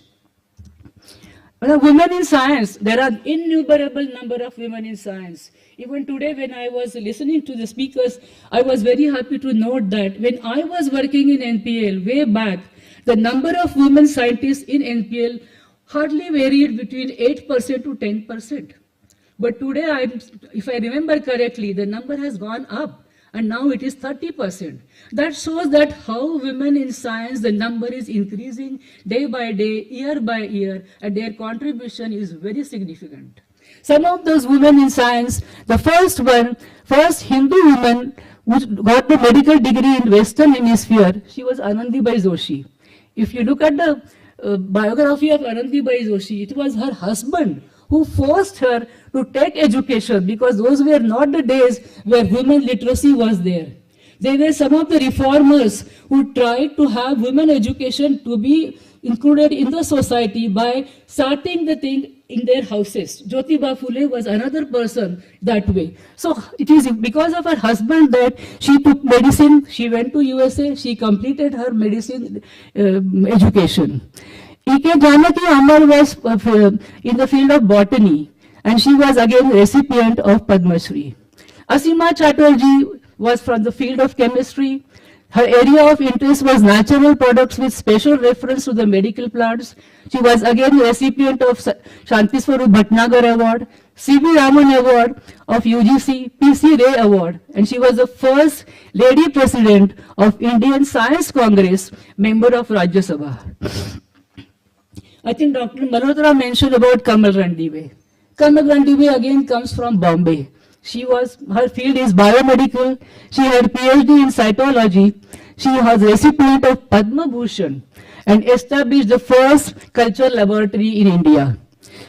Women in science, there are innumerable number of women in science. Even today when I was listening to the speakers, I was very happy to note that when I was working in NPL way back, the number of women scientists in NPL hardly varied between 8% to 10%. But today, if I remember correctly, the number has gone up and now it is 30%. That shows that how women in science, the number is increasing day by day, year by year, and their contribution is very significant. Some of those women in science, the first Hindu woman who got the medical degree in Western Hemisphere, she was Anandibai Joshi. If you look at the biography of Anandibai Joshi, it was her husband who forced her to take education because those were not the days where women literacy was there. They were some of the reformers who tried to have women education to be included in the society by starting the thing in their houses. Jyotiba Phule was another person that way. So it is because of her husband that she took medicine, she went to USA, she completed her medicine education. E.K. Janaki Amar was in the field of botany, and she was again recipient of Padma Shri. Asima Chatterjee was from the field of chemistry. Her area of interest was natural products with special reference to the medical plants. She was again recipient of Shanti Swarup Bhatnagar Award, C.V. Raman Award of UGC, P.C. Ray Award, and she was the first lady president of Indian Science Congress, member of Rajya Sabha. I think Dr. Malhotra mentioned about Kamal Randive. Kamal Randive again comes from Bombay. Her field is biomedical. She had PhD in cytology. She was recipient of Padma Bhushan and established the first culture laboratory in India,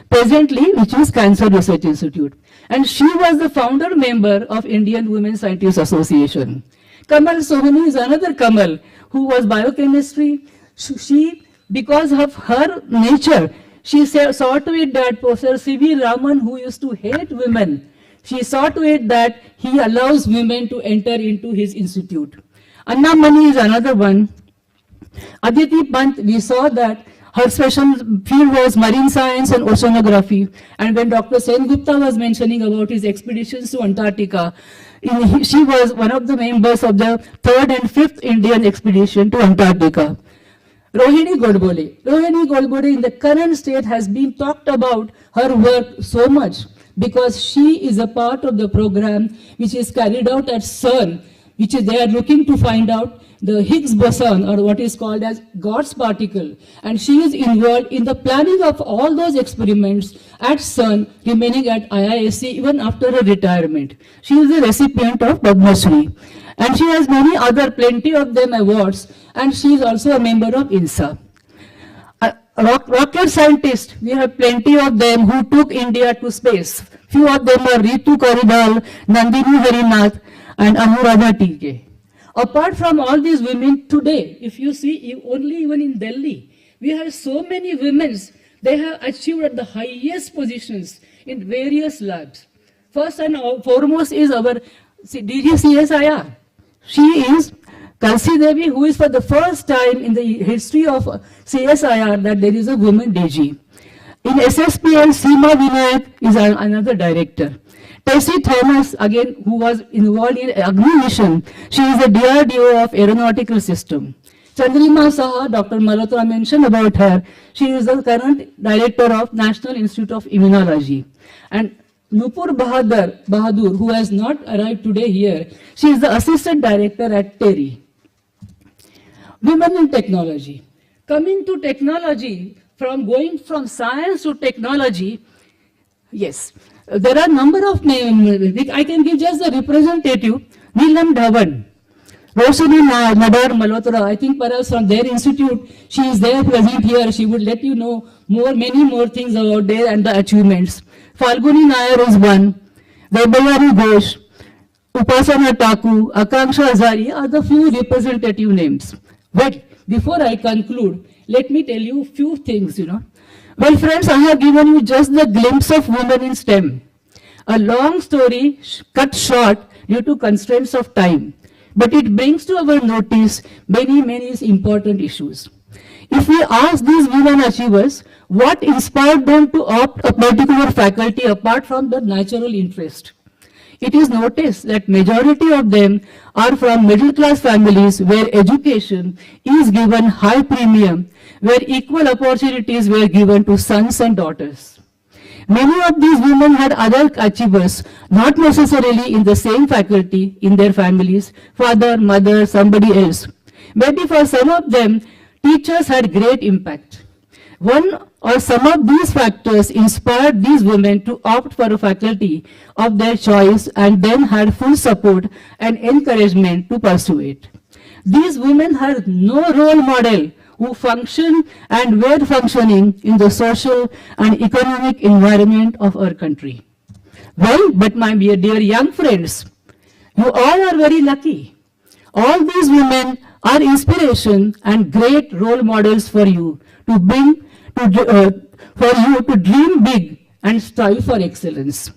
presently which is Cancer Research Institute. And she was the founder member of Indian Women Scientists Association. Kamal Sohani is another Kamal who was biochemistry. She, because of her nature, she saw to it that Professor C.V. Raman, who used to hate women, she saw to it that he allows women to enter into his institute. Anna Mani is another one. Aditi Pant, we saw that her special field was marine science and oceanography. And when Dr. Sen Gupta was mentioning about his expeditions to Antarctica, she was one of the members of the 3rd and 5th Indian expedition to Antarctica. Rohini Godbole in the current state has been talked about her work so much because she is a part of the program which is carried out at CERN, which is they are looking to find out the Higgs boson, or what is called as God's particle, and she is involved in the planning of all those experiments at CERN, remaining at IISc even after her retirement. She is a recipient of Padma Shri, and she has many other, plenty of them awards, and she is also a member of INSA. Rocket scientists, we have plenty of them who took India to space. Few of them are Ritu Karidhar, Nandini Harinath, and Anuradha T.K. Apart from all these women, today, if you see, only even in Delhi, we have so many women, they have achieved at the highest positions in various labs. First and foremost is our DG CSIR. She is Kalsi Devi, who is for the first time in the history of CSIR that there is a woman DG. In SSPL, Seema Vinayak is another director. Tessie Thomas, again, who was involved in Agni mission, she is a DRDO of Aeronautical System. Chandrima Saha, Dr. Malhotra mentioned about her, she is the current director of National Institute of Immunology. And Nupur Bahadur, who has not arrived today here, she is the assistant director at TERI. Women in technology. Coming to technology, going from science to technology, yes, there are a number of names. I can give just the representative, Neelam Dhawan, Roshini Nadar Malhotra. I think perhaps from their institute, she is there present here. She would let you know many more things about there and the achievements. Falguni Nair is one. Vaibayari Ghosh, Upasana Taku, Akanksha Azari are the few representative names. But before I conclude, let me tell you a few things, Well, friends, I have given you just the glimpse of women in STEM. A long story cut short due to constraints of time, but it brings to our notice many important issues. If we ask these women achievers what inspired them to opt a particular faculty apart from their natural interest, it is noticed that majority of them are from middle class families where education is given high premium, where equal opportunities were given to sons and daughters. Many of these women had other achievers, not necessarily in the same faculty, in their families, father, mother, somebody else. Maybe for some of them, teachers had great impact. One or some of these factors inspired these women to opt for a faculty of their choice and then had full support and encouragement to pursue it. These women had no role model who functioned and were functioning in the social and economic environment of our country. Well, but my dear young friends, you all are very lucky. All these women are inspiration and great role models for you to dream big and strive for excellence.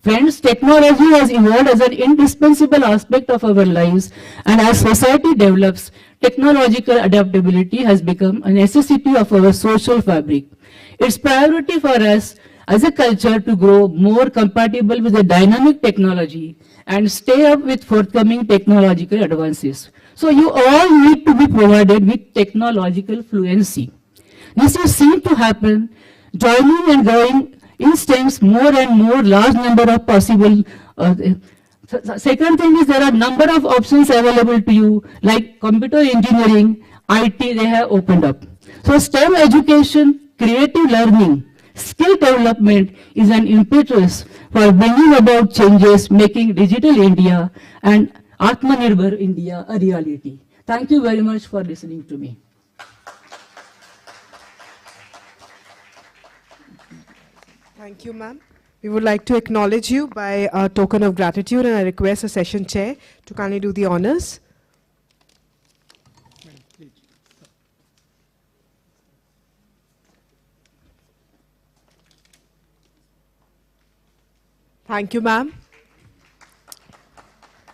Friends, technology has evolved as an indispensable aspect of our lives, and as society develops, technological adaptability has become a necessity of our social fabric. Its priority for us as a culture to grow more compatible with the dynamic technology and stay up with forthcoming technological advances. So you all need to be provided with technological fluency. This is seen to happen, joining and growing in STEMs more and more large number of possible. Second thing is there are number of options available to you, like computer engineering, IT, they have opened up. So STEM education, creative learning, skill development is an impetus for bringing about changes, making digital India and Atmanirbhar India a reality. Thank you very much for listening to me.
Thank you, ma'am. We would like to acknowledge you by a token of gratitude, and I request the session chair to kindly do the honors. Thank you, ma'am,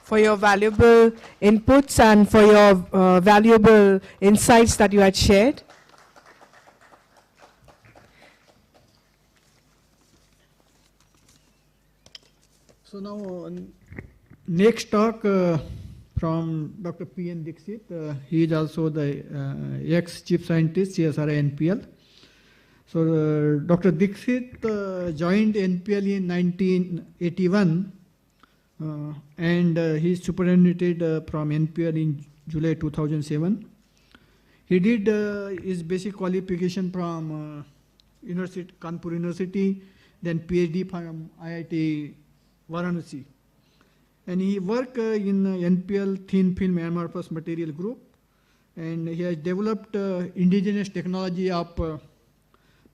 for your valuable inputs and for your valuable insights that you had shared.
So now, next talk from Dr. P.N. Dixit. He is also the ex-chief scientist, CSIR-NPL. So Dr. Dixit joined NPL in 1981 and he superannuated from NPL in July 2007. He did his basic qualification from Kanpur University, then PhD from IIT Varanasi. And he worked in NPL Thin Film Amorphous Material Group, and he has developed indigenous technology of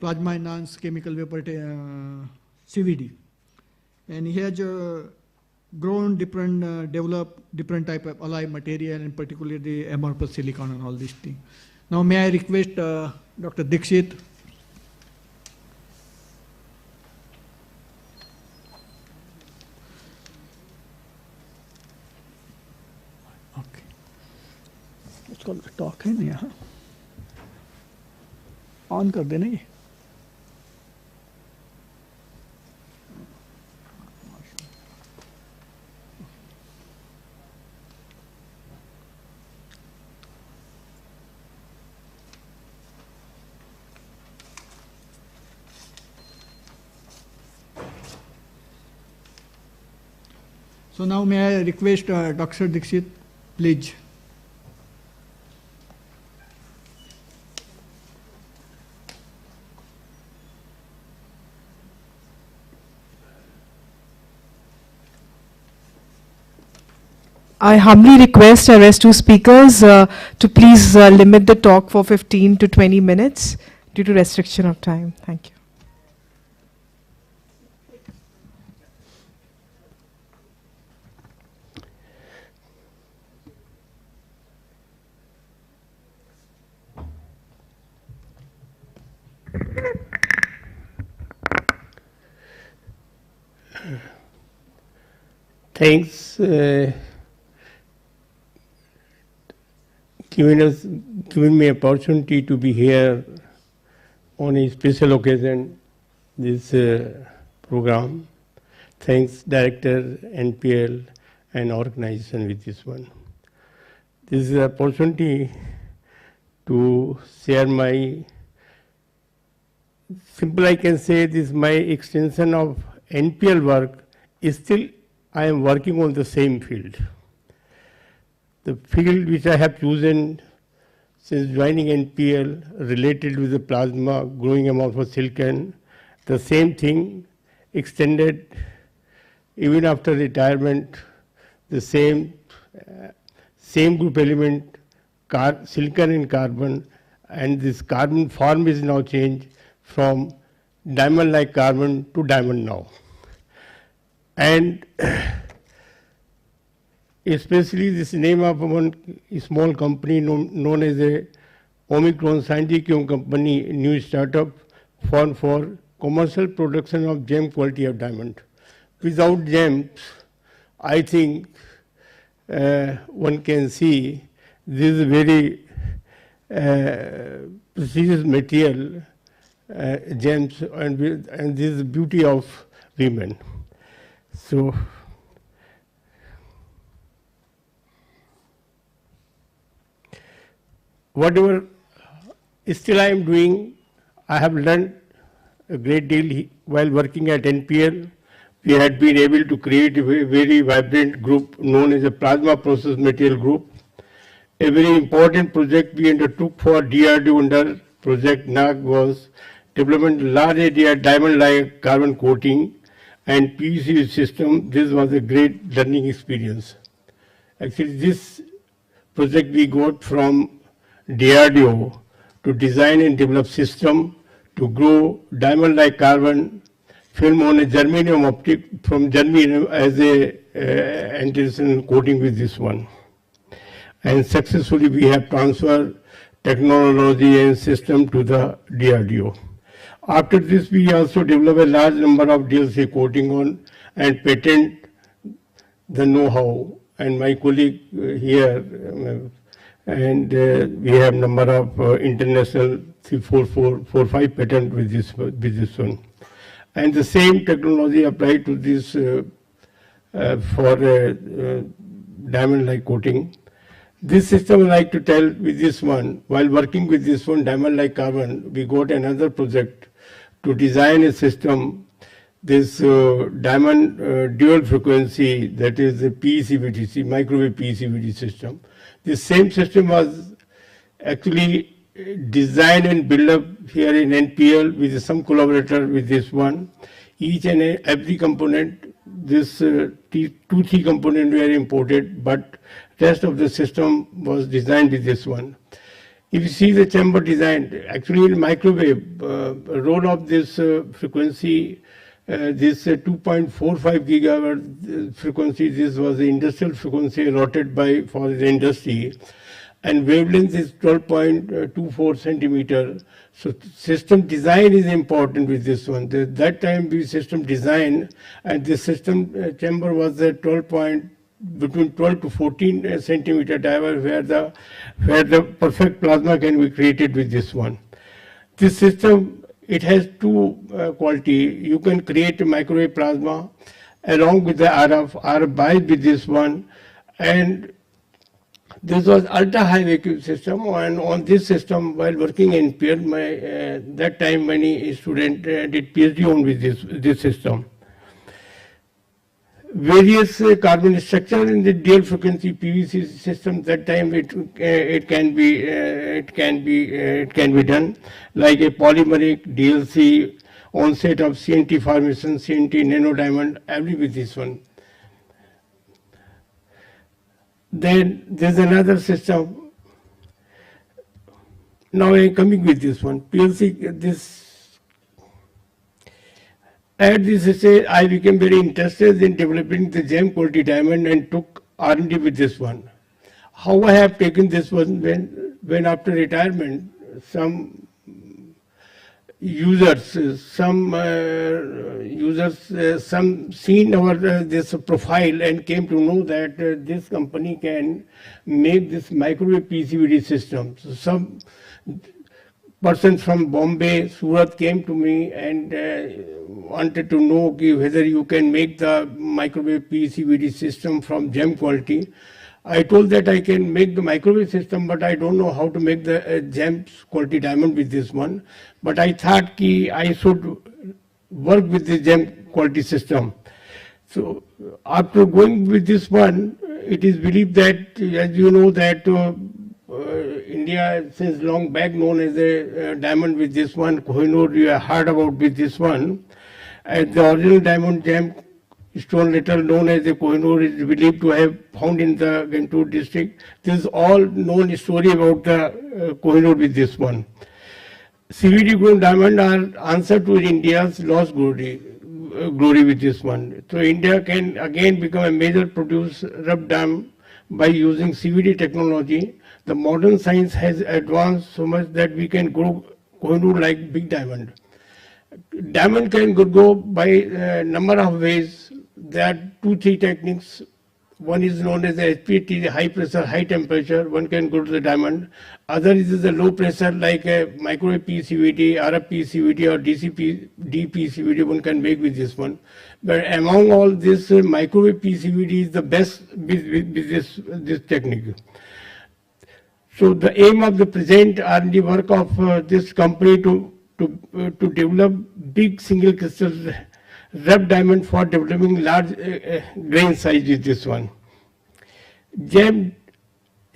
plasma enhanced chemical vapor CVD. And he has grown developed different type of alloy material, and particularly the amorphous silicon and all these things. Now may I request Dr. Dixit. Talk है ना यहाँ on कर देना ये So now may I request Dr. Dixit, please.
I humbly request our rest two speakers to please limit the talk for 15 to 20 minutes due to restriction of time. Thank you.
Thanks giving me opportunity to be here on a special occasion, this program. Thanks Director NPL and organization with this one. This is an opportunity to share my, simple I can say this, my extension of NPL work is still I am working on the same field. The field which I have chosen since joining NPL related with the plasma, growing amorphous silicon, the same thing extended even after retirement, the same group element, silicon and carbon, and this carbon form is now changed from diamond-like carbon to diamond now. And especially this name of one small company known as a Omicron Scientific Company, new startup formed for commercial production of gem quality of diamond. Without gems, I think one can see this is a very precious material gems, and this is the beauty of women. So, whatever still I am doing, I have learned a great deal while working at NPL. We had been able to create a very vibrant group known as a Plasma Process Material Group. A very important project we undertook for DRDO under Project NAG was development of large area diamond-like carbon coating and PVC system. This was a great learning experience. Actually, this project we got from DRDO to design and develop system to grow diamond-like carbon film on a germanium optic from germanium as a anti-resin coating with this one. And successfully we have transferred technology and system to the DRDO. After this, we also develop a large number of DLC coating on and patent the know-how. And my colleague here, and we have number of international 3, 4, 5 patent with this one. And the same technology applied to this for diamond-like coating. This system I like to tell with this one, while working with this one, diamond-like carbon, we got another project to design a system, this diamond dual frequency, that is the PECVD, microwave PECVD system. This same system was actually designed and built up here in NPL with some collaborator with this one. Each and every component, this 2-3 components were imported, but rest of the system was designed with this one. If you see the chamber design, actually in microwave, roll of this frequency, this 2.45 gigahertz frequency, this was the industrial frequency allotted by for the industry, and wavelength is 12.24 centimeter. So system design is important with this one. That time we system design, and this system chamber was at between 12 to 14 centimeter diameter, where the perfect plasma can be created with this one. This system, it has two quality. You can create a microwave plasma along with the RF bias with this one, and this was ultra high vacuum system. And on this system, while working in NPL, that time many students did PhD on with this system. Various carbon structure in the dual frequency PVC system. That time it can be done like a polymeric DLC, onset of CNT formation, CNT nano diamond, every with this one. Then there's another system. Now I'm coming with this one. PLC, this. At this stage, I became very interested in developing the gem quality diamond and took R&D with this one. How I have taken this one, when after retirement, some users, some seen our this profile and came to know that this company can make this microwave PCVD system. So some person from Bombay, Surat came to me and wanted to know whether you can make the microwave PCVD system from gem quality. I told that I can make the microwave system, but I don't know how to make the gems quality diamond with this one. But I thought I should work with the gem quality system. So after going with this one, it is believed that, as you know, that India since long back known as a diamond with this one. Kohinoor you have heard about with this one. And the original diamond gem stone letter known as the Kohinoor is believed to have found in the Gantur district. This is all known story about the Kohinoor with this one. CVD grown diamond are answer to India's lost glory with this one. So India can again become a major producer rough diamond by using CVD technology. The modern science has advanced so much that we can grow Kohinoor like big diamond. Diamond can go by a number of ways. There are 2-3 techniques One is known as the HPT, the high pressure, high temperature. One can go to the diamond. Other is the low pressure, like a microwave PCVD, RF PCVD, or DPCVD. One can make with this one. But among all this, microwave PCVD is the best with this technique. So the aim of the present R&D work of this company to develop big single crystal rough diamond for developing large grain size with this one. Gem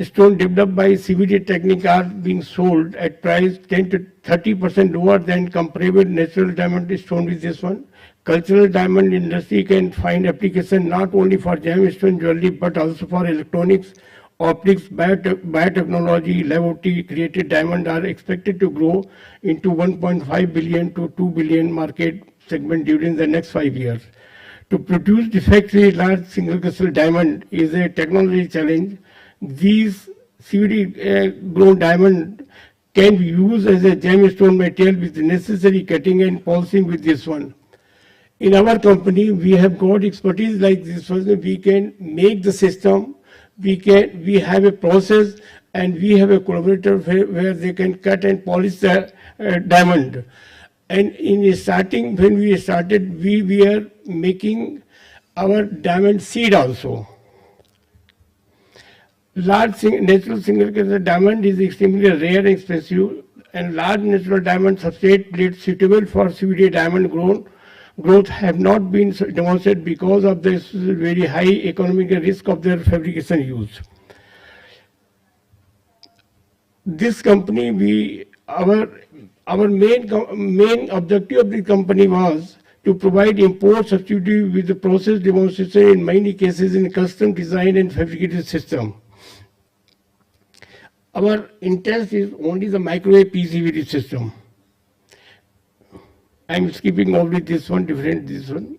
stone developed by CVD technique are being sold at price 10 to 30% lower than comparable natural diamond stone with this one. Cultural diamond industry can find application not only for gemstone jewelry but also for electronics, optics, biotechnology, laboratory created diamond are expected to grow into 1.5 billion to 2 billion market segment during the next 5 years. To produce defect-free large single crystal diamond is a technology challenge. These CVD grown diamond can be used as a gemstone material with the necessary cutting and polishing with this one. In our company, we have got expertise like this one. We can make the system, we have a process, and we have a collaborator where they can cut and polish the diamond. And in starting, when we started, we were making our diamond seed also. Large natural single crystal diamond is extremely rare and expensive, and large natural diamond substrate plates suitable for CVD diamond growth have not been demonstrated because of this very high economic risk of their fabrication use. This company, our main objective of the company was to provide import substitute with the process demonstration in many cases in custom design and fabricated system. Our interest is only the microwave PCVD system. I'm skipping over this one, this one.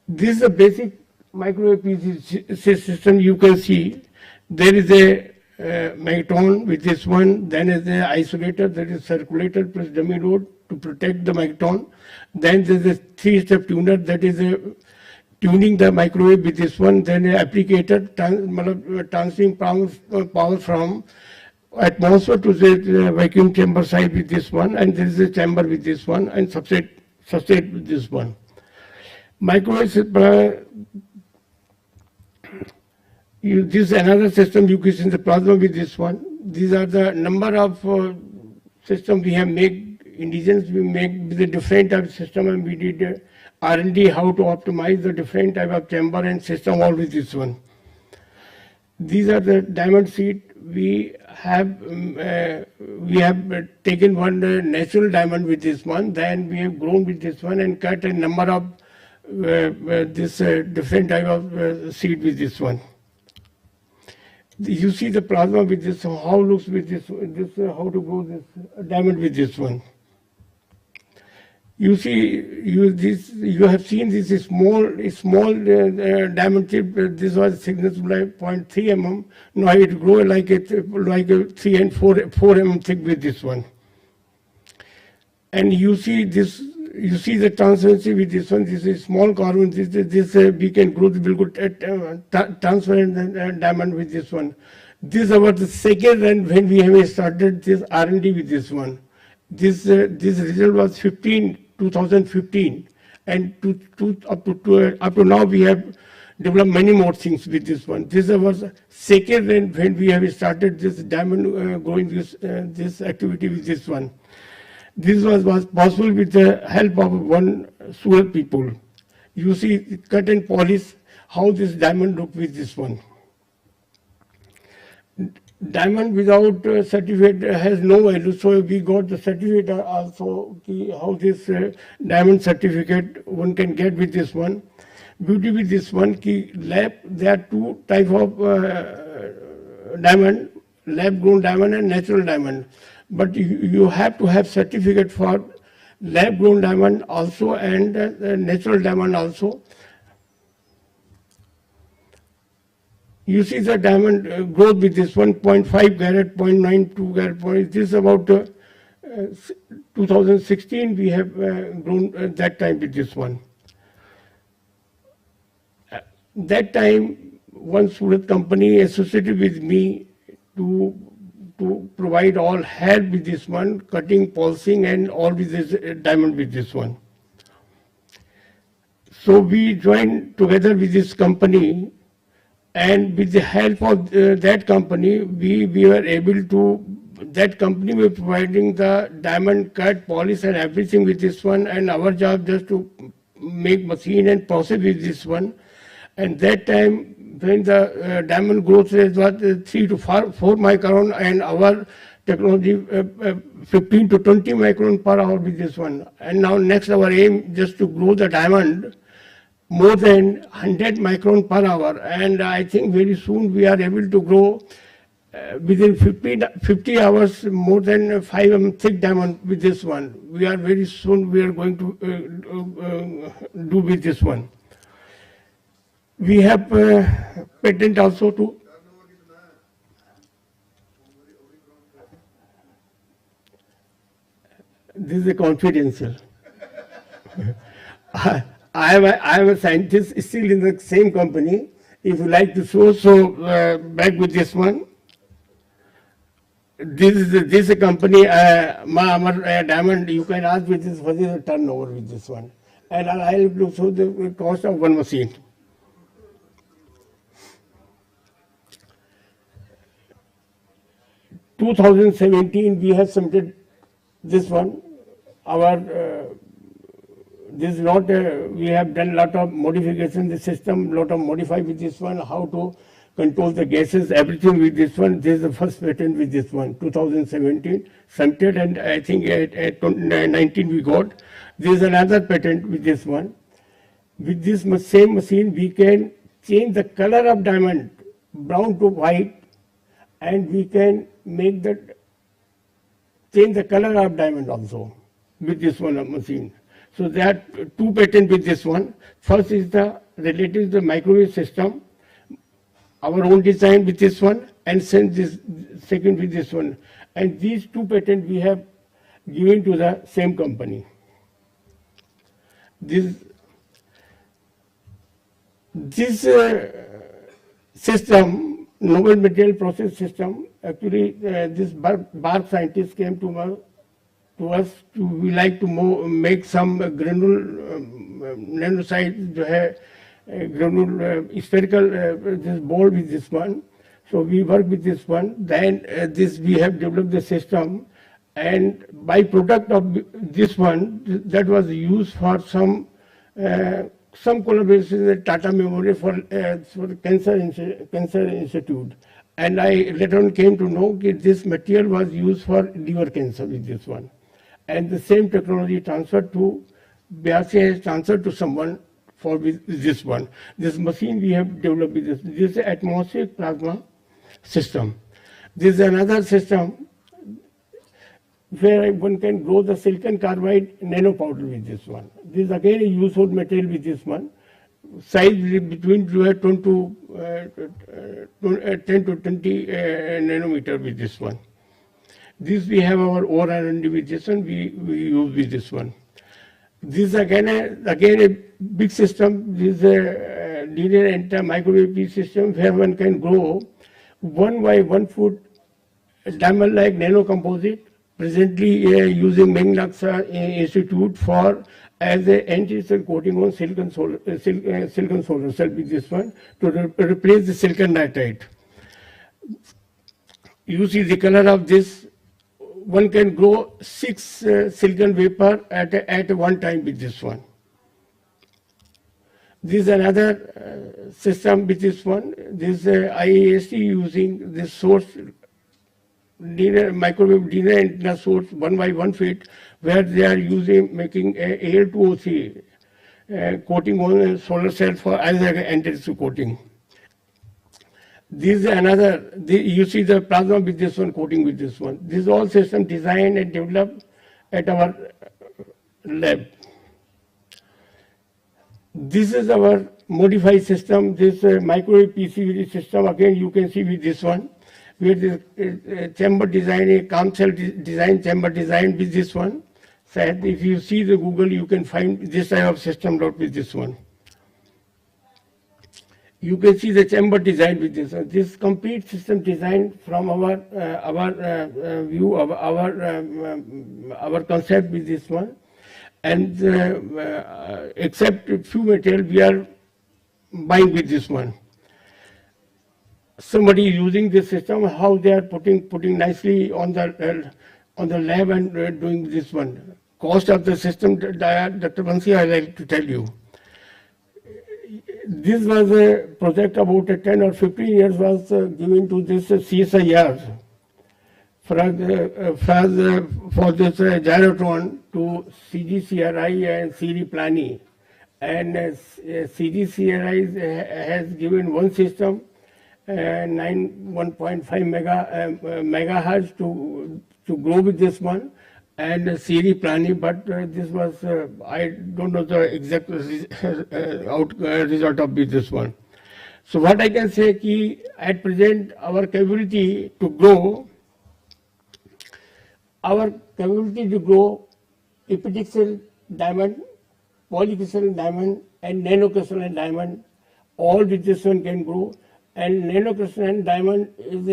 This is a basic microwave PCVD system. You can see there is a magneton with this one, then is the isolator, that is circulator plus dummy load to protect the magneton. Then there is a 3-step tuner, that is tuning the microwave with this one, then an applicator transferring power from atmosphere to the vacuum chamber side with this one, and there is a chamber with this one, and substrate with this one. Microwave, this is another system you can see in the plasma with this one. These are the number of systems we have made, indigenous we make with a different type of system, and we did R&D how to optimize the different type of chamber and system all with this one. These are the diamond seed. We have taken one natural diamond with this one, then we have grown with this one and cut a number of this different type of seed with this one. You see the plasma with this, how looks with this how to grow this diamond with this one. You see, you have seen this small diamond chip. This was thickness like 0.3 mm. Now it grows like a 3 and 4 mm thick with this one. And you see this. You see the transparency with this one. This is small carbon. This we can grow the good transparent diamond with this one. This is about the second run when we have started this R&D with this one. This result was 2015, and up to now we have developed many more things with this one. This was second run when we have started this diamond growing this activity with this one. This was possible with the help of one Surat people. You see, cut and polish how this diamond look with this one. Diamond without certificate has no value, so we got the certificate also. How this diamond certificate one can get with this one. Beauty with this one, there are two type of diamond, lab grown diamond and natural diamond. But you have to have certificate for lab grown diamond also and natural diamond also. You see the diamond growth with this 1.5 carat, 0.92 carat. This is about 2016 we have grown that time with this one. That time, one Surat company associated with me to provide all help with this one, cutting, polishing, and all with this diamond with this one. So we joined together with this company, and with the help of that company, we were able to, that company was providing the diamond cut, polish and everything with this one, and our job just to make machine and process with this one. And that time, when the diamond growth rate was 3 to 4 micron, and our technology 15 to 20 micron per hour with this one. And now next our aim just to grow the diamond more than 100 micron per hour, and I think very soon we are able to grow within 50 hours more than 5 mm thick diamond with this one. We are very soon we are going to do with this one. We have patent also to. This is a confidential. I am a scientist still in the same company. If you like to show, so back with this one. This is a company, diamond, you can ask with this, what is the turnover with this one. And I will show the cost of one machine. In 2017, we have submitted this one. This is not, we have done a lot of modification in the system, lot of modify with this one, how to control the gases, everything with this one. This is the first patent with this one, 2017, submitted, and I think at 2019 we got. This is another patent with this one. With this same machine, we can change the color of diamond, brown to white, and we can make change the color of diamond also with this one machine. So there are 2 patents with this one. First is the related to the microwave system, our own design with this one, and second with this one. And these 2 patents we have given to the same company. This system, novel material process system, actually this bark scientist came to us we like to make some nanosite granule spherical this ball with this one. So we work with this one. Then we have developed the system, and by product of this one that was used for some collaboration with Tata Memorial for the Cancer Institute. And I later on came to know that this material was used for liver cancer with this one. And the same technology transferred to, BRC has transferred to someone for this one. This machine we have developed with this. This is atmospheric plasma system. This is another system where one can grow the silicon carbide nanopowder with this one. This is again a useful material with this one. Size between 10 to 20 nanometer with this one. This we have our own R&D with this one, we use with this one. This is again a big system. This is a linear anti-microwave system where one can grow 1 by 1 foot diamond-like nanocomposite, presently using Meng-Laksa Institute for as an anti-cell coating on silicon solar cell with this one to replace the silicon nitride. You see the color of this. One can grow 6 silicon vapor at one time with this one. This is another system with this one. This IAST using this source microwave linear antenna source 1 by 1 feet, where they are making Al2O3 coating on a solar cell for as an anti coating. This is another, you see the plasma with this one, coating with this one. This is all system designed and developed at our lab. This is our modified system, this microwave PCB system, again you can see with this one, where the chamber design, a calm cell design, chamber design with this one. So if you see the Google, you can find this type of system with this one. you can see the chamber design with this. This complete system design from our view of our concept with this one, and except a few material we are buying with this one. Somebody using this system, how they are putting nicely on the lab and doing this one. Cost of the system, Dr. Bansi, I like to tell you. This was a project about 10 or 15 years was given to this CSIR for this gyrotron to CGCRI and CD Plani. And CGCRI has given one system, 1.5 megahertz to grow with this one, and CD Plani, but this was, I don't know the exact result of this one. So what I can say is, at present, our capability to grow epitaxial diamond, polycrystalline diamond, and nanocrystalline diamond, all with this one can grow. And nanocrystalline diamond is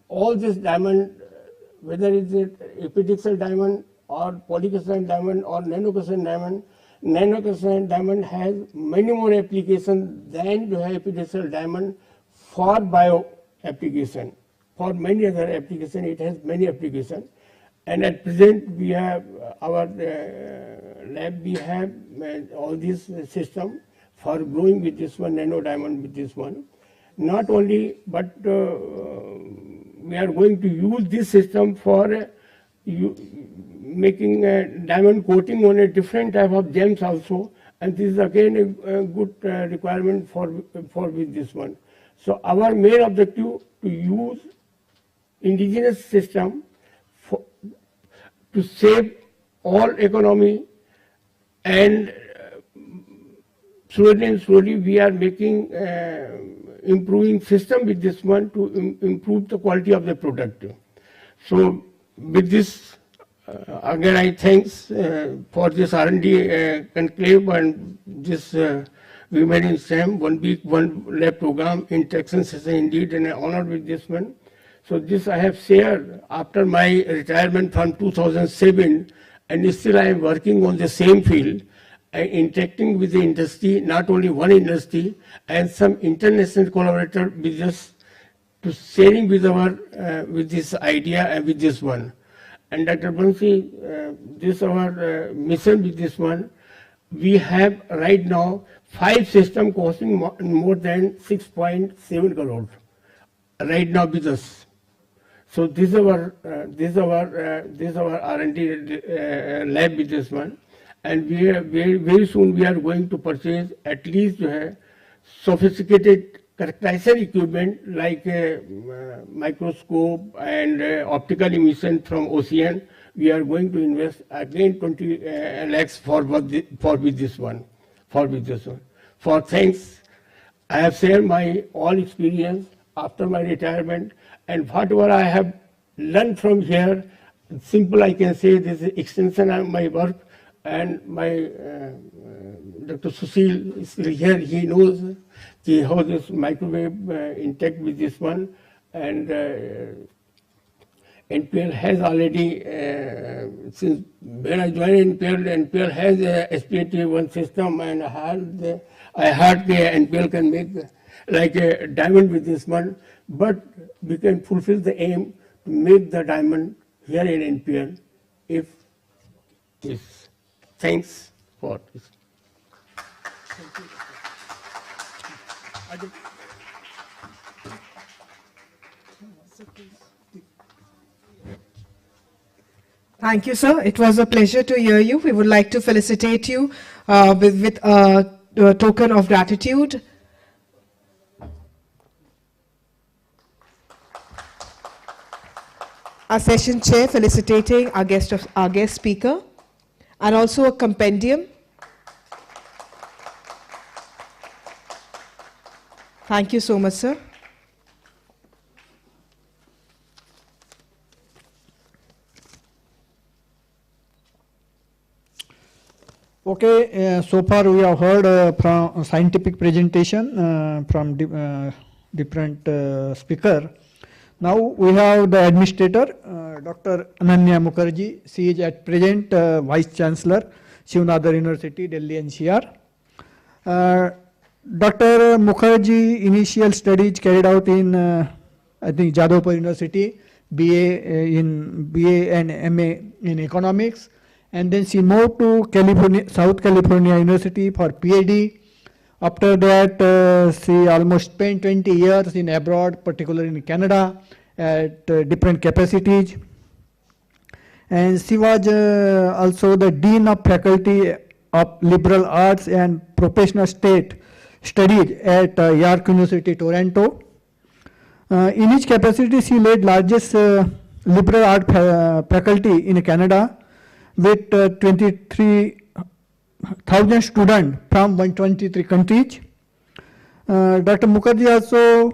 all this diamond, whether it's a epitaxial diamond or polycrystalline diamond or nanocrystalline diamond has many more applications than to have epitaxial diamond for bio application. For many other applications, it has many applications. And at present, we have our lab, we have all this system for growing with this one, nano diamond with this one. Not only, but we are going to use this system for making a diamond coating on a different type of gems also, and this is again a good requirement for with this one. So our main objective to use indigenous system to save all economy, and slowly we are making improving system with this one to improve the quality of the product. So with this, again I thanks for this R&D conclave and this Women in STEM, 1 week, 1 lab program in Texas is indeed an honor with this one. So this I have shared after my retirement from 2007, and still I am working on the same field, interacting with the industry, not only one industry, and some international collaborator business to sharing with our with this idea and with this one. And Dr. Bansi, this our mission with this one. We have right now 5 systems costing more than 6.7 crores right now with us. So this is our R&D lab with this one, and we are very soon we are going to purchase at least sophisticated characterization equipment like microscope and optical emission from ocean. We are going to invest again 20 lakhs for with this one. For thanks, I have shared my all experience after my retirement, and whatever I have learned from here, simple I can say this is extension of my work, and my Dr. Sushil is here, he knows how this microwave interact with this one, and NPL has already, since when I joined NPL has a SPAT1 system, and I heard the NPL can make like a diamond with this one, but we can fulfill the aim to make the diamond here in NPL if this. Thanks for this.
Thank you, sir. It was a pleasure to hear you. We would like to felicitate you with a token of gratitude. Our session chair felicitating our guest speaker, and also a compendium. Thank you so much, sir.
Okay, so far we have heard from a scientific presentation from different speaker. Now we have the administrator, Dr. Ananya Mukherjee. She is at present Vice Chancellor, Shivnadar University, Delhi NCR. Dr. Mukherjee initial studies carried out in, I think, Jadavpur University, BA and MA in economics. And then she moved to California, South California University for PhD. After that, she almost spent 20 years in abroad, particularly in Canada, at different capacities. And she was also the Dean of Faculty of Liberal Arts and Professional Studies at York University, Toronto. In each capacity, she led largest liberal art faculty in Canada, with 23,000 students from 123 countries. Dr. Mukherjee also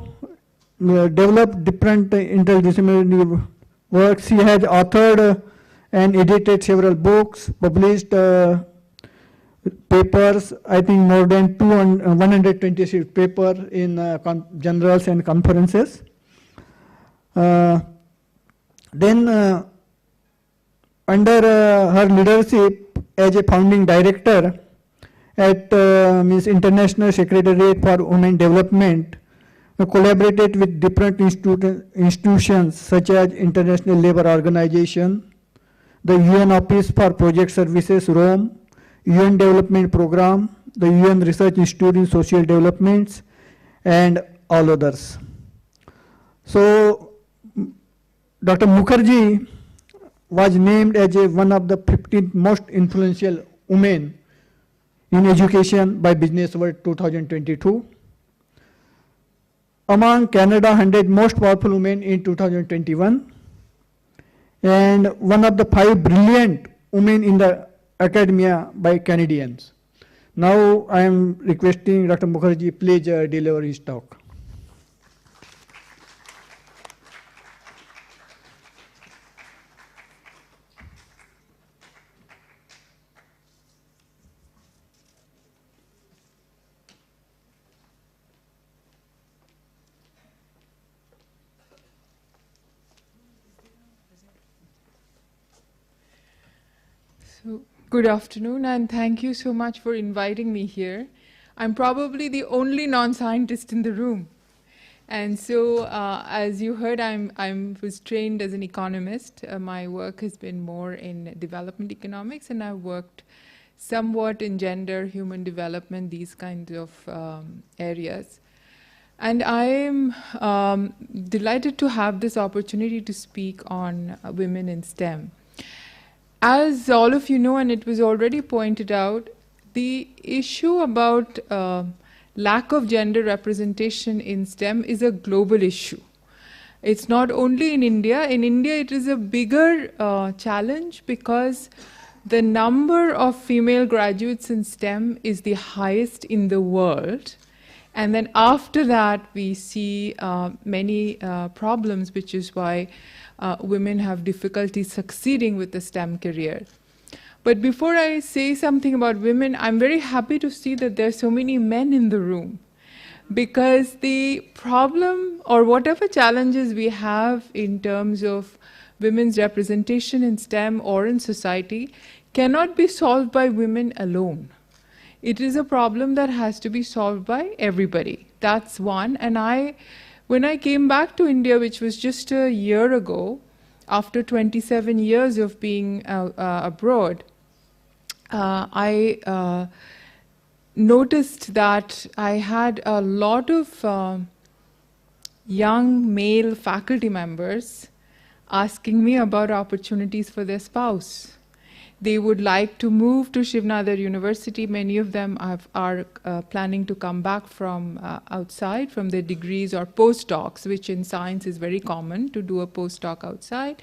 developed different interdisciplinary works. She has authored and edited several books, published papers, I think more than 126 papers in journals and conferences. Then under her leadership as a founding director at International Secretariat for Women Development, collaborated with different institutions such as International Labour Organization, the UN Office for Project Services, Rome, UN Development Program, the UN Research Institute in Social Developments, and all others. So, Dr. Mukherjee was named as one of the 15 most influential women in education by Business World 2022. Among Canada 100 most powerful women in 2021, and one of the 5 brilliant women in the academia by Canadians. Now I am requesting Dr. Mukherjee please deliver his talk.
So, good afternoon, and thank you so much for inviting me here. I'm probably the only non-scientist in the room. And so, as you heard, I was trained as an economist. My work has been more in development economics, and I've worked somewhat in gender, human development, these kinds of areas. And I'm delighted to have this opportunity to speak on women in STEM. As all of you know, and it was already pointed out, the issue about lack of gender representation in STEM is a global issue. It's not only in India. In India, it is a bigger challenge because the number of female graduates in STEM is the highest in the world. And then after that, we see many problems, which is why women have difficulty succeeding with the STEM career. But before I say something about women, I'm very happy to see that there are so many men in the room, because the problem or whatever challenges we have in terms of women's representation in STEM or in society cannot be solved by women alone. It is a problem that has to be solved by everybody. That's one. And when I came back to India, which was just a year ago, after 27 years of being abroad, I noticed that I had a lot of young male faculty members asking me about opportunities for their spouse. They would like to move to Shivnadar University. Many of them are planning to come back from outside, from their degrees or postdocs, which in science is very common to do a postdoc outside.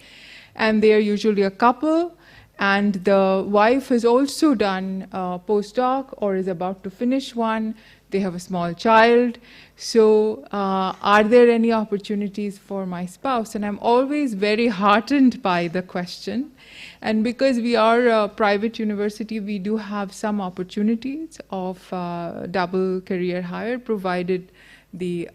And they are usually a couple, And the wife has also done a postdoc or is about to finish one. They have a small child. So are there any opportunities for my spouse? And I'm always very heartened by the question. And because we are a private university, we do have some opportunities of double career hire, provided the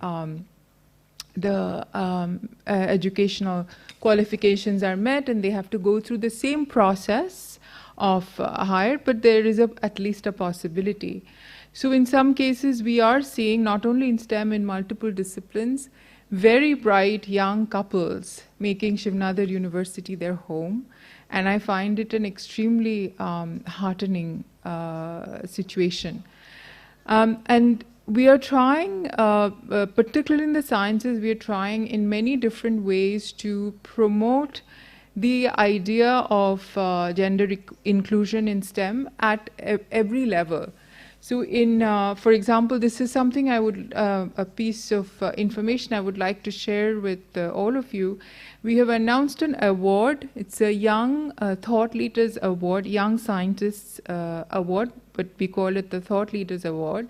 educational qualifications are met, and they have to go through the same process of hire, but there is at least a possibility. So in some cases, we are seeing, not only in STEM, in multiple disciplines, very bright young couples making Shivnadar University their home. And I find it an extremely heartening situation. And we are trying, particularly in the sciences, we are trying in many different ways to promote the idea of gender inclusion in STEM at every level. So for example, this is something I would, a piece of information I would like to share with all of you. We have announced an award. It's a Young Thought Leaders Award, Young Scientists Award, but we call it the Thought Leaders Award,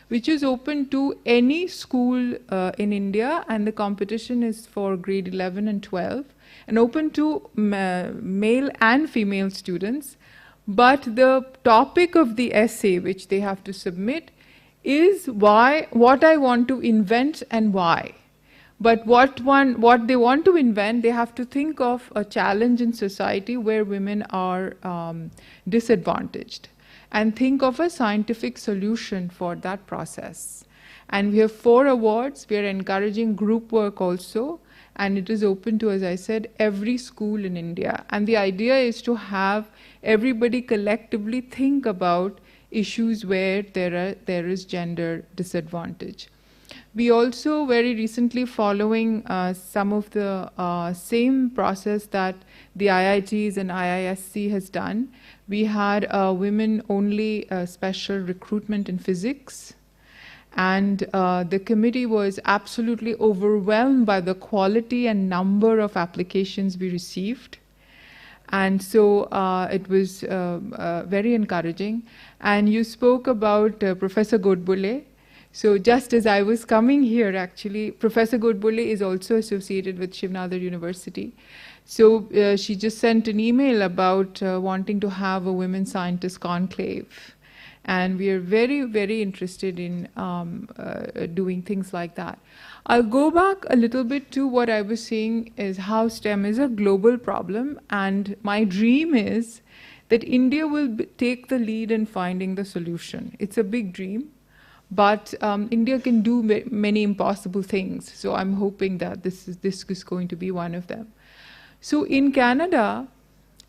which is open to any school in India, and the competition is for grade 11 and 12, and open to male and female students. But the topic of the essay which they have to submit is what I want to invent and why. But what they want to invent, they have to think of a challenge in society where women are disadvantaged, and think of a scientific solution for that process. And we have 4 awards. We are encouraging group work also, and it is open to, as I said, every school in India. And the idea is to have everybody collectively think about issues where there is gender disadvantage. We also very recently, following some of the same process that the IITs and IISc has done, we had a women-only special recruitment in physics. And the committee was absolutely overwhelmed by the quality and number of applications we received. And so it was very encouraging. And you spoke about Professor Godbole. So just as I was coming here, actually, Professor Godbole is also associated with Shivnadar University. So she just sent an email about wanting to have a women scientist conclave. And we are very, very interested in doing things like that. I'll go back a little bit to what I was saying is how STEM is a global problem. And my dream is that India will take the lead in finding the solution. It's a big dream. But India can do many impossible things. So I'm hoping that this is going to be one of them. So in Canada,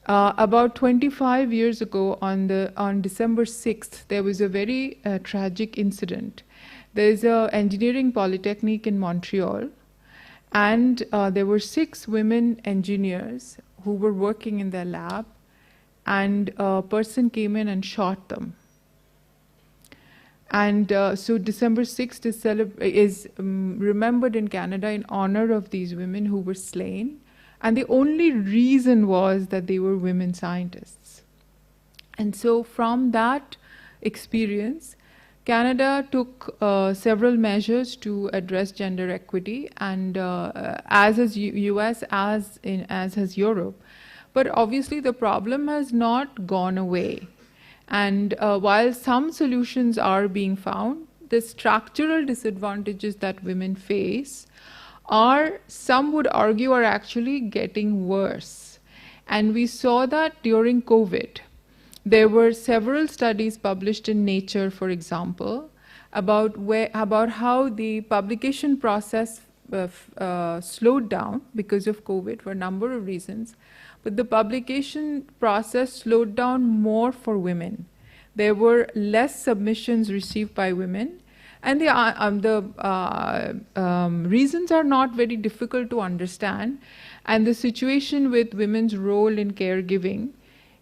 about 25 years ago, on December 6th, there was a very tragic incident. There is an engineering polytechnic in Montreal, and there were 6 women engineers who were working in their lab, and a person came in and shot them. And so December 6th is remembered in Canada in honor of these women who were slain. And the only reason was that they were women scientists. And so from that experience, Canada took several measures to address gender equity, and as has US, as has Europe. But obviously the problem has not gone away. And while some solutions are being found, the structural disadvantages that women face are, some would argue, are actually getting worse. And we saw that during COVID. There were several studies published in Nature, for example, about how the publication process slowed down because of COVID for a number of reasons. But the publication process slowed down more for women. There were less submissions received by women, and the reasons are not very difficult to understand. And the situation with women's role in caregiving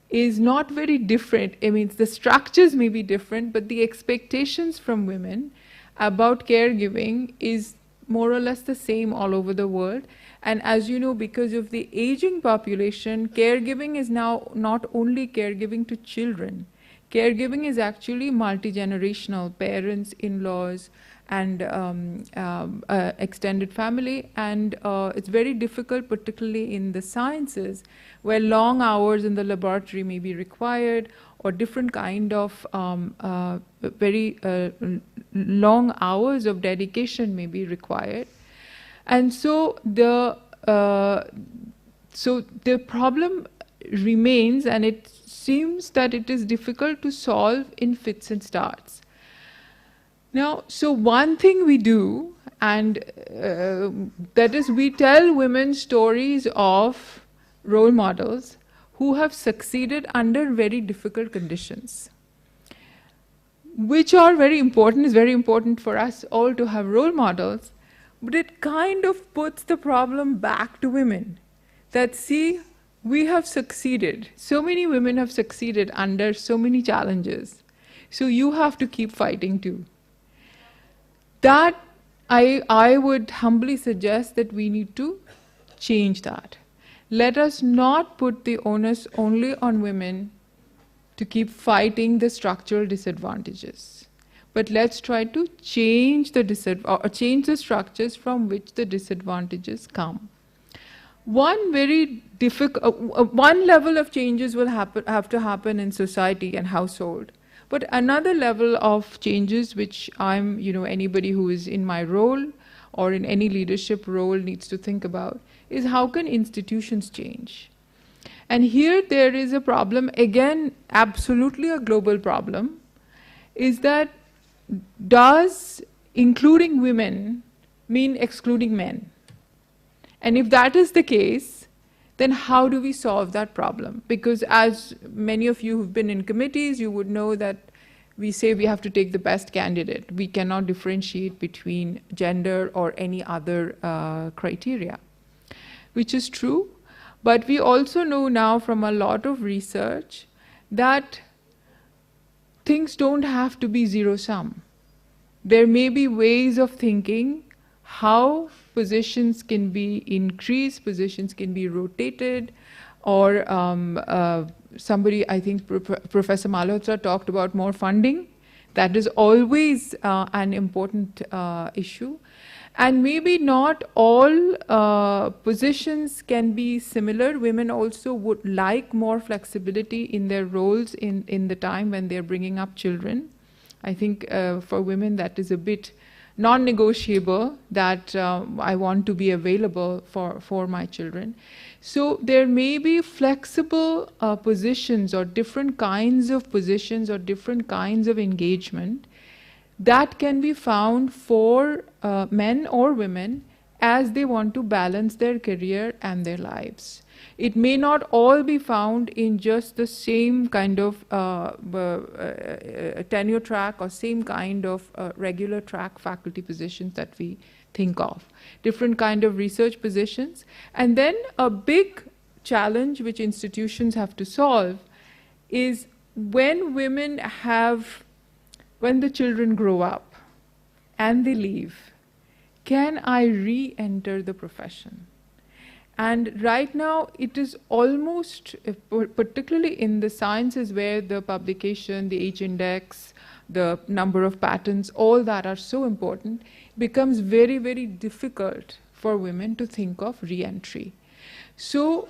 is not very different. I mean, the structures may be different, but the expectations from women about caregiving is more or less the same all over the world. And as you know, because of the aging population, caregiving is now not only caregiving to children. Caregiving is actually multi-generational, parents, in-laws, and extended family. And it's very difficult, particularly in the sciences, where long hours in the laboratory may be required, or different kind of very long hours of dedication may be required. And so the problem remains, and it seems that it is difficult to solve in fits and starts. Now, so one thing we do, and that is we tell women stories of role models who have succeeded under very difficult conditions, which are very important. It's very important for us all to have role models, but it kind of puts the problem back to women. That, see, we have succeeded. So many women have succeeded under so many challenges. So you have to keep fighting too. That, I would humbly suggest that we need to change that. Let us not put the onus only on women to keep fighting the structural disadvantages, but let's try to change the structures from which the disadvantages come. One very one level of changes will have to happen in society and household, but another level of changes, which anybody who is in my role or in any leadership role needs to think about, is how can institutions change? And here there is a problem, again, absolutely a global problem, is that does including women mean excluding men? And if that is the case, then how do we solve that problem? Because as many of you who've been in committees, you would know that we say we have to take the best candidate. We cannot differentiate between gender or any other criteria, which is true. But we also know now from a lot of research that things don't have to be zero-sum. There may be ways of thinking how positions can be increased, positions can be rotated, or somebody, I think Professor Malhotra talked about more funding. That is always an important issue. And maybe not all positions can be similar. Women also would like more flexibility in their roles in the time when they're bringing up children. I think for women that is a bit non-negotiable, that I want to be available for my children. So there may be flexible positions or different kinds of positions or different kinds of engagement that can be found for men or women as they want to balance their career and their lives. It may not all be found in just the same kind of tenure track or same kind of regular track faculty positions that we think of. Different kind of research positions. And then a big challenge which institutions have to solve is when the children grow up and they leave, can I re-enter the profession? And right now it is almost, particularly in the sciences where the publication, the H-index, the number of patents, all that are so important, becomes very, very difficult for women to think of re-entry. So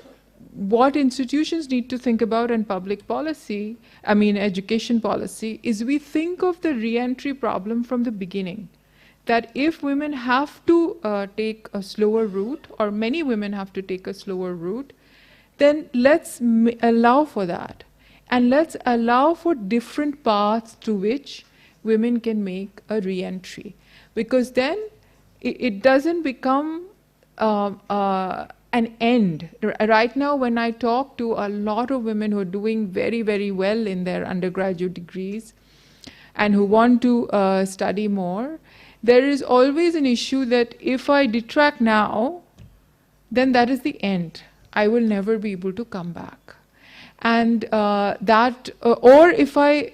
what institutions need to think about in public policy, education policy, is we think of the re-entry problem from the beginning. That if women have to take a slower route, or many women have to take a slower route, then let's allow for that. And let's allow for different paths through which women can make a re-entry. Because then it doesn't become an end. Right now, when I talk to a lot of women who are doing very, very well in their undergraduate degrees and who want to study more, there is always an issue that if I detract now, then that is the end. I will never be able to come back. And or if I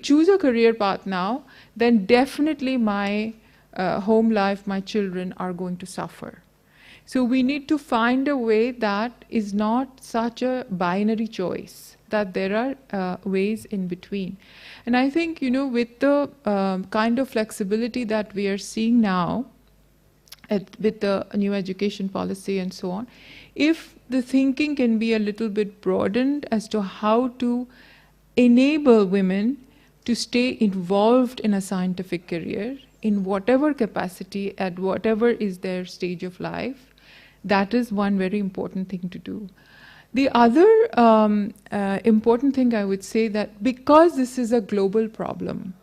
choose a career path now, then definitely my home life, my children are going to suffer. So we need to find a way that is not such a binary choice, that there are ways in between. And I think, with the kind of flexibility that we are seeing now, with the new education policy and so on, if the thinking can be a little bit broadened as to how to enable women to stay involved in a scientific career in whatever capacity, at whatever is their stage of life, that is one very important thing to do. The other important thing I would say, that because this is a global problem,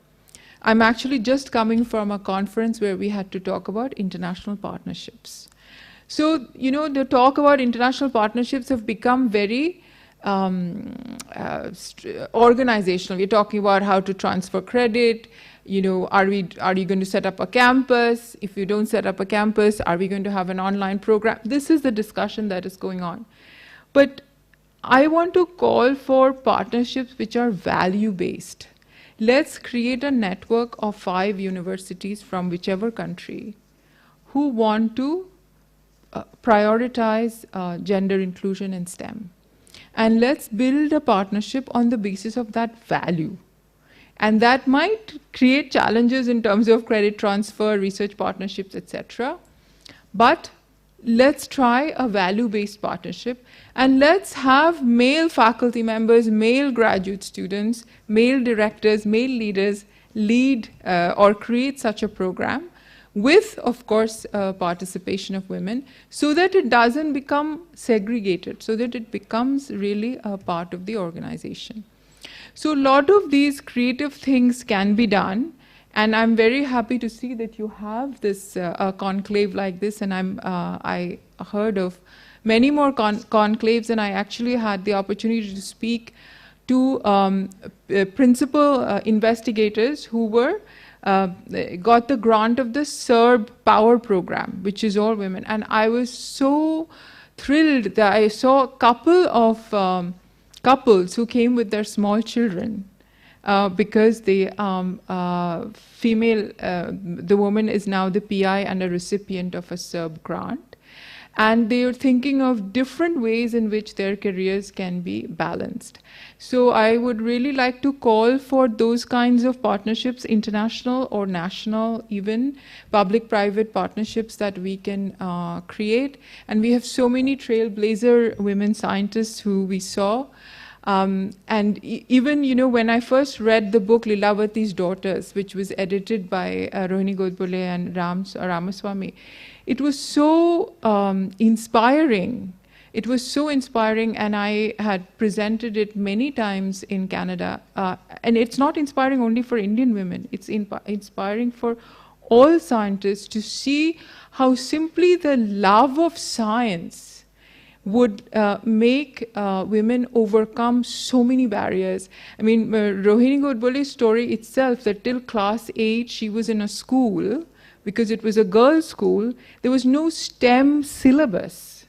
I'm actually just coming from a conference where we had to talk about international partnerships. So, the talk about international partnerships have become very organizational. We're talking about how to transfer credit. Are you going to set up a campus? If you don't set up a campus, are we going to have an online program? This is the discussion that is going on. But I want to call for partnerships which are value-based. Let's create a network of 5 universities from whichever country who want to prioritize gender inclusion in STEM. And let's build a partnership on the basis of that value. And that might create challenges in terms of credit transfer, research partnerships, etc. But let's try a value-based partnership, and let's have male faculty members, male graduate students, male directors, male leaders lead or create such a program with, of course, participation of women, so that it doesn't become segregated, so that it becomes really a part of the organization. So a lot of these creative things can be done. And I'm very happy to see that you have this conclave like this, and I heard of many more conclaves, and I actually had the opportunity to speak to principal investigators who were got the grant of the SERB Power Program, which is all women. And I was so thrilled that I saw a couple of couples who came with their small children. Because the the woman is now the PI and a recipient of a SERB grant. And they are thinking of different ways in which their careers can be balanced. So I would really like to call for those kinds of partnerships, international or national, even public-private partnerships that we can create. And we have so many trailblazer women scientists who we saw. And even, when I first read the book Lilavati's Daughters, which was edited by Rohini Godbole and Ramaswamy, it was so inspiring. It was so inspiring, and I had presented it many times in Canada. And it's not inspiring only for Indian women. It's inspiring for all scientists to see how simply the love of science would make women overcome so many barriers. I mean, Rohini Godbole's story itself, that till class 8 she was in a school, because it was a girls' school, there was no STEM syllabus,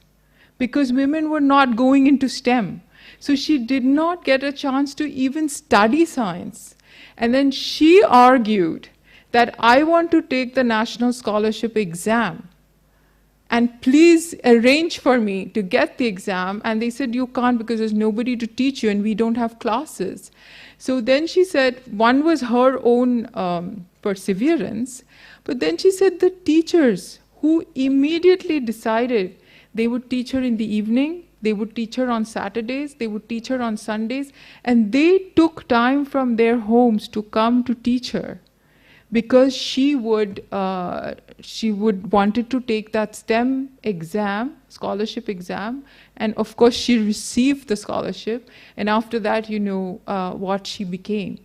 because women were not going into STEM. So she did not get a chance to even study science. And then she argued that I want to take the National Scholarship exam, and please arrange for me to get the exam. And they said, you can't, because there's nobody to teach you and we don't have classes. So then she said, one was her own perseverance, but then she said the teachers who immediately decided they would teach her in the evening, they would teach her on Saturdays, they would teach her on Sundays, and they took time from their homes to come to teach her, because she would wanted to take that STEM exam, scholarship exam, and of course she received the scholarship, and after that, what she became.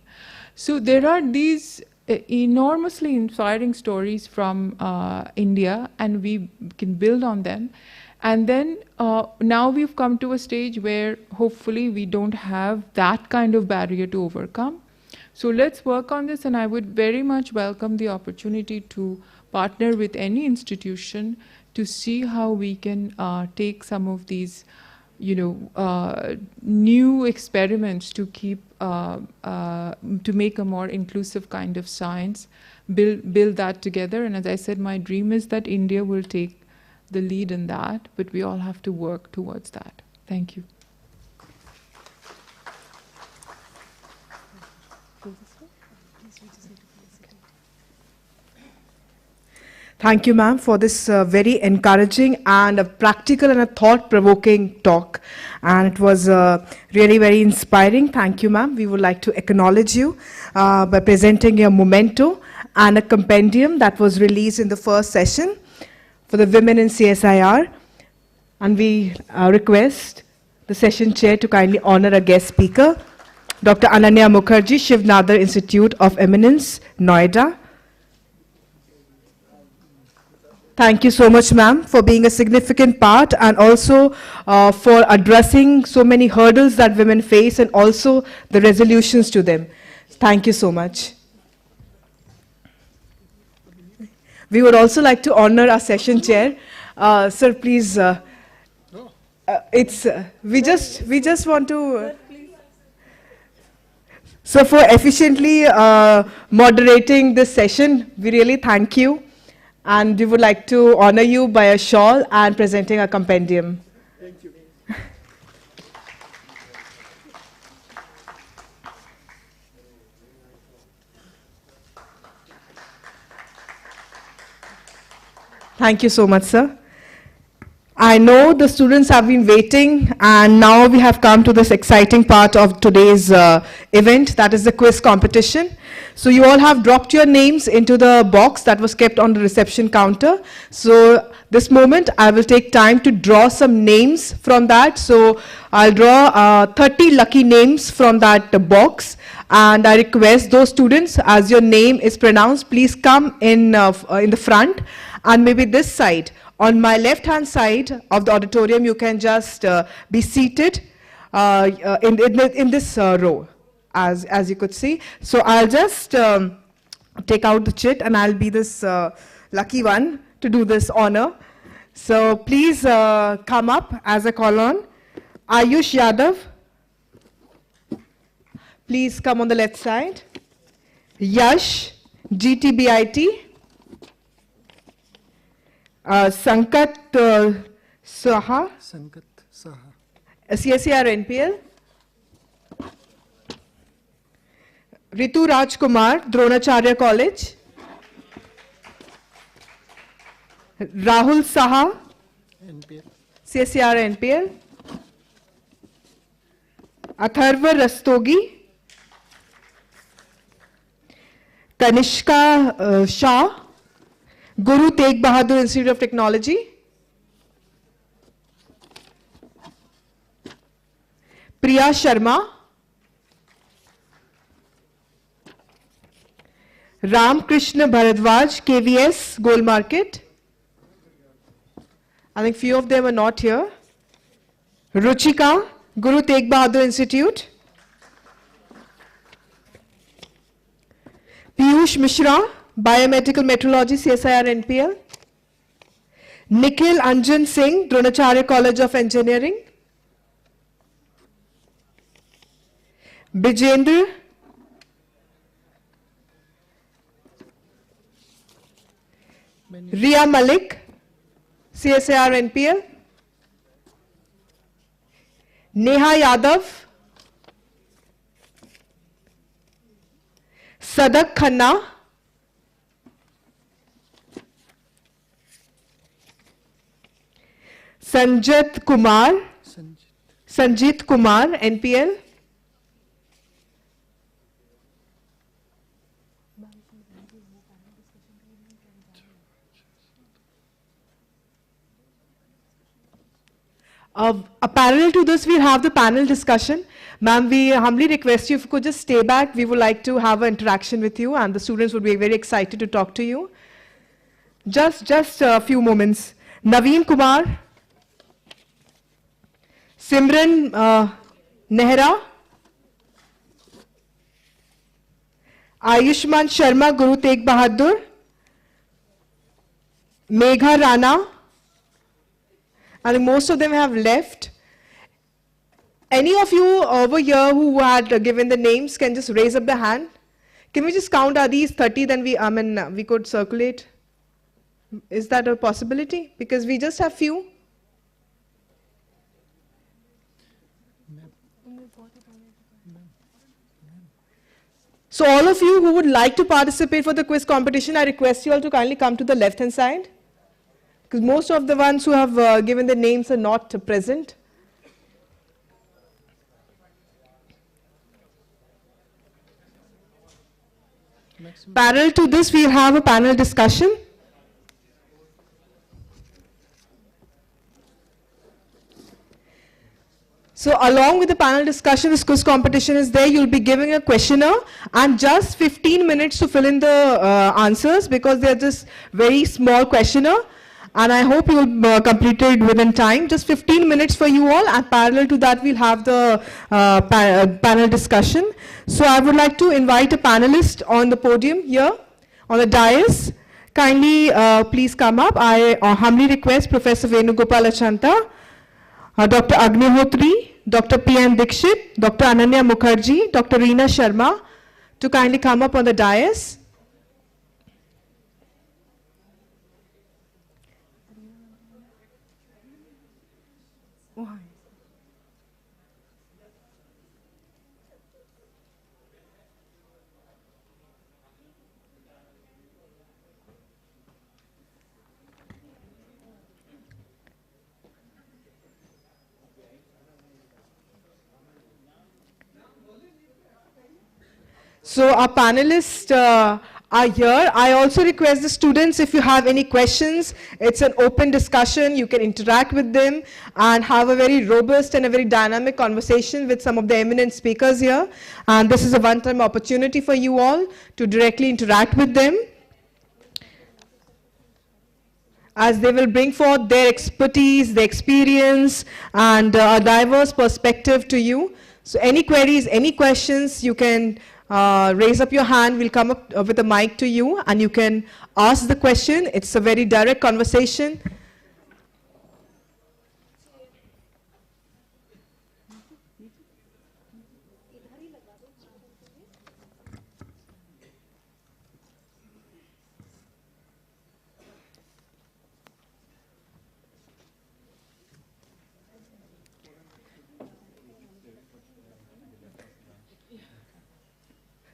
So there are these enormously inspiring stories from India, and we can build on them. And then now we've come to a stage where hopefully we don't have that kind of barrier to overcome. So let's work on this, and I would very much welcome the opportunity to partner with any institution to see how we can take some of these, new experiments to keep to make a more inclusive kind of science, build that together. And as I said, my dream is that India will take the lead in that, but we all have to work towards that. Thank you.
Thank you, ma'am, for this very encouraging and a practical and a thought-provoking talk. And it was really very inspiring. Thank you, ma'am. We would like to acknowledge you by presenting a memento and a compendium that was released in the first session for the women in CSIR. And we request the session chair to kindly honor a guest speaker, Dr. Ananya Mukherjee, Shiv Nadar Institute of Eminence, Noida. Thank you so much, ma'am, for being a significant part and also for addressing so many hurdles that women face and also the resolutions to them. Thank you so much. We would also like to honor our session chair. Sir, please. We just want to. So for efficiently moderating this session, we really thank you. And we would like to honor you by a shawl and presenting a compendium.
Thank you.
Thank you so much, sir. I know the students have been waiting, and now we have come to this exciting part of today's event, that is the quiz competition. So you all have dropped your names into the box that was kept on the reception counter. So this moment, I will take time to draw some names from that. So I'll draw 30 lucky names from that box. And I request those students, as your name is pronounced, please come in the front and maybe this side. On my left-hand side of the auditorium, you can just be seated in this row, as you could see. So I'll just take out the chit, and I'll be this lucky one to do this honor. So please come up as a call on. Ayush Yadav, please come on the left side. Yash, GTBIT. Sankat Saha, CSIR-NPL. Ritu Rajkumar, Dronacharya College. Rahul Saha, CSIR-NPL. Atharva Rastogi. Kanishka Shah, Guru Tegh Bahadur Institute of Technology. Priya Sharma. Ram Krishna Bharadwaj, KVS, Gold Market. I think few of them are not here. Ruchika, Guru Tegh Bahadur Institute. Piyush Mishra, Biomedical Metrology, CSIR-NPL. Nikhil Anjan Singh, Dronacharya College of Engineering. Bijendra. Ria Malik, CSIR-NPL. Neha Yadav. Sadak Khanna. Sanjit Kumar, NPL. Parallel to this, we'll have the panel discussion. Ma'am, we humbly request you if you could just stay back. We would like to have an interaction with you, and the students would be very excited to talk to you. Just a few moments. Naveen Kumar. Simran Nehra. Ayushman Sharma, Guru Tegh Bahadur. Megha Rana. I think most of them have left. Any of you over here who had given the names can just raise up the hand. Can we just count, are these 30, then we could circulate? Is that a possibility? Because we just have few. So all of you who would like to participate for the quiz competition, I request you all to kindly come to the left-hand side. Because most of the ones who have given the names are not present. Parallel to this, we'll have a panel discussion. So along with the panel discussion, this quiz competition is there. You'll be giving a questionnaire and just 15 minutes to fill in the answers, because they're just very small questionnaire. And I hope you'll complete it within time. Just 15 minutes for you all, and parallel to that, we'll have the panel discussion. So I would like to invite a panelist on the podium here, on the dais. Kindly please come up. I humbly request Professor Venugopal Achanta, Dr. Agnihotri, Dr. P.N. Dikshit, Dr. Ananya Mukherjee, Dr. Reena Sharma to kindly come up on the dais. So our panelists are here. I also request the students, if you have any questions, it's an open discussion. You can interact with them and have a very robust and a very dynamic conversation with some of the eminent speakers here. And this is a one-time opportunity for you all to directly interact with them, as they will bring forth their expertise, their experience, and a diverse perspective to you. So any queries, any questions, you can raise up your hand. We'll come up with a mic to you, and you can ask the question. It's a very direct conversation.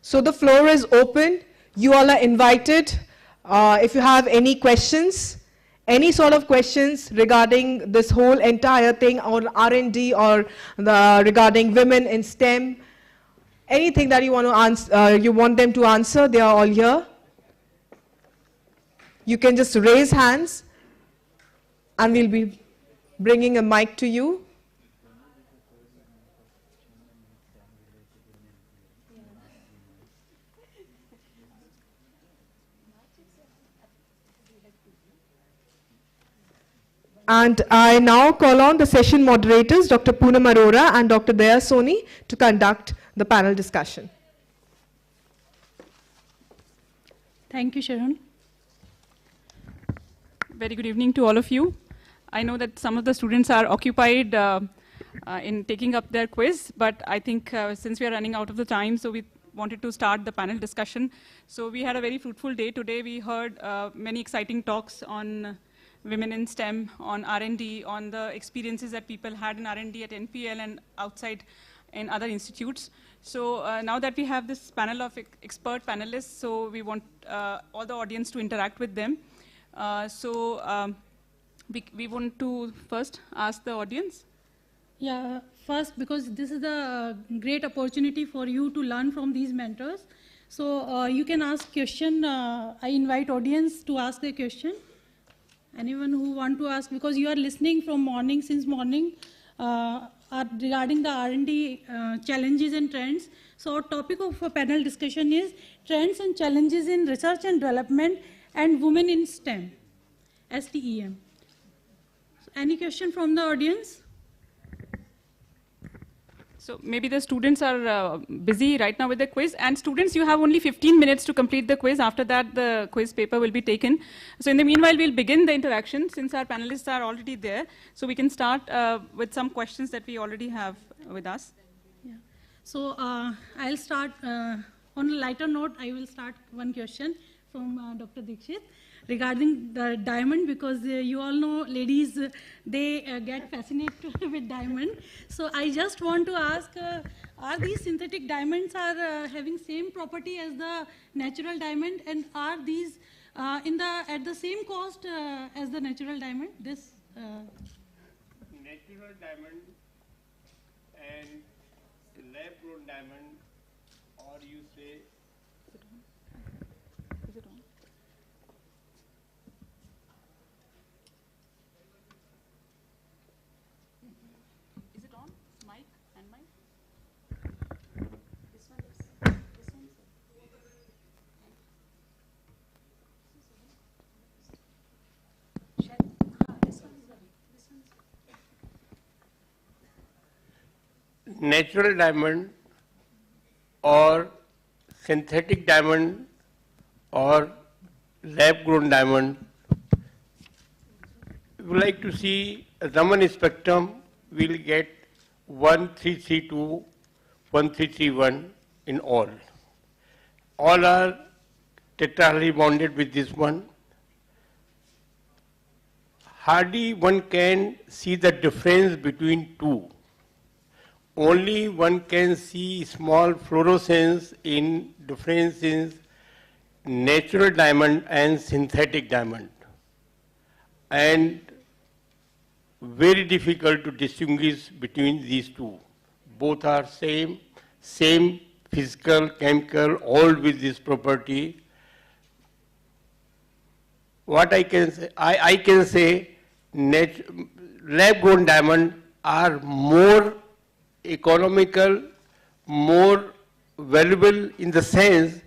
So the floor is open. You all are invited. If you have any questions, any sort of questions regarding this whole entire thing, or R&D, or regarding women in STEM, anything that you want to answer, you want them to answer, they are all here. You can just raise hands, and we'll be bringing a mic to you. And I now call on the session moderators, Dr. Poonam Arora and Dr. Daya Soni, to conduct the panel discussion.
Thank you, Sharon. Very good evening to all of you. I know that some of the students are occupied in taking up their quiz, but I think since we are running out of the time, so we wanted to start the panel discussion. So we had a very fruitful day today. We heard many exciting talks on women in STEM, on R&D, on the experiences that people had in R&D at NPL and outside in other institutes. So now that we have this panel of expert panelists, so we want all the audience to interact with them. We want to first ask the audience.
Yeah, first, because this is a great opportunity for you to learn from these mentors. So you can ask question. I invite audience to ask the question. Anyone who want to ask, because you are listening from morning, since morning, regarding the R&D challenges and trends. So our topic of a panel discussion is trends and challenges in research and development and women in STEM, STEM. So any question from the audience?
So maybe the students are busy right now with the quiz. And students, you have only 15 minutes to complete the quiz. After that, the quiz paper will be taken. So in the meanwhile, we'll begin the interaction since our panelists are already there. So we can start with some questions that we already have with us.
Yeah. So I'll start on a lighter note. I will start one question from Dr. Dikshit regarding the diamond, because you all know ladies, they get fascinated with diamond. So I just want to ask, are these synthetic diamonds are having same property as the natural diamond, and are these at the same cost as the natural diamond? This
natural diamond and lab-grown diamond, or you say natural diamond or synthetic diamond or lab-grown diamond. If you like to see a Raman spectrum, we'll get 1332, 1331 in all. All are tetrahedrally bonded with this one. Hardly one can see the difference between two. Only one can see small fluorescence in difference in natural diamond and synthetic diamond. And very difficult to distinguish between these two. Both are same physical, chemical, all with this property. What I can say, I can say lab-grown diamond are more economical, more valuable in the sense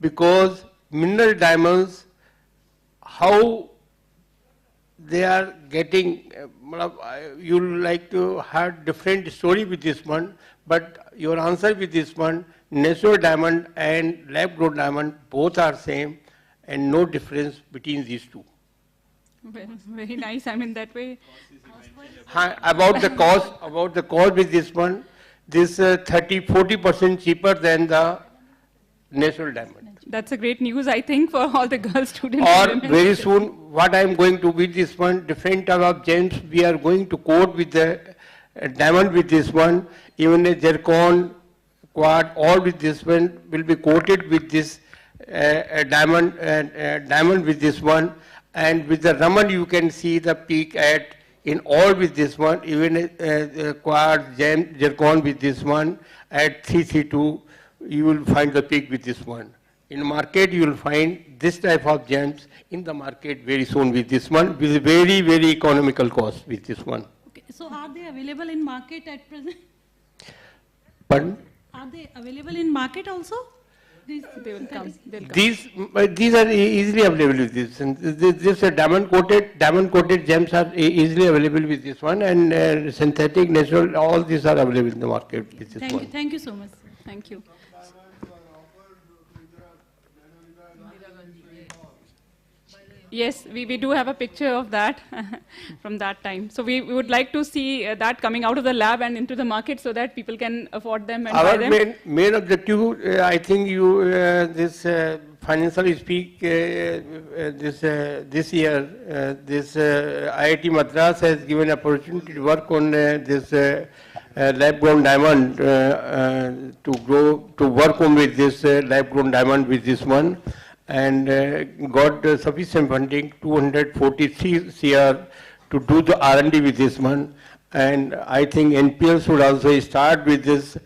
because mineral diamonds, how they are getting, you like to have different story with this one, but your answer with this one, natural diamond and lab-grown diamond, both are same and no difference between these two.
Well, very nice. I mean, that way.
About the cost with this one, this 30-40% cheaper than the natural diamond.
That's a great news, I think, for all the girl students.
Or very soon, what I am going to with this one, different type of gems, we are going to coat with the diamond with this one, even a zircon, quad, all with this one will be coated with this diamond with this one. And with the Raman, you can see the peak at in all with this one, even quad, gem, zircon with this one at 332, you will find the peak with this one. In market, you will find this type of gems in the market very soon with this one, with very, very economical cost with this one.
Okay. So are they available in market at present?
Pardon?
Are they available in market also?
They will come.
These are easily available with this. And this diamond coated gems are easily available with this one, and synthetic, natural, all these are available in the market with this one.
Thank you so much.
Thank you. Yes, we do have a picture of that from that time. So we would like to see that coming out of the lab and into the market so that people can afford them and buy them.
Our main objective, I think this financial speak this year, this IIT Madras has given opportunity to work on this lab-grown diamond to work on with this lab-grown diamond with this one. And got sufficient funding, 243 CR to do the R&D with this one. And I think NPL should also start with this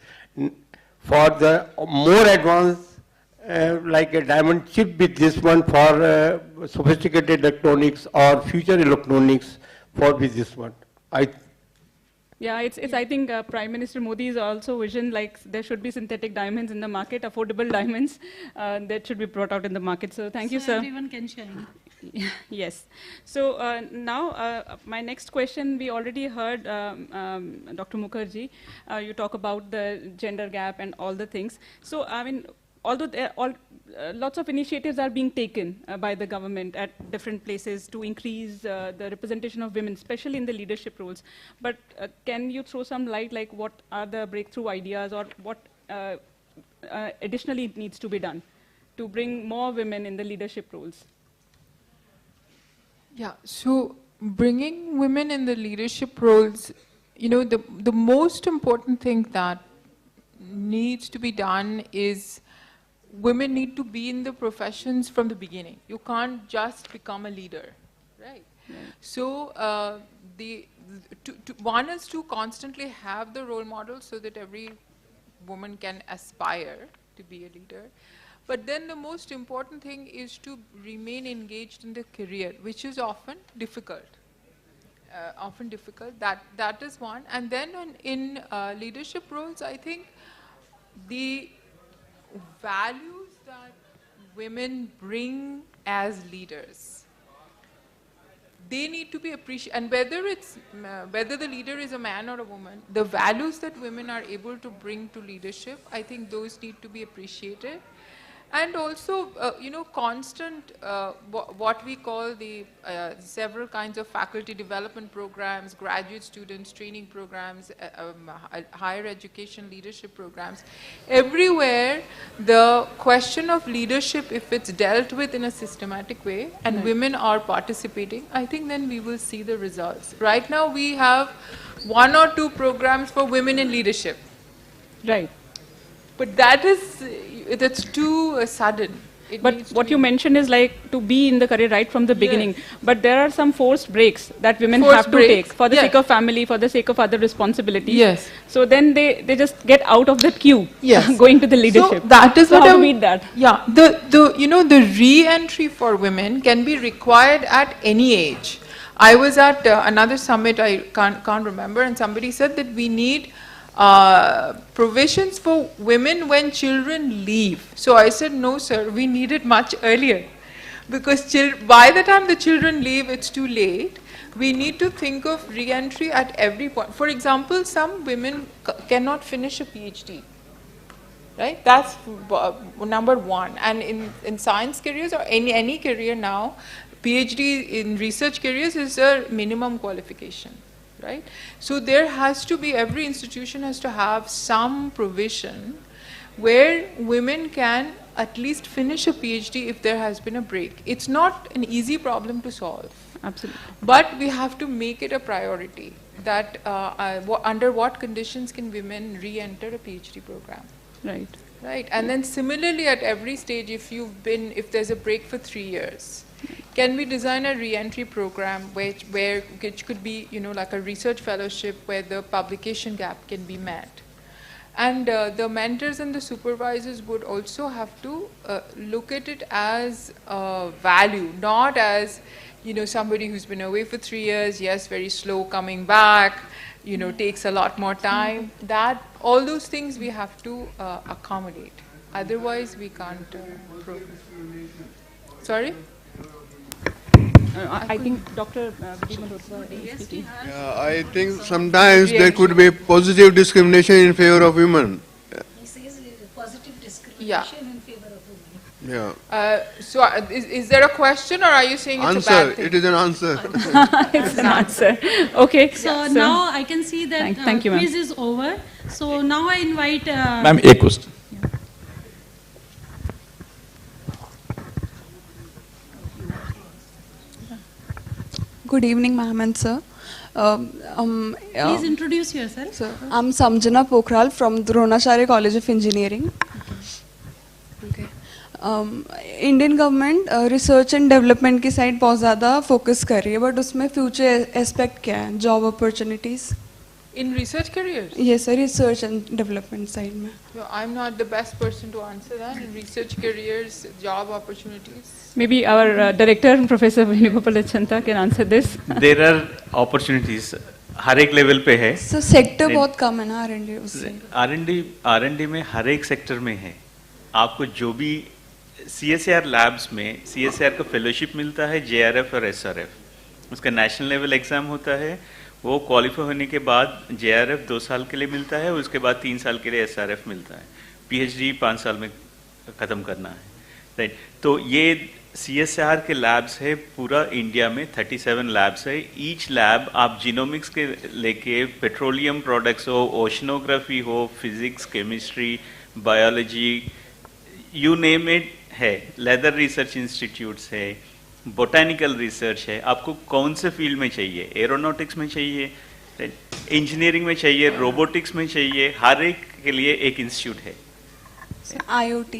for the more advanced, like a diamond chip with this one for sophisticated electronics or future electronics for with this one.
Yeah, it's I think Prime Minister Modi is also vision like there should be synthetic diamonds in the market, affordable diamonds that should be brought out in the market. So thank you,
So
sir.
everyone can shine.
Yes. So now my next question, we already heard Dr. Mukherjee, you talk about the gender gap and all the things. So I mean, although lots of initiatives are being taken by the government at different places to increase the representation of women, especially in the leadership roles. But can you throw some light, like what are the breakthrough ideas or what additionally needs to be done to bring more women in the leadership roles?
Yeah, so bringing women in the leadership roles, you know, the most important thing that needs to be done is women need to be in the professions from the beginning. You can't just become a leader, right? So one is to constantly have the role model so that every woman can aspire to be a leader. But then the most important thing is to remain engaged in the career, which is often difficult. That is one. And then in leadership roles, I think the values that women bring as leaders, they need to be appreciated. And whether the leader is a man or a woman, the values that women are able to bring to leadership, I think those need to be appreciated. And also, you know, constant, what we call the several kinds of faculty development programs, graduate students, training programs, higher education leadership programs. Everywhere, the question of leadership, if it's dealt with in a systematic way, and women are participating, I think then we will see the results. Right now, we have 1 or 2 programs for women in leadership.
Right.
But that's too sudden.
But what you mentioned is like to be in the career right from the beginning. Yes. But there are some forced breaks that women have to take for the sake of family, for the sake of other responsibilities.
Yes.
So then they just get out of the queue, going to the leadership.
So that is
so
what
how to meet that.
Yeah, the re-entry for women can be required at any age. I was at another summit, I can't remember, and somebody said that we need provisions for women when children leave. So I said, no, sir, we need it much earlier. Because by the time the children leave, it's too late. We need to think of re-entry at every point. For example, some women cannot finish a PhD. Right? That's number one. And in science careers or any career now, PhD in research careers is a minimum qualification. Right? So there has to be, every institution has to have some provision where women can at least finish a PhD if there has been a break. It's not an easy problem to solve.
Absolutely.
But we have to make it a priority that under what conditions can women re-enter a PhD program.
Right.
Right. And then similarly at every stage, if there's a break for 3 years, can we design a re-entry program which could be, you know, like a research fellowship where the publication gap can be met? And the mentors and the supervisors would also have to look at it as a value, not as, you know, somebody who's been away for 3 years, yes, very slow coming back, you know, takes a lot more time. All those things we have to accommodate. Otherwise, we can't progress. Sorry?
I think Dr. is speaking.
Yeah, I think sometimes there could be positive discrimination in favor of women.
He says positive discrimination in favor of women.
Yeah.
So is there a question or are you saying it's a bad thing?
It is an answer.
It's an answer. Okay.
So now I can see that
thank you,
quiz is over. So now I invite...
Ma'am, a question.
Good evening, ma'am and sir.
Please introduce yourself.
Sir, I'm Samjana Pokral from Dronacharya College of Engineering. Okay. Indian government research and development की side बहुत ज़्यादा focus कर रही है, but उसमें future aspect क्या है, job opportunities
in research careers?
Yes, sir, research and development side में.
So I'm not the best person to answer that. In research careers, job opportunities.
Maybe our director, Professor Venugopal Achanta, can answer this.
There are opportunities हर एक level पे है।
Sir sector बहुत कम है ना R&D उससे।
R&D में हर एक sector में है। आपको जो भी CSIR लैब्स में CSIR का फेलोशिप मिलता है, JRF और SRF, उसका नेशनल लेवल एग्जाम होता है, वो क्वालिफाई होने के बाद JRF 2 साल के लिए मिलता है, उसके बाद 3 साल के लिए SRF मिलता है, PhD 5 साल में ख़त्म करना है, राइट। तो ये CSIR के लैब्स है, पूरा इंडिया में 37 लैब्स है। ईच लैब आप जीनोमिक्स के लेके पेट्रोलियम प्रोडक्ट्स हो, ओशनोग्राफी हो, physics, chemistry, biology, you name it है, लेदर रिसर्च इंस्टीट्यूट्स है, बोटानिकल रिसर्च है। आपको कौन से फील्ड में चाहिए, एरोनॉटिक्स में चाहिए, इंजीनियरिंग में चाहिए, रोबोटिक्स में चाहिए, हर एक के लिए एक इंस्टीट्यूट है।
IoT,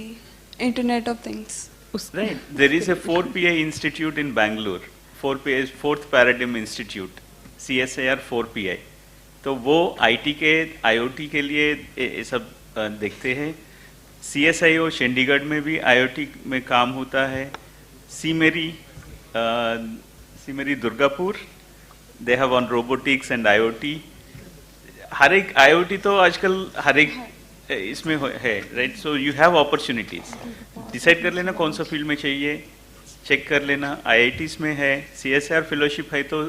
Internet of Things.
Right. There is a 4PI institute in Bangalore, 4PI, Fourth Paradigm Institute, CSIR 4PI. तो वो IT के IoT के लिए ये सब देखते हैं। CSIO चंडीगढ़ में भी IoT में काम होता है। सीमेरी Durgapur, they have on robotics and IoT. हर एक IoT तो आजकल हर एक इसमें है, right. So you have opportunities, decide कर लेना कौन सा फील्ड में चाहिए, चेक कर लेना। IITs में है, CSIR फेलोशिप है, तो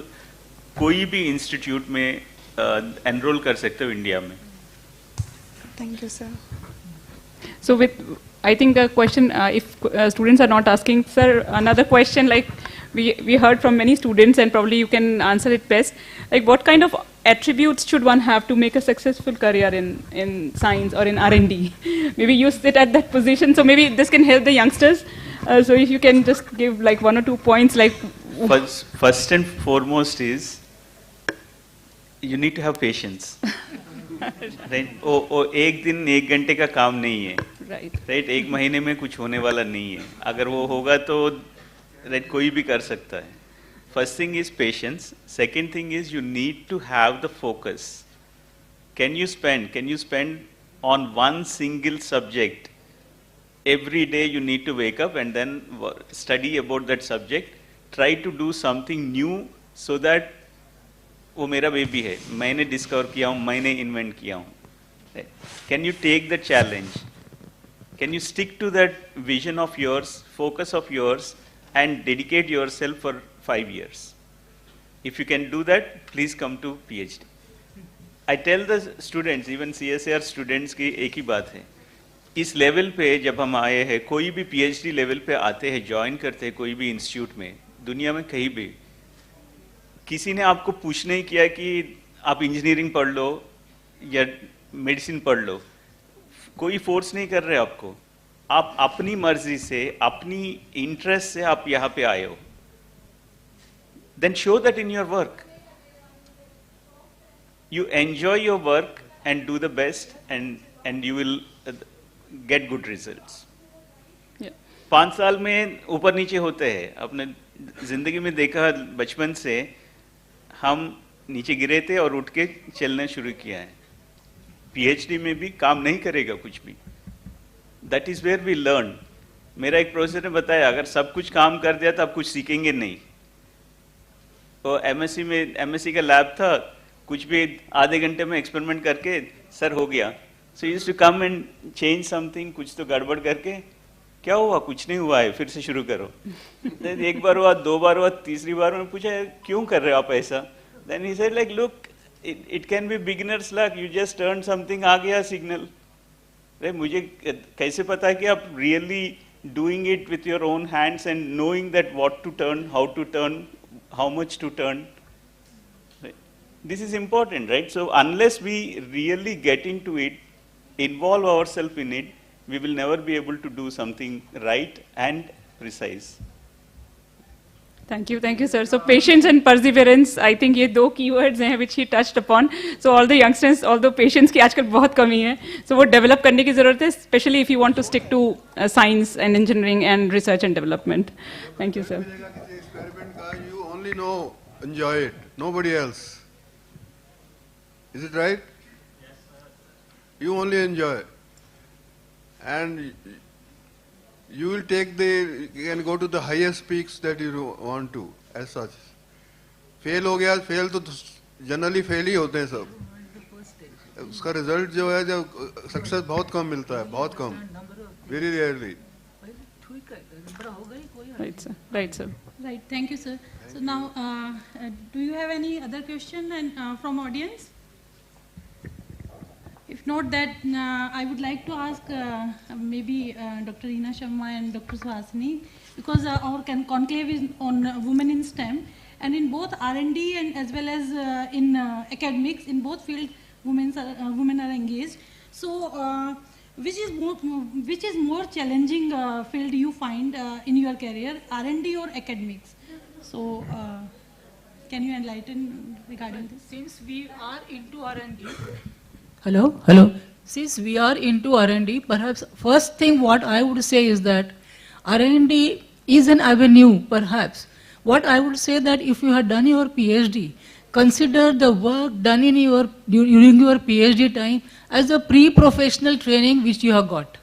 कोई भी इंस्टीट्यूट में एनरोल कर सकते हो इंडिया में।
Thank you, sir.
So I think the question, if students are not asking, sir, another question, like we heard from many students, and probably you can answer it best. Like, what kind of attributes should one have to make a successful career in science or in R&D? Maybe you sit at that position, so maybe this can help the youngsters. So if you can just give like 1 or 2 points, like.
First and foremost is you need to have patience. Right? वो एक दिन 1 घंटे का काम नहीं है, right. 1 महीने में कुछ होने वाला नहीं है। अगर वो होगा तो राइट कोई भी कर सकता है। First thing is patience. Second thing is you need to have the focus. Can you spend on one single subject? Every day you need to wake up and then study about that subject. Try to do something new so that वो मेरा baby है, मैंने discover किया हूँ, मैंने invent किया हूँ। Can you take the challenge? Can you stick to that vision of yours, focus of yours, and dedicate yourself for 5 years? If you can do that, please come to PhD. I tell the students, even CSIR students की एक ही बात है, इस level पे जब हम आए हैं, कोई भी PhD लेवल पे आते हैं, ज्वाइन करते हैं कोई भी इंस्टीट्यूट में, दुनिया में कहीं भी, किसी ने आपको पूछ नहीं किया कि आप इंजीनियरिंग पढ़ लो या मेडिसिन पढ़ लो, कोई फोर्स नहीं कर रहे आपको। आप अपनी मर्जी से, अपनी इंटरेस्ट से आप यहाँ पे आए हो। Then show that in your work. You enjoy your work and do the best, and you will get good results. 5 साल में ऊपर नीचे होते हैं। अपने जिंदगी में देखा, बचपन से हम नीचे गिरे थे और उठ के चलना शुरू किया है। PhD में भी काम नहीं करेगा कुछ भी। That is where we learn. मेरा एक प्रोफेसर ने बताया, अगर सब कुछ काम कर दिया तो आप कुछ सीखेंगे नहीं। तो MSc का लैब था, कुछ भी आधे घंटे में एक्सपेरिमेंट करके सर हो गया। So used to come and change something, कुछ तो गड़बड़ करके, क्या हुआ, कुछ नहीं हुआ है, फिर से शुरू करो। एक बार हुआ, 2 बार हुआ, तीसरी बार मैंने पूछा क्यों कर रहे हो आप ऐसा? Then he said like look, it can be beginner's luck, you just turn something, आ गया सिग्नल। मुझे कैसे पता है कि आप really doing it with your own hands and knowing that what to turn, how to turn, how much to turn. This is important, right? So unless we really get into it, involve ourselves in it, we will never be able to do something right and precise.
Thank you, sir. So patience and perseverance, I think ये 2 keywords हैं which he touched upon. So all the youngsters, although patience की आजकल बहुत कमी है, so वो develop करने की ज़रूरत है, especially if you want to stick to science and engineering and research and development. Thank you, sir.
You know, enjoy it, nobody else. Is it right? Yes, sir. You only enjoy. And you will you can go to the highest peaks that you want to, as such. Fail हो गया, fail तो generally fail ही होते हैं सब. उसका result जो है जब सक्सेस बहुत कम मिलता है, बहुत कम, very rarely.
Right, sir. Right, sir.
Right, thank you, sir. So now, do you have any other question from audience? If not, that I would like to ask maybe Dr. Reena Sharma and Dr. Suhasini, because our conclave is on women in STEM, and in both R&D and as well as in academics, in both fields, women are engaged. So, which is more challenging field you find in your career, R&D or academics? So, can you enlighten regarding this?
Since we are into R&D, hello. Since we are into R&D, perhaps first thing what I would say is that R&D is an avenue, perhaps. What I would say that if you had done your PhD, consider the work done in during your PhD time as a pre-professional training which you have got.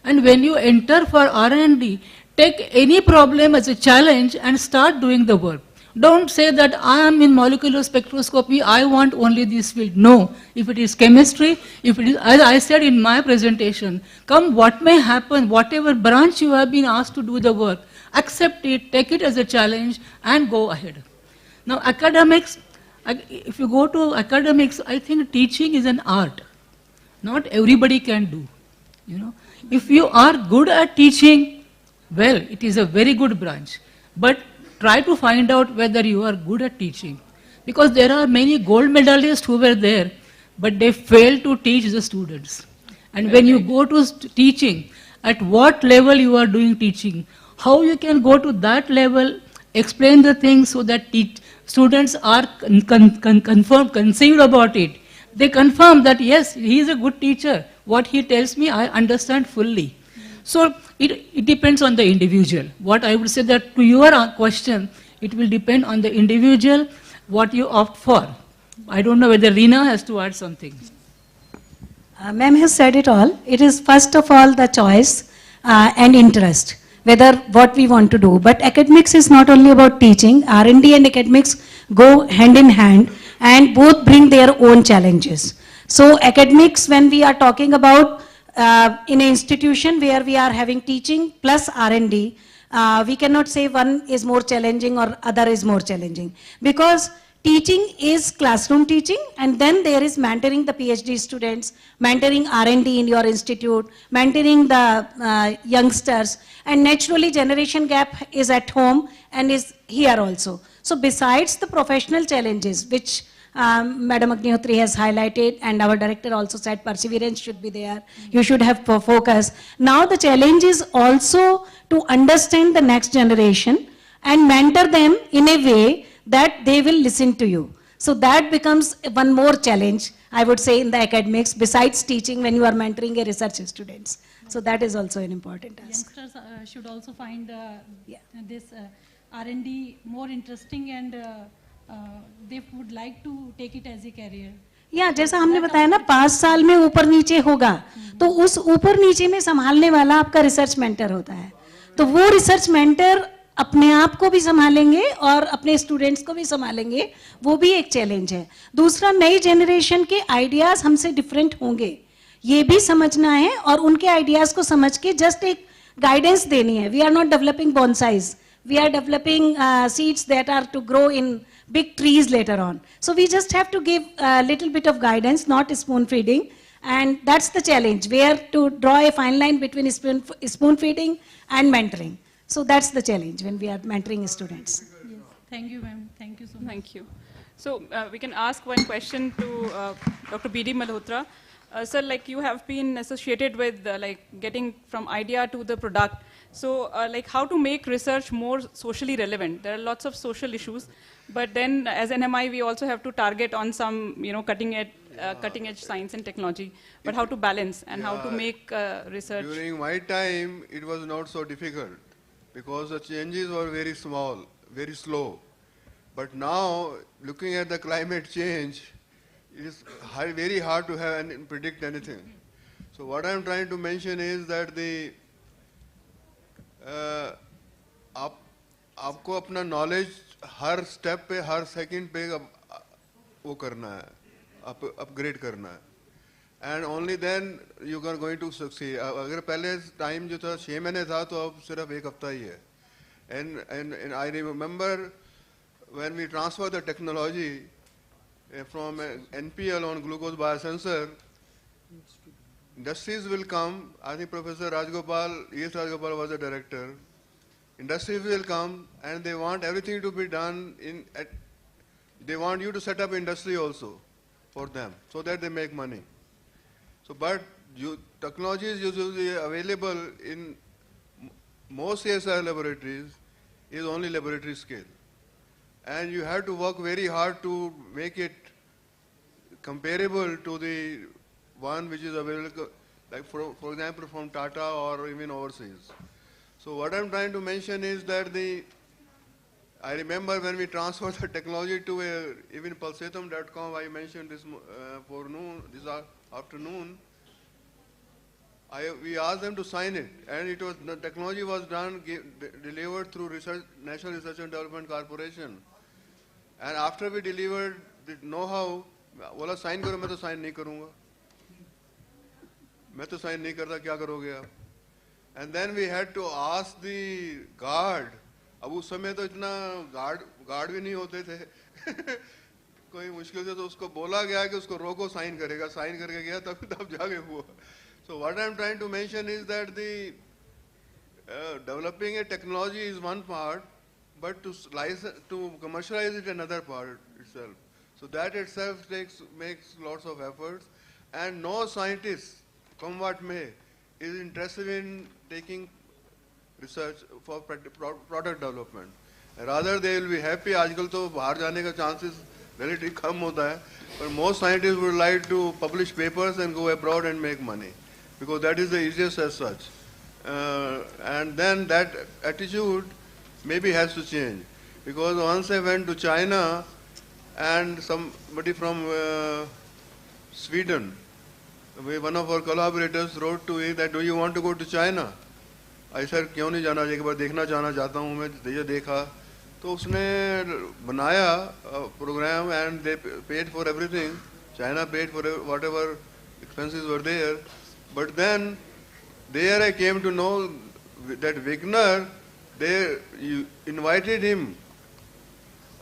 And when you enter for R&D, take any problem as a challenge and start doing the work. Don't say that I am in molecular spectroscopy, I want only this field. No, if it is chemistry, if it is, as I said in my presentation, come what may happen, whatever branch you have been asked to do the work, accept it, take it as a challenge and go ahead. Now academics, if you go to academics, I think teaching is an art. Not everybody can do. You know, if you are good at teaching, well, it is a very good branch. But try to find out whether you are good at teaching. Because there are many gold medalists who were there, but they failed to teach the students. And when you go to teaching, at what level you are doing teaching, how you can go to that level, explain the things so that students are conceived about it. They confirm that yes, he is a good teacher. What he tells me, I understand fully. So it depends on the individual. What I would say that to your question, it will depend on the individual, what you opt for. I don't know whether Reena has to add something.
Ma'am has said it all. It is first of all the choice and interest, whether what we want to do. But academics is not only about teaching. R&D and academics go hand in hand and both bring their own challenges. So academics, when we are talking about in an institution where we are having teaching plus R&D, we cannot say one is more challenging or other is more challenging, because teaching is classroom teaching, and then there is mentoring the PhD students, mentoring R&D in your institute, mentoring the youngsters, and naturally generation gap is at home and is here also. So besides the professional challenges, which Madam Agnihotri has highlighted, and our director also said perseverance should be there, you should have focus. Now the challenge is also to understand the next generation and mentor them in a way that they will listen to you. So that becomes one more challenge, I would say, in the academics, besides teaching when you are mentoring a research students. So that is also an important aspect.
Youngsters should also find this R&D more interesting, and they would like to take it as a career.
या जैसा हमने बताया ना 5 साल में ऊपर नीचे होगा, तो उस ऊपर नीचे में संभालने वाला आपका रिसर्च मेंटर होता है. तो वो रिसर्च मेंटर अपने आप को भी संभालेंगे और अपने स्टूडेंट्स को भी संभालेंगे, वो भी एक चैलेंज है. दूसरा, नई जनरेशन के आइडियाज हमसे डिफरेंट होंगे, ये भी समझना है, और उनके आइडियाज को समझ के जस्ट एक गाइडेंस देनी है. We are not developing bonsais, we are developing seeds that are to grow in big trees later on. So we just have to give a little bit of guidance, not spoon feeding, and that's the challenge, where to draw a fine line between spoon feeding and mentoring. So that's the challenge when we are mentoring students.
Yes. Thank you, ma'am. Thank you so much.
Thank you. So we can ask one question to Dr. B.D. Malhotra. Sir, like you have been associated with like getting from idea to the product. So like how to make research more socially relevant? There are lots of social issues, but then as NMI we also have to target on some cutting edge science and technology. But how to balance and how to make research?
During my time, it was not so difficult because the changes were very small, very slow. But now, looking at the climate change, it is very hard to have predict anything. So what I am trying to mention is that the आपको अपना knowledge हर step पे, हर second पे वो करना है, upgrade करना है. And only then you are going to succeed. अगर पहले time जो था 6 महीने था तो अब सिर्फ 1 हफ्ता ही है. And I remember when we transfer the technology from NPL on glucose biosensor, industries will come. I think Professor Rajgopal, E.S. Rajgopal was the director. Industries will come and they want everything to be done they want you to set up industry also for them so that they make money. So, but technology is usually available in most CSIR laboratories is only laboratory scale. And you have to work very hard to make it comparable to the one which is available, like for example from Tata or even overseas. So what I'm trying to mention is that I remember when we transferred the technology to even pulsatum.com, I mentioned this this afternoon, we asked them to sign it, and the technology was delivered through National Research and Development Corporation. And after we delivered the know-how, बोला sign करो, मैं तो sign नहीं करूँगा, मैं तो sign नहीं करता, क्या करोगे आप? And then we had to ask the guard. अब उस समय तो इतना guard भी नहीं होते थे. कोई मुश्किल से तो उसको बोला गया कि उसको रोको, sign करेगा, sign करके गया, तब जाके हुआ. So what I'm trying to mention is that the developing a technology is one part, but to commercialize it another part itself. So that itself makes lots of efforts, and no scientist, come what may, is interested in taking research for product development. Rather they will be happy. आजकल तो बाहर जाने का chances relatively कम होता है, but most scientists would like to publish papers and go abroad and make money, because that is the easiest as such. And then that attitude maybe has to change, because once I went to China and somebody from Sweden, one of our collaborators wrote to me that, do you want to go to China? I said, क्यों नहीं जाना, एक बार देखना चाहता हूँ मैं, ये देखा तो उसने बनाया program and they paid for everything. China paid for whatever expenses were there. But then there I came to know that Wigner, they invited him.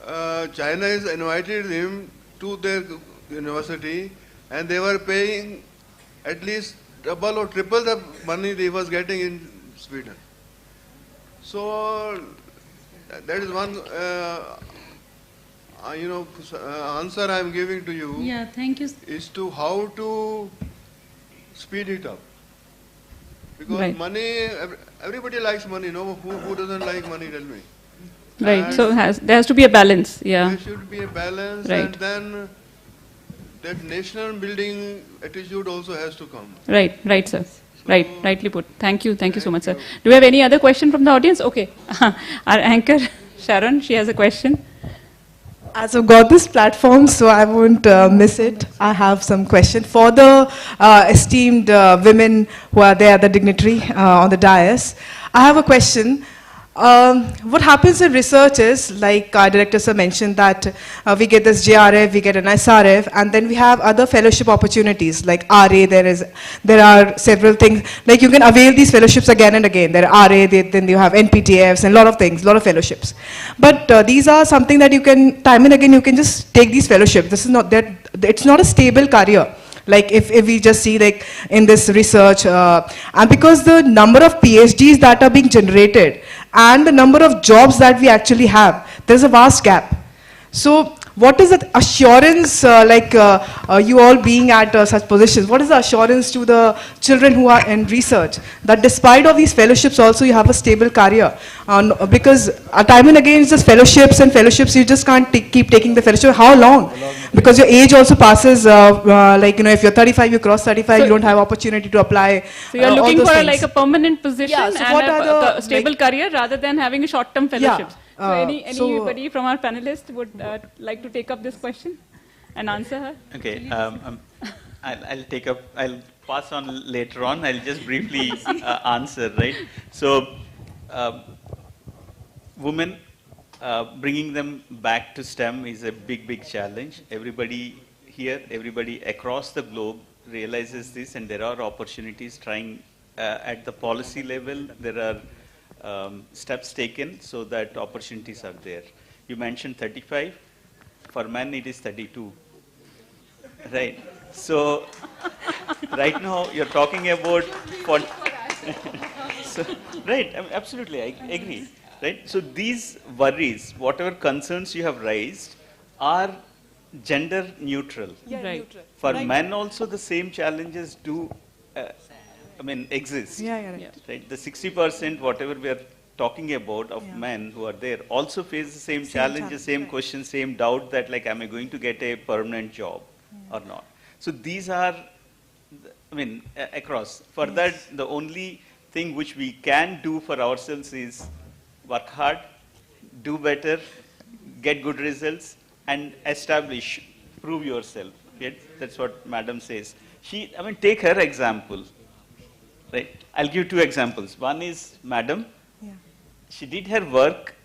China has invited him to their university, and they were paying at least double or triple the money they was getting in Sweden. So that is one answer I am giving to you.
Yeah, thank you.
Is to how to speed it up. Because
Right.
money, everybody likes money. No, who doesn't like money? Tell me.
Right.
And
So there has to be a balance. Yeah.
there should be a balance,
Right.
and then that national building attitude also has to come.
Right. Right, sir. Right. Rightly put. Thank you. Thank you so much, sir. Do we have any other question from the audience? Okay. Our anchor, Sharon, she has a question.
As I've got this platform, so I won't miss it. I have some question for the esteemed women who are there, the dignitary on the dais. I have a question. What happens in research is, like our director sir mentioned, that we get this JRF, we get an SRF, and then we have other fellowship opportunities, like RA, there are several things, like you can avail these fellowships again and again. There are RA, then you have NPTFs and a lot of things, a lot of fellowships. But these are something that you can, time and again, you can just take these fellowships. This is not that, it's not a stable career. Like if we just see like in this research, and because the number of PhDs that are being generated and the number of jobs that we actually have, there's a vast gap. So what is the assurance, you all being at such positions, what is the assurance to the children who are in research that despite of these fellowships also you have a stable career? Because time and again it's just fellowships and fellowships, you just can't keep taking the fellowship. How long? Because your age also passes, if you're 35, you cross 35, you don't have opportunity to apply.
So you're
all
looking
those
for
things.
a permanent position
Yeah, so
and
what
a
are the,
stable career rather than having a short-term fellowships. So anybody from our panelists would like to take up this question and answer her?
Okay, I'll pass on later on. I'll just briefly answer, right? So, women bringing them back to STEM is a big challenge. Everybody here, everybody across the globe realizes this, and there are opportunities trying at the policy level. There are steps taken so that opportunities are there. You mentioned 35. For men, it is 32. Right. So, right now, you're talking about... So, right, absolutely, I agree. Right? So, these worries, whatever concerns you have raised, are gender neutral.
Yeah, right. Neutral.
For
Right.
men also, the same challenges do, exist.
Yeah, right.
Right? The 60%, whatever we are talking about of men who are there, also face the same challenges, same questions, same doubt that like, am I going to get a permanent job or not? So these are, across. For that, the only thing which we can do for ourselves is work hard, do better, get good results, and establish, prove yourself. Right? That's what Madam says. Take her example. Right? I'll give two examples. One is Madam. She did her work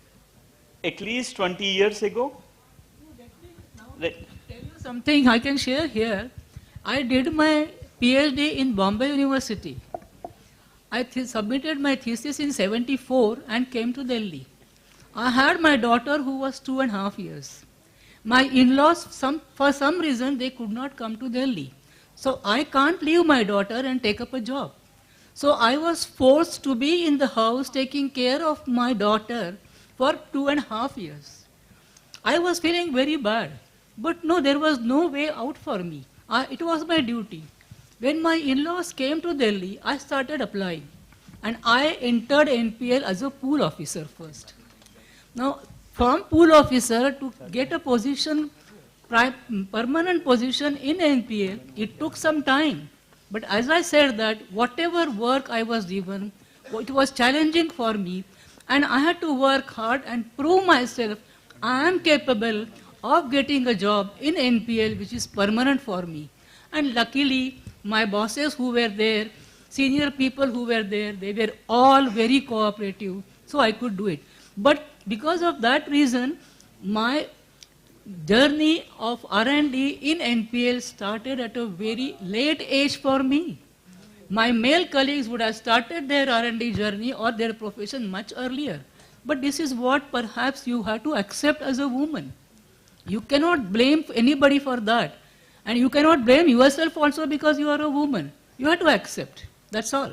at least 20 years ago. Right.
Tell you something I can share here. I did my PhD in Bombay University. I submitted my thesis in '74 and came to Delhi. I had my daughter who was 2.5 years. My in-laws, for some reason, they could not come to Delhi. So I can't leave my daughter and take up a job. So I was forced to be in the house taking care of my daughter for 2.5 years. I was feeling very bad, but no, there was no way out for me. It was my duty. When my in-laws came to Delhi, I started applying, and I entered NPL as a pool officer first. Now, from pool officer to get a position, permanent position in NPL, it took some time. But as I said that, whatever work I was given, it was challenging for me, and I had to work hard and prove myself I am capable of getting a job in NPL, which is permanent for me. And luckily, my bosses who were there, senior people who were there, they were all very cooperative, so I could do it. But because of that reason, my journey of R&D in NPL started at a very late age for me. My male colleagues would have started their R&D journey or their profession much earlier. But this is what perhaps you have to accept as a woman. You cannot blame anybody for that. And you cannot blame yourself also because you are a woman. You have to accept. That's all.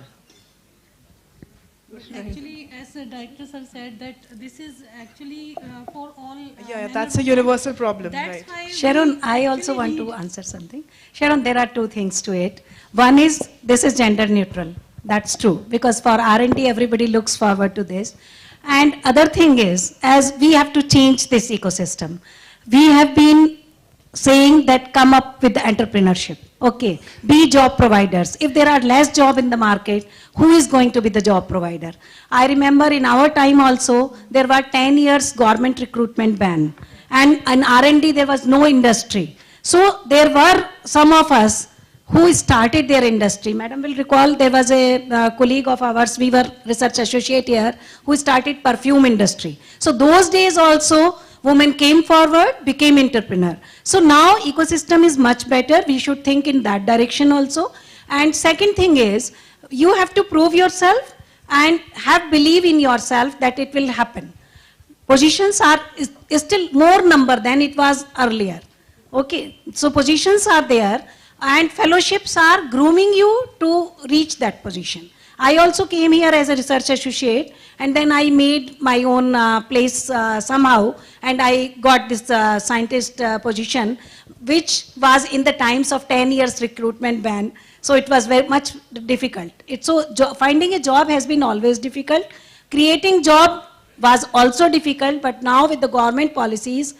Actually, as the director sir said, that this is actually for all.
That's a universal problem, right?
Sharon, I also want to answer something. Sharon, there are two things to it. One is, this is gender neutral. That's true, because for R&D, everybody looks forward to this. And other thing is, as we have to change this ecosystem, we have been saying that come up with entrepreneurship. Okay, be job providers. If there are less job in the market, who is going to be the job provider? I remember in our time also, there were 10 years government recruitment ban. And in R&D, there was no industry. So there were some of us who started their industry. Madam will recall, there was a colleague of ours, we were research associate here, who started perfume industry. So those days also, women came forward, became entrepreneur. So now ecosystem is much better. We should think in that direction also. And second thing is, you have to prove yourself and have belief in yourself that it will happen. Positions are is still more number than it was earlier. Okay, so positions are there and fellowships are grooming you to reach that position. I also came here as a research associate, and then I made my own place somehow, and I got this scientist position, which was in the times of 10 years recruitment ban. So it was very much difficult. Finding a job has been always difficult. Creating job was also difficult, but now with the government policies,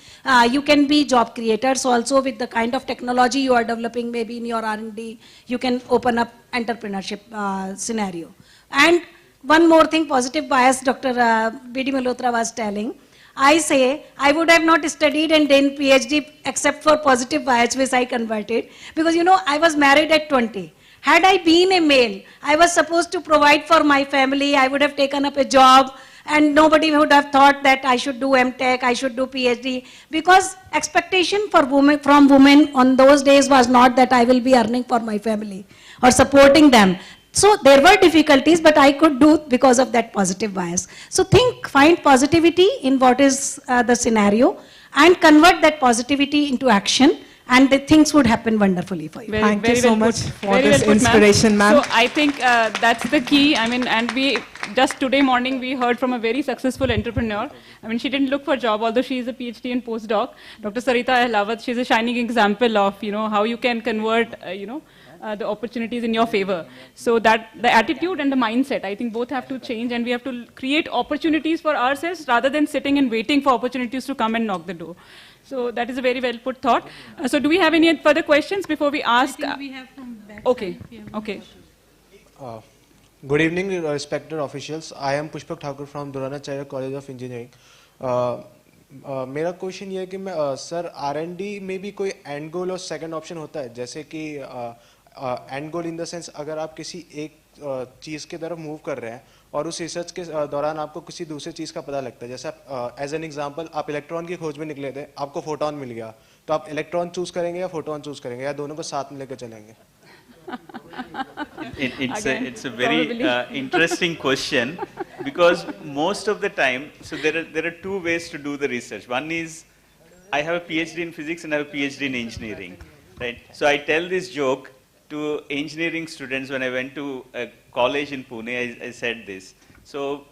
you can be job creators also with the kind of technology you are developing maybe in your R&D, you can open up entrepreneurship scenario. And one more thing, positive bias, Dr. B.D. Malhotra was telling. I say, I would have not studied and done PhD except for positive bias, which I converted. Because you know, I was married at 20. Had I been a male, I was supposed to provide for my family, I would have taken up a job, and nobody would have thought that I should do MTech, I should do PhD, because expectation for women, from women on those days was not that I will be earning for my family or supporting them. So there were difficulties, but I could do because of that positive bias. So find positivity in what is the scenario and convert that positivity into action, and the things would happen wonderfully for you.
Thank you so much for this
Very well put,
inspiration, ma'am.
So I think that's the key. I mean, and we just today morning we heard from a very successful entrepreneur. I mean, she didn't look for a job, although she is a PhD and postdoc. Dr. Sarita Ahlawat, she's a shining example of how you can convert the opportunities in your favor. So that the attitude and the mindset, I think both have to change, and we have to create opportunities for ourselves rather than sitting and waiting for opportunities to come and knock the door. So that is a very well put thought. So do we have any further questions before we ask?
I think we have from back
Okay,
side.
okay.
Good evening, respected officials. I am Pushpak Thakur from Dronacharya College of Engineering. मेरा question ये है कि sir R&D में भी कोई and गोल और second option होता है, जैसे कि and goal in the sense अगर आप किसी एक चीज़ की तरफ मूव कर रहे हैं और उस रिसर्च के दौरान आपको किसी दूसरी चीज़ का पता लगता है, जैसे एज एन एग्जांपल आप इलेक्ट्रॉन की खोज में निकले थे, आपको फोटोन मिल गया, तो आप इलेक्ट्रॉन चूज करेंगे या फोटोन चूज करेंगे या दोनों को साथ में लेकर चलेंगे?
It's a very interesting question, because most of the time, so there are two ways to do the research. One is, I have a PhD in physics and I have a PhD in engineering, right? So I tell this joke to engineering students when I went to a college in Pune. I said this. So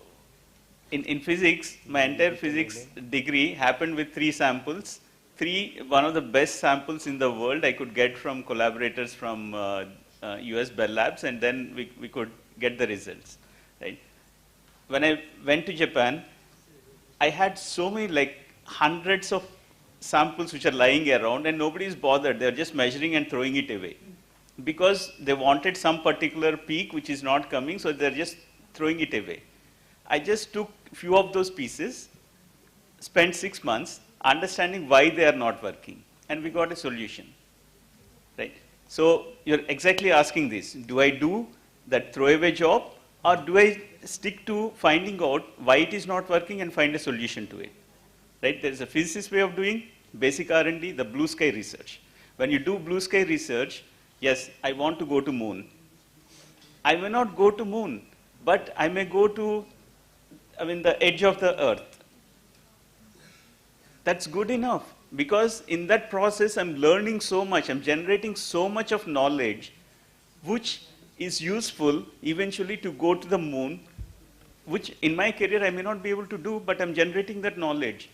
in physics, my entire physics degree happened with 3 samples. One of the best samples in the world I could get from collaborators from US Bell Labs, and then we could get the results, right? When I went to Japan, I had so many, like hundreds of samples which are lying around, and nobody is bothered. They're just measuring and throwing it away because they wanted some particular peak which is not coming, so they're just throwing it away. I just took few of those pieces, spent 6 months understanding why they are not working, and we got a solution, right? So you're exactly asking this: do I do that throwaway job, or do I stick to finding out why it is not working and find a solution to it, right? There's a physicist way of doing basic R&D, the blue sky research. When you do blue sky research, yes, I want to go to moon. I may not go to moon, but I may go to, the edge of the earth. That's good enough, because in that process I'm learning so much, I'm generating so much of knowledge which is useful eventually to go to the moon, which in my career I may not be able to do, but I'm generating that knowledge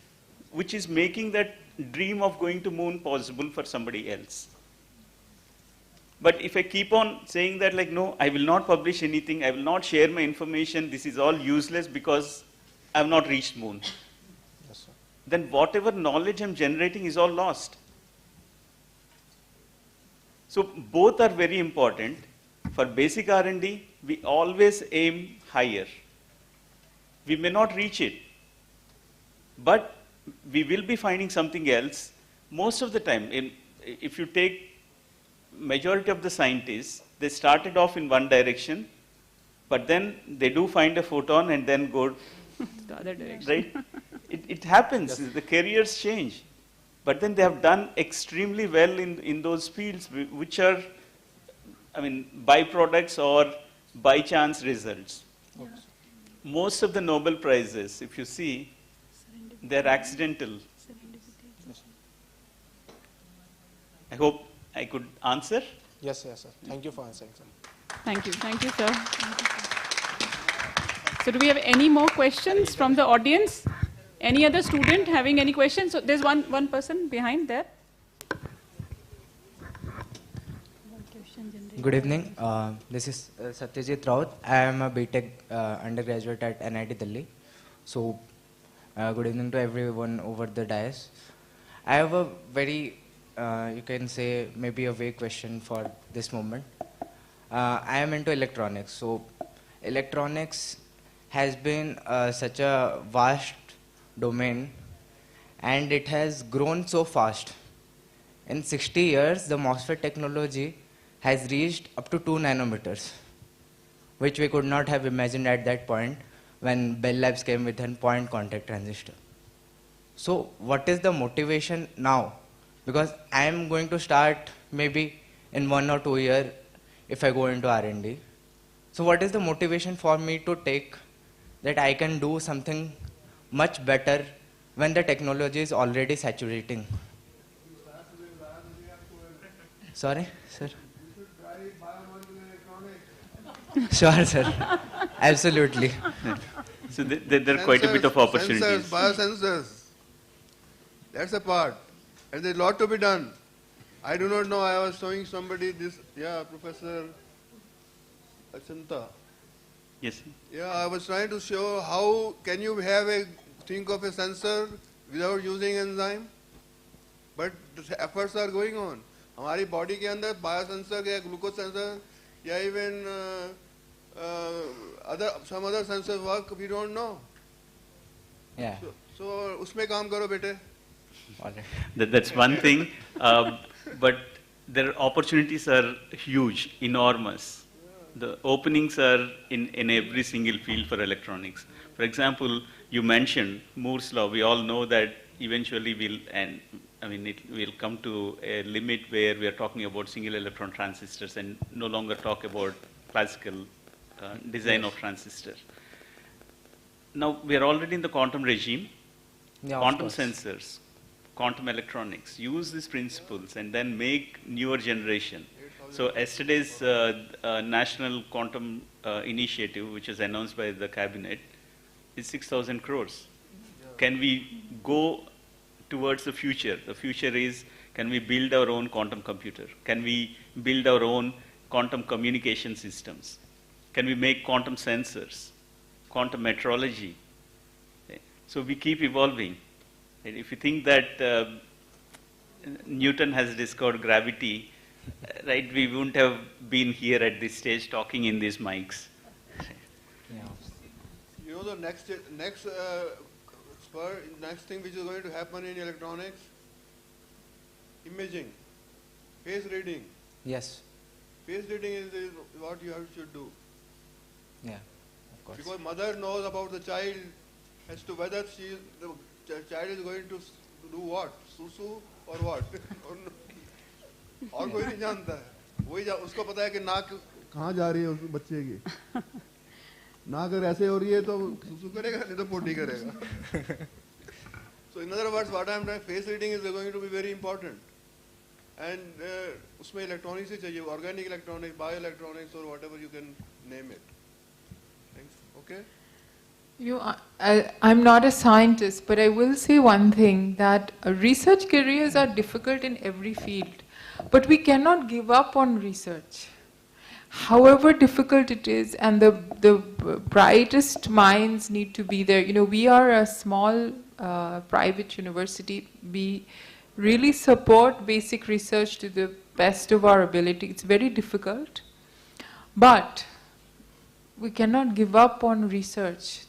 which is making that dream of going to moon possible for somebody else. But if I keep on saying that, like, no, I will not publish anything, I will not share my information, this is all useless because I have not reached moon, then whatever knowledge I'm generating is all lost. So both are very important. For basic R&D, we always aim higher. We may not reach it, but we will be finding something else. Most of the time, if you take majority of the scientists, they started off in one direction, but then they do find a photon and then go
the other direction.
Right? It happens, the careers change. But then they have done extremely well in those fields which are, byproducts or by chance results. Yeah. Most of the Nobel Prizes, if you see, they're accidental. I hope I could answer.
Yes, sir. Thank you for answering, sir.
Thank you, sir. So do we have any more questions from the audience? Any other student having any questions? So there's one person behind there.
Good evening. This is Satyajit Raut. I am a BTech undergraduate at NIT Delhi. So good evening to everyone over the dais. I have a very, you can say, maybe a vague question for this moment. I am into electronics. So electronics has been such a vast domain, and it has grown so fast. In 60 years, the MOSFET technology has reached up to 2 nanometers, which we could not have imagined at that point. when Bell Labs came with a point contact transistor. So what is the motivation now? Because I am going to start maybe in 1 or 2 years if I go into R&D. So what is the motivation for me to take that I can do something much better when the technology is already saturating? Sorry, sir? Sure, sir. Absolutely.
So there are quite a bit of opportunities.
Sensors, biosensors. That's a part. And there's a lot to be done. I do not know, I was showing somebody this, Professor Achanta.
Yes.
Yeah, I was trying to show how can you have think of a sensor without using enzyme. But the efforts are going on. हमारी body के अंदर biosensor या glucose sensor या even some other sensors work, we don't know.
Yeah.
So उसमें काम करो बेटे.
That's one thing, but their opportunities are huge, enormous. The openings are in every single field for electronics. For example, you mentioned Moore's law. We all know that eventually we'll come to a limit where we are talking about single electron transistors and no longer talk about classical design of transistor. Now we are already in the quantum regime.
Yeah,
quantum sensors, quantum electronics, use these principles and then make newer generation. So yesterday's National Quantum Initiative, which was announced by the cabinet, is 6,000 crores. Can we go towards the future? The future is, can we build our own quantum computer? Can we build our own quantum communication systems? Can we make quantum sensors, quantum metrology? So we keep evolving. And if you think that Newton has discovered gravity, right, we wouldn't have been here at this stage talking in these mics.
You know the next thing which is going to happen in electronics? Imaging, face reading.
Yes.
Face reading is what you should do.
Yeah, of course.
Because mother knows about the child as to whether the child is going to do what, susu or what. और कोई नहीं जानता है, वही उसको पता है कि नाक कहाँ जा रही है उस बच्चे की, नाक अगर ऐसे हो रही है तो सुसु करेगा नहीं तो पोटी करेगा. So in other words, what I am trying, face reading is going to be very important, and उसमें electronics ही चाहिए, organic electronics, bioelectronics or whatever you can name it. Thanks. Okay.
You know, I'm not a scientist, but I will say one thing, that research careers are difficult in every field, but we cannot give up on research. However difficult it is, and the brightest minds need to be there. You know, we are a small private university. We really support basic research to the best of our ability. It's very difficult, but we cannot give up on research.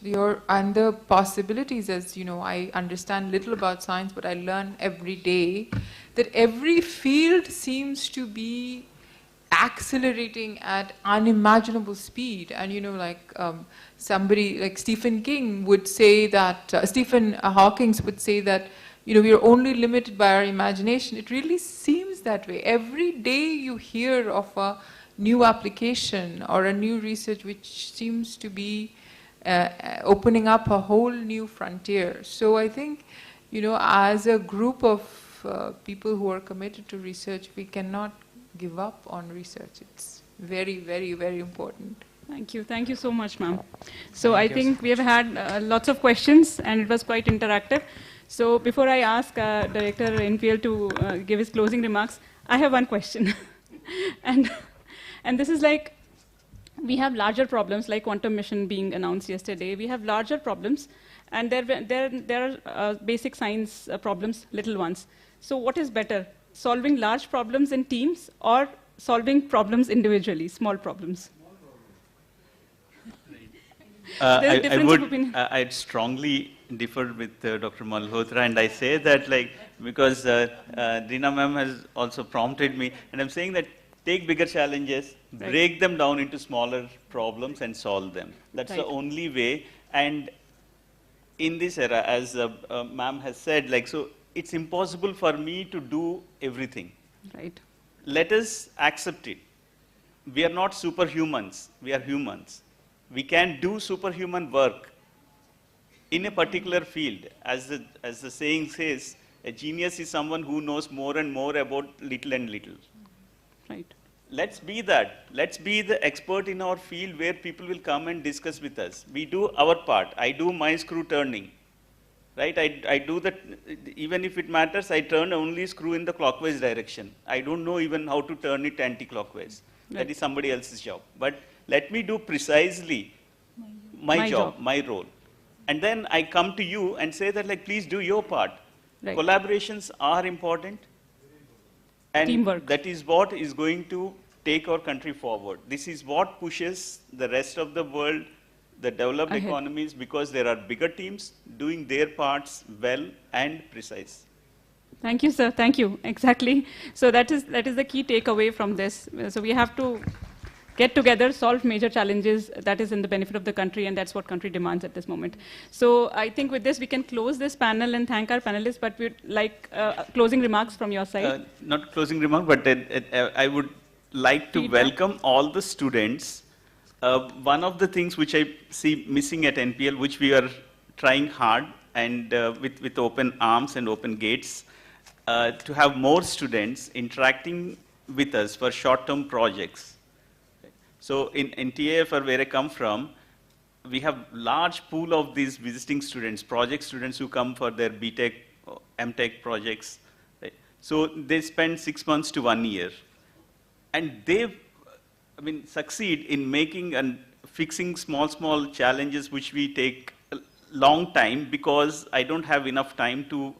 And the possibilities, as you know, I understand little about science, but I learn every day that every field seems to be accelerating at unimaginable speed. And you know, like somebody like Stephen King would say that, Stephen Hawking would say that, you know, we are only limited by our imagination. It really seems that way. Every day you hear of a new application or a new research which seems to be opening up a whole new frontier. So I think, you know, as a group of people who are committed to research, we cannot give up on research. It's very, very, very important.
Thank you. Thank you so much, ma'am. So I think we have had lots of questions and it was quite interactive. So before I ask Director NPL to give his closing remarks, I have one question. And this is like, we have larger problems like quantum mission being announced yesterday. We have larger problems, and there are basic science problems, little ones. So what is better, solving large problems in teams or solving problems individually, small problems?
I'd strongly differ with Dr. Malhotra, and I say that like, because Dina ma'am has also prompted me, and I'm saying that take bigger challenges, break them down into smaller problems and solve them. That's the only way. And in this era, as ma'am has said, like, so it's impossible for me to do everything.
Right.
Let us accept it. We are not superhumans, we are humans. We can do superhuman work in a particular field. As the saying says, a genius is someone who knows more and more about little and little.
Right.
Let's be that. Let's be the expert in our field where people will come and discuss with us. We do our part. I do my screw turning. Right? I do that, even if it matters, I turn only screw in the clockwise direction. I don't know even how to turn it anti-clockwise.
Right.
That is somebody else's job. But let me do precisely my job, my role. And then I come to you and say that, like, please do your part.
Right.
Collaborations are important. And
Teamwork.
that is what is going to take our country forward. This is what pushes the rest of the world, the developed
Ahead.
economies, because there are bigger teams doing their parts well and precise.
Thank you, sir. Thank you. Exactly. So that is the key takeaway from this. So we have to get together, solve major challenges. That is in the benefit of the country, and that's what country demands at this moment. So I think with this, we can close this panel and thank our panelists, but we'd like closing remarks from your side.
Not closing remark, but I would like to welcome all the students. One of the things which I see missing at NPL, which we are trying hard and with open arms and open gates, to have more students interacting with us for short-term projects. So in TAFR, where I come from, we have large pool of these visiting students, project students who come for their BTech, MTech projects. Right? So they spend 6 months to 1 year. And they, succeed in making and fixing small challenges which we take a long time because I don't have enough time to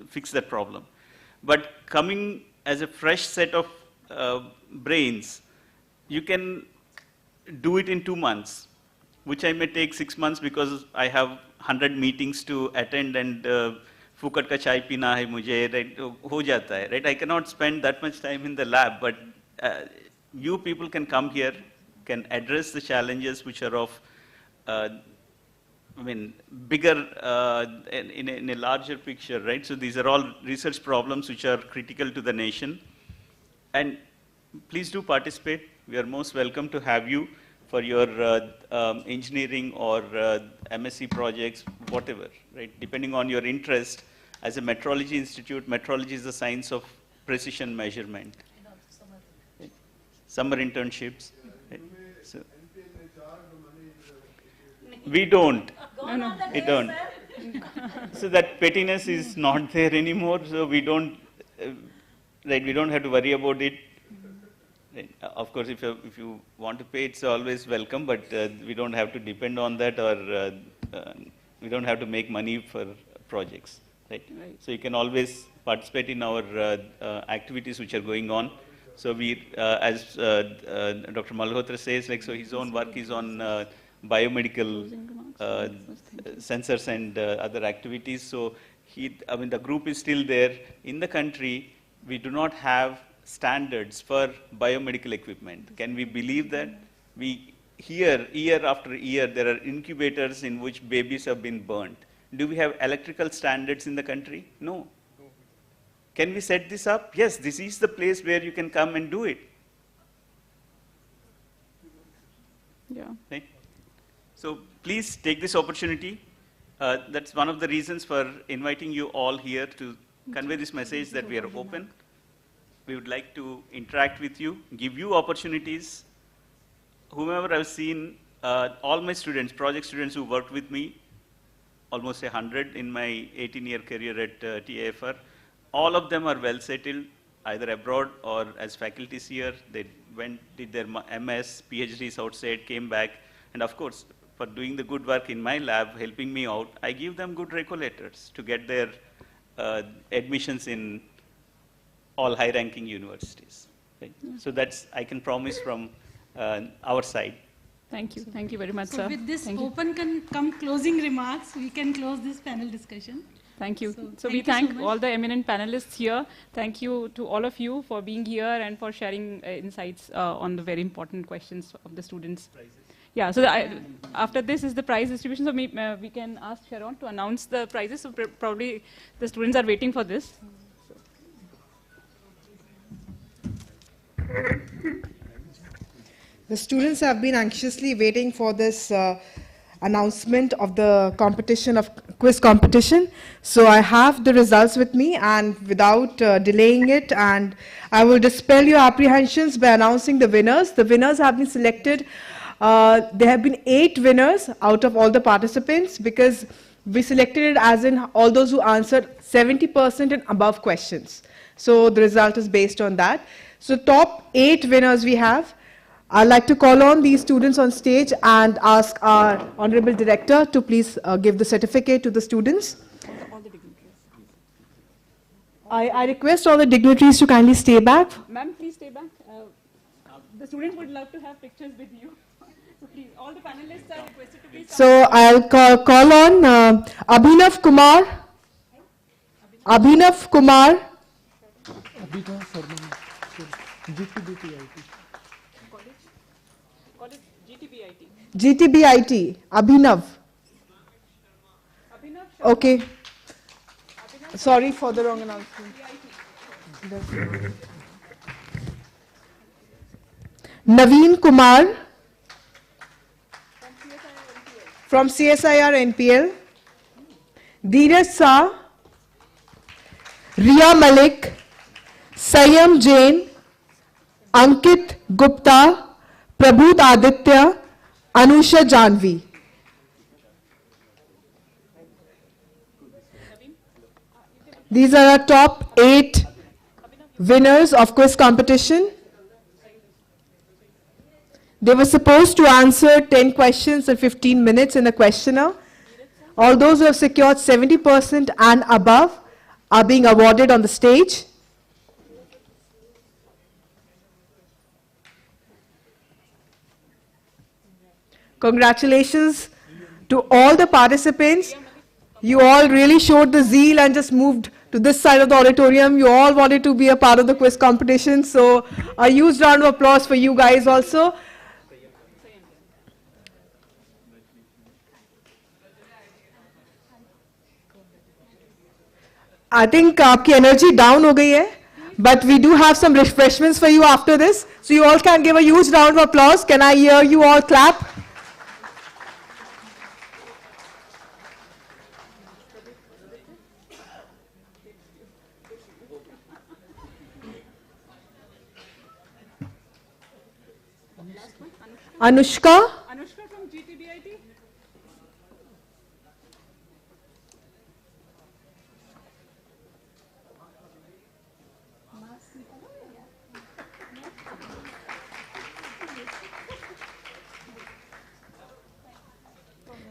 fix that problem. But coming as a fresh set of brains, you can do it in 2 months, which I may take 6 months because I have 100 meetings to attend and fukad ka chai pina hai mujhe, right? Ho jata hai, right? I cannot spend that much time in the lab, but you people can come here, can address the challenges which are of, bigger in a larger picture, right? So these are all research problems which are critical to the nation. And please do participate. We are most welcome to have you for your engineering or MSc projects, whatever, right? Depending on your interest. As a metrology institute, metrology is the science of precision measurement. Summer internships. Right? So, we don't. We don't. So that pettiness is not there anymore. So we don't. Right? We don't have to worry about it. Right. Of course, if you want to pay, it's always welcome. But we don't have to depend on that, or we don't have to make money for projects. Right?
Right.
So you can always participate in our activities which are going on. So we, as Dr. Malhotra says, like, so his own work is on biomedical sensors and other activities. So the group is still there. In the country, we do not have standards for biomedical equipment. Can we believe that? We hear year after year there are incubators in which babies have been burnt. Do we have electrical standards in the country? No. Can we set this up? Yes, this is the place where you can come and do it.
Yeah.
Right? So please take this opportunity. That's one of the reasons for inviting you all here to convey this message that we are open. We would like to interact with you, give you opportunities. Whomever I've seen, all my students, project students who worked with me, almost 100 in my 18-year career at TAFR, all of them are well settled, either abroad or as faculties here. They went, did their MS, PhDs outside, came back. And of course, for doing the good work in my lab, helping me out, I give them good letters to get their admissions in all high-ranking universities. Right?
Yeah.
So that's, I can promise from our side.
Thank you. Thank you very much,
So
sir.
with this
Thank you.
come closing remarks, we can close this panel discussion.
Thank you. So
thank
we
you so
thank
much.
all the eminent panelists here. Thank you to all of you for being here and for sharing insights on the very important questions of the students. Yeah, so after this is the prize distribution, so we can ask Sharon to announce the prizes, so probably the students are waiting for this.
The students have been anxiously waiting for this announcement of the competition, of quiz competition. So I have the results with me, and without delaying it, and I will dispel your apprehensions by announcing the winners. The winners have been selected. There have been 8 winners out of all the participants, because we selected it as in all those who answered 70% and above questions. So the result is based on that. So top 8 winners we have. I'd like to call on these students on stage and ask our Honorable Director to please give the certificate to the students. I request all the dignitaries to kindly stay back.
Ma'am, please stay back. The students would love to have pictures with you. So please, all the panelists are requested to please.
So I'll call on Abhinav Kumar. Abhinav Kumar. GTBIT, Abhinav. Okay. Sorry for the wrong announcement. Naveen Kumar from CSIR-NPL. Dheeraj Shah, Riya Malik, Sayam Jain, Ankit Gupta, Prabhut Aditya, Anusha Janvi. These are our top 8 winners of quiz competition. They were supposed to answer 10 questions in 15 minutes in a questionnaire. All those who have secured 70% and above are being awarded on the stage. Congratulations to all the participants. You all really showed the zeal and just moved to this side of the auditorium. You all wanted to be a part of the quiz competition. So a huge round of applause for you guys also. I think आपकी energy down हो गई है. But we do have some refreshments for you after this. So you all can give a huge round of applause. Can I hear you all clap? Anushka?
Anushka from GTBIT.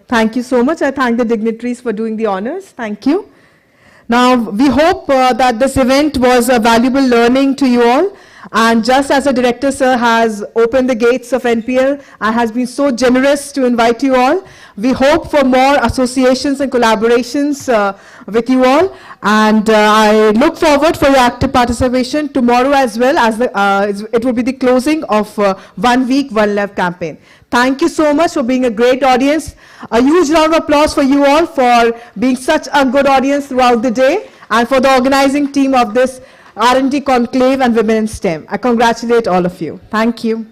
Thank you so much. I thank the dignitaries for doing the honors. Thank you. Now, we hope that this event was a valuable learning to you all. And just as the Director, sir, has opened the gates of NPL and has been so generous to invite you all, we hope for more associations and collaborations with you all. And I look forward for your active participation tomorrow as well, as it will be the closing of 1 week, 1 love campaign. Thank you so much for being a great audience. A huge round of applause for you all for being such a good audience throughout the day, and for the organizing team of this R&D Conclave and Women in STEM. I congratulate all of you. Thank you.